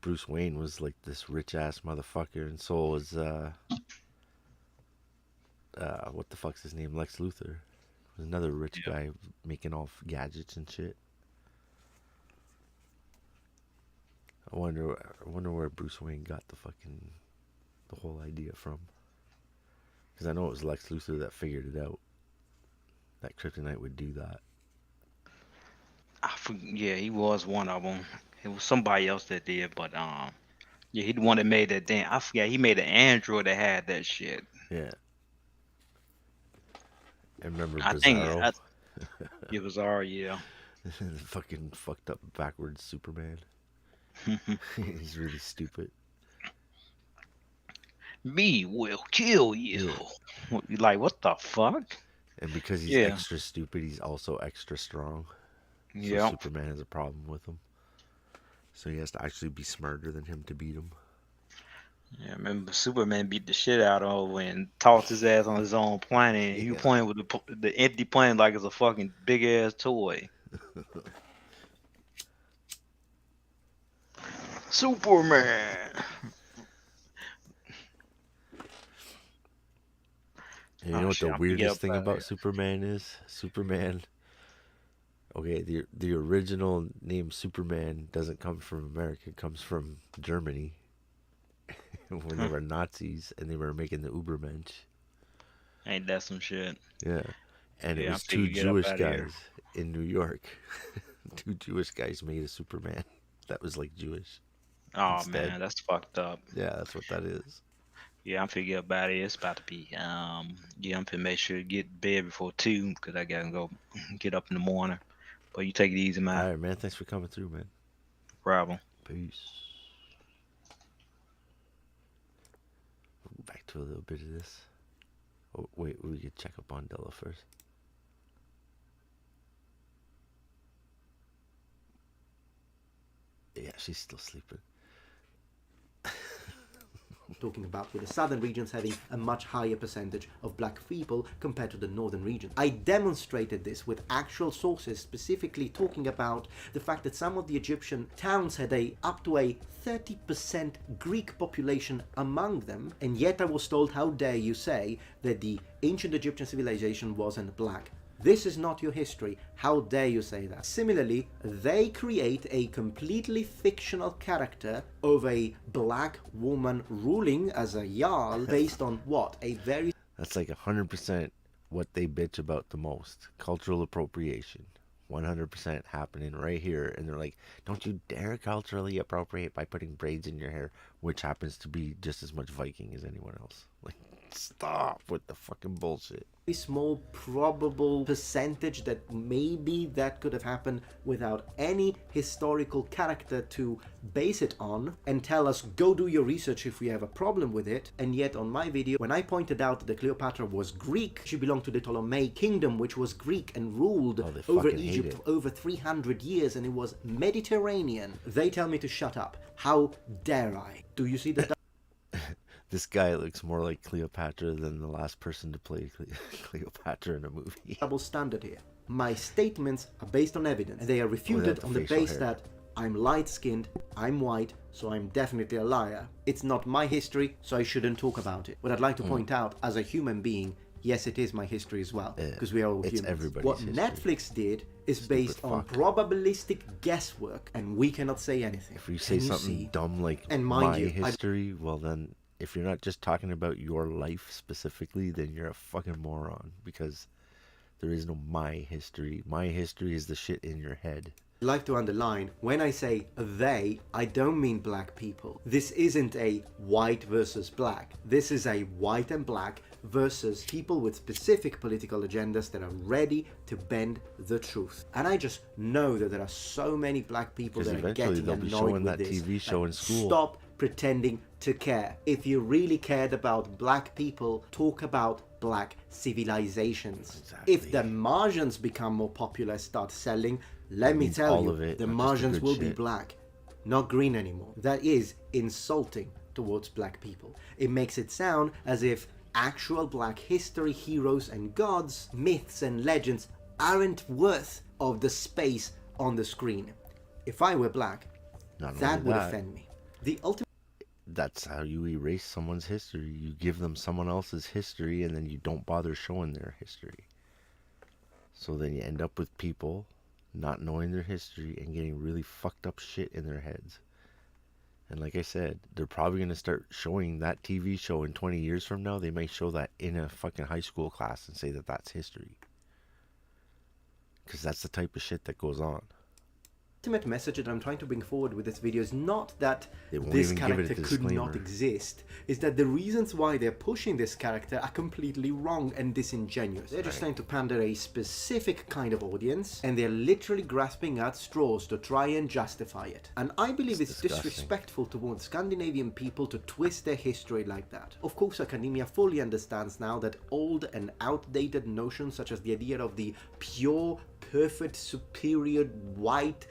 Bruce Wayne was like this rich ass motherfucker, and so was what the fuck's his name? Lex Luthor. Was another rich guy making all gadgets and shit. I wonder where Bruce Wayne got the whole idea from. Because I know it was Lex Luthor that figured it out. That kryptonite would do that. Yeah, he was one of them. It was somebody else that did, but he the one that made that damn. I forgot he made an android that had that shit. Yeah. And remember I Bizarro? It was Bizarro, yeah. The fucking fucked up backwards Superman. He's really stupid. Me will kill you. Yeah. Like, what the fuck? And because he's extra stupid, he's also extra strong. So Superman has a problem with him. So he has to actually be smarter than him to beat him. Yeah, I remember Superman beat the shit out of him and tossed his ass on his own planet. He was playing with the empty planet like it's a fucking big ass toy. Superman. And you know what the weirdest thing about Superman is? Superman. Okay, the original name Superman doesn't come from America. It comes from Germany. When they were Nazis and they were making the Ubermensch. Ain't that some shit? Yeah. And it was two Jewish guys in New York. Two Jewish guys made a Superman that was like Jewish. Oh instead. man, that's fucked up. Yeah, that's what that is. Yeah, I'm figuring about it. It's about to be I'm gonna make sure to get to bed before 2 because I gotta go get up in the morning. But you take it easy, man. All right, man. Thanks for coming through, man. No problem. Peace. We'll go back to a little bit of this. Oh, wait, we could check up on Della first. Yeah, she's still sleeping. talking about with the southern regions having a much higher percentage of black people compared to the northern region. I demonstrated this with actual sources, specifically talking about the fact that some of the Egyptian towns had up to a 30% Greek population among them, and yet I was told, how dare you say that the ancient Egyptian civilization wasn't black. This is not your history. How dare you say that? Similarly, they create a completely fictional character of a black woman ruling as a Jarl based on what? A very... That's like 100% what they bitch about the most. Cultural appropriation. 100% happening right here. And they're like, don't you dare culturally appropriate by putting braids in your hair, which happens to be just as much Viking as anyone else. Like, stop with the fucking bullshit. Small probable percentage that maybe that could have happened without any historical character to base it on and tell us, go do your research if we have a problem with it. And yet on my video, when I pointed out that Cleopatra was Greek, she belonged to the Ptolemaic kingdom, which was Greek and ruled over Egypt for over 300 years, and it was Mediterranean. They tell me to shut up. How dare I? Do you see that? This guy looks more like Cleopatra than the last person to play Cleopatra in a movie. Double standard here. My statements are based on evidence, and they are refuted on the base that I'm light-skinned, I'm white, so I'm definitely a liar. It's not my history, so I shouldn't talk about it. What I'd like to point out, as a human being, yes, it is my history as well, because we are all humans. Everybody's what history. Netflix did is based on probabilistic guesswork, and we cannot say anything. If you say something dumb like my history, well then, if you're not just talking about your life specifically, then you're a fucking moron, because there is no my history. My history is the shit in your head. I'd like to underline, when I say they, I don't mean black people. This isn't a white versus black. This is a white and black versus people with specific political agendas that are ready to bend the truth. And I just know that there are so many black people that are getting annoyed with this. TV show in school. Stop pretending to care. If you really cared about black people, talk about black civilizations. Exactly. If the Martians become more popular, start selling, let me tell you, the Martians will be black, not green anymore. That is insulting towards black people. It makes it sound as if actual black history, heroes and gods, myths and legends aren't worth of the space on the screen. If I were black, that would offend me. The ultimate... That's how you erase someone's history. You give them someone else's history and then you don't bother showing their history. So then you end up with people not knowing their history and getting really fucked up shit in their heads. And like I said, they're probably going to start showing that TV show in 20 years from now. They may show that in a fucking high school class and say that that's history. Because that's the type of shit that goes on. Ultimate message that I'm trying to bring forward with this video is not that this character could not exist, is that the reasons why they're pushing this character are completely wrong and disingenuous. They're just trying to pander a specific kind of audience, and they're literally grasping at straws to try and justify it. And I believe it's disrespectful towards Scandinavian people to twist their history like that. Of course, academia fully understands now that old and outdated notions such as the idea of the pure, perfect, superior, white,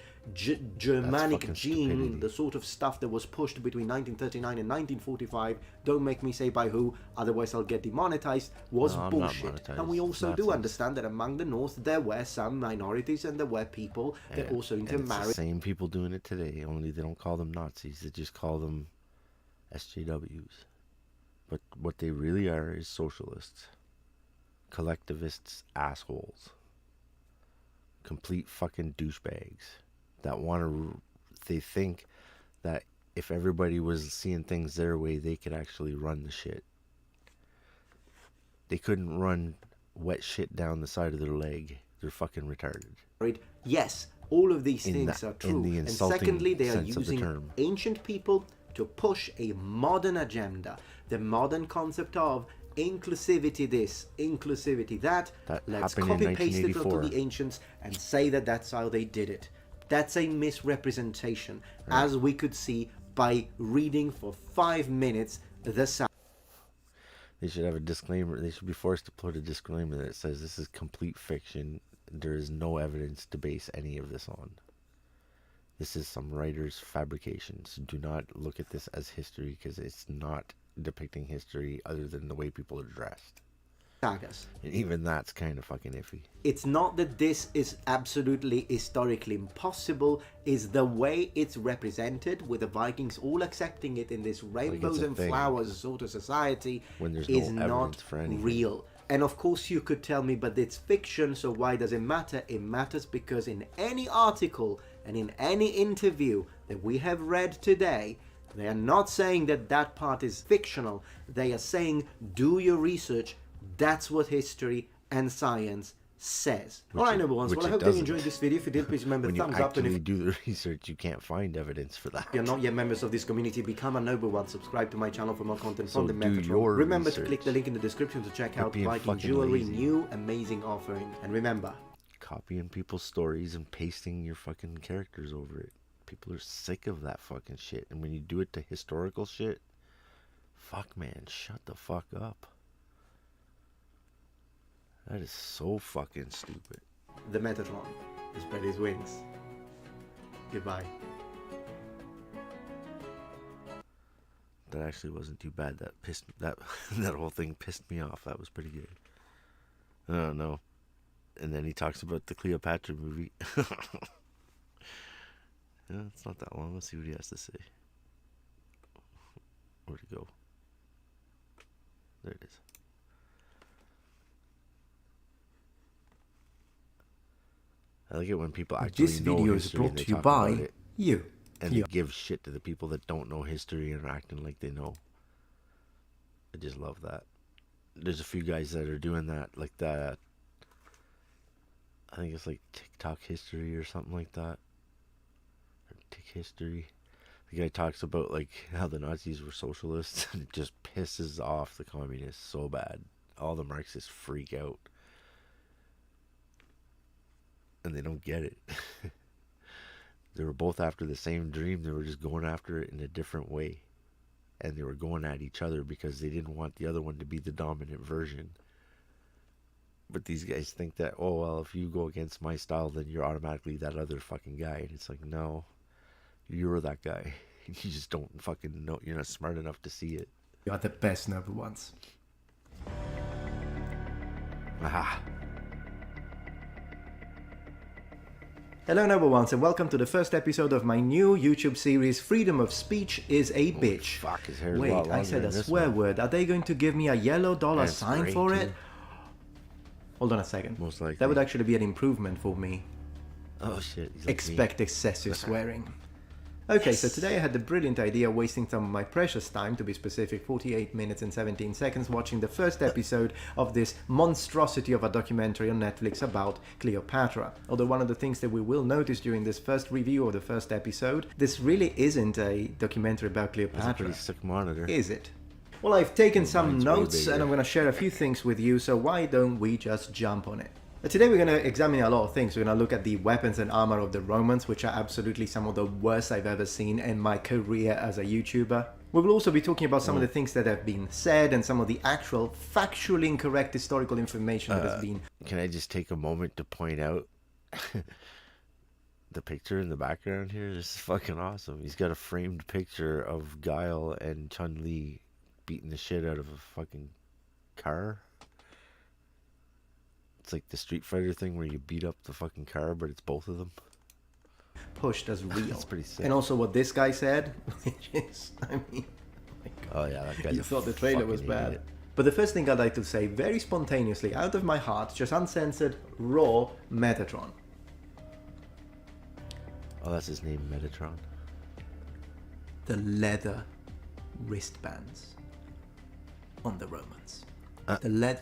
Germanic gene, the sort of stuff that was pushed between 1939 and 1945, don't make me say by who, otherwise I'll get demonetized, was bullshit. And we also do understand that among the North there were some minorities and there were people that also intermarried. It's the same people doing it today, only they don't call them Nazis, they just call them SJWs. But what they really are is socialists, collectivists, assholes, complete fucking douchebags. That they think that if everybody was seeing things their way, they could actually run the shit. They couldn't run wet shit down the side of their leg. They're fucking retarded. Yes, all of these things are true. And secondly, they are using ancient people to push a modern agenda. The modern concept of inclusivity this, inclusivity that. Let's copy-paste it onto the ancients and say that that's how they did it. That's a misrepresentation, as we could see by reading for 5 minutes the sound. They should have a disclaimer. They should be forced to put a disclaimer that says this is complete fiction. There is no evidence to base any of this on. This is some writer's fabrications. Do not look at this as history, because it's not depicting history other than the way people are dressed. Sagas. And even that's kind of fucking iffy. It's not that this is absolutely historically impossible, it's the way it's represented, with the Vikings all accepting it in this rainbows and flowers sort of society, when there's is no not for anything. real. And of course you could tell me, but it's fiction, so why does it matter? It matters because in any article and in any interview that we have read today, they are not saying that that part is fictional. They are saying, do your research. That's what history and science says. Alright, number ones. Well, I hope you enjoyed this video. If you did, please remember thumbs up. And if you do the research, you can't find evidence for that. If you're not yet members of this community, become a noble one. Subscribe to my channel for more content from the Metatron. Remember to click the link in the description to check out Viking Jewelry, new amazing offering. And remember, copying people's stories and pasting your fucking characters over it. People are sick of that fucking shit. And when you do it to historical shit, fuck man, shut the fuck up. That is so fucking stupid. The Metatron has spread his wings. Goodbye. That actually wasn't too bad. That whole thing pissed me off. That was pretty good. I don't know. And then he talks about the Cleopatra movie. Yeah, it's not that long. Let's see what he has to say. Where'd it go? There it is. I like it when people actually this know video is history brought and they to you talk by about it. you. And they give shit to the people that don't know history and are acting like they know. I just love that. There's a few guys that are doing that, like that. I think it's like TikTok history or something like that. Or Tick history. The guy talks about like how the Nazis were socialists, and it just pisses off the communists so bad. All the Marxists freak out. And they don't get it. They were both after the same dream. They were just going after it in a different way. And they were going at each other because they didn't want the other one to be the dominant version. But these guys think that, oh, well, if you go against my style, then you're automatically that other fucking guy. And it's like, no, you're that guy. You just don't fucking know. You're not smart enough to see it. You are the best number ones. Aha. Hello number ones and welcome to the first episode of my new YouTube series Freedom of Speech is a Bitch. Fuck, his hair is Wait, a lot longer I said a than this swear one. word. Are they going to give me a yellow dollar And it's sign gray, for too. it? Hold on a second. Most likely. That would actually be an improvement for me. Oh shit. He's like Expect me. excessive swearing. Okay, so today I had the brilliant idea of wasting some of my precious time, to be specific 48 minutes and 17 seconds, watching the first episode of this monstrosity of a documentary on Netflix about Cleopatra. Although one of the things that we will notice during this first review of the first episode, this really isn't a documentary about Cleopatra. That's a pretty sick monitor. Is it? Well, I've taken some Mine's way notes bigger. and I'm going to share a few things with you, so why don't we just jump on it? Today we're going to examine a lot of things. We're going to look at the weapons and armor of the Romans, which are absolutely some of the worst I've ever seen in my career as a YouTuber. We will also be talking about some of the things that have been said and some of the actual factually incorrect historical information that has been... Can I just take a moment to point out the picture in the background here? This is fucking awesome. He's got a framed picture of Guile and Chun-Li beating the shit out of a fucking car. It's like the Street Fighter thing where you beat up the fucking car, but it's both of them. pushed as real. That's pretty sick. And also what this guy said, which is, I mean... Oh yeah, that guy's you a thought the trailer was fucking bad. idiot. But the first thing I'd like to say, very spontaneously, out of my heart, just uncensored, raw, Metatron. Oh, that's his name, Metatron. The leather wristbands on the Romans. The leather...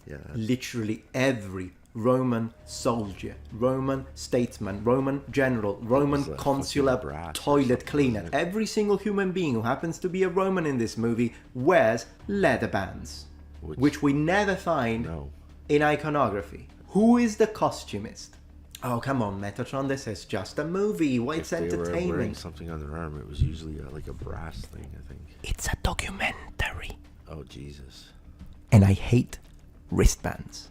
Yeah. Literally every Roman soldier, Roman statesman, Roman general, Roman It's a consular fucking brass or toilet something, cleaner. isn't it? Every single human being who happens to be a Roman in this movie wears leather bands, which we never find in iconography. Who is the costumist? Oh, come on, Metatron, this is just a movie. Why it's If they were wearing entertainment? something on their arm, it was usually like a brass thing, I think. It's a documentary. Oh, Jesus. And I hate wristbands.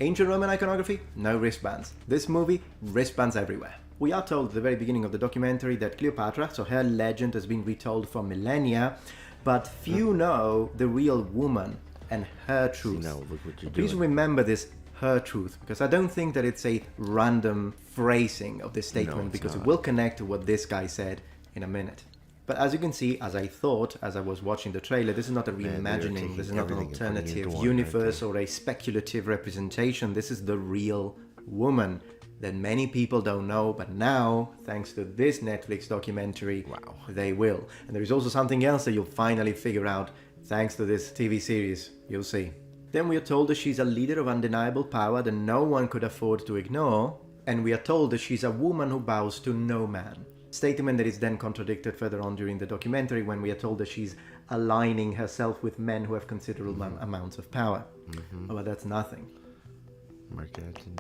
Ancient Roman iconography, no wristbands. This movie, wristbands everywhere. We are told at the very beginning of the documentary that Cleopatra, so her legend has been retold for millennia, but few know the real woman and her truth. No, look what you're Please doing. remember this, her truth, because I don't think that it's a random phrasing of this statement, it's because not. it will connect to what this guy said in a minute. But as you can see, as I thought, as I was watching the trailer, this is not a reimagining, this is not an alternative universe or a speculative representation. This is the real woman that many people don't know, but now, thanks to this Netflix documentary, they will. And there is also something else that you'll finally figure out thanks to this TV series. You'll see. Then we are told that she's a leader of undeniable power that no one could afford to ignore, and we are told that she's a woman who bows to no man. Statement that is then contradicted further on during the documentary when we are told that she's aligning herself with men who have considerable amounts of power. Oh, but that's nothing. Mark Antony.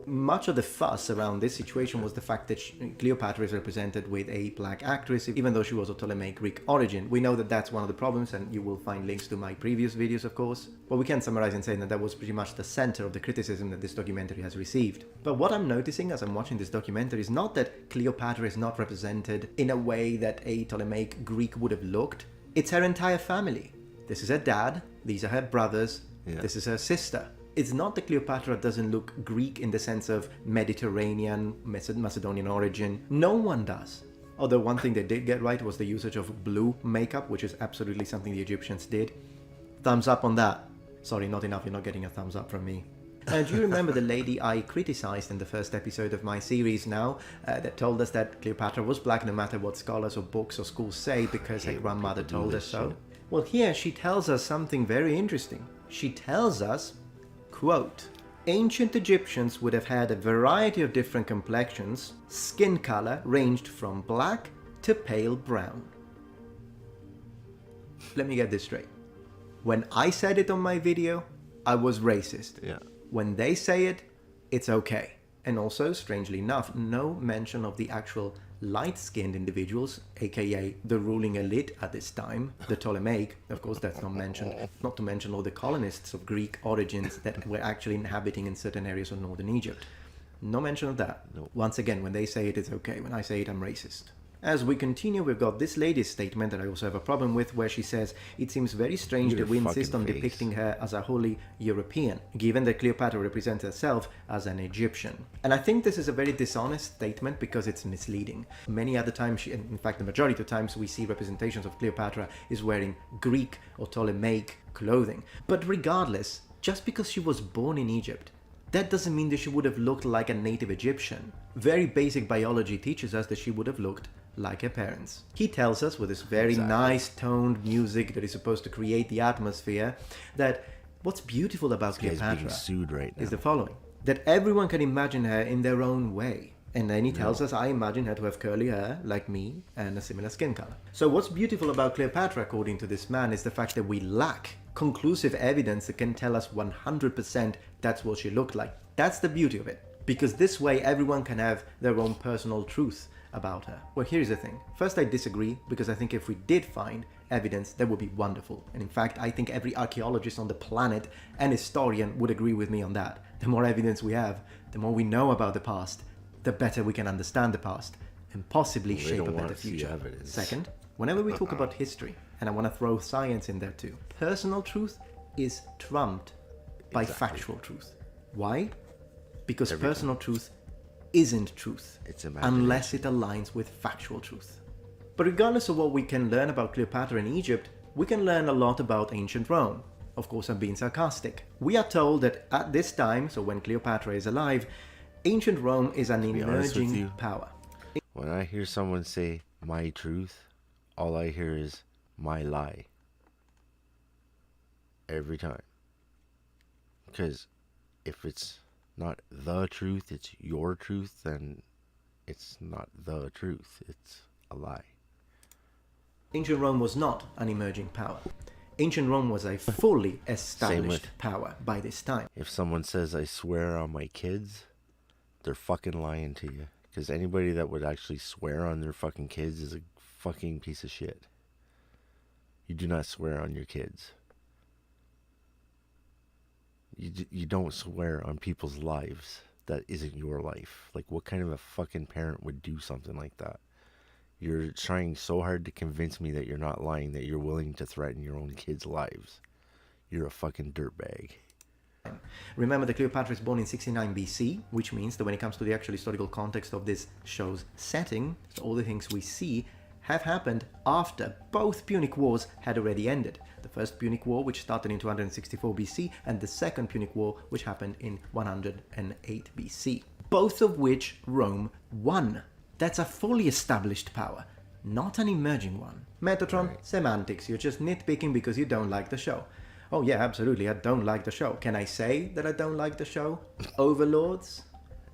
Much of the fuss around this situation was the fact that Cleopatra is represented with a black actress, even though she was of Ptolemaic Greek origin. We know that that's one of the problems, and you will find links to my previous videos, of course. But we can summarize in saying that that was pretty much the center of the criticism that this documentary has received. But what I'm noticing as I'm watching this documentary is not that Cleopatra is not represented in a way that a Ptolemaic Greek would have looked. It's her entire family. This is her dad, these are her brothers, this is her sister. It's not that Cleopatra doesn't look Greek in the sense of Mediterranean, Macedonian origin. No one does. Although one thing they did get right was the usage of blue makeup, which is absolutely something the Egyptians did. Thumbs up on that. Sorry, not enough, you're not getting a thumbs up from me. Do you remember the lady I criticized in the first episode of my series now, that told us that Cleopatra was black no matter what scholars or books or schools say because her grandmother told her so? Well, here she tells us something very interesting. She tells us, quote, ancient Egyptians would have had a variety of different complexions. Skin color ranged from black to pale brown. Let me get this straight. When I said it on my video, I was racist. Yeah. When they say it, it's okay. And also, strangely enough, no mention of the actual light-skinned individuals, aka the ruling elite at this time, the Ptolemaic. Of course, that's not mentioned. Not to mention all the colonists of Greek origins that were actually inhabiting in certain areas of northern Egypt. No mention of that. No. Once again, when they say it, it's okay. When I say it, I'm racist. As we continue, we've got this lady's statement that I also have a problem with, where she says, it seems very strange that we insist on depicting her as a wholly European, given that Cleopatra represents herself as an Egyptian. And I think this is a very dishonest statement because it's misleading. Many other times, in fact the majority of times, we see representations of Cleopatra is wearing Greek or Ptolemaic clothing. But regardless, just because she was born in Egypt, that doesn't mean that she would have looked like a native Egyptian. Very basic biology teaches us that she would have looked like her parents. He tells us with this very nice toned music that is supposed to create the atmosphere that what's beautiful about Cleopatra is the following, that everyone can imagine her in their own way. And then he tells us, I imagine her to have curly hair like me and a similar skin color. So what's beautiful about Cleopatra, according to this man, is the fact that we lack conclusive evidence that can tell us 100% that's what she looked like. That's the beauty of it. Because this way everyone can have their own personal truth about her. Well, here's the thing. First, I disagree, because I think if we did find evidence, that would be wonderful. And in fact, I think every archaeologist on the planet and historian would agree with me on that. The more evidence we have, the more we know about the past, the better we can understand the past and possibly shape a better future. Second, whenever we talk about history, and I want to throw science in there too, personal truth is trumped by factual truth. Why? Because personal truth isn't truth unless it aligns with factual truth. But regardless of what we can learn about Cleopatra in Egypt, we can learn a lot about ancient Rome. Of course, I'm being sarcastic. We are told that at this time, so when Cleopatra is alive, ancient Rome is an emerging power. When I hear someone say my truth, all I hear is my lie. Every time. Because if it's not the truth, it's your truth, then it's not the truth, it's a lie. Ancient Rome was not an emerging power. Ancient Rome was a fully established power by this time. If someone says, I swear on my kids, they're fucking lying to you. Because anybody that would actually swear on their fucking kids is a fucking piece of shit. You do not swear on your kids. You don't swear on people's lives. that isn't your life. Like, what kind of a fucking parent would do something like that? You're trying so hard to convince me that you're not lying, that you're willing to threaten your own kids' lives. You're a fucking dirtbag. Remember that Cleopatra is born in 69 BC, which means that when it comes to the actual historical context of this show's setting, so all the things we see have happened after both Punic Wars had already ended. The first Punic War, which started in 264 BC, and the second Punic War, which happened in 108 BC. Both of which Rome won. That's a fully established power, not an emerging one. Metatron, semantics. You're just nitpicking because you don't like the show. Oh yeah, absolutely, I don't like the show. Can I say that I don't like the show? Overlords?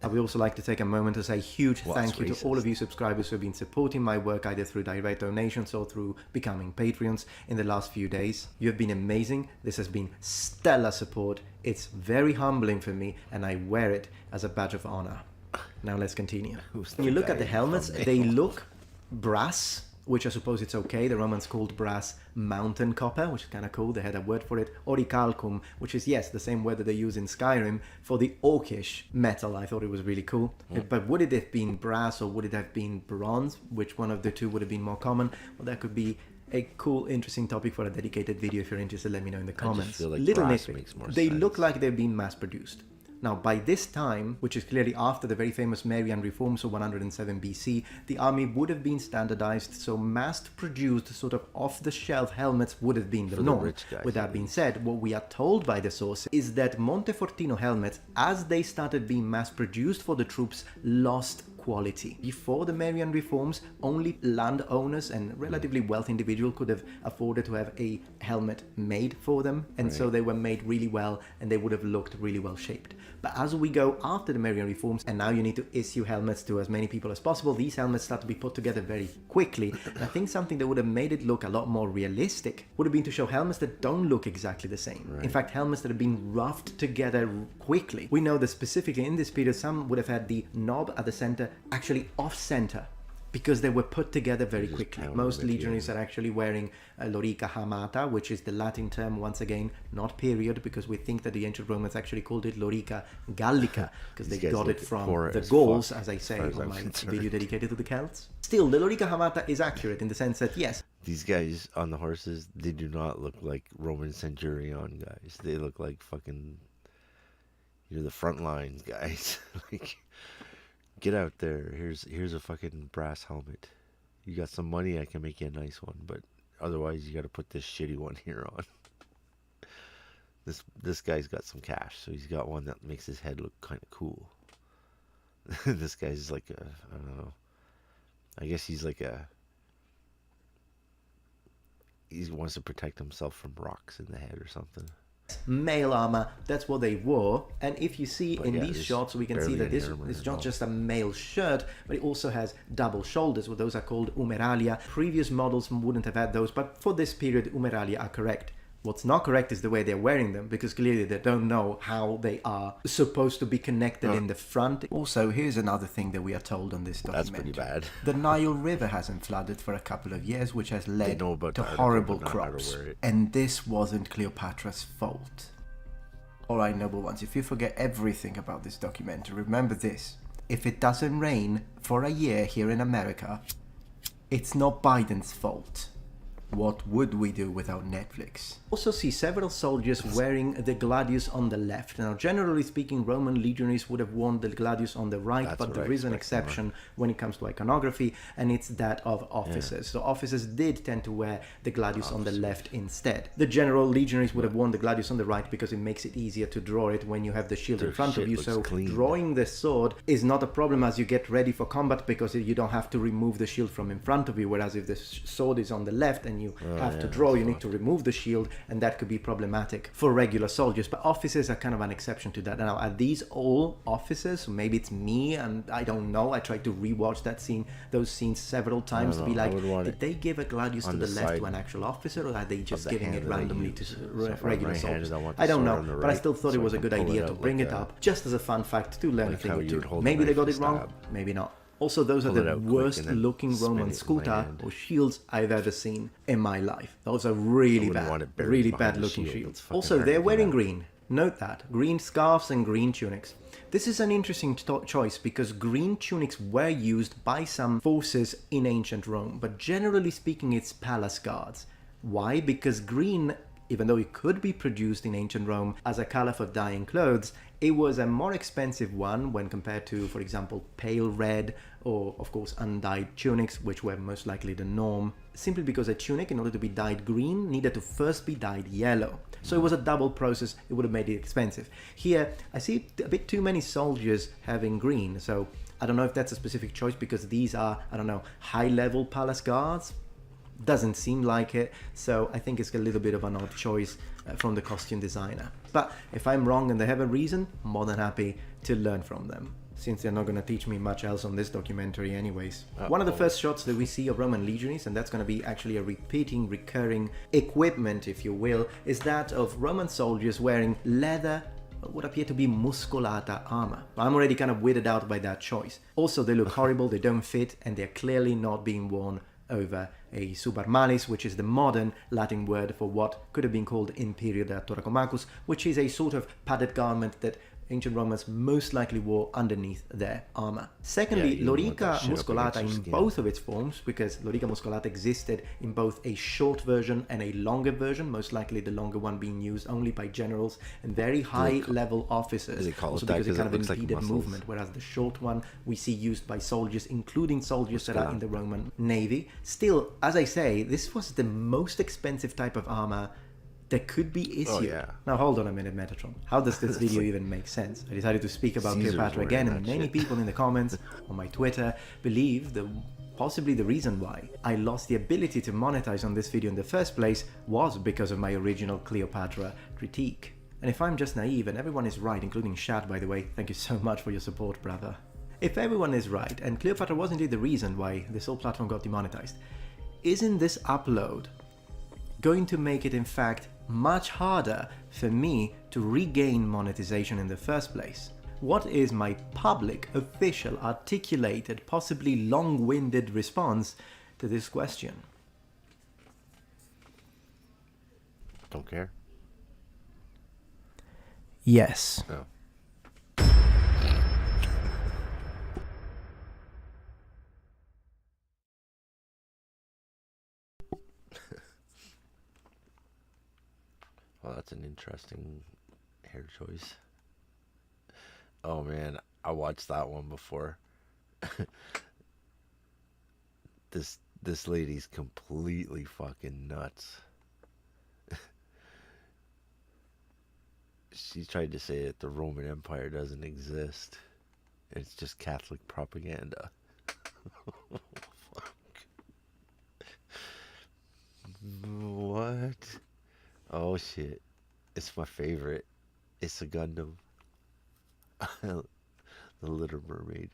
I would also like to take a moment to say a huge thank you to all of you subscribers who have been supporting my work either through direct donations or through becoming Patreons in the last few days. You have been amazing. This has been stellar support. It's very humbling for me and I wear it as a badge of honor. Now let's continue. When you look at the helmets, they look brass, which I suppose it's okay. The Romans called brass mountain copper, which is kind of cool. They had a word for it. Orichalcum, which is, yes, the same word that they use in Skyrim for the orcish metal. I thought it was really cool. But would it have been brass or would it have been bronze? Which one of the two would have been more common? Well, that could be a cool, interesting topic for a dedicated video. If you're interested, let me know in the comments. I just feel like Little brass nitpick. makes more They sense. look like they've been mass-produced. Now, by this time, which is clearly after the very famous Marian reforms of 107 BC, the army would have been standardized, so mass-produced, sort of off-the-shelf helmets would have been the For the norm. rich guys, With that being said, what we are told by the sources is that Montefortino helmets, as they started being mass-produced for the troops, lost quality. Before the Marian reforms, only landowners and relatively wealthy individuals could have afforded to have a helmet made for them, and so they were made really well and they would have looked really well shaped. But as we go after the Marian reforms, and now you need to issue helmets to as many people as possible, these helmets start to be put together very quickly. And I think something that would have made it look a lot more realistic would have been to show helmets that don't look exactly the same. In fact, helmets that have been roughed together quickly. We know that specifically in this period, some would have had the knob at the center actually off-center, because they were put together very quickly. Most legionaries are actually wearing a lorica hamata, which is the Latin term, once again, not period, because we think that the ancient Romans actually called it lorica gallica, because they got it from the Gauls, as I say on my video dedicated to the Celts. Still, the lorica hamata is accurate in the sense that, yes, these guys on the horses, they do not look like Roman centurion guys. They look like fucking, you're the front lines guys. Like, get out there. Here's a fucking brass helmet. You got some money, I can make you a nice one, but otherwise you got to put this shitty one here on. This guy's got some cash, so he's got one that makes his head look kind of cool. This guy's like a, I don't know. I guess he's like a, he wants to protect himself from rocks in the head or something. Mail armor, that's what they wore. And if you see in these shots, we can see that this is not just a mail shirt, but it also has double shoulders. Well, those are called umeralia. Previous models wouldn't have had those, but for this period, umeralia are correct. What's not correct is the way they're wearing them, because clearly they don't know how they are supposed to be connected in the front. Also, here's another thing that we are told on this documentary. That's pretty bad. The Nile River hasn't flooded for a couple of years, which has led to horrible crops. And this wasn't Cleopatra's fault. Alright, noble ones, if you forget everything about this documentary, remember this. If it doesn't rain for a year here in America, it's not Biden's fault. What would we do without Netflix? Also see several soldiers wearing the gladius on the left. Now, generally speaking, Roman legionaries would have worn the gladius on the right, but there is an exception when it comes to iconography, and it's that of officers. So officers did tend to wear the gladius on the left instead. The general legionaries would have worn the gladius on the right because it makes it easier to draw it when you have the shield in front of you. So drawing the sword is not a problem as you get ready for combat, because you don't have to remove the shield from in front of you, whereas if the sword is on the left and you have to draw, you need to remove the shield, and that could be problematic for regular soldiers. But officers are kind of an exception to that. Now, are these all officers? Maybe it's me, and I don't know. I tried to rewatch those scenes several times to be like, did they give a gladius to the left to an actual officer, or are they just giving it randomly to regular soldiers? I don't know, but I still thought it was a good idea to bring it up, just as a fun fact to learn a thing or two. Maybe they got it wrong, maybe not. Also, those are the worst looking Roman scuta or shields I've ever seen in my life. Those are really bad looking shields. Also, they're wearing green. Note that, green scarves and green tunics. This is an interesting choice because green tunics were used by some forces in ancient Rome, but generally speaking it's palace guards. Why? Because green, even though it could be produced in ancient Rome as a color for dyeing clothes, it was a more expensive one when compared to, for example, pale red or, of course, undyed tunics, which were most likely the norm, simply because a tunic, in order to be dyed green, needed to first be dyed yellow. So it was a double process, it would have made it expensive. Here, I see a bit too many soldiers having green, so I don't know if that's a specific choice because these are, I don't know, high-level palace guards. Doesn't seem like it, so I think it's a little bit of an odd choice from the costume designer. But if I'm wrong and they have a reason, more than happy to learn from them, since they're not going to teach me much else on this documentary anyways. One of the first shots that we see of Roman legionaries, and that's going to be actually a recurring equipment, if you will, is that of Roman soldiers wearing leather, what would appear to be muscolata armor. I'm already kind of weirded out by that choice. Also, they look horrible, they don't fit, and they're clearly not being worn over a subarmalis, which is the modern Latin word for what could have been called imperial thorakomachus, which is a sort of padded garment that ancient Romans most likely wore underneath their armor. Secondly, lorica muscolata in both of its forms, because lorica muscolata existed in both a short version and a longer version, most likely the longer one being used only by generals and very high-level officers, also because it kind of impeded movement, whereas the short one we see used by soldiers, including soldiers that are in the Roman navy. Still, as I say, this was the most expensive type of armor that could be issued. Now hold on a minute, Metatron. How does this video even make sense? I decided to speak about Cleopatra again, and many people in the comments on my Twitter believe that possibly the reason why I lost the ability to monetize on this video in the first place was because of my original Cleopatra critique. And if I'm just naive, and everyone is right, including Shad, by the way, thank you so much for your support, brother. If everyone is right, and Cleopatra was indeed the reason why this whole platform got demonetized, isn't this upload going to make it, in fact, much harder for me to regain monetization in the first place? What is my public, official, articulated, possibly long-winded response to this question? Don't care. Yes. Oh. Well, that's an interesting hair choice. Oh man, I watched that one before. This lady's completely fucking nuts. She tried to say that the Roman Empire doesn't exist. It's just Catholic propaganda. Fuck. What? Oh shit. It's my favorite. It's a Gundam. The Little Mermaid.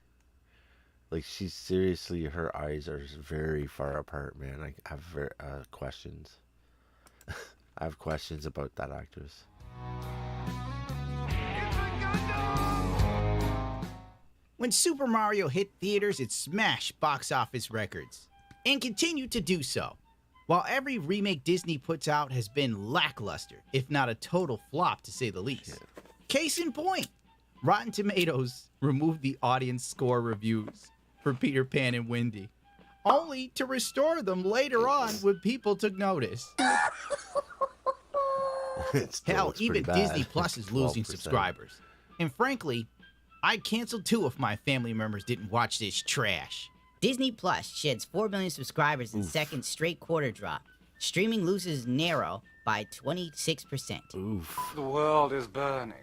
Like, she's seriously, her eyes are very far apart, man. I have questions. I have questions about that actress. When Super Mario hit theaters, it smashed box office records, and continued to do so, while every remake Disney puts out has been lackluster, if not a total flop to say the least. Case in point, Rotten Tomatoes removed the audience score reviews for Peter Pan and Wendy, only to restore them later on when people took notice. Hell, even Disney Plus is losing 12%. subscribers. And frankly, I'd cancel too if my family members didn't watch this trash. Disney Plus sheds 4 million subscribers in second straight quarter drop. Streaming loses narrow by 26%. Oof. The world is burning.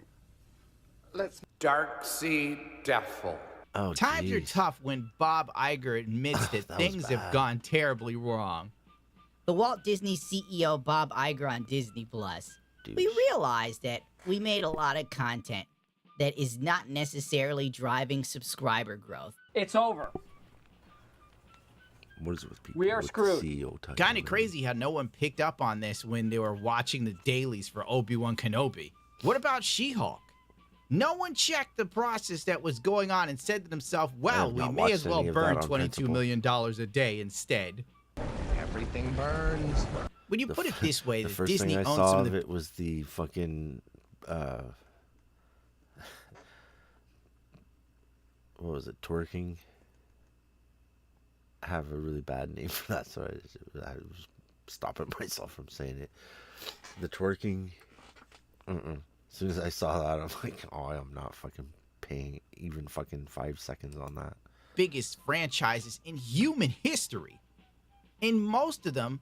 Let's dark seed devil. Oh, Times are tough when Bob Iger admits that things have gone terribly wrong. The Walt Disney CEO Bob Iger on Disney Plus. We realized that we made a lot of content that is not necessarily driving subscriber growth. It's over. What is it with people? We are screwed. Kinda crazy how no one picked up on this when they were watching the dailies for Obi-Wan Kenobi. What about She-Hulk? No one checked the process that was going on and said to themselves, well, we may as well burn $22 million a day instead. Everything burns. When you put it this way, the that first Disney thing I owns saw some of of the... it was the fucking what was it, twerking, I have a really bad name for that, so I was stopping myself from saying it. The twerking, as soon as I saw that, I'm like, oh, I'm not fucking paying even fucking 5 seconds on that. Biggest franchises in human history. And most of them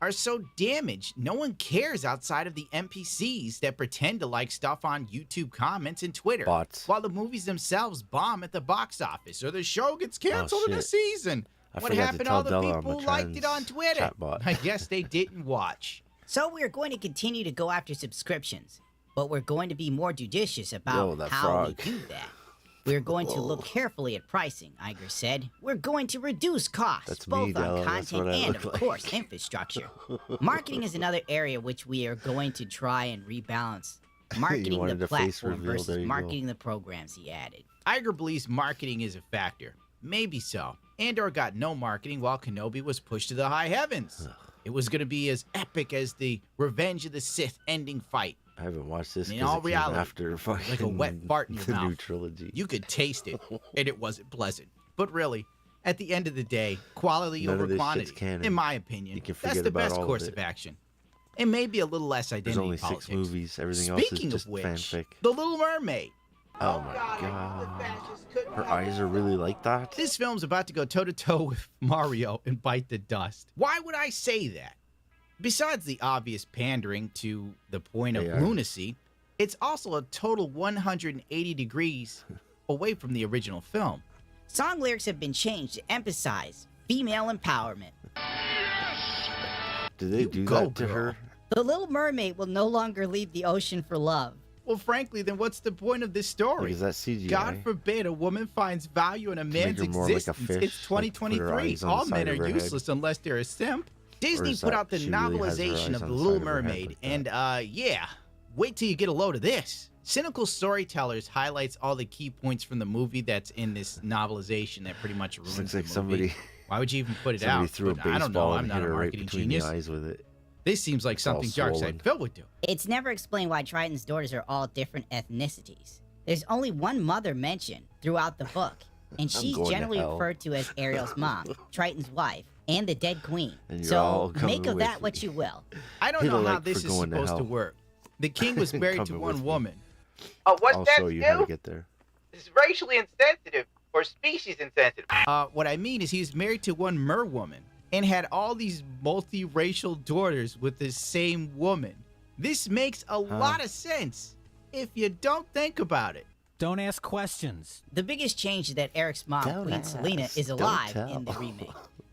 are so damaged, no one cares outside of the NPCs that pretend to like stuff on YouTube comments and Twitter. Bots. While the movies themselves bomb at the box office, or the show gets canceled in a season. What happened to all the people who liked it on Twitter? I guess they didn't watch. So we're going to continue to go after subscriptions, but we're going to be more judicious about how we do that. We're going to look carefully at pricing, Iger said. We're going to reduce costs, both on content and, of course, infrastructure. Marketing is another area which we are going to try and rebalance. Marketing the platform versus marketing the programs, he added. Iger believes marketing is a factor. Maybe so. Andor got no marketing while Kenobi was pushed to the high heavens. It was going to be as epic as the Revenge of the Sith ending fight. I haven't watched this in all reality, after fucking like a wet fart in your the mouth. new trilogy. You could taste it, and it wasn't pleasant. But really, at the end of the day, quality over quantity, in my opinion, that's the best course of action. And maybe a little less identity There's only politics. 6 movies. Everything else is just fanfic. The Little Mermaid. Oh my god. Her eyes are really like that? This film's about to go toe-to-toe with Mario and bite the dust. Why would I say that? Besides the obvious pandering to the point of lunacy, it's also a total 180 degrees away from the original film. Song lyrics have been changed to emphasize female empowerment. Did they do that to her? The Little Mermaid will no longer leave the ocean for love. Well, frankly, then what's the point of this story? Like, is that CGI? God forbid a woman finds value in a man's existence. It's 2023. All men are useless unless they're a simp. Disney put out the novelization of The Little Mermaid, and yeah, wait till you get a load of this. Cynical Storytellers highlights all the key points from the movie that's in this novelization that pretty much ruins the movie. Somebody, why would you even put it out? Threw a baseball, I don't know. I'm not a marketing genius. Eyes with it. This seems like something Darkside Phil would do. It's never explained why Triton's daughters are all different ethnicities. There's only one mother mentioned throughout the book, and she's generally referred to as Ariel's mom, Triton's wife, and the dead queen. So make of that what you will. I don't know how this is supposed to work. The king was married to one woman. Oh, what's I'll that show you how to get there. It's racially insensitive or species insensitive. What I mean is he's married to one mer woman and had all these multiracial daughters with the same woman. This makes a lot of sense if you don't think about it. Don't ask questions. The biggest change is that Eric's mom, Queen Selena, is alive in the remake.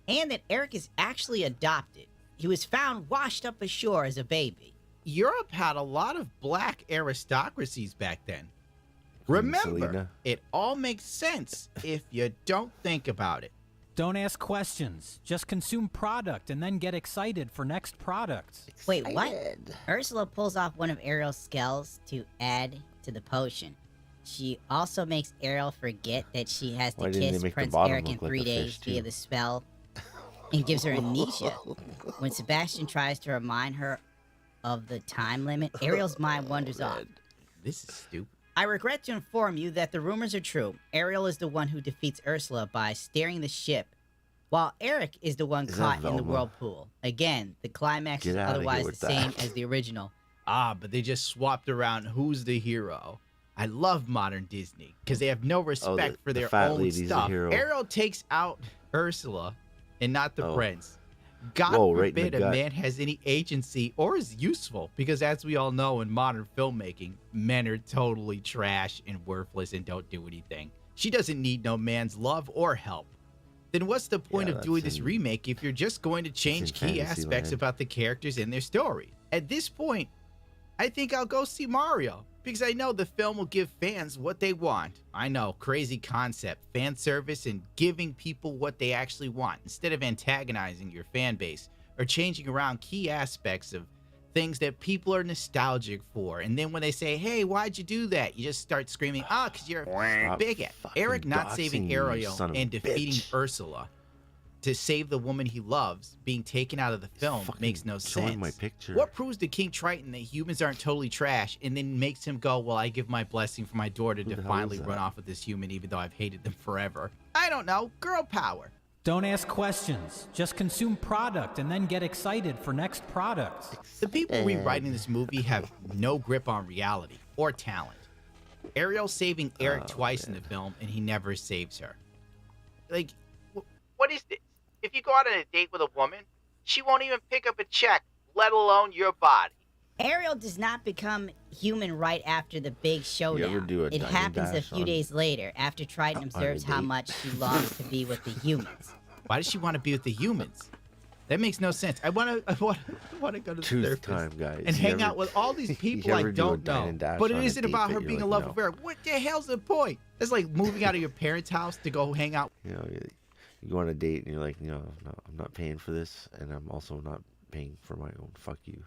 And that Eric is actually adopted. He was found washed up ashore as a baby. Europe had a lot of black aristocracies back then. Remember, Selena. It all makes sense if you don't think about it. Don't ask questions. Just consume product and then get excited for next products. Wait, what? Ursula pulls off one of Ariel's scales to add to the potion. She also makes Ariel forget that she has to kiss Prince Eric in 3 days via the spell, and gives her amnesia. When Sebastian tries to remind her of the time limit, Ariel's mind wanders off. This is stupid. I regret to inform you that the rumors are true. Ariel is the one who defeats Ursula by steering the ship, while Eric is the one caught in the whirlpool. Again, the climax is otherwise the same as the original. But they just swapped around who's the hero. I love modern Disney, because they have no respect for their own stuff. Ariel takes out Ursula, and not the prince. God forbid a man has any agency or is useful, because as we all know in modern filmmaking, men are totally trash and worthless and don't do anything. She doesn't need no man's love or help. Then what's the point of doing this remake if you're just going to change key aspects about the characters and their story? At this point, I think I'll go see Mario, because I know the film will give fans what they want. I know, crazy concept, fan service, and giving people what they actually want instead of antagonizing your fan base or changing around key aspects of things that people are nostalgic for. And then when they say, hey, why'd you do that? You just start screaming, because you're a bigot. Eric not saving Ariel and defeating Ursula to save the woman he loves being taken out of the film makes no sense. my picture. What proves to King Triton that humans aren't totally trash and then makes him go, well, I give my blessing for my daughter to finally run off with this human even though I've hated them forever? I don't know. Girl power. Don't ask questions. Just consume product and then get excited for next product. The people rewriting this movie have no grip on reality or talent. Ariel's saving Eric twice in the film, and he never saves her. Like, what is this? If you go out on a date with a woman, she won't even pick up a check, let alone your body. Ariel does not become human right after the big showdown. It happens a few days later, after Triton observes how much she longs to be with the humans. Why does she want to be with the humans? That makes no sense. I want to go to the surface time, guys. and hang out with all these people I don't know. But it isn't about her being in love with Eric. What the hell's the point? It's like moving out of your parents' house to go hang out. You know, you go on a date and you're like, no, I'm not paying for this, and I'm also not paying for my own. Fuck you.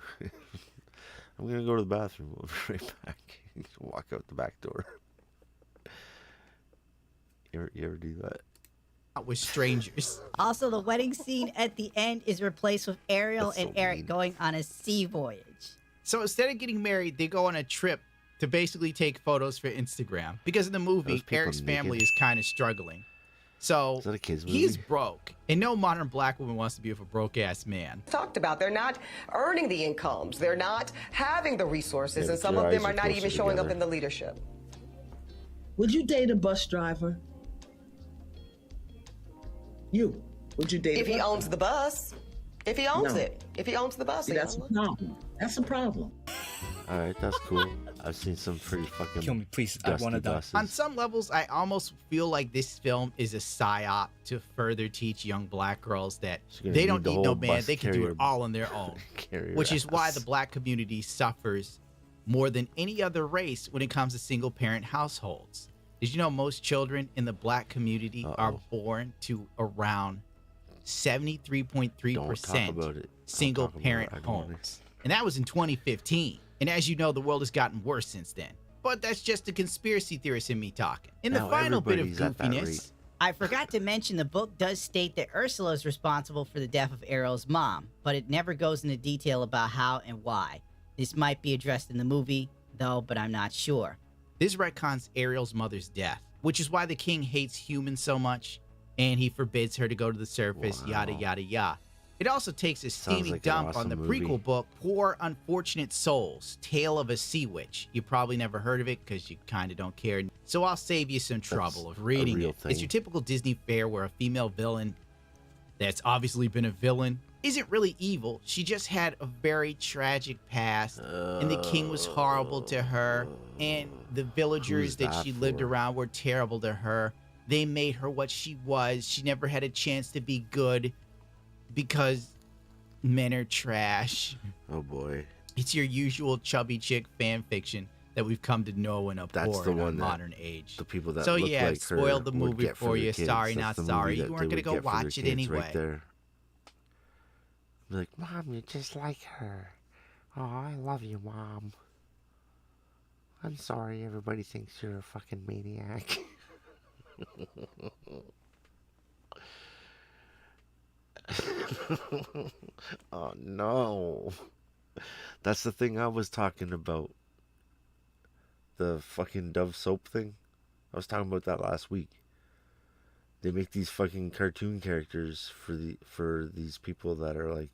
I'm gonna go to the bathroom. We'll be right back. Walk out the back door. You ever do that? With strangers. Also, the wedding scene at the end is replaced with Ariel and Eric going on a sea voyage. So instead of getting married, they go on a trip to basically take photos for Instagram. Because in the movie, Eric's family is kind of struggling. So is that a kid's movie? He's broke. And no modern black woman wants to be with a broke-ass man. Talked about, they're not earning the incomes. They're not having the resources. And some of them are not even showing up in the leadership. Would you date a bus driver? Would you date if he owns the bus? If he owns it. If he owns the bus. See, that's a problem. That's a problem. All right, that's cool. I've seen some pretty fucking kill me, please. I dusty want to die. buses. On some levels, I almost feel like this film is a psyop to further teach young black girls that they don't need no man. They can do it all on their own. Which is why the black community suffers more than any other race when it comes to single-parent households. Did you know most children in the black community are born to around 73.3% single-parent homes? And that was in 2015. And as you know, the world has gotten worse since then. But that's just the conspiracy theorist in me talking. In the final bit of goofiness, I forgot to mention the book does state that Ursula is responsible for the death of Ariel's mom, but it never goes into detail about how and why. This might be addressed in the movie, though, but I'm not sure. This retcons Ariel's mother's death, which is why the king hates humans so much, and he forbids her to go to the surface, yada, yada, yada. It also takes a steaming dump on the prequel book, Poor Unfortunate Souls, Tale of a Sea Witch. You probably never heard of it because you kind of don't care. So I'll save you some trouble of reading it. It's your typical Disney fare where a female villain that's obviously been a villain isn't really evil. She just had a very tragic past, and the king was horrible to her, and the villagers that she lived around were terrible to her. They made her what she was. She never had a chance to be good because men are trash. Oh boy. It's your usual chubby chick fan fiction that we've come to know and abhor in our modern age. The people that so look yeah, like I've spoiled the her would movie get for you. their kids. Sorry, That's not the sorry. movie You that weren't they gonna would go get for their watch it kids anyway. Right there. Be like, Mom, you're just like her. Oh, I love you, Mom. I'm sorry everybody thinks you're a fucking maniac. Oh no. That's the thing I was talking about. The fucking Dove soap thing. I was talking about that last week. They make these fucking cartoon characters for these people that are like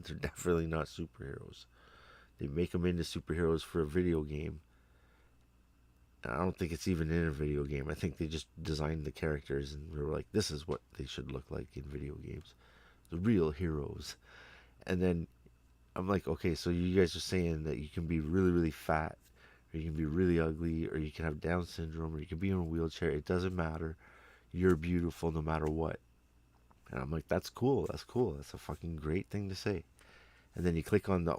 they're definitely not superheroes. They make them into superheroes for a video game. And I don't think it's even in a video game. I think they just designed the characters and they were like, this is what they should look like in video games. The real heroes. And then I'm like, okay, so you guys are saying that you can be really, really fat, or you can be really ugly, or you can have Down syndrome, or you can be in a wheelchair. It doesn't matter. You're beautiful no matter what. And I'm like, that's cool. That's cool. That's a fucking great thing to say. And then you click on the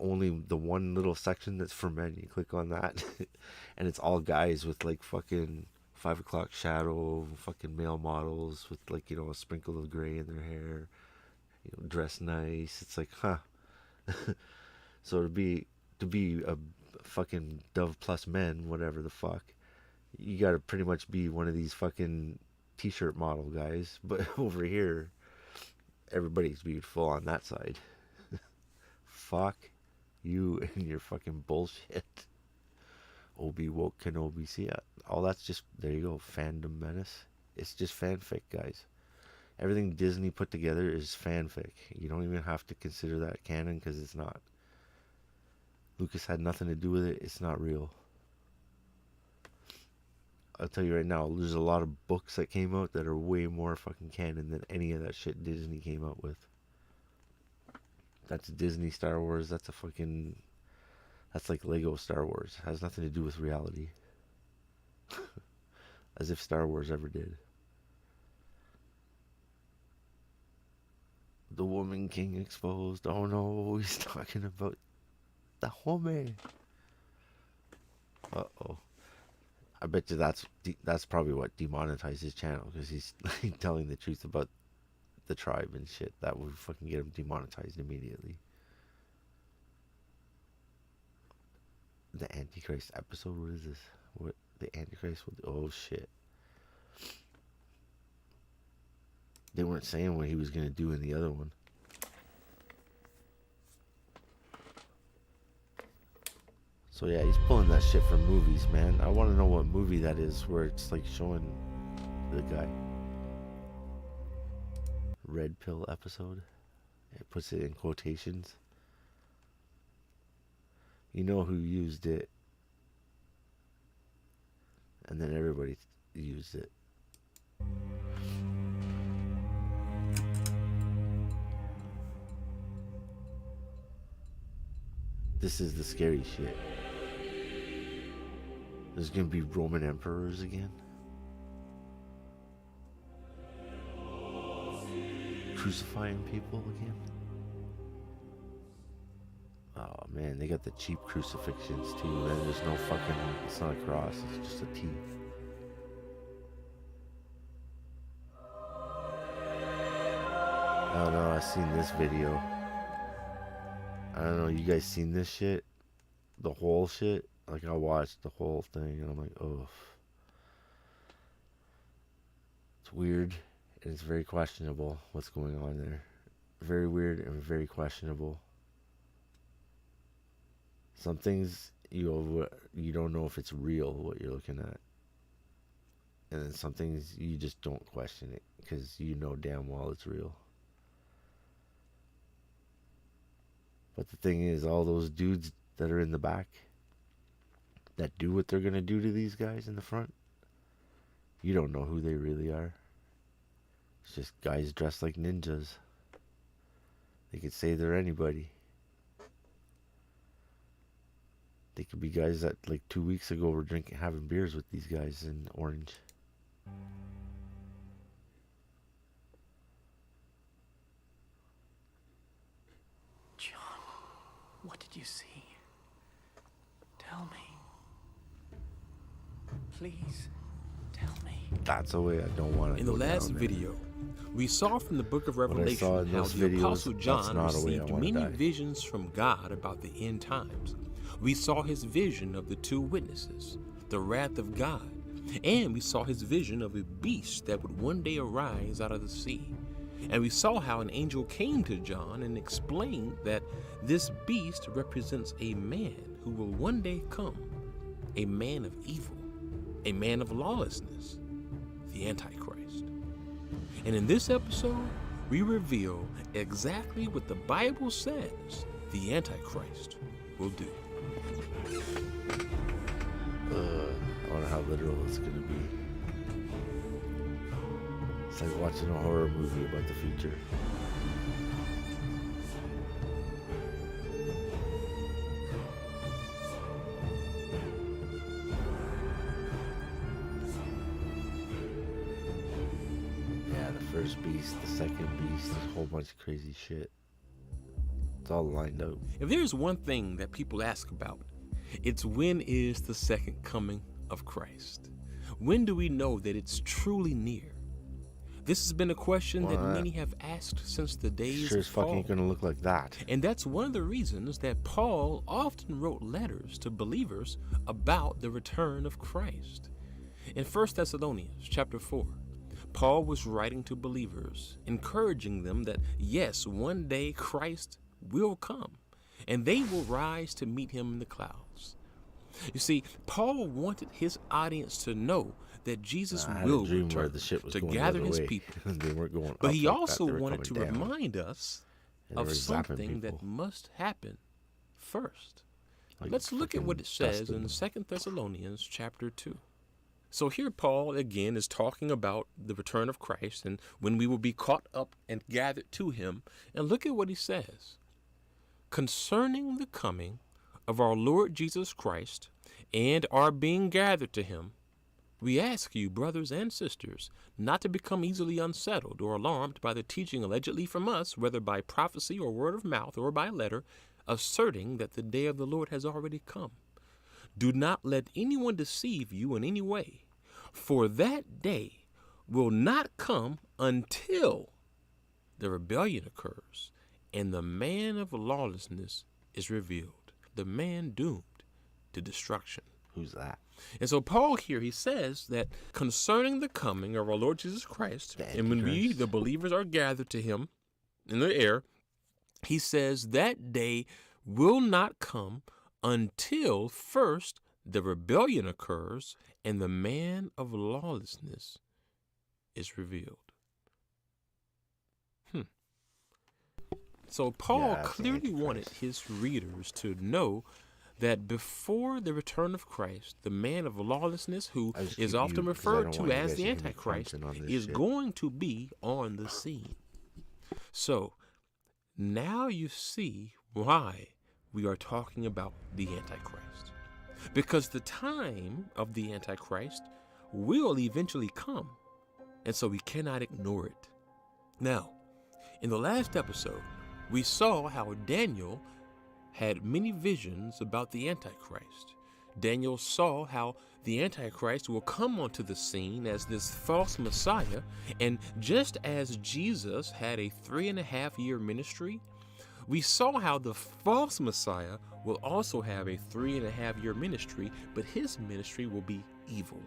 one little section that's for men. You click on that, and it's all guys with like fucking 5 o'clock shadow, fucking male models with like, you know, a sprinkle of gray in their hair, you know, dressed nice. It's like, huh. So to be a fucking Dove plus men, whatever the fuck, you gotta pretty much be one of these fucking t-shirt model guys. But over here, everybody's beautiful on that side. Fuck you and your fucking bullshit. Obi woke Kenobi. See, all that's just, there you go, fandom menace. It's just fanfic, guys. Everything Disney put together is fanfic. You don't even have to consider that canon because it's not. Lucas had nothing to do with it. It's not real. I'll tell you right now, there's a lot of books that came out that are way more fucking canon than any of that shit Disney came out with. That's Disney Star Wars. That's a fucking... That's like Lego Star Wars. It has nothing to do with reality. As if Star Wars ever did. The Woman King exposed. Oh no, he's talking about the homie. Uh-oh. I bet you that's probably what demonetized his channel, because he's like telling the truth about the tribe and shit. That would fucking get him demonetized immediately. The Antichrist episode? What is this? What the Antichrist will do? Oh shit. They weren't saying what he was gonna do in the other one. So yeah, he's pulling that shit from movies, man. I want to know what movie that is where it's like showing the guy. Red pill episode. It puts it in quotations. You know who used it. And then everybody used it. This is the scary shit. There's gonna be Roman emperors again. Crucifying people again. Oh man, they got the cheap crucifixions too, man. There's no fucking, it's not a cross, it's just a T. I don't know, I've seen this video. I don't know, you guys seen this shit? The whole shit? Like, I watched the whole thing and I'm like, oh. It's weird and it's very questionable what's going on there. Very weird and very questionable. Some things you don't know if it's real what you're looking at. And then some things you just don't question it because you know damn well it's real. But the thing is, all those dudes that are in the back that do what they're going to do to these guys in the front, you don't know who they really are. It's just guys dressed like ninjas. They could say they're anybody. They could be guys that like 2 weeks ago were having beers with these guys in Orange. John, what did you see? Tell me. Please, tell me. That's the way I don't want to. In the last video, we saw from the book of Revelation how the Apostle John received many visions from God about the end times. We saw his vision of the two witnesses, the wrath of God, and we saw his vision of a beast that would one day arise out of the sea. And we saw how an angel came to John and explained that this beast represents a man who will one day come, a man of evil, a man of lawlessness, the Antichrist. And in this episode, we reveal exactly what the Bible says the Antichrist will do. I wonder how literal it's going to be. It's like watching a horror movie about the future. Yeah, the first beast, the second beast, a whole bunch of crazy shit. It's all lined up. If there's one thing that people ask about, it's when is the second coming of Christ? When do we know that it's truly near? This has been a question that many have asked since the days sure of as Paul. fucking gonna look like that. And that's one of the reasons that Paul often wrote letters to believers about the return of Christ. In 1 Thessalonians chapter 4, Paul was writing to believers, encouraging them that, yes, one day Christ will come, and they will rise to meet him in the clouds. You see, Paul wanted his audience to know that Jesus will return to gather his people. They weren't going but up he like also that. They were wanted to coming down. remind us And they of were zapping something that people. must happen first. Like Let's look at what it says dusting in them. 2 Thessalonians chapter 2. So here Paul again is talking about the return of Christ and when we will be caught up and gathered to him. And look at what he says. Concerning the coming of our Lord Jesus Christ and our being gathered to him, we ask you, brothers and sisters, not to become easily unsettled or alarmed by the teaching allegedly from us, whether by prophecy or word of mouth or by letter, asserting that the day of the Lord has already come. Do not let anyone deceive you in any way, for that day will not come until the rebellion occurs and the man of lawlessness is revealed, the man doomed to destruction. Who's that? And so Paul here, he says that concerning the coming of our Lord Jesus Christ, and when we, the believers, are gathered to him in the air, he says that day will not come until first the rebellion occurs and the man of lawlessness is revealed. So Paul clearly wanted his readers to know that before the return of Christ, the man of lawlessness, who is often referred to as the Antichrist, is going to be on the scene. So now you see why we are talking about the Antichrist. Because the time of the Antichrist will eventually come, and so we cannot ignore it. Now, in the last episode, we saw how Daniel had many visions about the Antichrist. Daniel saw how the Antichrist will come onto the scene as this false Messiah, and just as Jesus had a 3.5-year ministry, we saw how the false Messiah will also have a 3.5-year ministry, but his ministry will be evil.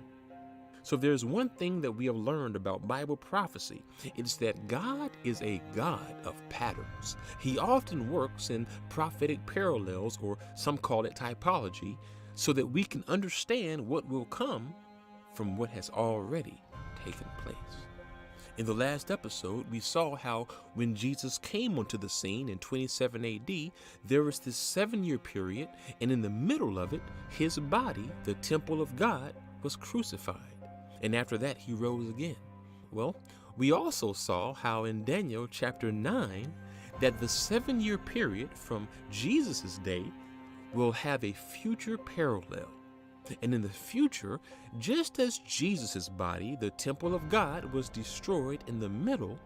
So if there's one thing that we have learned about Bible prophecy, it's that God is a God of patterns. He often works in prophetic parallels, or some call it typology, so that we can understand what will come from what has already taken place. In the last episode, we saw how when Jesus came onto the scene in 27 AD, there was this 7-year period, and in the middle of it, his body, the temple of God, was crucified. And after that, he rose again. Well, we also saw how in Daniel chapter 9, that the 7-year period from Jesus' day will have a future parallel. And in the future, just as Jesus' body, the temple of God, was destroyed in the middle,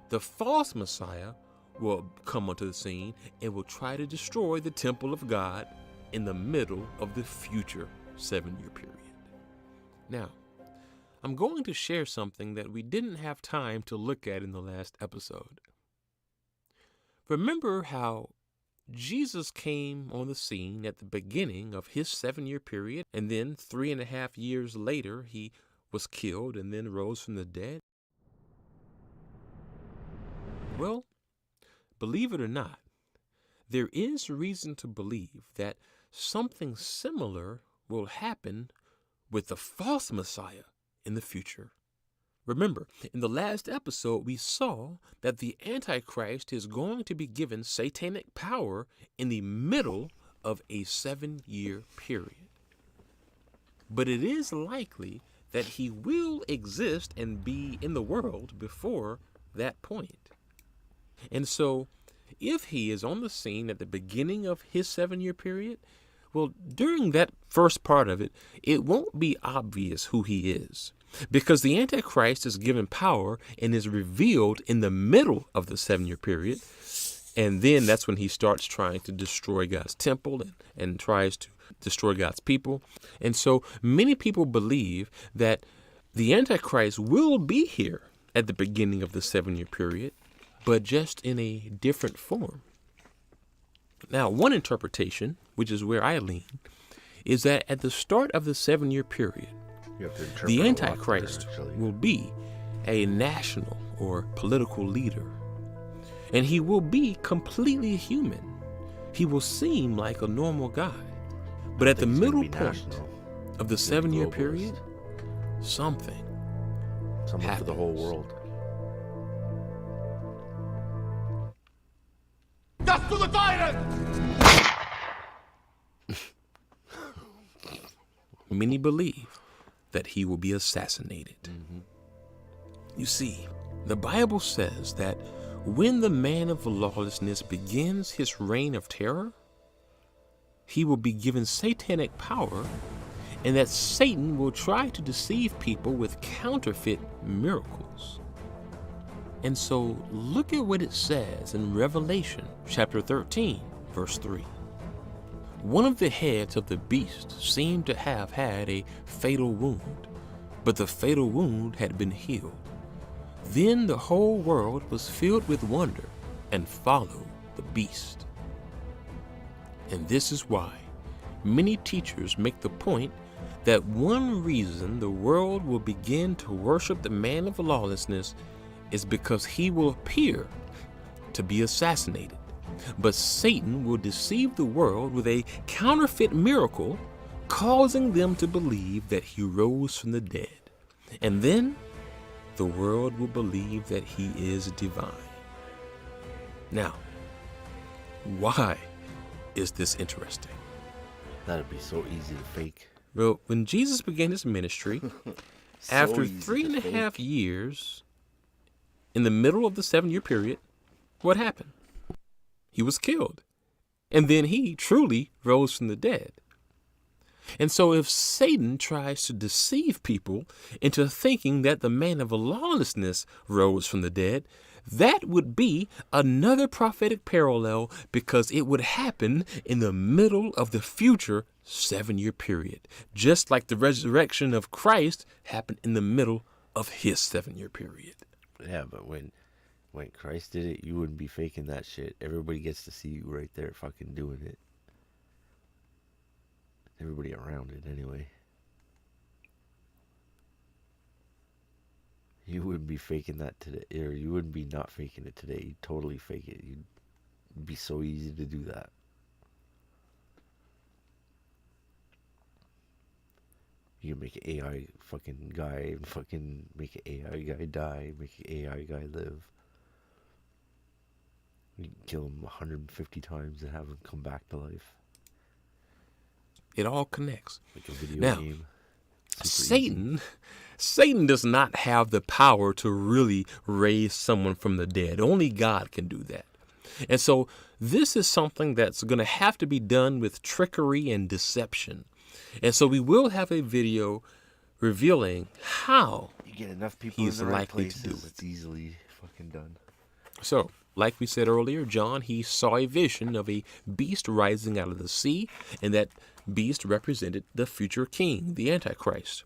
the false Messiah will come onto the scene and will try to destroy the temple of God in the middle of the future 7-year period. Now, I'm going to share something that we didn't have time to look at in the last episode. Remember how Jesus came on the scene at the beginning of his 7-year period, and then 3.5 years later, he was killed and then rose from the dead? Well, believe it or not, there is reason to believe that something similar will happen with the false Messiah in the future. Remember, in the last episode, we saw that the Antichrist is going to be given satanic power in the middle of a 7-year period. But it is likely that he will exist and be in the world before that point. And so, if he is on the scene at the beginning of his 7-year period, well, during that first part of it, it won't be obvious who he is, because the Antichrist is given power and is revealed in the middle of the 7-year period. And then that's when he starts trying to destroy God's temple and tries to destroy God's people. And so many people believe that the Antichrist will be here at the beginning of the 7-year period, but just in a different form. Now, one interpretation, which is where I lean, is that at the start of the 7-year period, the Antichrist will be a national or political leader. And he will be completely human. He will seem like a normal guy. But at the middle point of the 7-year period, something for the whole world. Death to the tyrant! Many believe that he will be assassinated. You see, the Bible says that when the man of lawlessness begins his reign of terror, he will be given satanic power, and that Satan will try to deceive people with counterfeit miracles. And so look at what it says in Revelation chapter 13, verse 3. One of the heads of the beast seemed to have had a fatal wound, but the fatal wound had been healed. Then the whole world was filled with wonder and followed the beast. And this is why many teachers make the point that one reason the world will begin to worship the man of lawlessness is because he will appear to be assassinated. But Satan will deceive the world with a counterfeit miracle, causing them to believe that he rose from the dead. And then the world will believe that he is divine. Now, why is this interesting? That'd be so easy to fake. Well, when Jesus began his ministry, after 3.5 years, in the middle of the 7-year period, what happened? He was killed. And then he truly rose from the dead. And so if Satan tries to deceive people into thinking that the man of lawlessness rose from the dead, that would be another prophetic parallel, because it would happen in the middle of the future 7-year period, just like the resurrection of Christ happened in the middle of his 7-year period. Yeah, but when Christ did it, you wouldn't be faking that shit. Everybody gets to see you right there fucking doing it. Everybody around it, anyway. You wouldn't be faking that today, or you wouldn't be not faking it today. You'd totally fake it. It'd be so easy to do that. You can make an AI fucking guy and fucking make an AI guy die, make an AI guy live. You can kill him 150 times and have him come back to life. It all connects. Like a video now, game. Satan does not have the power to really raise someone from the dead. Only God can do that. And so this is something that's going to have to be done with trickery and deception. And so we will have a video revealing how you get enough people he's in the right likely places, to do it. It's easily fucking done. So, like we said earlier, John, he saw a vision of a beast rising out of the sea, and that beast represented the future king, the Antichrist.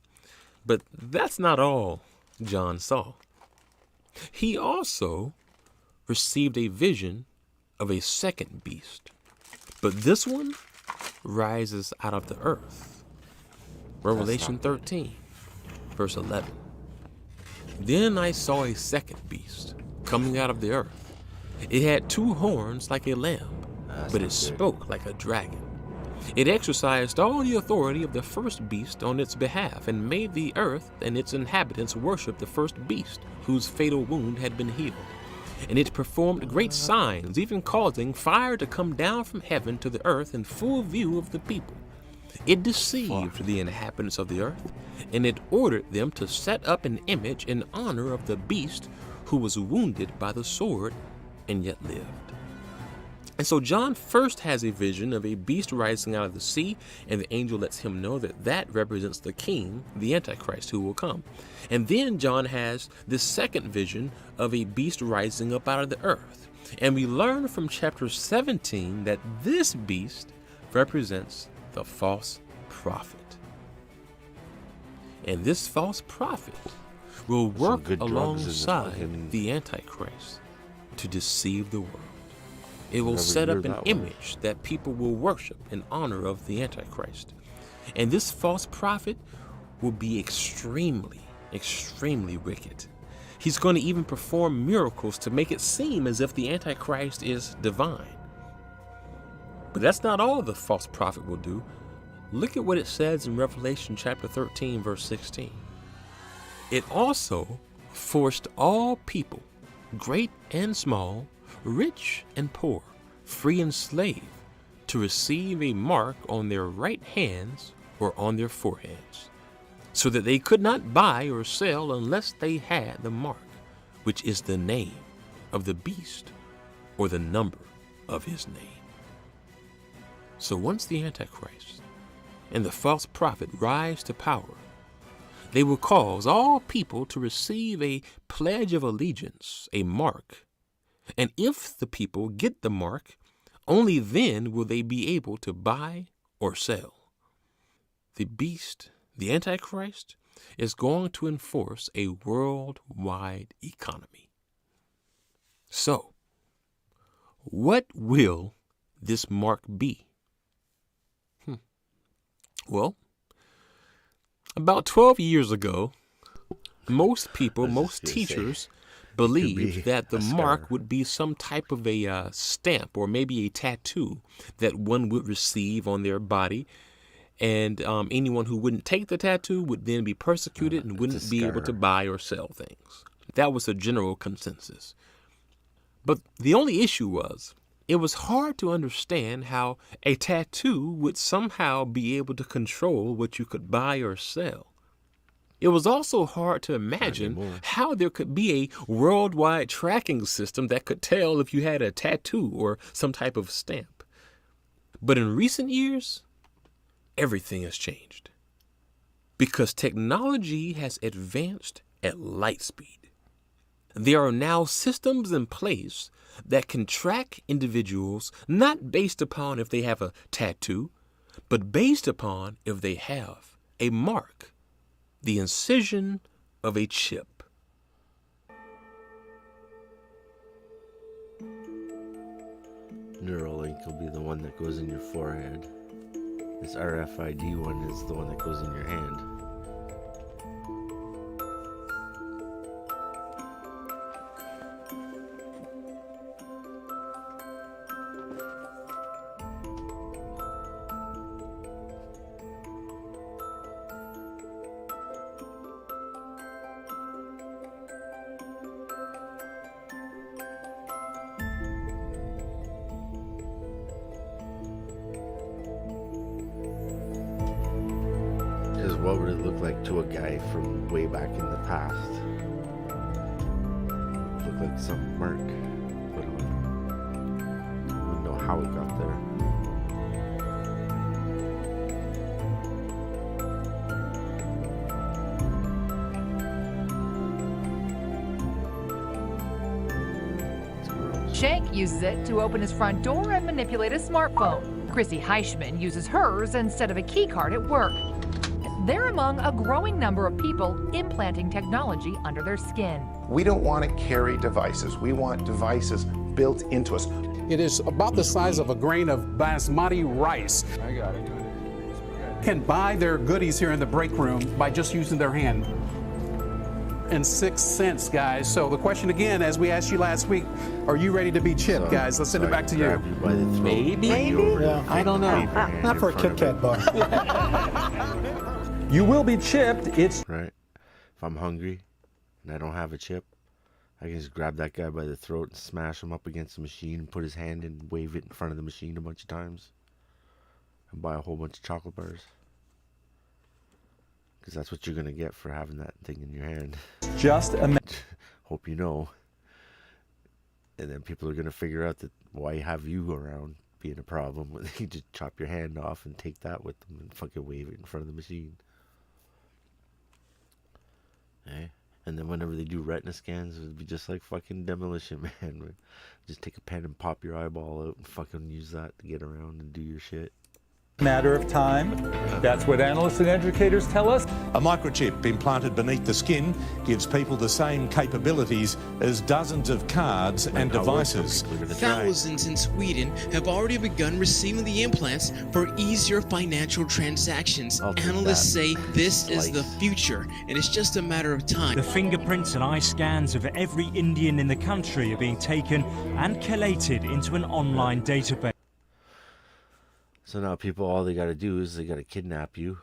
But that's not all John saw. He also received a vision of a second beast, but this one rises out of the earth. Revelation 13, verse 11. Then I saw a second beast coming out of the earth. It had 2 horns like a lamb, but it spoke like a dragon. It exercised all the authority of the first beast on its behalf, and made the earth and its inhabitants worship the first beast, whose fatal wound had been healed. And it performed great signs, even causing fire to come down from heaven to the earth in full view of the people. It deceived the inhabitants of the earth, and it ordered them to set up an image in honor of the beast who was wounded by the sword and yet lived. And so John first has a vision of a beast rising out of the sea, and the angel lets him know that that represents the king, the Antichrist, who will come. And then John has this second vision of a beast rising up out of the earth. And we learn from chapter 17 that this beast represents the false prophet. And this false prophet will work alongside the Antichrist to deceive the world. It will set up an image that people will worship in honor of the Antichrist. And this false prophet will be extremely, extremely wicked. He's going to even perform miracles to make it seem as if the Antichrist is divine. But that's not all the false prophet will do. Look at what it says in Revelation chapter 13, verse 16. It also forced all people, great and small, rich and poor, free and slave, to receive a mark on their right hands or on their foreheads, so that they could not buy or sell unless they had the mark, which is the name of the beast or the number of his name. So once the Antichrist and the false prophet rise to power, they will cause all people to receive a pledge of allegiance, a mark. And if the people get the mark, only then will they be able to buy or sell. The beast, the Antichrist, is going to enforce a worldwide economy. So, what will this mark be? Well, about 12 years ago, most people, most teachers believed that the mark would be some type of a stamp or maybe a tattoo that one would receive on their body. And anyone who wouldn't take the tattoo would then be persecuted and wouldn't be able to buy or sell things. That was a general consensus. But the only issue was, it was hard to understand how a tattoo would somehow be able to control what you could buy or sell. It was also hard to imagine how there could be a worldwide tracking system that could tell if you had a tattoo or some type of stamp. But in recent years, everything has changed because technology has advanced at light speed. There are now systems in place that can track individuals not based upon if they have a tattoo, but based upon if they have a mark, the incision of a chip. Neuralink will be the one that goes in your forehead. This RFID one is the one that goes in your hand. What would it look like to a guy from way back in the past? Look like some mark put on. I wouldn't know how it got there. Shank uses it to open his front door and manipulate his smartphone. Chrissy Heischman uses hers instead of a key card at work. They're among a growing number of people implanting technology under their skin. We don't want to carry devices. We want devices built into us. It is about the size of a grain of basmati rice. I got it. Can buy their goodies here in the break room by just using their hand. And 6 cents, guys. So the question again, as we asked you last week, are you ready to be chipped, guys? Let's send it back to you. Maybe. Yeah, I don't know. Not for a Kit Kat bar. You will be chipped. It's right. If I'm hungry and I don't have a chip, I can just grab that guy by the throat and smash him up against the machine and put his hand in and wave it in front of the machine a bunch of times and buy a whole bunch of chocolate bars. Because that's what you're going to get for having that thing in your hand. Just a hope you know. And then people are going to figure out that why have you around being a problem when they just chop your hand off and take that with them and fucking wave it in front of the machine. Okay? And then whenever they do retina scans, it'd be just like fucking Demolition Man. Just take a pen and pop your eyeball out and fucking use that to get around and do your shit. Matter of time. That's what analysts and educators tell us. A microchip implanted beneath the skin gives people the same capabilities as dozens of cards and devices. Thousands in Sweden have already begun receiving the implants for easier financial transactions. Analysts say this is the future, and it's just a matter of time. The fingerprints and eye scans of every Indian in the country are being taken and collated into an online database. So now people, all they gotta do is they gotta kidnap you,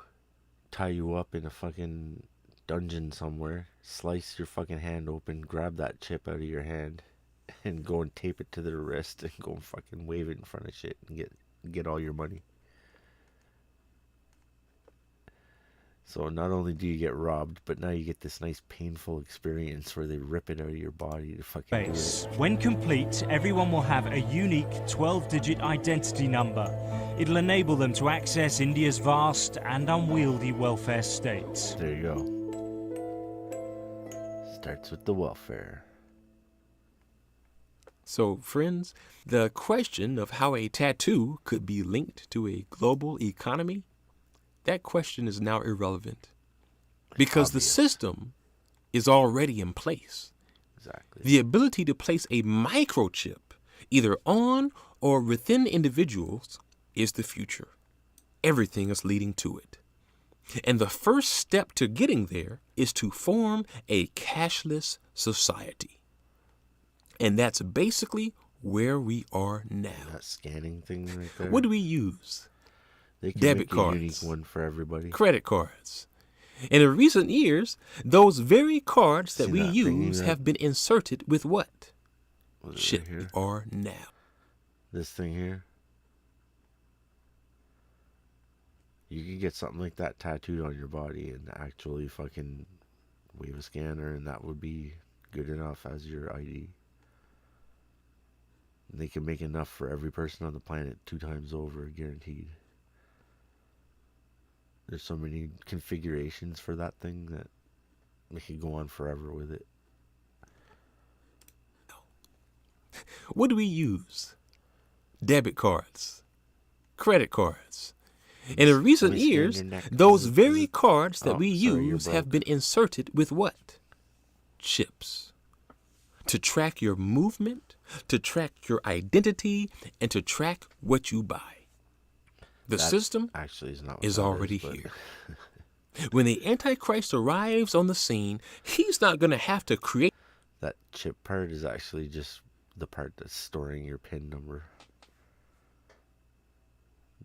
tie you up in a fucking dungeon somewhere, slice your fucking hand open, grab that chip out of your hand, and go and tape it to their wrist and go and fucking wave it in front of shit and get all your money. So not only do you get robbed, but now you get this nice painful experience where they rip it out of your body to fucking do it. When complete, everyone will have a unique 12-digit identity number. It'll enable them to access India's vast and unwieldy welfare state. There you go. Starts with the welfare. So, friends, the question of how a tattoo could be linked to a global economy, that question is now irrelevant. Because the system is already in place. Exactly. The ability to place a microchip either on or within individuals is the future. Everything is leading to it. And the first step to getting there is to form a cashless society. And that's basically where we are now. That scanning thing right there. What do we use? They can Debit make cards. a unique one for everybody. Credit cards. And in recent years, those very cards that See we that use thingy have been inserted with what? Was it Shit, right here? we are now. This thing here. You can get something like that tattooed on your body and actually fucking wave a scanner, and that would be good enough as your ID. And they can make enough for every person on the planet 2 times over, guaranteed. There's so many configurations for that thing that we could go on forever with it. What do we use? Debit cards, credit cards. And in recent years, those very cards that we use have been inserted with what? Chips. To track your movement, to track your identity, and to track what you buy. The system actually is already here. When the Antichrist arrives on the scene, he's not going to have to create. That chip part is actually just the part that's storing your PIN number.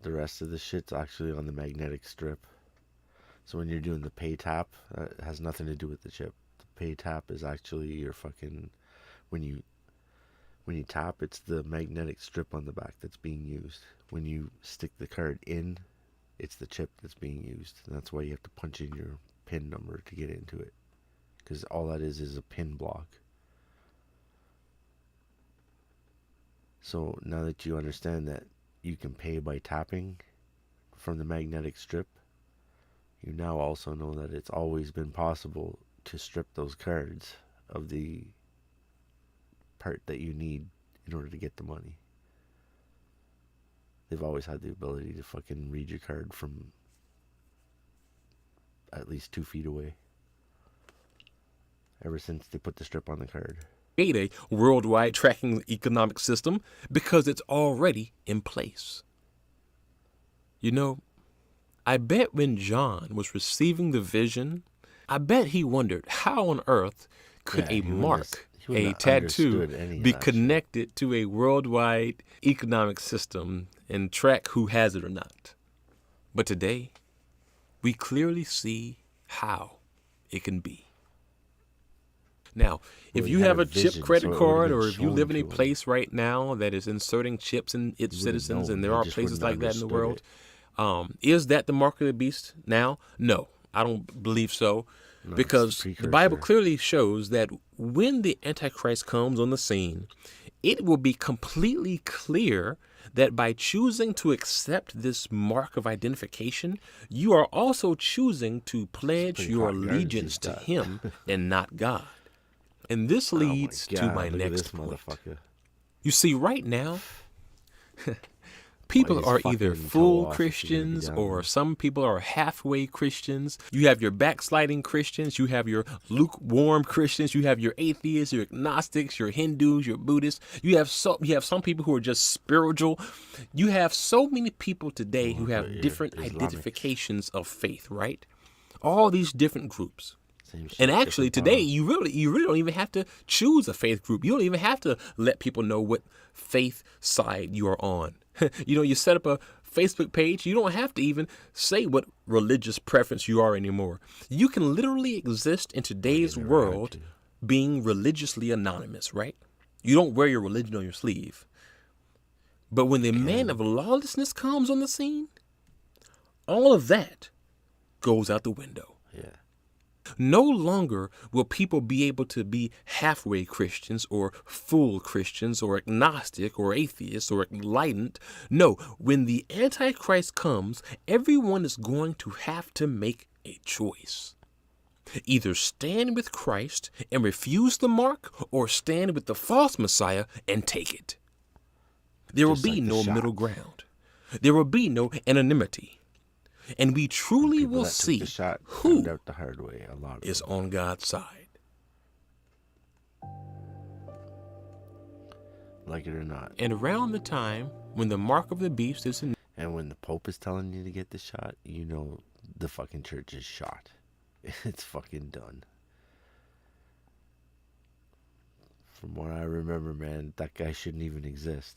The rest of the shit's actually on the magnetic strip. So when you're doing the pay tap, it has nothing to do with the chip. The pay tap is actually your fucking... When you tap, it's the magnetic strip on the back that's being used. When you stick the card in, it's the chip that's being used. And that's why you have to punch in your PIN number to get into it. Because all that is a PIN block. So now that you understand that you can pay by tapping from the magnetic strip, you now also know that it's always been possible to strip those cards of the part that you need in order to get the money. They've always had the ability to fucking read your card from at least 2 feet away. Ever since they put the strip on the card. Create a worldwide tracking economic system because it's already in place. You know, I bet when John was receiving the vision, I bet he wondered how on earth could a mark, a tattoo, be connected to a worldwide economic system and track who has it or not. But today, we clearly see how it can be. Now, if you have a chip credit card, or if you live in a place right now that is inserting chips in its citizens, and there are places like that in the world, is that the mark of the beast now? No, I don't believe so. Because the Bible clearly shows that when the Antichrist comes on the scene, it will be completely clear that by choosing to accept this mark of identification, you are also choosing to pledge your allegiance to him and not God. And this leads to my next point. You see, right now, People are either full Christians or some people are halfway Christians. You have your backsliding Christians. You have your lukewarm Christians. You have your atheists, your agnostics, your Hindus, your Buddhists. You have some people who are just spiritual. You have so many people today who have different identifications of faith, right? All these different groups. And actually today you really don't even have to choose a faith group. You don't even have to let people know what faith side you are on. You set up a Facebook page. You don't have to even say what religious preference you are anymore. You can literally exist in today's world being religiously anonymous, right? You don't wear your religion on your sleeve. But when the man of lawlessness comes on the scene, all of that goes out the window. Yeah. No longer will people be able to be halfway Christians or full Christians or agnostic or atheist or enlightened. No, when the Antichrist comes, everyone is going to have to make a choice. Either stand with Christ and refuse the mark or stand with the false Messiah and take it. There will be no middle ground. There will be no anonymity. And we truly will see who the hard way, is on God's side. Like it or not. And around the time when the mark of the beast is in... And when the Pope is telling you to get the shot, you know the fucking church is shot. It's fucking done. From what I remember, man, that guy shouldn't even exist.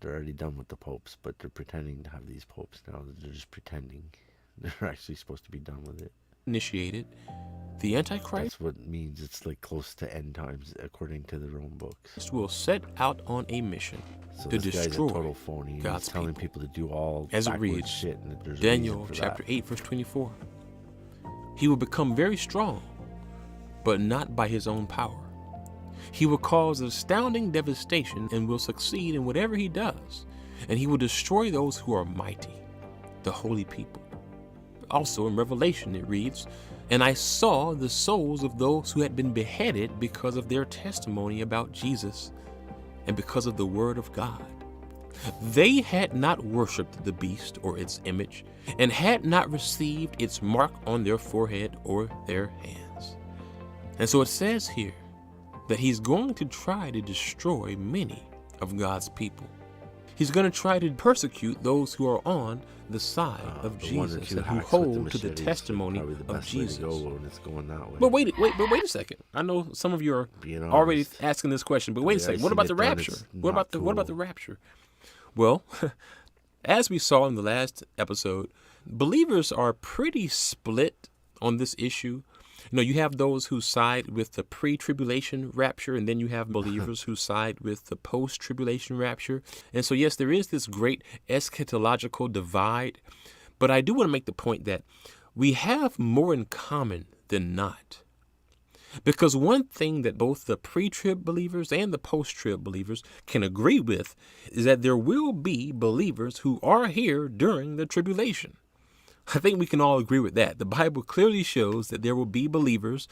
They're already done with the popes, but they're pretending to have these popes now. They're just pretending. They're actually supposed to be done with it. Initiated. The Antichrist... That's what it means. It's like close to end times, according to their own books. ...will set out on a mission to this guy's destroy a total phony. God's He's telling people to do all as it reads, shit. And there's Daniel chapter 8, verse 24. He will become very strong, but not by his own power. He will cause astounding devastation and will succeed in whatever he does. And he will destroy those who are mighty, the holy people. Also in Revelation it reads, "And I saw the souls of those who had been beheaded because of their testimony about Jesus and because of the word of God. They had not worshipped the beast or its image and had not received its mark on their forehead or their hands." And so it says here that he's going to try to destroy many of God's people. He's going to try to persecute those who are on the side of Jesus and who hold to the testimony of Jesus. But wait a second. I know some of you are already asking this question, but wait a second. What about the rapture? What about the rapture? Well, as we saw in the last episode, believers are pretty split on this issue. You have those who side with the pre-tribulation rapture, and then you have believers who side with the post-tribulation rapture. And so, yes, there is this great eschatological divide, but I do want to make the point that we have more in common than not. Because one thing that both the pre-trib believers and the post-trib believers can agree with is that there will be believers who are here during the tribulation. I think we can all agree with that. The Bible clearly shows that there will be believers,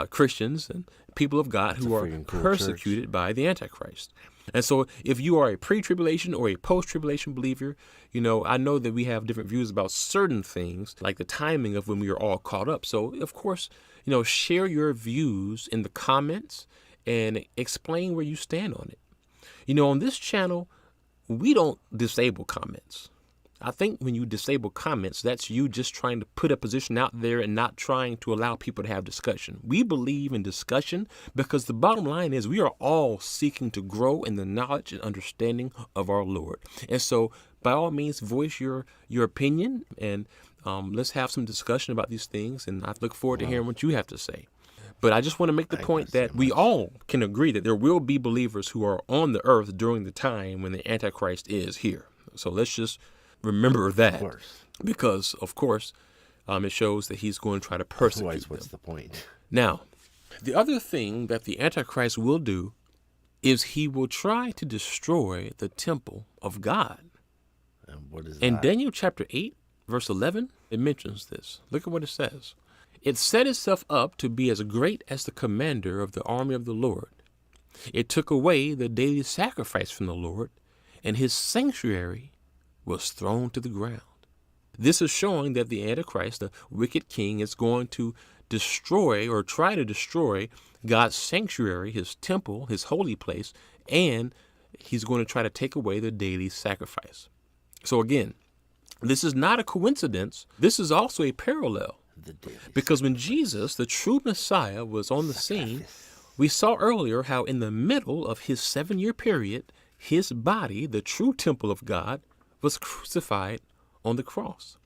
Christians and people of God who are persecuted by the Antichrist. And so if you are a pre-tribulation or a post-tribulation believer, I know that we have different views about certain things, like the timing of when we are all caught up. So, of course, share your views in the comments and explain where you stand on it. On this channel, we don't disable comments. I think when you disable comments, that's you just trying to put a position out there and not trying to allow people to have discussion. We believe in discussion because the bottom line is we are all seeking to grow in the knowledge and understanding of our Lord. And so by all means, voice your opinion and let's have some discussion about these things. And I look forward to hearing what you have to say. But I just want to make the point that we all can agree that there will be believers who are on the earth during the time when the Antichrist is here. So let's just remember that, because, of course, it shows that he's going to try to persecute them. Otherwise, what's the point? Now, the other thing that the Antichrist will do is he will try to destroy the temple of God. And what is that? In Daniel chapter 8, verse 11, it mentions this. Look at what it says. "It set itself up to be as great as the commander of the army of the Lord. It took away the daily sacrifice from the Lord and his sanctuary was thrown to the ground. This is showing that the Antichrist, the wicked king, is going to destroy or try to destroy God's sanctuary, his temple, his holy place, and he's going to try to take away the daily sacrifice. So again, this is not a coincidence. This is also a parallel. Because when Jesus, the true Messiah, was on the scene, we saw earlier how in the middle of his 7-year period, his body, the true temple of God, was crucified on the cross.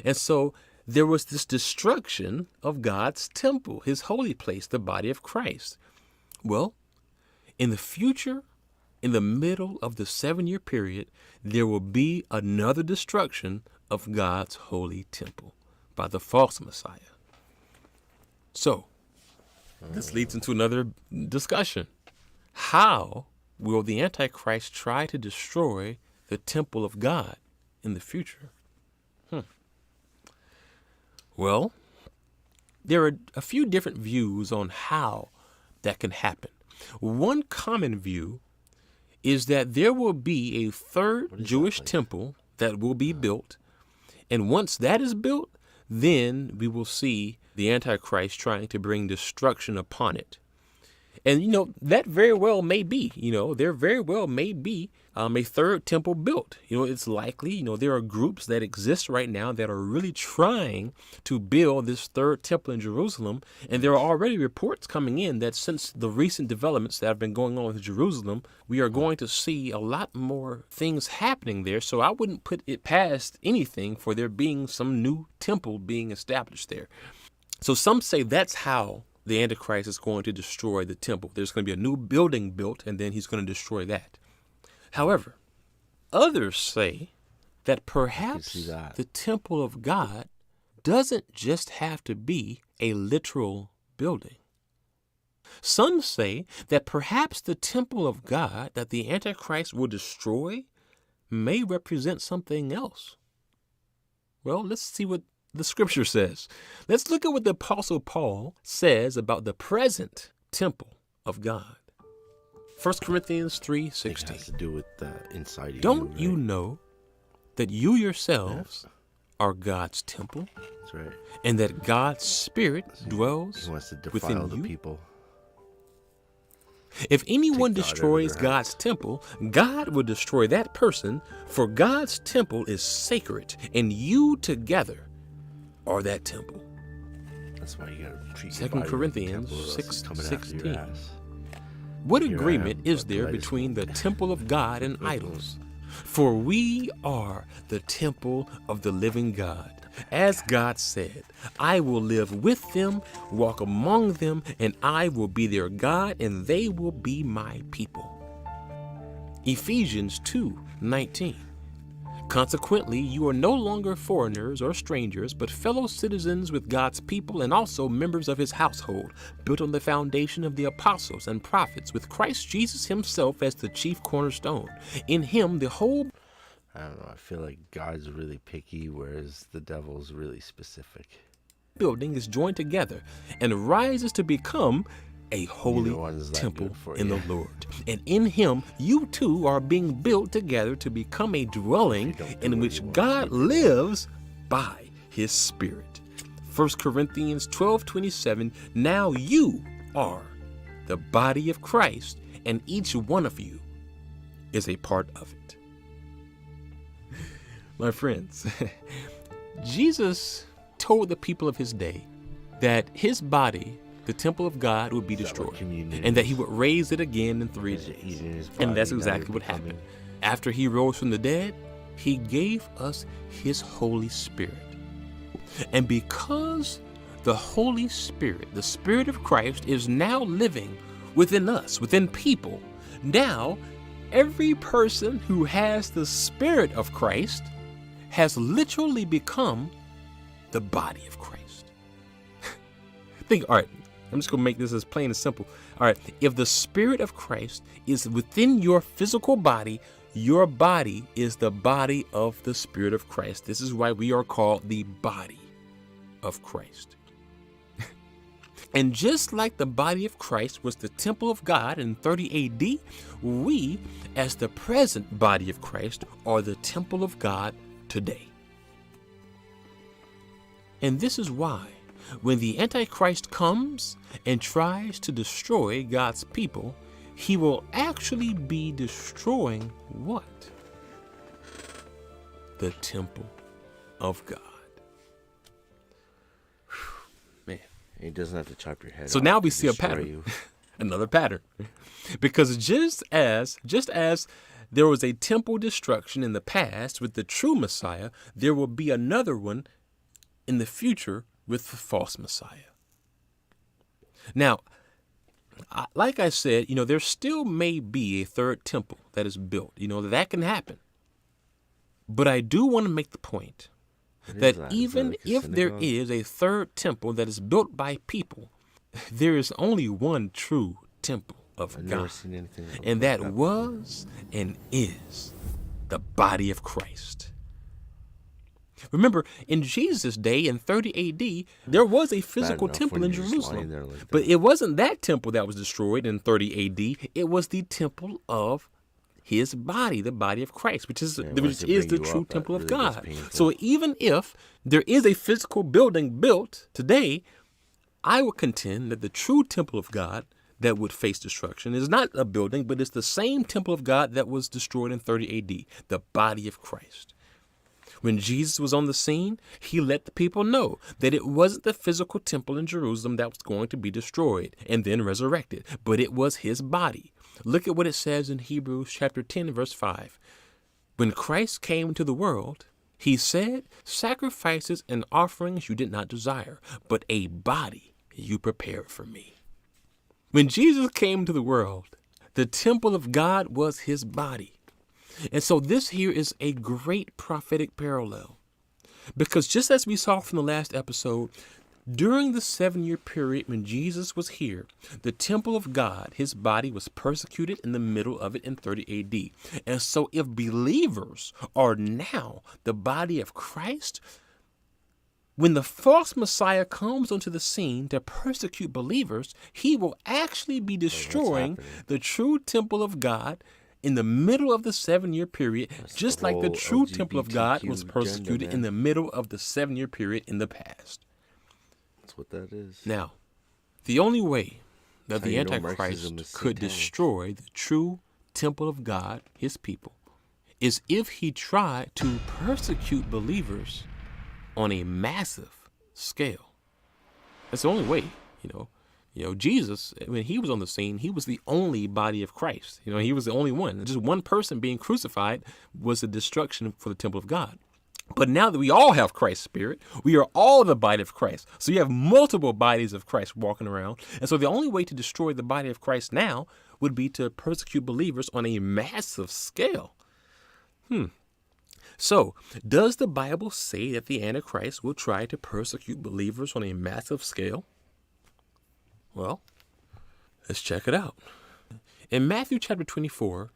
And so there was this destruction of God's temple, his holy place, the body of Christ. Well, in the future, in the middle of the 7-year period, there will be another destruction of God's holy temple by the false Messiah. So, this leads into another discussion. How will the Antichrist try to destroy the temple of God in the future? Well, there are a few different views on how that can happen. One common view is that there will be a third Jewish temple that will be built, and once that is built, then we will see the Antichrist trying to bring destruction upon it. And, that very well may be, there very well may be a third temple built. It's likely, there are groups that exist right now that are really trying to build this third temple in Jerusalem. And there are already reports coming in that since the recent developments that have been going on with Jerusalem, we are going to see a lot more things happening there. So I wouldn't put it past anything for there being some new temple being established there. So some say that's how the Antichrist is going to destroy the temple. There's going to be a new building built, and then he's going to destroy that. However, others say that perhaps the temple of God doesn't just have to be a literal building. Some say that perhaps the temple of God that the Antichrist will destroy may represent something else. Well, let's see what the scripture says. Let's look at what the Apostle Paul says about the present temple of God. 1 Corinthians 3:16. It has to do with the inside of Don't you, you know that you yourselves are God's temple? That's right. And that God's Spirit dwells He wants to defile within the you? people. If anyone destroys God's temple, God will destroy that person, for God's temple is sacred, and you together are that temple. That's why you gotta treat 2 your body Corinthians like a temple, or else it's coming after 6:16. your ass. What Here I agreement am, is but there I just between the won't. temple of God and idols? For we are the temple of the living God. As God said, I will live with them, walk among them, and I will be their God, and they will be my people. Ephesians 2:19. Consequently, you are no longer foreigners or strangers, but fellow citizens with God's people and also members of his household, built on the foundation of the apostles and prophets, with Christ Jesus himself as the chief cornerstone. In him, the whole... I don't know. I feel like God's really picky, whereas the devil's really specific. building is joined together and rises to become a holy temple in the Lord. And in him, you too are being built together to become a dwelling in which God lives by his Spirit. 1 Corinthians 12:27, now you are the body of Christ, and each one of you is a part of it. My friends, Jesus told the people of his day that his body, the temple of God, would be destroyed and that he would raise it again in 3 days. And that's exactly what happened. After he rose from the dead, he gave us his Holy Spirit. And because the Holy Spirit, the Spirit of Christ, is now living within us, within people, now every person who has the Spirit of Christ has literally become the body of Christ. All right, I'm just going to make this as plain and simple. All right, if the Spirit of Christ is within your physical body, your body is the body of the Spirit of Christ. This is why we are called the body of Christ. And just like the body of Christ was the temple of God in 30 AD, we, as the present body of Christ, are the temple of God today. And this is why, when the Antichrist comes and tries to destroy God's people, he will actually be destroying what? The temple of God. Man. He doesn't have to chop your head off. So now we see a pattern. Another pattern. Because just as there was a temple destruction in the past with the true Messiah, there will be another one in the future with the false Messiah. Now, like I said, there still may be a third temple that is built. That can happen. But I do want to make the point that even if there is a third temple that is built by people, there is only one true temple of God. And that was and is the body of Christ. Remember, in Jesus' day, in 30 AD, there was a physical temple in Jerusalem. But it wasn't that temple that was destroyed in 30 AD. It was the temple of his body, the body of Christ, which is the true temple of God. So even if there is a physical building built today, I would contend that the true temple of God that would face destruction is not a building, but it's the same temple of God that was destroyed in 30 AD, the body of Christ. When Jesus was on the scene, he let the people know that it wasn't the physical temple in Jerusalem that was going to be destroyed and then resurrected, but it was his body. Look at what it says in Hebrews chapter 10, verse 5. When Christ came into the world, he said, "Sacrifices and offerings you did not desire, but a body you prepared for me." When Jesus came to the world, the temple of God was his body. And so this here is a great prophetic parallel. Because just as we saw from the last episode, during the 7-year period when Jesus was here, the temple of God, his body, was persecuted in the middle of it in 30 AD. And so if believers are now the body of Christ, when the false Messiah comes onto the scene to persecute believers, he will actually be destroying the true temple of God in the middle of the 7-year period, just like the true temple of God was persecuted in the middle of the 7-year period in the past. That's what that is. Now, the only way that the Antichrist could destroy the true temple of God, his people, is if he tried to persecute believers on a massive scale. That's the only way, Jesus, when he was on the scene, he was the only body of Christ. He was the only one. Just one person being crucified was the destruction for the temple of God. But now that we all have Christ's spirit, we are all the body of Christ. So you have multiple bodies of Christ walking around. And so the only way to destroy the body of Christ now would be to persecute believers on a massive scale. So, does the Bible say that the Antichrist will try to persecute believers on a massive scale? Well, let's check it out. In Matthew chapter 24,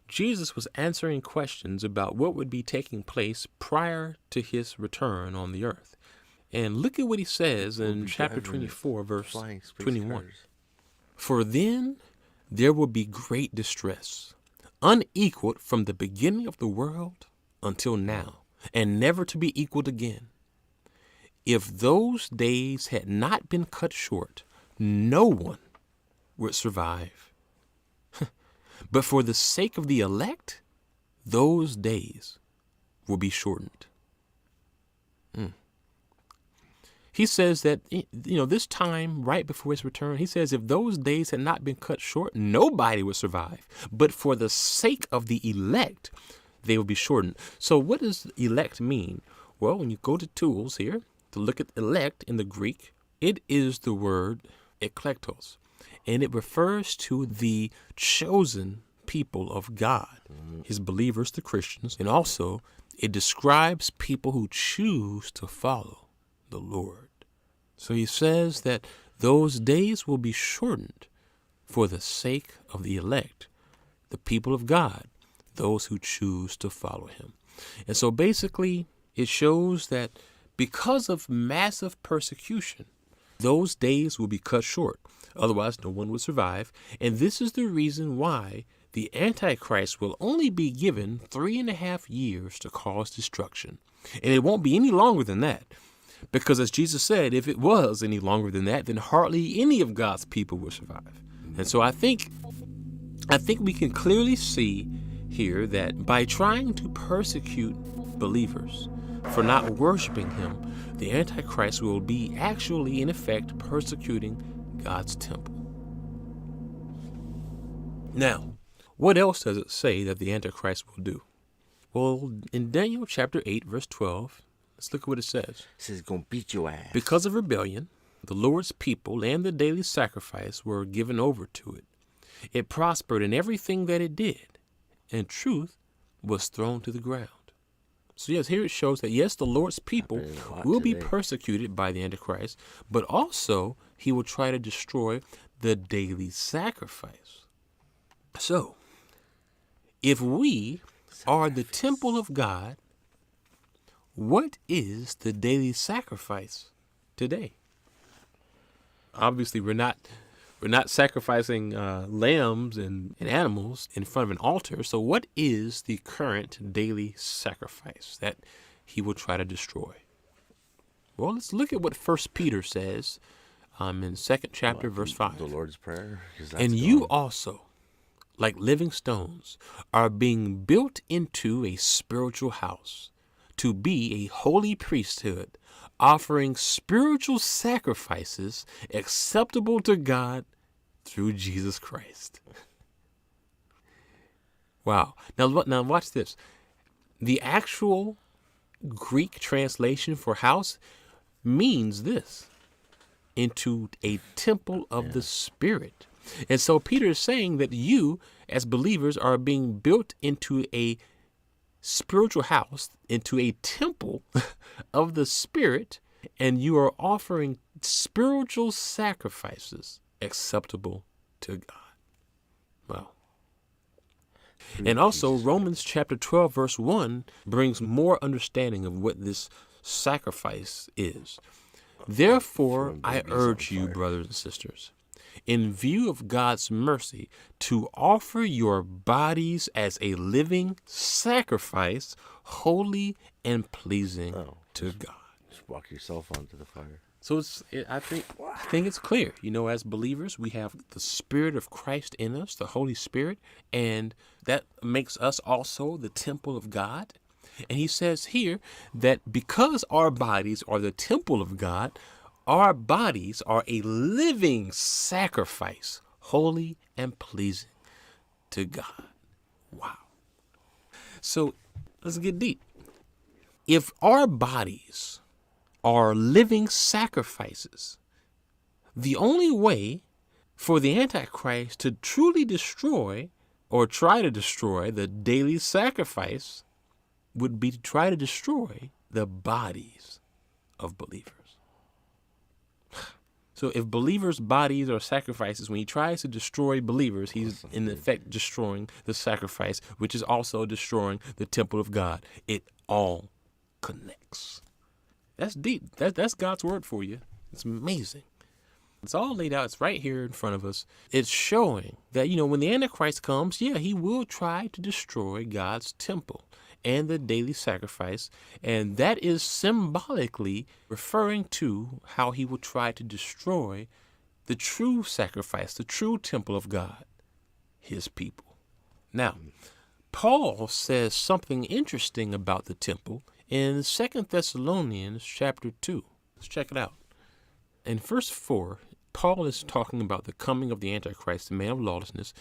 Jesus was answering questions about what would be taking place prior to his return on the earth. And look at what he says in chapter 24, verse 21. "For then there will be great distress, unequaled from the beginning of the world until now, and never to be equaled again. If those days had not been cut short, no one would survive. But for the sake of the elect, those days will be shortened." He says that, this time right before his return, he says if those days had not been cut short, nobody would survive. But for the sake of the elect, they will be shortened. So what does elect mean? Well, when you go to tools here to look at elect in the Greek, it is the word eklektos, and it refers to the chosen people of God, his believers, the Christians, and also it describes people who choose to follow the Lord. So he says that those days will be shortened for the sake of the elect, the people of God, those who choose to follow him. And so basically it shows that because of massive persecution, Those days will be cut short. Otherwise, no one would survive. And this is the reason why the Antichrist will only be given 3.5 years to cause destruction. And it won't be any longer than that. Because as Jesus said, if it was any longer than that, then hardly any of God's people will survive. And so I think we can clearly see here that by trying to persecute believers for not worshiping him, the Antichrist will be actually, in effect, persecuting God's temple. Now, what else does it say that the Antichrist will do? Well, in Daniel chapter 8, verse 12, let's look at what it says. It says he's going to beat your ass. Because of rebellion, the Lord's people and the daily sacrifice were given over to it. It prospered in everything that it did, and truth was thrown to the ground. So yes, here it shows that yes, the Lord's people will be persecuted by the Antichrist, but also he will try to destroy the daily sacrifice. So, if we are the temple of God, what is the daily sacrifice today? Obviously, we're not sacrificing lambs and animals in front of an altar. So what is the current daily sacrifice that he will try to destroy? Well, let's look at what 1 Peter says in 2nd chapter, verse 5. The Lord's Prayer. And you also, like living stones, are being built into a spiritual house to be a holy priesthood, offering spiritual sacrifices acceptable to God through Jesus Christ. Wow. Now watch this. The actual Greek translation for house means this: into a temple of the Spirit. And so Peter is saying that you, as believers, are being built into a spiritual house, into a temple of the Spirit, and you are offering spiritual sacrifices acceptable to God. Wow. And also Romans chapter 12 verse 1 brings more understanding of what this sacrifice is. Therefore, I urge you, brothers and sisters, in view of God's mercy, to offer your bodies as a living sacrifice, holy and pleasing to God. Just walk yourself onto the fire. So I think it's clear. You know, as believers, we have the Spirit of Christ in us, the Holy Spirit, and that makes us also the temple of God. And he says here that because our bodies are the temple of God, our bodies are a living sacrifice, holy and pleasing to God. Wow. So let's get deep. If our bodies are living sacrifices, the only way for the Antichrist to truly destroy or try to destroy the daily sacrifice would be to try to destroy the bodies of believers. So if believers' bodies are sacrifices, when he tries to destroy believers, he's in effect destroying the sacrifice, which is also destroying the temple of God. It all connects. That's deep. That's God's word for you. It's amazing. It's all laid out. It's right here in front of us. It's showing that, you know, when the Antichrist comes, yeah, he will try to destroy God's temple and the daily sacrifice. And that is symbolically referring to how he will try to destroy the true sacrifice, the true temple of God, his people. Now, Paul says something interesting about the temple in 2 Thessalonians chapter 2. Let's check it out. In verse 4, Paul is talking about the coming of the Antichrist, the man of lawlessness,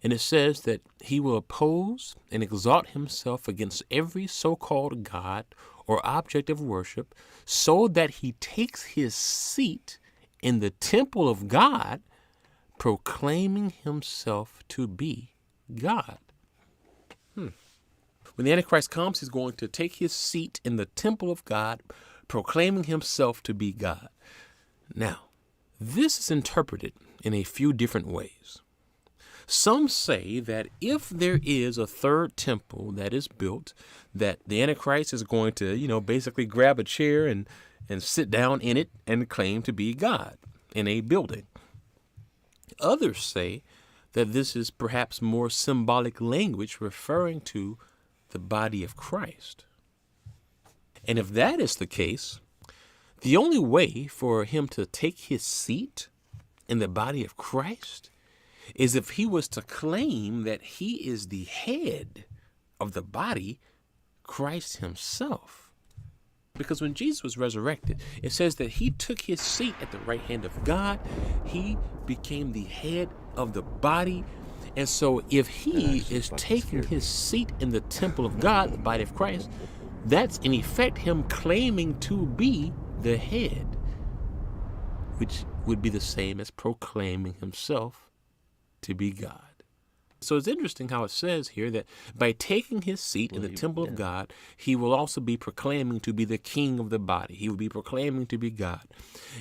and it says that he will oppose and exalt himself against every so-called God or object of worship, so that he takes his seat in the temple of God, proclaiming himself to be God. When the Antichrist comes, he's going to take his seat in the temple of God, proclaiming himself to be God. Now, this is interpreted in a few different ways. Some say that if there is a third temple that is built, that the Antichrist is going to, basically grab a chair and sit down in it and claim to be God. in a building. Others say that this is perhaps more symbolic language referring to the body of Christ. And if that is the case, the only way for him to take his seat in the body of Christ is if he was to claim that he is the head of the body, Christ himself. Because when Jesus was resurrected, it says that he took his seat at the right hand of God. He became the head of the body. And so if he is taking his seat in the temple of God, the body of Christ, that's in effect him claiming to be the head, which would be the same as proclaiming himself to be God. So it's interesting how it says here that by taking his seat in the temple of God, he will also be proclaiming to be the king of the body. He will be proclaiming to be God.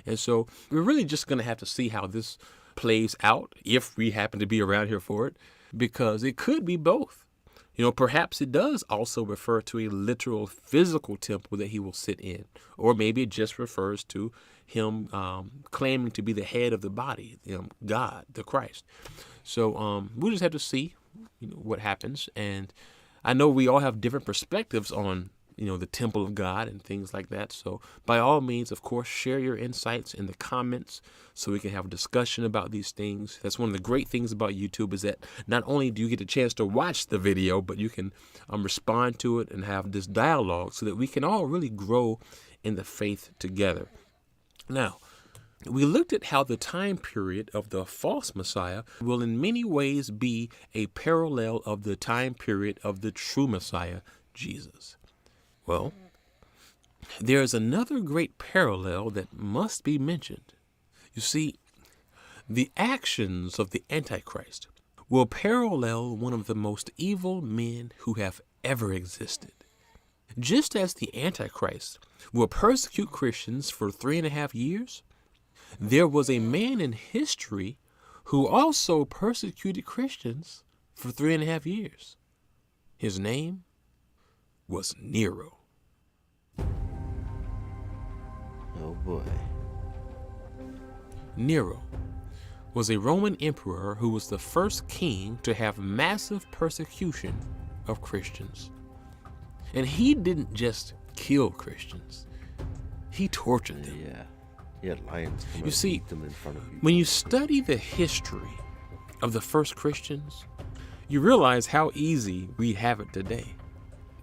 And so we're really just going to have to see how this plays out if we happen to be around here for it, because it could be both. You know, perhaps it does also refer to a literal physical temple that he will sit in, or maybe it just refers to him claiming to be the head of the body, God, the Christ. So we'll just have to see, what happens. And I know we all have different perspectives on, the temple of God and things like that. So by all means, of course, share your insights in the comments so we can have a discussion about these things. That's one of the great things about YouTube, is that not only do you get a chance to watch the video, but you can respond to it and have this dialogue so that we can all really grow in the faith together. Now, we looked at how the time period of the false Messiah will in many ways be a parallel of the time period of the true Messiah, Jesus. Well, there is another great parallel that must be mentioned. You see, the actions of the Antichrist will parallel one of the most evil men who have ever existed. Just as the Antichrist will persecute Christians for 3.5 years, there was a man in history who also persecuted Christians for 3.5 years. His name was Nero. Oh boy. Nero was a Roman emperor who was the first king to have massive persecution of Christians. And he didn't just kill Christians, he tortured them. Yeah. He had lions come You see, eat them in front of you. when you study the history of the first Christians, you realize how easy we have it today.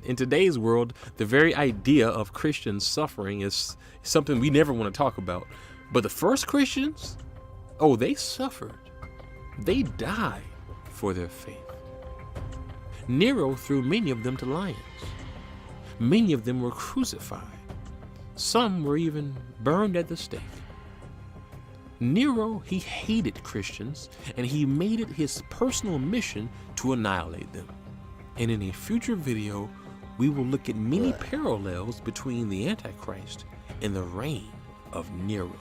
In today's world, the very idea of Christians suffering is something we never want to talk about. But the first Christians, they suffered. They died for their faith. Nero threw many of them to lions. Many of them were crucified. Some were even burned at the stake. Nero, he hated Christians, and he made it his personal mission to annihilate them. And in a future video, we will look at many parallels between the Antichrist and the reign of Nero.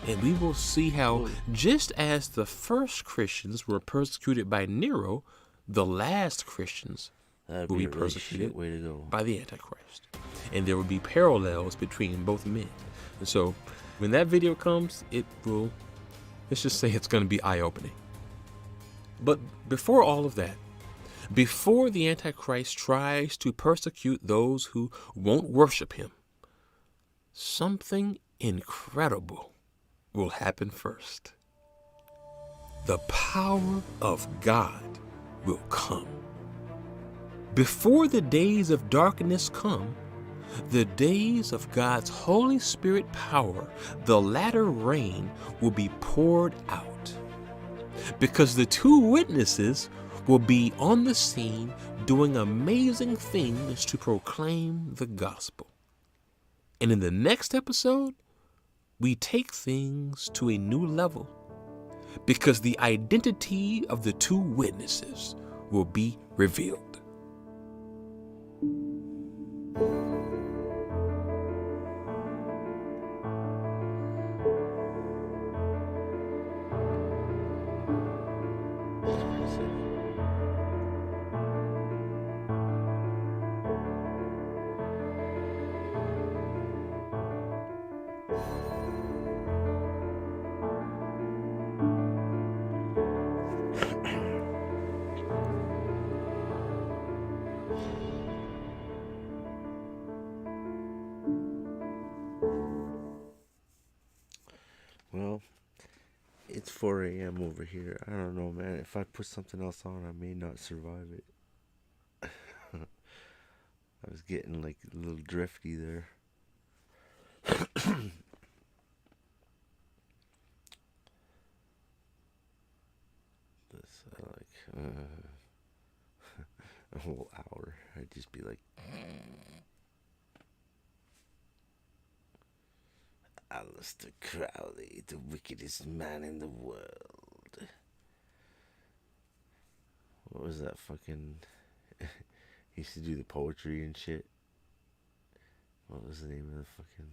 And we will see how, just as the first Christians were persecuted by Nero, the last Christians will be persecuted by the Antichrist. And there will be parallels between both men. And so when that video comes, let's just say it's going to be eye-opening. But before all of that, before the Antichrist tries to persecute those who won't worship him, something incredible will happen first. The power of God will come. Before the days of darkness come, the days of God's Holy Spirit power, the latter rain, will be poured out. Because the two witnesses will be on the scene doing amazing things to proclaim the gospel. And in the next episode, we take things to a new level, because the identity of the two witnesses will be revealed. It's 4 a.m. over here. I don't know, man. If I put something else on, I may not survive it. I was getting like a little drifty there. This a whole hour. I'd just be like, Aleister Crowley, the wickedest man in the world. What was that fucking... He used to do the poetry and shit. What was the name of the fucking...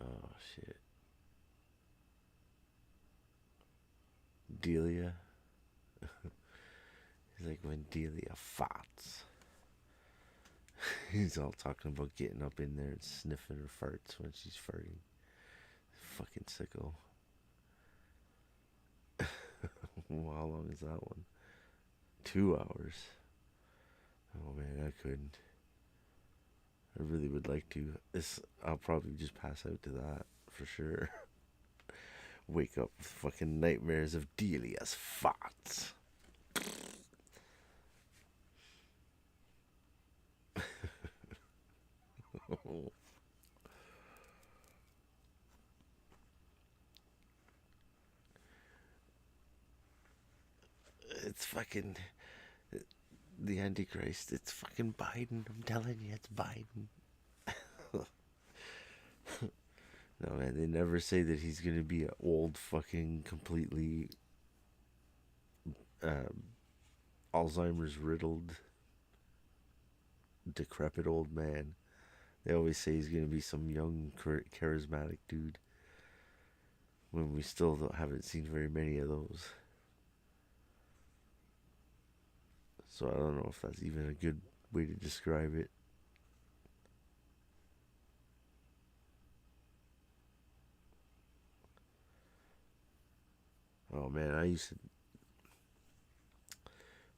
Oh, shit. Delia. He's like, when Delia farts. He's all talking about getting up in there and sniffing her farts when she's farting. Fucking sicko. Well, how long is that one? 2 hours. Oh man, I couldn't. I really would like to. I'll probably just pass out to that for sure. Wake up with fucking nightmares of Delia's farts. It's fucking the Antichrist. It's fucking Biden. I'm telling you, it's Biden. No, man, they never say that he's gonna be an old fucking completely Alzheimer's riddled, decrepit old man. They always say he's gonna be some young, charismatic dude. When we still haven't seen very many of those. So I don't know if that's even a good way to describe it. Oh man, I used to...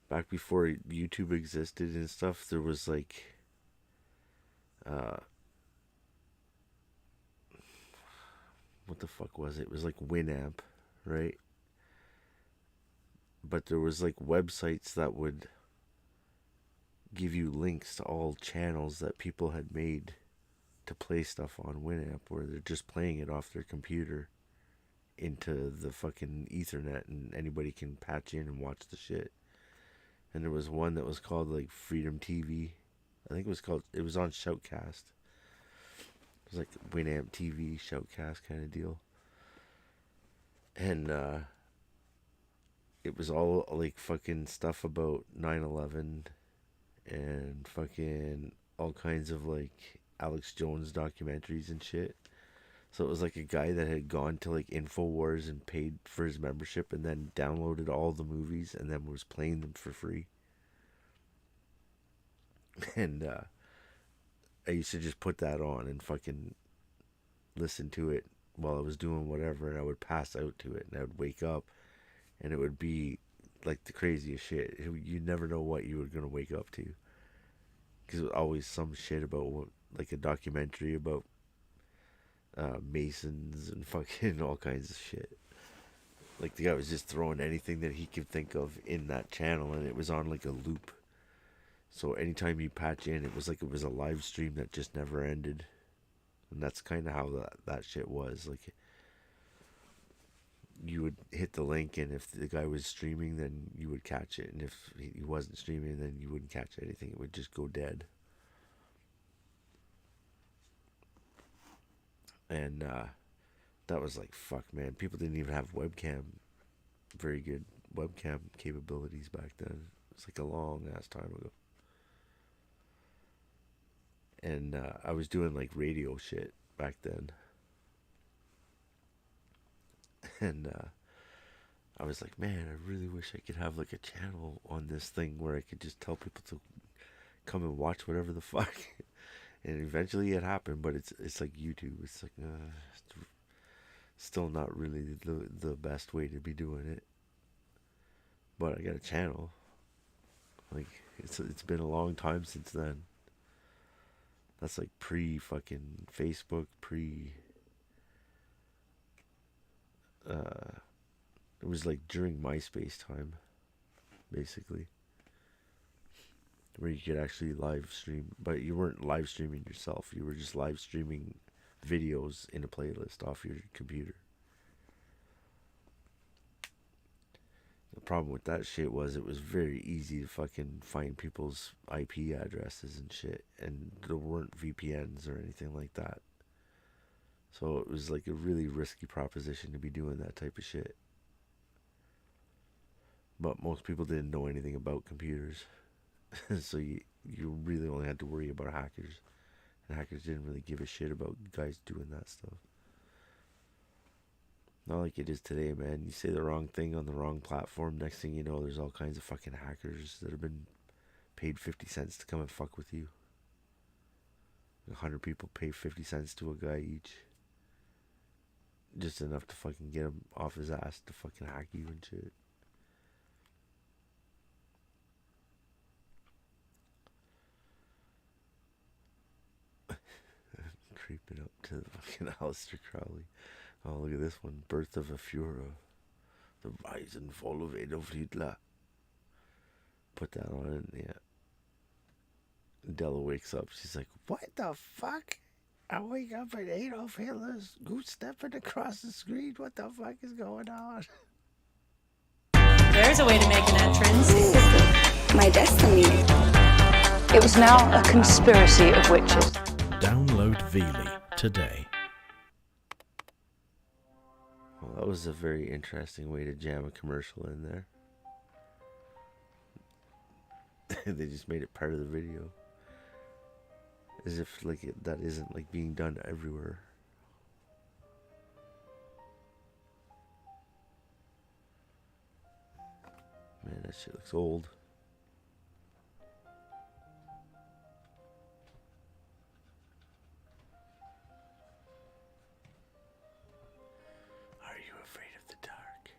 Back before YouTube existed and stuff, there was like... what the fuck was it? It was like Winamp, right? But there was like websites that would give you links to all channels that people had made to play stuff on Winamp, where they're just playing it off their computer into the fucking Ethernet, and anybody can patch in and watch the shit. And there was one that was called like Freedom TV. I think it was on Shoutcast. It was like Winamp TV, Shoutcast kind of deal. And it was all like fucking stuff about 9/11 and fucking all kinds of like Alex Jones documentaries and shit. So it was like a guy that had gone to like InfoWars and paid for his membership and then downloaded all the movies and then was playing them for free. And I used to just put that on and fucking listen to it while I was doing whatever, and I would pass out to it and I would wake up and it would be like the craziest shit. You never know what you were going to wake up to, because it was always some shit about like a documentary about Masons and fucking all kinds of shit. Like the guy was just throwing anything that he could think of in that channel, and it was on like a loop. So anytime you patch in, it was like it was a live stream that just never ended. And that's kind of how that shit was. Like, you would hit the link, and if the guy was streaming, then you would catch it. And if he wasn't streaming, then you wouldn't catch anything. It would just go dead. And that was like, fuck, man. People didn't even have very good webcam capabilities back then. It was like a long ass time ago. And I was doing like radio shit back then. And I was like, man, I really wish I could have like a channel on this thing where I could just tell people to come and watch whatever the fuck. And eventually it happened, but it's like YouTube. It's like still not really the best way to be doing it. But I got a channel. Like it's been a long time since then. That's like pre fucking Facebook, pre was like during MySpace time, basically, where you could actually live stream, but you weren't live streaming yourself. You were just live streaming videos in a playlist off your computer. The problem with that shit was it was very easy to fucking find people's IP addresses and shit, and there weren't VPNs or anything like that. So it was like a really risky proposition to be doing that type of shit. But most people didn't know anything about computers. So you really only had to worry about hackers. And hackers didn't really give a shit about guys doing that stuff. Not like it is today, man. You say the wrong thing on the wrong platform, next thing you know, there's all kinds of fucking hackers that have been paid 50 cents to come and fuck with you. 100 people pay 50 cents to a guy each. Just enough to fucking get him off his ass to fucking hack you and shit. Creeping up to the fucking Aleister Crowley. Oh, look at this one. Birth of a Führer. The rise and fall of Adolf Hitler. Put that on it, yeah. Della wakes up. She's like, what the fuck? I wake up and Adolf Hitler's goose stepping across the screen. What the fuck is going on? There's a way to make an entrance. My destiny. It was now a conspiracy of witches. Download Veely today. Well, that was a very interesting way to jam a commercial in there. They just made it part of the video. As if like that isn't like being done everywhere. Man, that shit looks old. Are you afraid of the dark?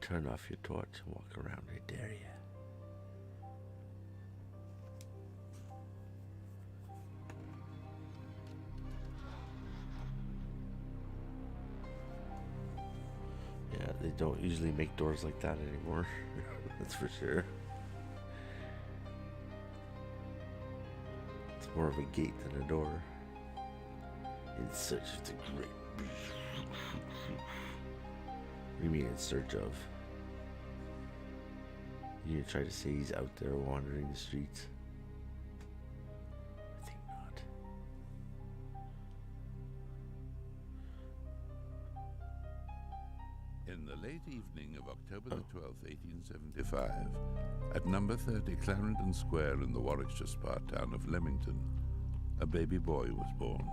Turn off your torch and walk around, I dare you. Yeah, they don't usually make doors like that anymore. That's for sure. It's more of a gate than a door. In search of the great beast. What do you mean in search of? You try to say he's out there wandering the streets? I think not. In the late evening of October the 12th, 1875, at number 30 Clarendon Square in the Warwickshire spa town of Leamington, a baby boy was born.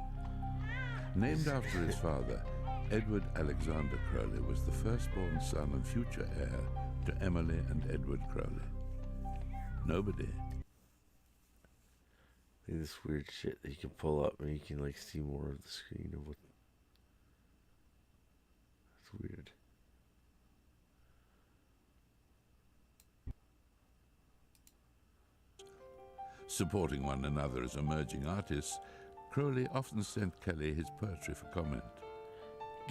Named after his father, Edward Alexander Crowley was the firstborn son and future heir to Emily and Edward Crowley. Nobody. This weird shit that you can pull up and you can like see more of the screen of what. That's weird. Supporting one another as emerging artists, Crowley often sent Kelly his poetry for comment.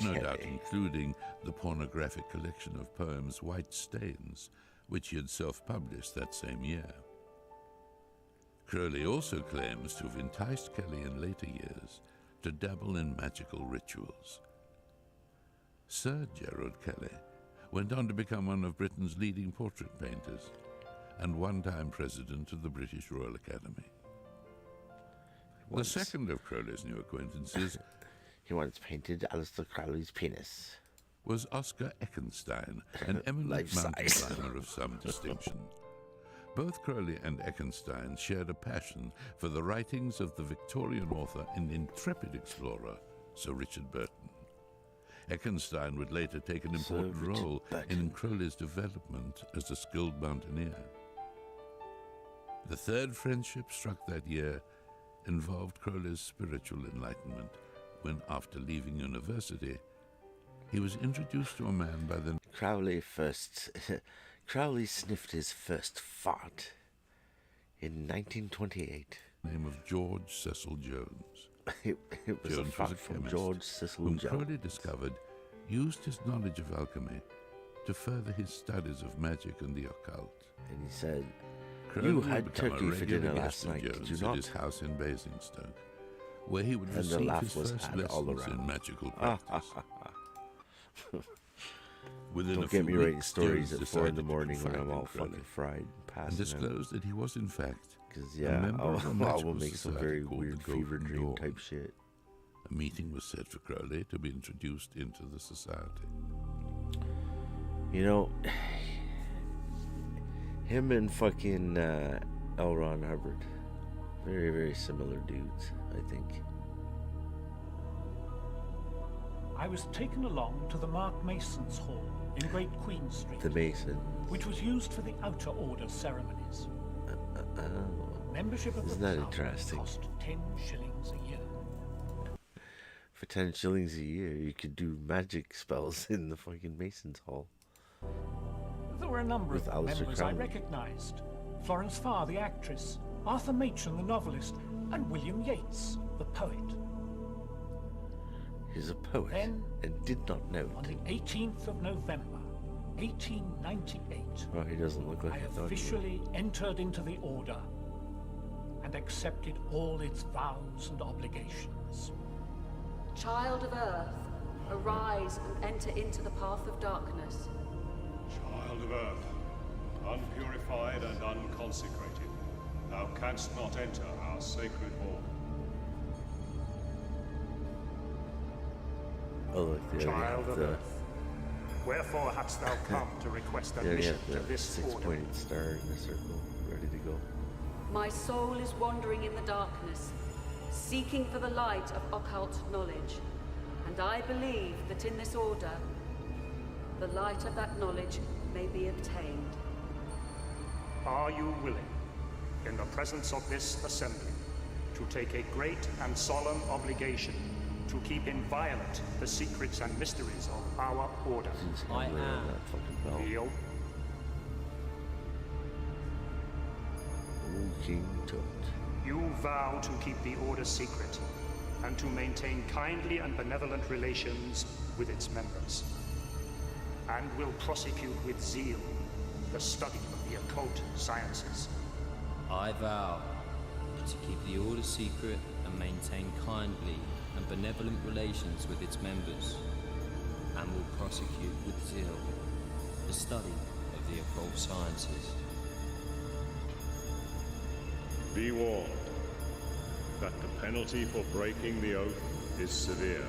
No doubt including the pornographic collection of poems White Stains, which he had self-published that same year. Crowley also claims to have enticed Kelly in later years to dabble in magical rituals. Sir Gerald Kelly went on to become one of Britain's leading portrait painters and one-time president of the British Royal Academy. The second of Crowley's new acquaintances he once painted Aleister Crowley's penis. Was Oscar Eckenstein, an eminent mountain climber of some distinction. Both Crowley and Eckenstein shared a passion for the writings of the Victorian author and intrepid explorer, Sir Richard Burton. Eckenstein would later take an important role in Crowley's development as a skilled mountaineer. The third friendship struck that year involved Crowley's spiritual enlightenment when, after leaving university, he was introduced to a man by the Crowley sniffed his first fart in 1928. Name of George Cecil Jones. It was Jones a fact from chemist George Cecil whom Jones. Crowley discovered used his knowledge of alchemy to further his studies of magic and the occult. And he said, Crowley "You would had become a turkey for regular dinner guest last of night, did you Jones not?" at his house in Basingstoke, where he would And the receive laugh his was first had all lessons in around. magical practice. Within a Don't few get me writing weeks, stories Jones at 4 in the decided to morning when I'm confide in all Crowley fucking fried and and passing out. disclosed that he was in fact Because a yeah, member of a I will magical make some society very called weird the Golden fever dream Dawn. type shit. A meeting was set for Crowley to be introduced into the society. You know, him and fucking L. Ron Hubbard, very, very similar dudes, I think. I was taken along to the Mark Mason's Hall in Great Queen Street, The Mason. which was used for the outer order ceremonies. Membership of Isn't the that club interesting? cost 10 shillings a year. For 10 shillings a year, you could do magic spells in the fucking Mason's Hall. There were a number With of Alistair members I Crowley. recognized. Florence Farr, the actress, Arthur Machen, the novelist, and William Yeats, the poet. He's a poet Then, and did not know On it. the 18th of November, 1898, Oh, he doesn't look like I I thought he would. officially entered into the order and accepted all its vows and obligations. Child of earth, arise and enter into the path of darkness. Child of earth, unpurified and unconsecrated, thou canst not enter our sacred hall. Oh, look, there Child you of have the, earth, wherefore hadst thou come to request there you admission have to the this order? six-pointed star in the circle, ready to go. My soul is wandering in the darkness, seeking for the light of occult knowledge. And I believe that in this order, the light of that knowledge may be obtained. Are you willing, in the presence of this assembly, to take a great and solemn obligation to keep inviolate the secrets and mysteries of our order? I am. Kneel. Oh, King Tut. You vow to keep the order secret and to maintain kindly and benevolent relations with its members, and will prosecute with zeal the study of the occult sciences. I vow to keep the order secret and maintain kindly and benevolent relations with its members, and will prosecute with zeal the study of the occult sciences. Be warned that the penalty for breaking the oath is severe.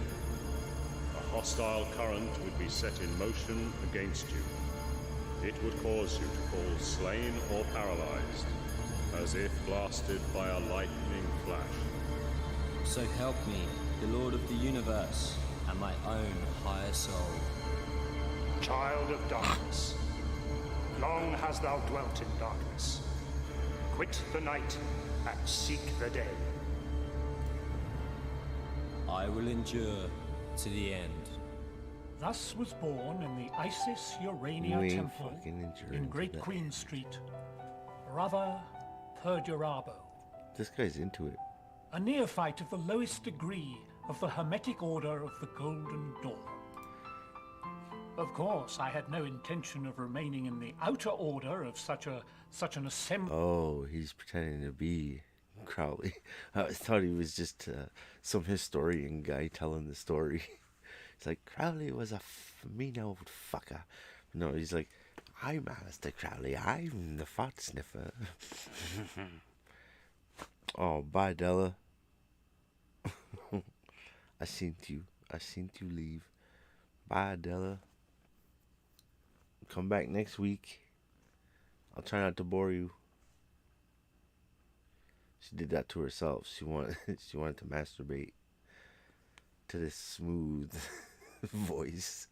A hostile current would be set in motion against you. It would cause you to fall slain or paralyzed, as if blasted by a lightning flash. So help me, the Lord of the universe, and my own higher soul. Child of darkness, long hast thou dwelt in darkness. Quit the night and seek the day. I will endure to the end. Thus was born in the Isis Urania You ain't Temple fucking enduring in Great to the Queen end. Street, Brother Perdurabo, This guy's into it. a neophyte of the lowest degree of the Hermetic Order of the Golden Dawn. Of course, I had no intention of remaining in the outer order of such an assembly. Oh, he's pretending to be Crowley. I thought he was just some historian guy telling the story. It's like, Crowley was a mean old fucker. No, he's like, I'm Alistair Crowley. I'm the fart sniffer. Oh, bye, Della. I seen you leave. Bye, Della. Come back next week. I'll try not to bore you. She did that to herself. She wanted to masturbate to this smooth voice.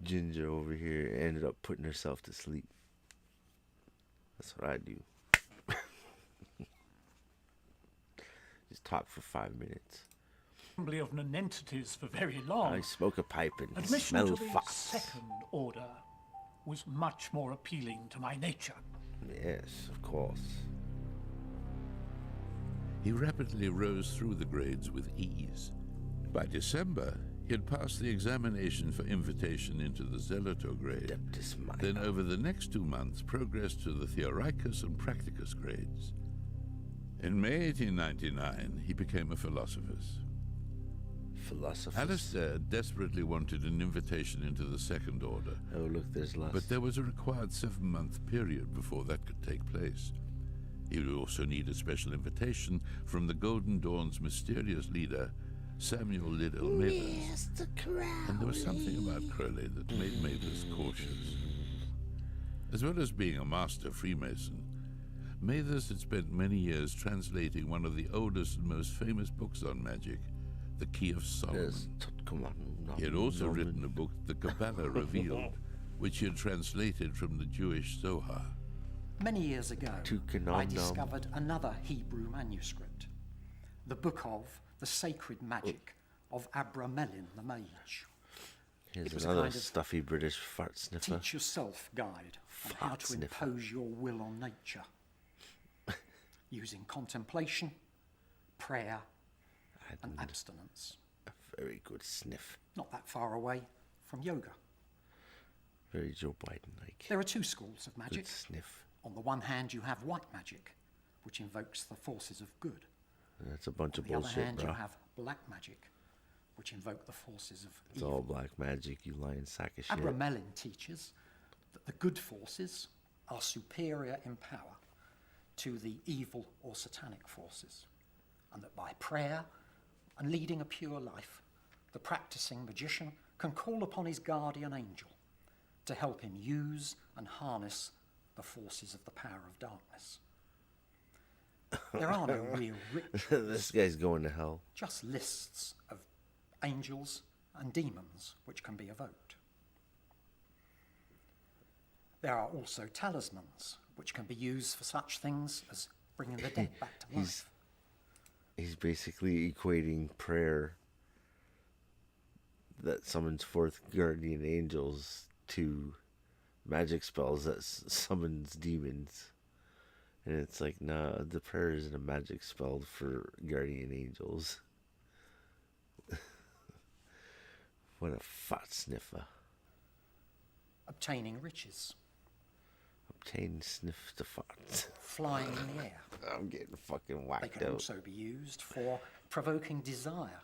Ginger over here ended up putting herself to sleep. That's what I do. Just talk for 5 minutes. Assembly of nonentities for very long. I smoke a pipe and Admission smell to the farts. second order was much more appealing to my nature. Yes, of course. he rapidly rose through the grades with ease. By December, he had passed the examination for invitation into the Zealoto grade, then over the next 2 months progressed to the Theoricus and Practicus grades. In May 1899, he became a Philosophus. Alistair desperately wanted an invitation into the Second Order. Oh, look, there's lust. But there was a required 7-month period before that could take place. He would also need a special invitation from the Golden Dawn's mysterious leader, Samuel Liddell Mathers. And there was something about Crowley that made Mathers cautious. As well as being a master Freemason, Mathers had spent many years translating one of the oldest and most famous books on magic, The Key of Solomon. He had also written a book, The Kabbalah Revealed, which he had translated from the Jewish Zohar. Many years ago, I discovered another Hebrew manuscript, the book of the Sacred Magic of Abramelin the Mage. Here's another stuffy British fart sniffer. Teach yourself guide on how to impose your will on nature, using contemplation, prayer, and abstinence. A very good sniff. Not that far away from yoga. Very Joe Biden-like. There are two schools of magic. Good sniff. On the one hand, you have white magic, which invokes the forces of good. That's a bunch of bullshit, bullshit, on the other hand, bro. you have black magic, which invoke the forces of It's evil. all black magic, you lying sack of shit. Abramelin teaches that the good forces are superior in power to the evil or satanic forces, and that by prayer and leading a pure life, the practicing magician can call upon his guardian angel to help him use and harness the forces of the power of darkness. There are no real rituals. This guy's going to hell. Just lists of angels and demons which can be evoked. There are also talismans which can be used for such things as bringing the dead back to life. He's basically equating prayer that summons forth guardian angels to magic spells that summons demons. And it's like, nah, the prayer isn't a magic spell for guardian angels. What a fat sniffer. Obtaining riches. Obtain sniff the farts. Flying in the air. I'm getting fucking whacked out. They can also be used for provoking desire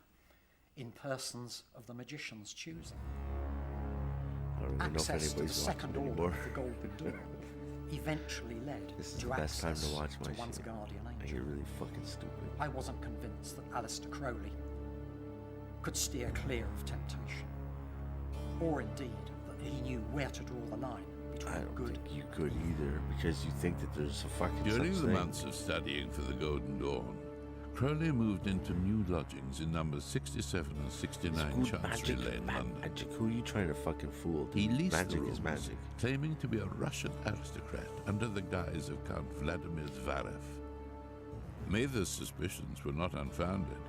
in persons of the magician's choosing. I don't even know if Access to the anybody's second watching order anymore. of the Golden Dawn eventually led This is to the best time access to watch my to one's shit. guardian I angel. get really fucking stupid. I wasn't convinced that Alistair Crowley could steer clear of temptation, or indeed that he knew where to draw the line between I don't good think you could either, because you think that there's a fucking During such the thing. months of studying for the Golden Dawn, Crowley moved into new lodgings in numbers 67 and 69 Good Chancery magic, Lane, bad London. magic. Who are you trying to fucking fool? He Dude? leased magic the rooms, is magic. claiming to be a Russian aristocrat under the guise of Count Vladimir Zverev. Mathers' suspicions were not unfounded,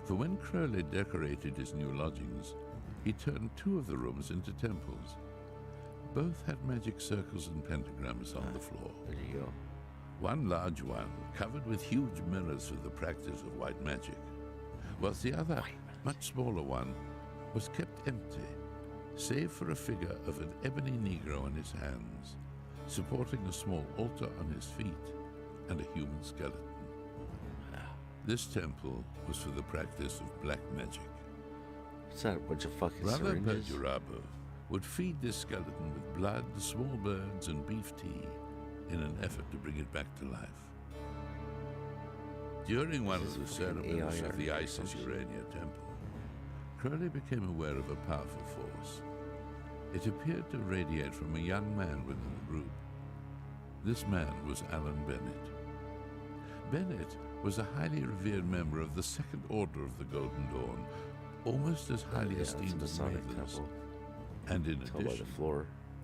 for when Crowley decorated his new lodgings, he turned 2 of the rooms into temples. Both had magic circles and pentagrams on the floor. There you go. One large one, covered with huge mirrors for the practice of white magic, whilst the other, much smaller one, was kept empty, save for a figure of an ebony Negro in his hands, supporting a small altar on his feet and a human skeleton. This temple was for the practice of black magic. What's that, a bunch of fucking Brother syringes? Perdurabo would feed this skeleton with blood, small birds, and beef tea in an effort to bring it back to life. During one of the ceremonies of the Isis Urania temple, Crowley became aware of a powerful force. It appeared to radiate from a young man within the group. This man was Alan Bennett. Bennett was a highly revered member of the Second Order of the Golden Dawn, almost as highly esteemed as Mathers. And in addition,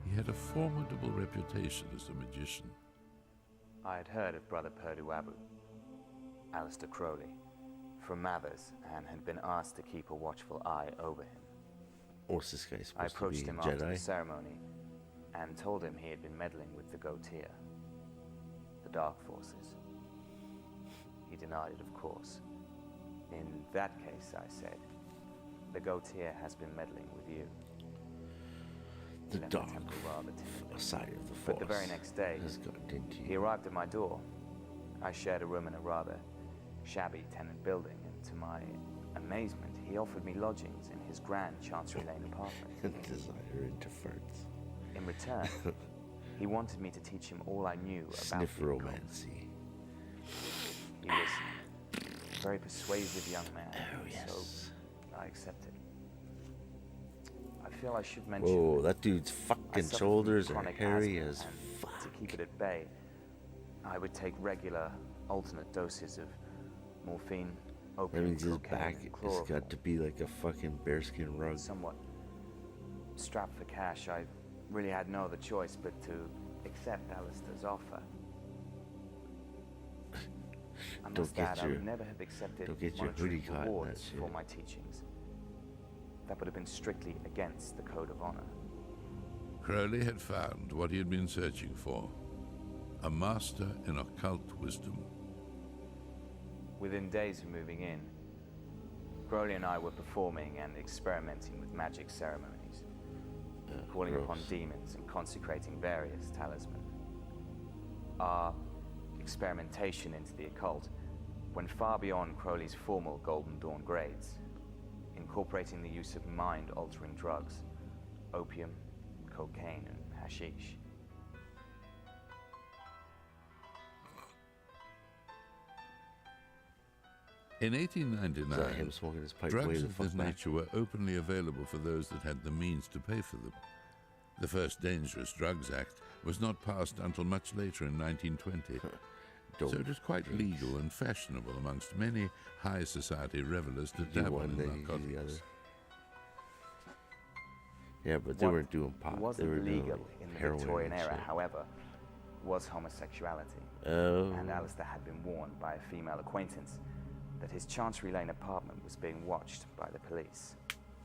he had a formidable reputation as a magician. I had heard of Brother Perdurabo, Alistair Crowley, from Mathers, and had been asked to keep a watchful eye over him. What's this guy supposed I approached to be, him after the Jedi? ceremony and told him he had been meddling with the Gotir, the Dark Forces. He denied it, of course. In that case, I said, the Gautier has been meddling with you. The He left dog, temple rather timidly. a side of the force, But the very next day, has gotten into he you. arrived at my door. I shared a room in a rather shabby tenant building, and to my amazement, he offered me lodgings in his grand Chancery Lane apartment. Desire interference. In return, he wanted me to teach him all I knew about Sniff the occult. romancy. He was a very persuasive young man, so I accepted. I feel I should mention. Whoa, that dude's I fucking suffered shoulders from are chronic hairy asthma, as and fuck. to keep it at bay, I would take regular, alternate doses of morphine, That opium, means his cocaine, back and has chloroform. got to be like a fucking bearskin rug. Somewhat strapped for cash, I really had no other choice but to accept Alistair's offer. I Don't must get add, I your- would never have accepted don't get your monetary hoodie caught in that rewards for shit. my teachings. That would have been strictly against the code of honor. Crowley had found what he had been searching for, a master in occult wisdom. Within days of moving in, Crowley and I were performing and experimenting with magic ceremonies, calling upon gross. demons and consecrating various talismans. Our experimentation into the occult went far beyond Crowley's formal Golden Dawn grades, incorporating the use of mind-altering drugs, opium, cocaine, and hashish. In Is that him 1899, smoking his pipe way drugs the of fuck this back? nature were openly available for those that had the means to pay for them. The first Dangerous Drugs Act was not passed until much later in 1920, so it was quite legal and fashionable amongst many high society revelers to Do dabble one, in then you do the other. narcotics. Yeah, but they What weren't doing pot. They wasn't were doing legal like in the heroin Victorian and era, shit. however, was homosexuality. Oh. And Alistair had been warned by a female acquaintance that his Chancery Lane apartment was being watched by the police.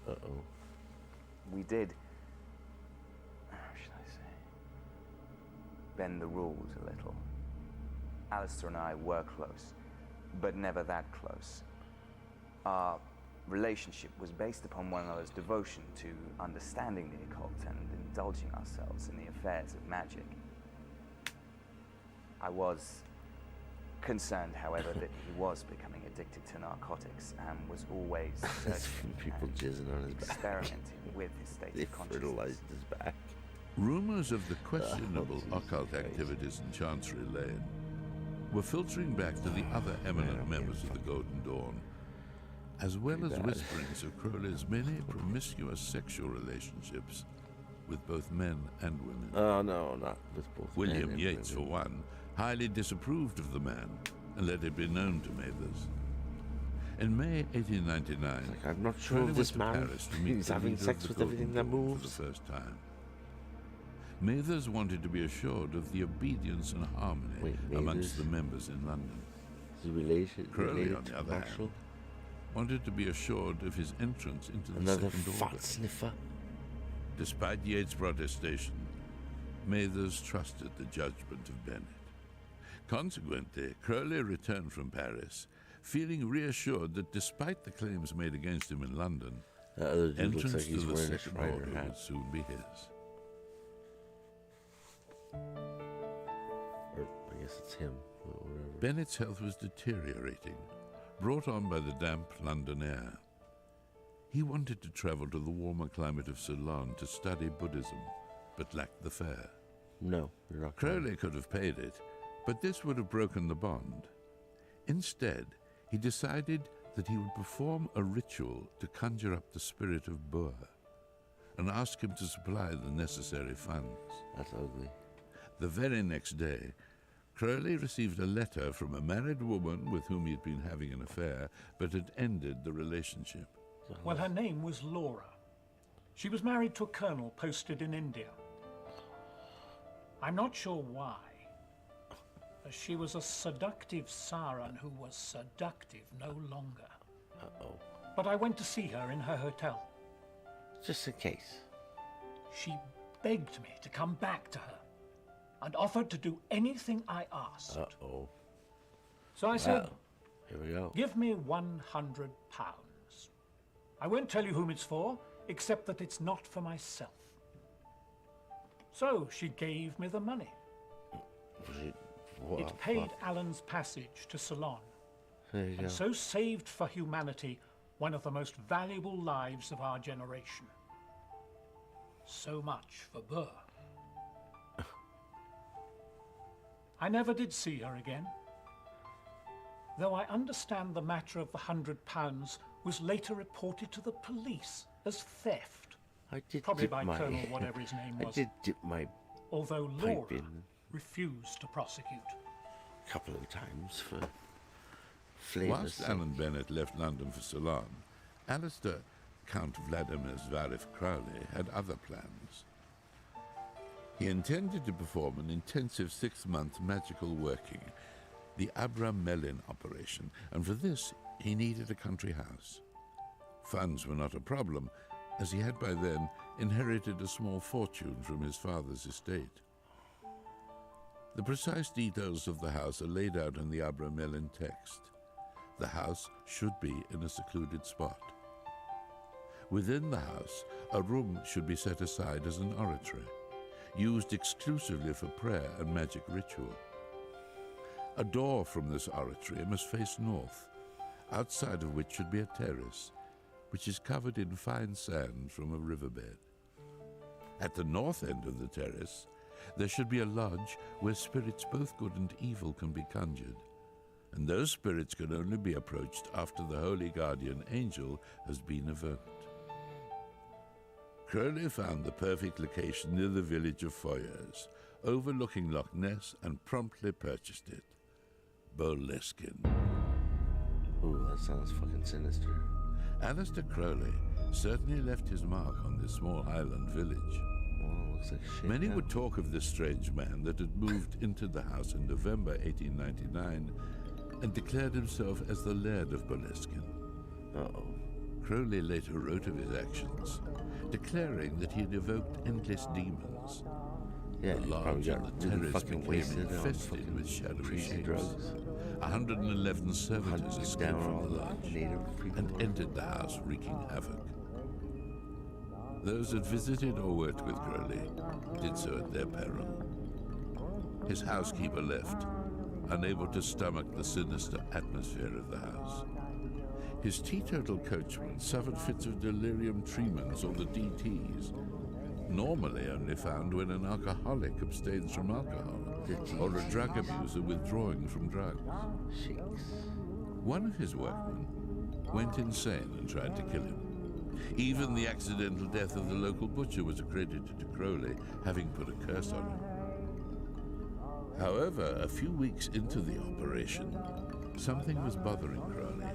Uh-oh. We did, how should I say, bend the rules a little. Alistair and I were close, but never that close. Our relationship was based upon one another's devotion to understanding the occult and indulging ourselves in the affairs of magic. I was concerned, however, that he was becoming addicted to narcotics and was always searching People and jizzing on his back. experimenting with his state They of consciousness. fertilized his back. Rumors of the questionable Jesus occult Christ. activities in Chancery Lane were filtering back to the other eminent members of the Golden Dawn, as well as bad. whisperings of Crowley's many promiscuous sexual relationships with both men and women. Oh, no, not with both men William and Yeats, for women. one, highly disapproved of the man and let it be known to Mathers. In May 1899, Like, I'm not sure Crowley if went this to man Paris to meet is the having leader sex of the with everything Golden that Dawn moves. for the first time. Mathers wanted to be assured of the obedience and harmony amongst the members in London. Is he related Crowley, on the to other Marshall? hand, wanted to be assured of his entrance into the Another Second fat Order. sniffer? Despite Yeats' protestation, Mathers trusted the judgment of Bennett. Consequently, Crowley returned from Paris, feeling reassured that despite the claims made against him in London, That other dude looks entrance like he's to the wearing a Second Shriner Order hat. would soon be his. Or I guess it's him. But whatever. Bennett's health was deteriorating, brought on by the damp London air. He wanted to travel to the warmer climate of Ceylon to study Buddhism, but lacked the fare. No, you're not. going. Crowley could have paid it, but this would have broken the bond. Instead, he decided that he would perform a ritual to conjure up the spirit of Boer and ask him to supply the necessary funds. That's ugly. The very next day, Crowley received a letter from a married woman with whom he had been having an affair, but had ended the relationship. Well, her name was Laura. She was married to a colonel posted in India. I'm not sure why. She was a seductive Saran who was seductive no longer. Uh-oh. But I went to see her in her hotel. Just in case. She begged me to come back to her and offered to do anything I asked. Uh-oh. So I said, Wow. Here we go. Give me £100. I won't tell you whom it's for, except that it's not for myself. So she gave me the money. It paid Alan's passage to Ceylon, There you and go. so saved for humanity one of the most valuable lives of our generation. So much for Burr. I never did see her again, though I understand the matter of the £100 was later reported to the police as theft. I did Probably dip by my, Colonel whatever his name was. I did dip my Although pipe Laura in refused to prosecute. a couple of times for flavor. Whilst Alan Bennett left London for Ceylon, Alistair, Count Vladimir Zverev Crowley, had other plans. He intended to perform an intensive 6-month magical working, the Abra Melin operation, and for this he needed a country house. Funds were not a problem, as he had by then inherited a small fortune from his father's estate. The precise details of the house are laid out in the Abra Melin text. The house should be in a secluded spot. Within the house, a room should be set aside as an oratory, used exclusively for prayer and magic ritual. A door from this oratory must face north, outside of which should be a terrace, which is covered in fine sand from a riverbed. At the north end of the terrace, there should be a lodge where spirits both good and evil can be conjured, and those spirits can only be approached after the holy guardian angel has been evoked. Crowley found the perfect location near the village of Foyers, overlooking Loch Ness, and promptly purchased it. Boleskine. Ooh, that sounds fucking sinister. Alistair Crowley certainly left his mark on this small Highland village. Looks like shit. Many would talk of this strange man that had moved into the house in November 1899 and declared himself as the Laird of Boleskine. Uh-oh. Crowley later wrote of his actions, declaring that he had evoked endless demons. Yeah, the he probably lodge got and the really terrace fucking became wasted on infested fucking with shadowy crazy shapes. drugs. 111 servitors escaped down from all the lodge native people. and entered the house, wreaking havoc. Those that visited or worked with Crowley did so at their peril. His housekeeper left, unable to stomach the sinister atmosphere of the house. His teetotal coachman suffered fits of delirium tremens or the DTs, normally only found when an alcoholic abstains from alcohol, or a drug abuser withdrawing from drugs. One of his workmen went insane and tried to kill him. Even the accidental death of the local butcher was accredited to Crowley, having put a curse on him. However, a few weeks into the operation, something was bothering Crowley.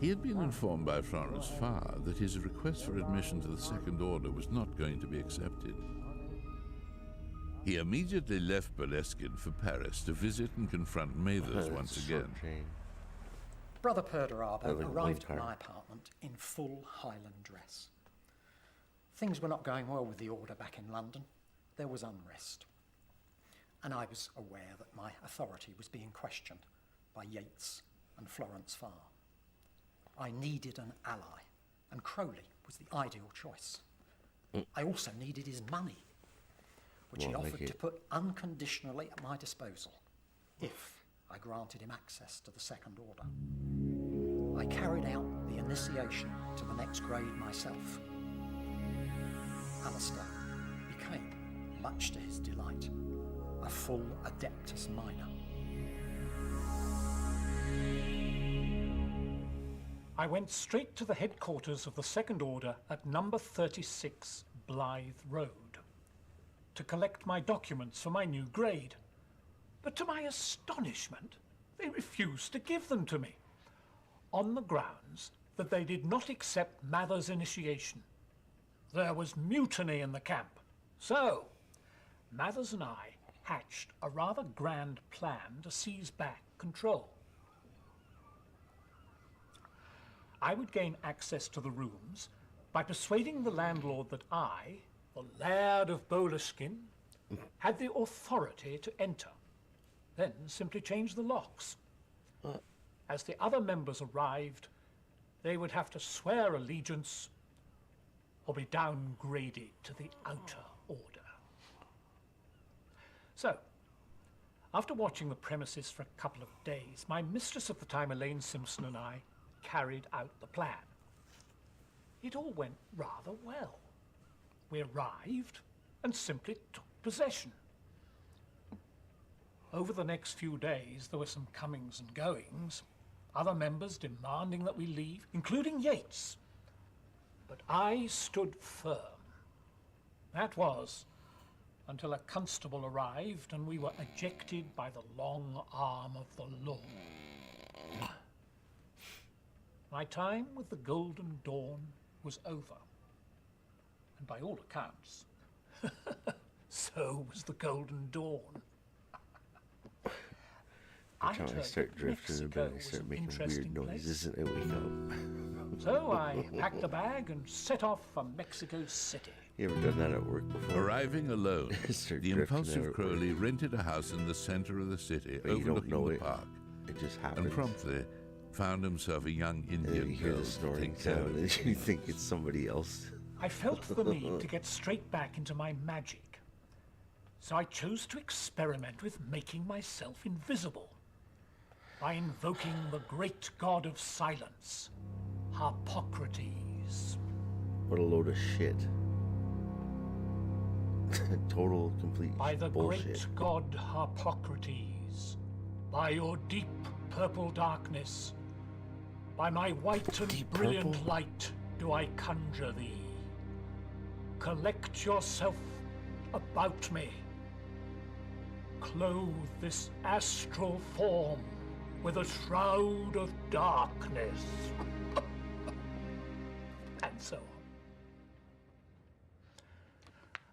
He had been informed by Florence Farr that his request for admission to the Second Order was not going to be accepted. He immediately left Boleskine for Paris to visit and confront Mathers once again. Brother Perdurabo Like arrived one at car. my apartment in full Highland dress. Things were not going well with the order back in London. There was unrest. And I was aware that my authority was being questioned by Yates and Florence Farr. I needed an ally, and Crowley was the ideal choice. I also needed his money, which he Well, offered like to put unconditionally at my disposal if I granted him access to the Second Order. I carried out the initiation to the next grade myself. Alistair became, much to his delight, a full Adeptus Minor. I went straight to the headquarters of the Second Order at number 36 Blythe Road to collect my documents for my new grade. But to my astonishment, they refused to give them to me, on the grounds that they did not accept Mather's initiation. There was mutiny in the camp. So, Mathers and I hatched a rather grand plan to seize back control. I would gain access to the rooms by persuading the landlord that I, the Laird of Boleskine, had the authority to enter. Then simply change the locks. As the other members arrived, they would have to swear allegiance or be downgraded to the outer order. So, after watching the premises for a couple of days, my mistress at the time, Elaine Simpson, and I carried out the plan. It all went rather well. We arrived and simply took possession. Over the next few days, there were some comings and goings, other members demanding that we leave, including Yates. But I stood firm. That was until a constable arrived and we were ejected by the long arm of the law. My time with the Golden Dawn was over. And by all accounts, so was the Golden Dawn. Every time I start drifting a bit, I start making weird noises and I wake up. So I packed a bag and set off for Mexico City. You ever done that at work before? Arriving alone, the impulsive Crowley rented a house in the center of the city, overlooking the park. It just happens. And promptly found himself a young Indian you hear girl the snoring to take care sound of and his you think it's somebody else. I felt the need to get straight back into my magic. So I chose to experiment with making myself invisible by invoking the great god of silence, Harpocrates. What a load of shit. Total, complete By the bullshit. great god Harpocrates, by your deep purple darkness, by my white and brilliant purple? light do I conjure thee. Collect yourself about me. Clothe this astral form with a shroud of darkness. And so on.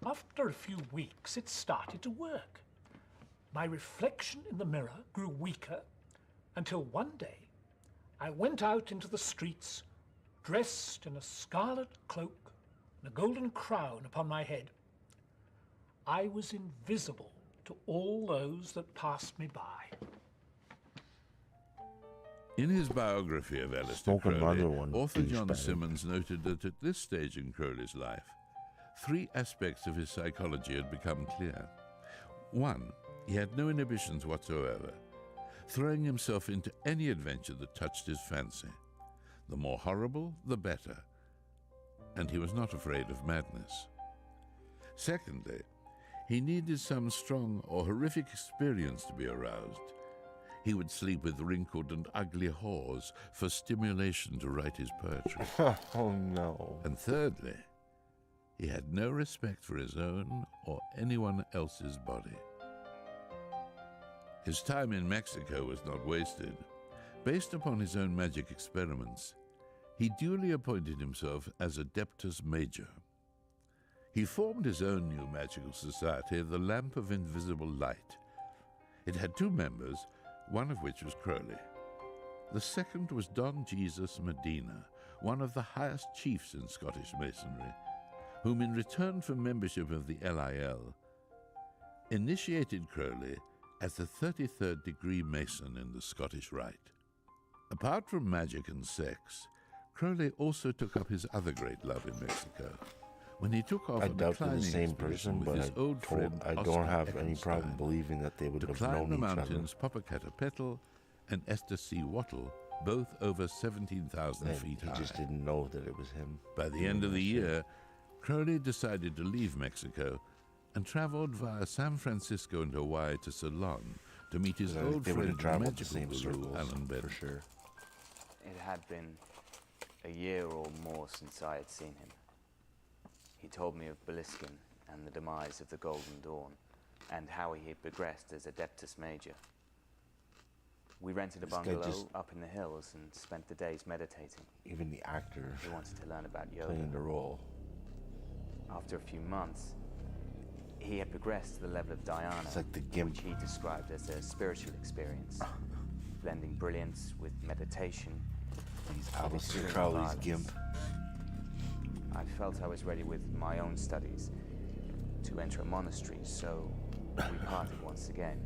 After a few weeks, it started to work. My reflection in the mirror grew weaker until one day I went out into the streets dressed in a scarlet cloak and a golden crown upon my head. I was invisible to all those that passed me by. In his biography of Aleister Smoking Crowley, another one, author John douchebag. Simmons noted that at this stage in Crowley's life, 3 aspects of his psychology had become clear. 1, he had no inhibitions whatsoever, throwing himself into any adventure that touched his fancy. The more horrible, the better. And he was not afraid of madness. Secondly, he needed some strong or horrific experience to be aroused. He would sleep with wrinkled and ugly whores for stimulation to write his poetry. Oh no. And thirdly, he had no respect for his own or anyone else's body. His time in Mexico was not wasted. Based upon his own magic experiments, he duly appointed himself as Adeptus Major. He formed his own new magical society, the Lamp of Invisible Light. It had 2 members, one of which was Crowley. The second was Don Jesus Medina, one of the highest chiefs in Scottish Masonry, whom in return for membership of the LIL, initiated Crowley as the 33rd degree Mason in the Scottish Rite. Apart from magic and sex, Crowley also took up his other great love in Mexico, when he took off I a doubt they're the declining same expedition person, with but his old friend I don't Oscar have any problem Eckenstein believing that they would to have climb known the each other. mountains Popocatépetl and Esther C. Wattle, both over 17,000 And feet he high. just didn't know that it was him. By the end of the year, Crowley decided to leave Mexico and traveled via San Francisco and Hawaii to Ceylon to meet his old they would friend have traveled the magical same guru circles, Alan Bennett. for sure. It had been a year or more since I had seen him. He told me of Beliskin and the demise of the Golden Dawn, and how he had progressed as Adeptus Major. We rented a This guy bungalow just- up in the hills and spent the days meditating. Even the actor He wanted to learn about yoga. playing the role. After a few months, he had progressed to the level of Dhyana, It's like the Gimp. which he described as a spiritual experience, blending brilliance with meditation. He's and Aleister extreme Crowley's violence. Gimp. I felt I was ready with my own studies to enter a monastery, so we parted once again.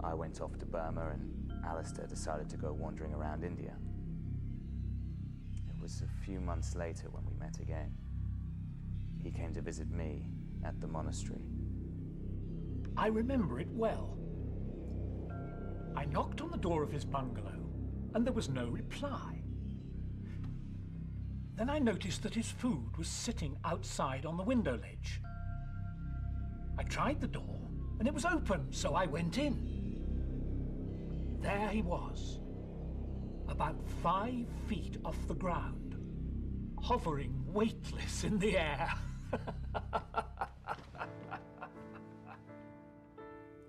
I went off to Burma and Alistair decided to go wandering around India. It was a few months later when we met again. He came to visit me at the monastery. I remember it well. I knocked on the door of his bungalow, and there was no reply. Then I noticed that his food was sitting outside on the window ledge. I tried the door, and it was open, so I went in. There he was, about 5 feet off the ground, hovering weightless in the air.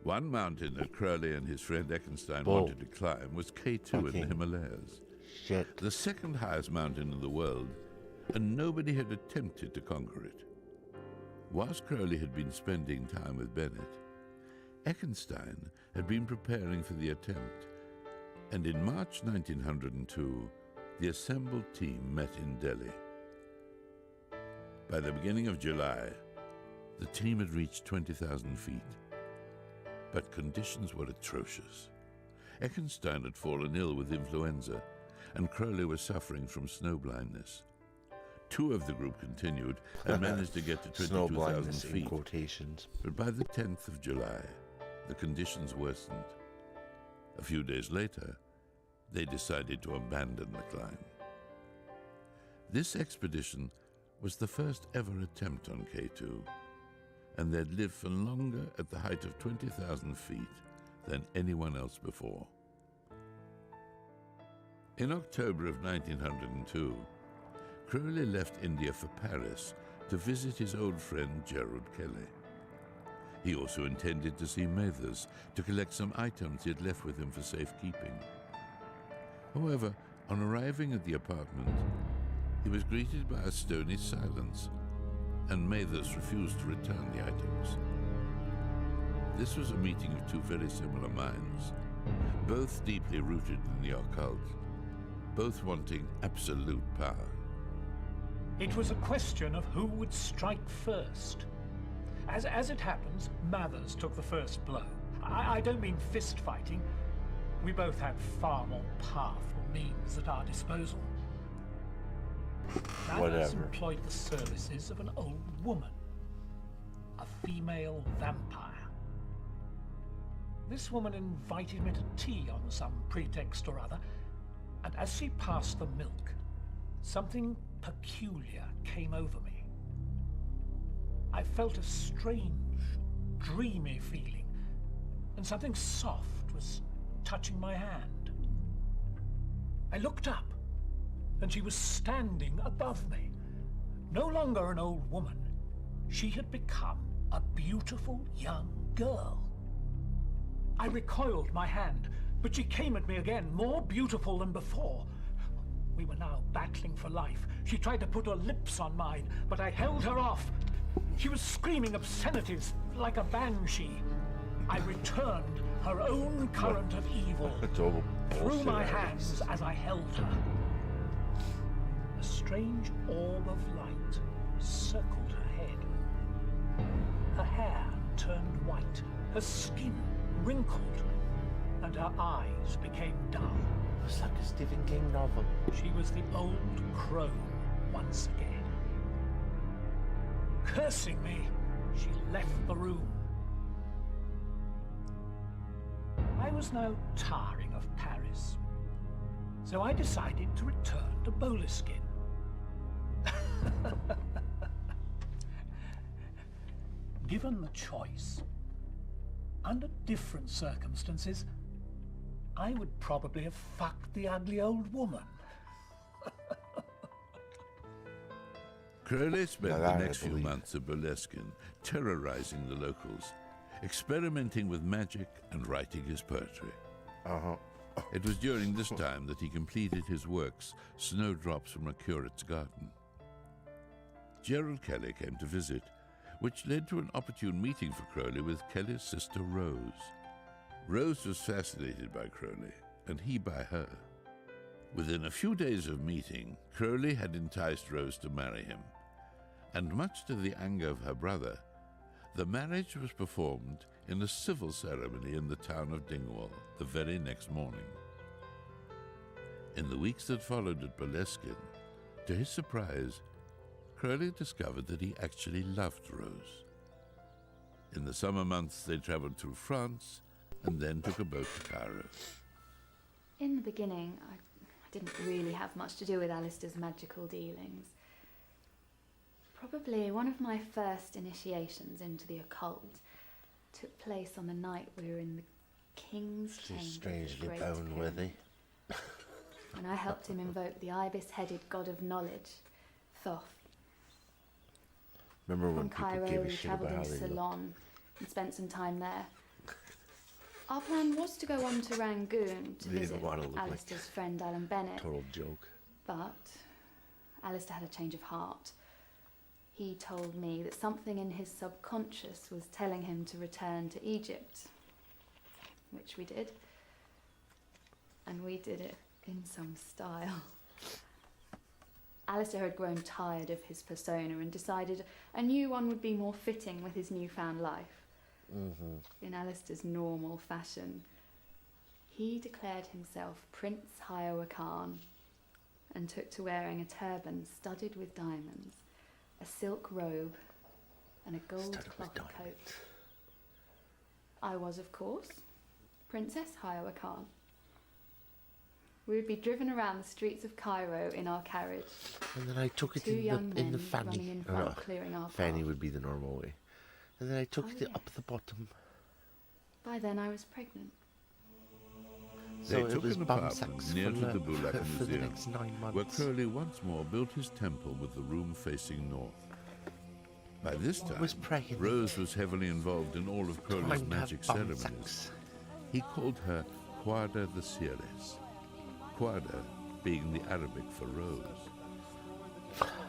One mountain that Crowley and his friend Eckenstein wanted to climb was K2 in the Himalayas. Shit. The second highest mountain in the world, and nobody had attempted to conquer it. Whilst Crowley had been spending time with Bennett, Eckenstein had been preparing for the attempt, and in March 1902, the assembled team met in Delhi. By the beginning of July, the team had reached 20,000 feet, but conditions were atrocious. Eckenstein had fallen ill with influenza, and Crowley was suffering from snow blindness. 2 of the group continued and managed to get to 22,000 feet. Quotations. But by the 10th of July, the conditions worsened. A few days later, they decided to abandon the climb. This expedition was the first ever attempt on K2, and they'd lived for longer at the height of 20,000 feet than anyone else before. In October of 1902, Crowley left India for Paris to visit his old friend Gerald Kelly. He also intended to see Mathers to collect some items he had left with him for safekeeping. However, on arriving at the apartment, he was greeted by a stony silence, and Mathers refused to return the items. This was a meeting of 2 very similar minds, both deeply rooted in the occult, both wanting absolute power. It was a question of who would strike first. As it happens, Mathers took the first blow. I don't mean fist fighting. We both had far more powerful means at our disposal. Mathers employed the services of an old woman, a female vampire. This woman invited me to tea on some pretext or other, and as she passed the milk, something peculiar came over me. I felt a strange, dreamy feeling, and something soft was touching my hand. I looked up, and she was standing above me. No longer an old woman, she had become a beautiful young girl. I recoiled my hand, but she came at me again, more beautiful than before. We were now battling for life. She tried to put her lips on mine, but I held her off. She was screaming obscenities like a banshee. I returned her own current of evil through my hands as I held her. A strange orb of light circled her head. Her hair turned white, her skin wrinkled, and her eyes became dull. It's like a Stephen King novel. She was the old crone once again. Cursing me, she left the room. I was now tiring of Paris, so I decided to return to Boleskine. Given the choice, under different circumstances, I would probably have fucked the ugly old woman. Crowley spent the next few months at Boleskine terrorizing the locals, experimenting with magic and writing his poetry. It was during this time that he completed his works, Snowdrops from a Curate's Garden. Gerald Kelly came to visit, which led to an opportune meeting for Crowley with Kelly's sister Rose. Rose was fascinated by Crowley, and he by her. Within a few days of meeting, Crowley had enticed Rose to marry him, and much to the anger of her brother, the marriage was performed in a civil ceremony in the town of Dingwall the very next morning. In the weeks that followed at Boleskine, to his surprise, Crowley discovered that he actually loved Rose. In the summer months, they travelled through France and then took a boat to Cairo. In the beginning, I didn't really have much to do with Alistair's magical dealings. Probably one of my first initiations into the occult took place on the night we were in the King's Chamber. She's strangely Great bone-worthy. And I helped him invoke the ibis-headed god of knowledge, Thoth. Remember when From people Cairo, gave a we shit travelled about how into they looked? Ceylon and spent some time there. Our plan was to go on to Rangoon to They didn't visit want to look like Alistair's friend Alan Bennett. Total joke. But Alistair had a change of heart. He told me that something in his subconscious was telling him to return to Egypt, which we did. And we did it in some style. Alistair had grown tired of his persona and decided a new one would be more fitting with his newfound life. In Alistair's normal fashion, he declared himself Prince Hiowa Khan and took to wearing a turban studded with diamonds, a silk robe, and a gold cloth coat. I was, of course, Princess Hiowa Khan. We would be driven around the streets of Cairo in our carriage. And then I took it Two young in the men fanny. running in front, clearing our Fanny path. would be the normal way. And then I took it up the bottom. By then I was pregnant. So They it took was an bum apartment sacks near for to the the- Bulak for the Museum, next 9 months. where Crowley once more built his temple with the room facing north. By this time, Rose was heavily involved in all of Crowley's Time to have magic bum ceremonies. sacks. He called her Quada the Seeress, Quada being the Arabic for rose.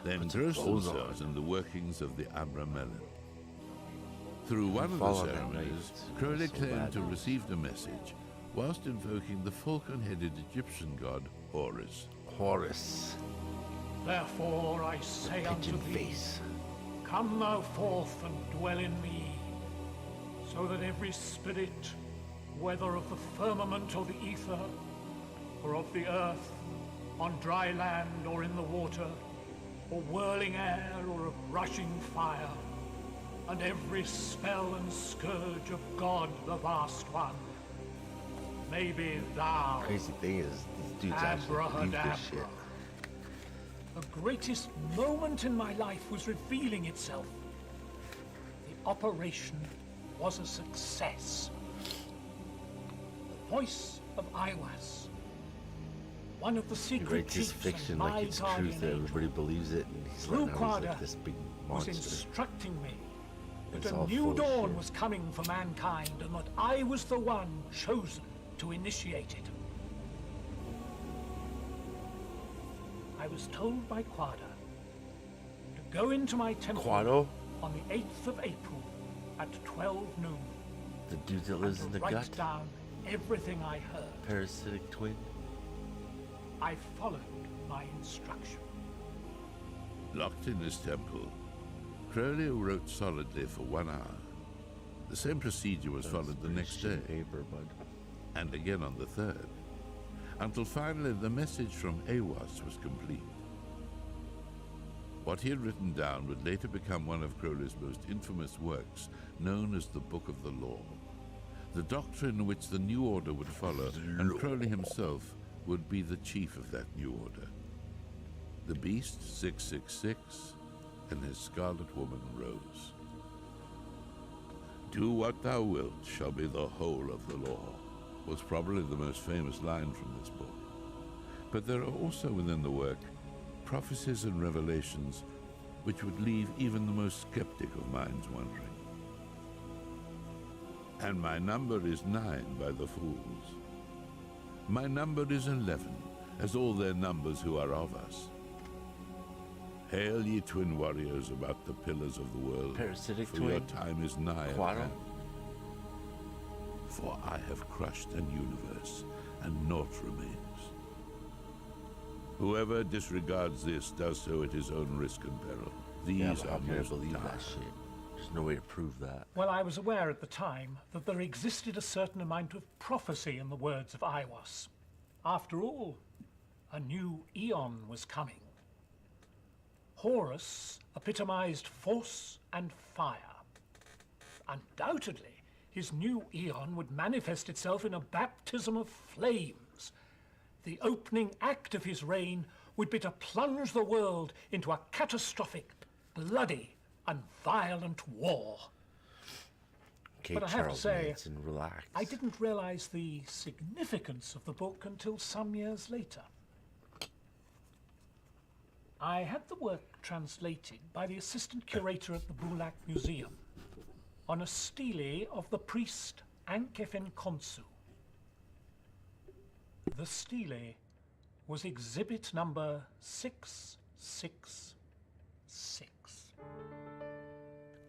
They engrossed clothes themselves in the workings of the Abra Melon. Through one of the Follow that ceremonies, night. Crowley So claimed bad. to have received a message whilst invoking the falcon-headed Egyptian god Horus. Horus. Therefore I say unto Pigeon thee, face. come thou forth and dwell in me, so that every spirit, whether of the firmament or the ether, or of the earth, on dry land or in the water, or whirling air or of rushing fire, and every spell and scourge of God the Vast One, maybe thou, Crazy thing is, these dudes actually believe this shit. Abrahadabra. The greatest moment in my life was revealing itself. The operation was a success. The voice of Iwas, one of the He secret writes his chiefs fiction and like my it's guardian truth that angel, everybody believes it, and he's through like, now he's Quada, like this big was monster. instructing me It's that a all new full of dawn shit. was coming for mankind and that I was the one chosen to initiate it. I was told by Quada to go into my temple Quado? on the 8th of April at 12 noon The dude that lives in and the to write gut? down everything I heard. Parasitic twin? I followed my instruction. Locked in his temple, Crowley wrote solidly for 1 hour. The same procedure was followed the next day, and again on the 3rd, until finally the message from Awas was complete. What he had written down would later become one of Crowley's most infamous works, known as the Book of the Law, the doctrine which the new order would follow, and Crowley himself would be the chief of that new order. The Beast 666 and his Scarlet Woman Rose. Do what thou wilt shall be the whole of the law, was probably the most famous line from this book. But there are also within the work prophecies and revelations which would leave even the most skeptic of minds wondering. And my number is 9 by the fools. My number is 11, as all their numbers who are of us. Hail, ye twin warriors about the pillars of the world, Parasitic for twin. your time is nigh at Quado. hand. For I have crushed an universe, and naught remains. Whoever disregards this does so at his own risk and peril. These Yeah, but how are can I most believe that dire. shit? There's no way to prove that. Well, I was aware at the time that there existed a certain amount of prophecy in the words of Aiwass. After all, a new eon was coming. Horus epitomized force and fire. Undoubtedly, his new eon would manifest itself in a baptism of flames. The opening act of his reign would be to plunge the world into a catastrophic, bloody, and violent war. Okay, but I have to say, Manson, relax. I didn't realize the significance of the book until some years later. I had the work translated by the assistant curator at the Bulak Museum on a stele of the priest Ankefen Konsu. The stele was exhibit number 666.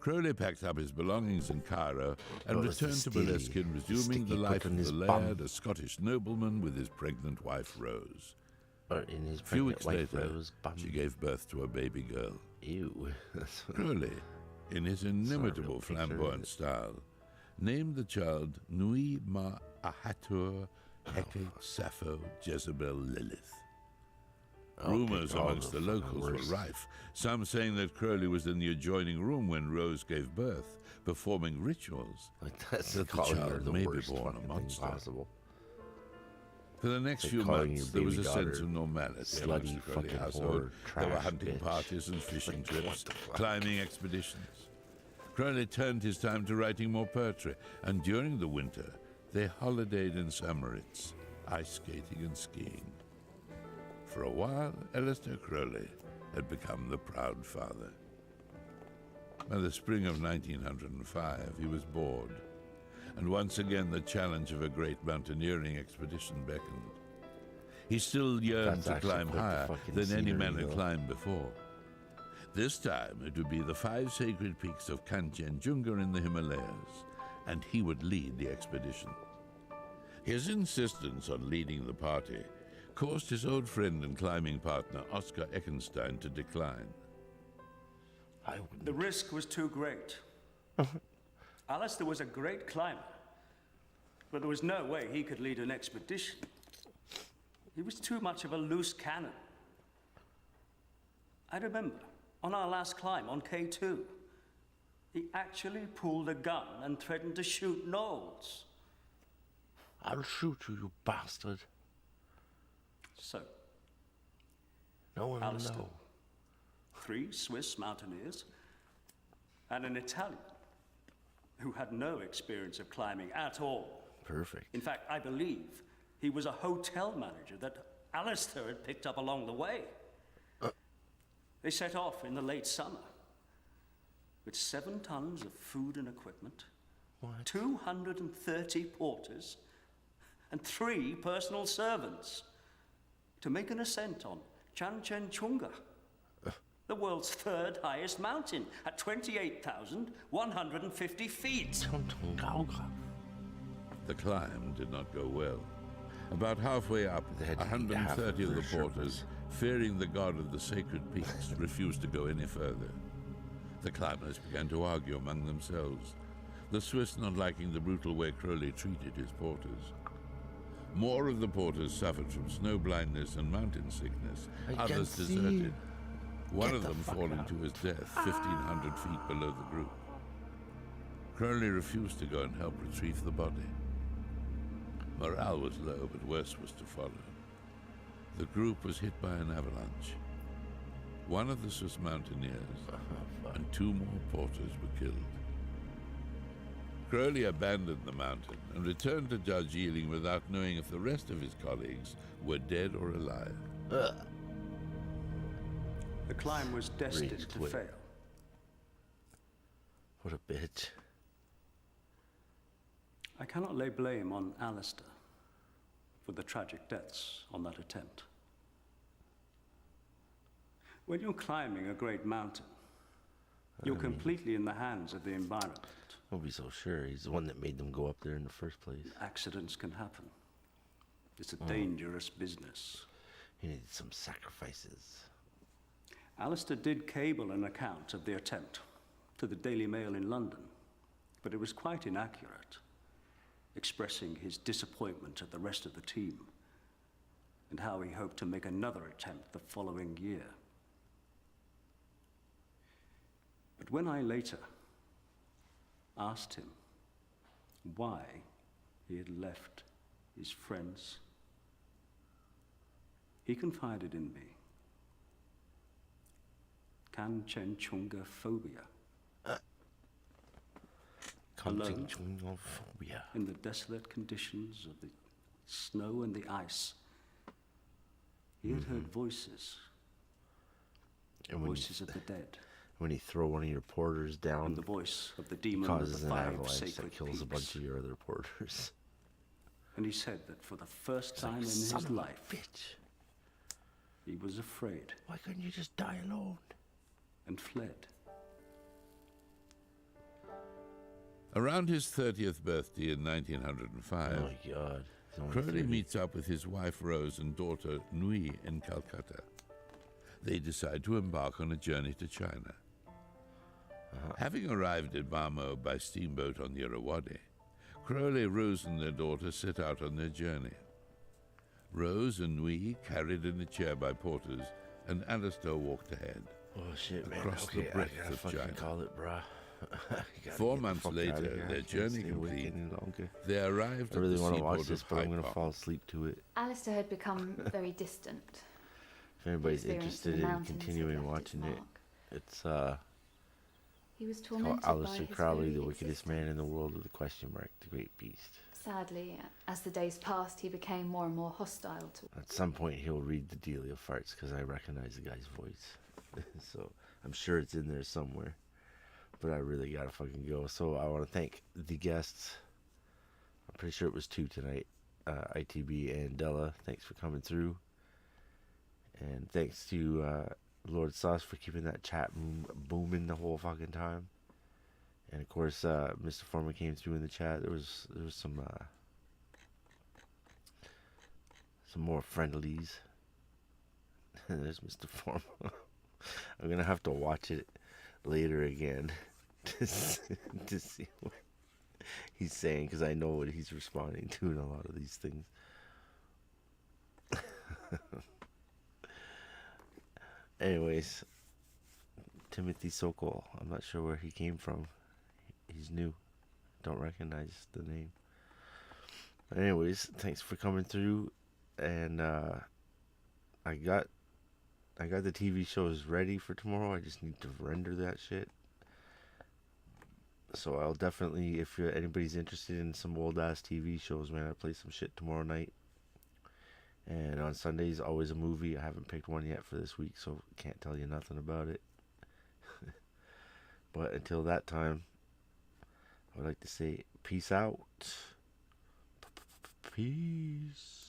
Crowley packed up his belongings in Cairo and What was returned the to stele? Boleskine, The resuming the stick he life put on of his the bum. laird, a Scottish nobleman with his pregnant wife Rose. Or in his A few weeks pregnant wife, later, Rose, bum. she gave birth to a baby girl. Ew. Crowley, in his inimitable picture of flamboyant it. style, named the child Nui Ma Ahatur Hecate Sappho Jezebel Lilith. Rumours pick all amongst the the locals worst. were rife, some saying that Crowley was in the adjoining room when Rose gave birth, performing rituals, That's that the calling her child the may be worst born fucking a thing monster. possible. For the next Like few calling months, your there was a baby sense daughter of normality slutty amongst the Crowley fucking household. whore, There were trash hunting bitch. parties and fishing Like, trips, what the fuck? climbing expeditions. Crowley turned his time to writing more poetry, and during the winter, they holidayed in Samoritz, ice skating and skiing. For a while, Alistair Crowley had become the proud father. By the spring of 1905, he was bored, and once again the challenge of a great mountaineering expedition beckoned. He still yearned That's to actually climb quite the higher fucking than any scenery, man had though. climbed before. This time it would be the 5 sacred peaks of Kanchenjunga in the Himalayas, and he would lead the expedition. His insistence on leading the party caused his old friend and climbing partner Oscar Eckenstein to decline. The risk was too great. Alistair was a great climber, but there was no way he could lead an expedition. He was too much of a loose cannon. I remember, on our last climb on K2, he actually pulled a gun and threatened to shoot Knowles. I'll shoot you, you bastard. So, No one will Alistair, know. 3 Swiss mountaineers, and an Italian who had no experience of climbing at all. Perfect. In fact, I believe he was a hotel manager that Alistair had picked up along the way. They set off in the late summer with 7 tons of food and equipment, 230 porters, and 3 personal servants to make an ascent on Kanchenjunga, the world's 3rd highest mountain at 28,150 feet. The climb did not go well. About halfway up, They had to eat half 130 of of the their porters, fearing the god of the sacred peaks, refused to go any further. The climbers began to argue among themselves, the Swiss not liking the brutal way Crowley treated his porters. More of the porters suffered from snow blindness and mountain sickness. I Others can see. deserted. One Get of the them fuck falling out. to his death 1,500 feet below the group. Crowley refused to go and help retrieve the body. Morale was low, but worse was to follow. The group was hit by an avalanche. One of the Swiss mountaineers and 2 more porters were killed. Crowley abandoned the mountain and returned to Judge Ealing without knowing if the rest of his colleagues were dead or alive. The climb was destined Rage to quit. fail. What a bitch. I cannot lay blame on Alistair for the tragic deaths on that attempt. When you're climbing a great mountain, you're completely in the hands of the environment. Don't be so sure. He's the one that made them go up there in the first place. Accidents can happen. It's a dangerous business. He needed some sacrifices. Alistair did cable an account of the attempt, to the Daily Mail in London, but it was quite inaccurate, expressing his disappointment at the rest of the team and how he hoped to make another attempt the following year. But when I later asked him why he had left his friends, he confided in me. Kanchenjunga phobia. Alone, in the desolate conditions of the snow and the ice, he had heard voices. Voices of the dead. When you throw one of your porters down, and the voice of the demon causes of the an five avalanche sacred that kills peaks. a bunch of your other porters. And he said that for the first time in his life, he was afraid. Why couldn't you just die alone? And fled. Around his 30th birthday in 1905, oh my God. Crowley meets up with his wife Rose and daughter Nui in Calcutta. They decide to embark on a journey to China. Having arrived at Bhamo by steamboat on the Irrawaddy, Crowley, Rose and their daughter set out on their journey. Rose and Nui carried in a chair by porters, and Alistair walked ahead. Oh shit, man. Across Okay, the breadth I gotta of fucking China. call it, bruh. 4 months later, their journey complete, they arrived I really at the want to seaport watch this, of but I'm Haifa. going to fall asleep to it. Alistair had become very distant. If anybody's The experience interested of the in mountains had continuing left watching its it, mark. it's He was called tormented by Alistair his Crowley, very the wickedest man in the world with a question mark, the great beast. Sadly, as the days passed, he became more and more hostile to. At some point, he'll read the Delia farts because I recognize the guy's voice. So I'm sure it's in there somewhere. But I really gotta fucking go. So I want to thank the guests. I'm pretty sure it was 2 tonight. ITB and Della. Thanks for coming through. And thanks to Lord Sauce for keeping that chat room booming the whole fucking time. And of course, Mr. Foreman came through in the chat. There was some more friendlies. There's Mr. Foreman. I'm gonna have to watch it later again to see what he's saying, because I know what he's responding to in a lot of these things. Anyways, Timothy Sokol. I'm not sure where he came from. He's new. Don't recognize the name. Anyways, thanks for coming through. And I got the TV shows ready for tomorrow. I just need to render that shit. So I'll definitely, if anybody's interested in some old ass TV shows, man, I'll play some shit tomorrow night. And on Sundays, always a movie. I haven't picked one yet for this week, so can't tell you nothing about it. But until that time, I would like to say peace out. Peace.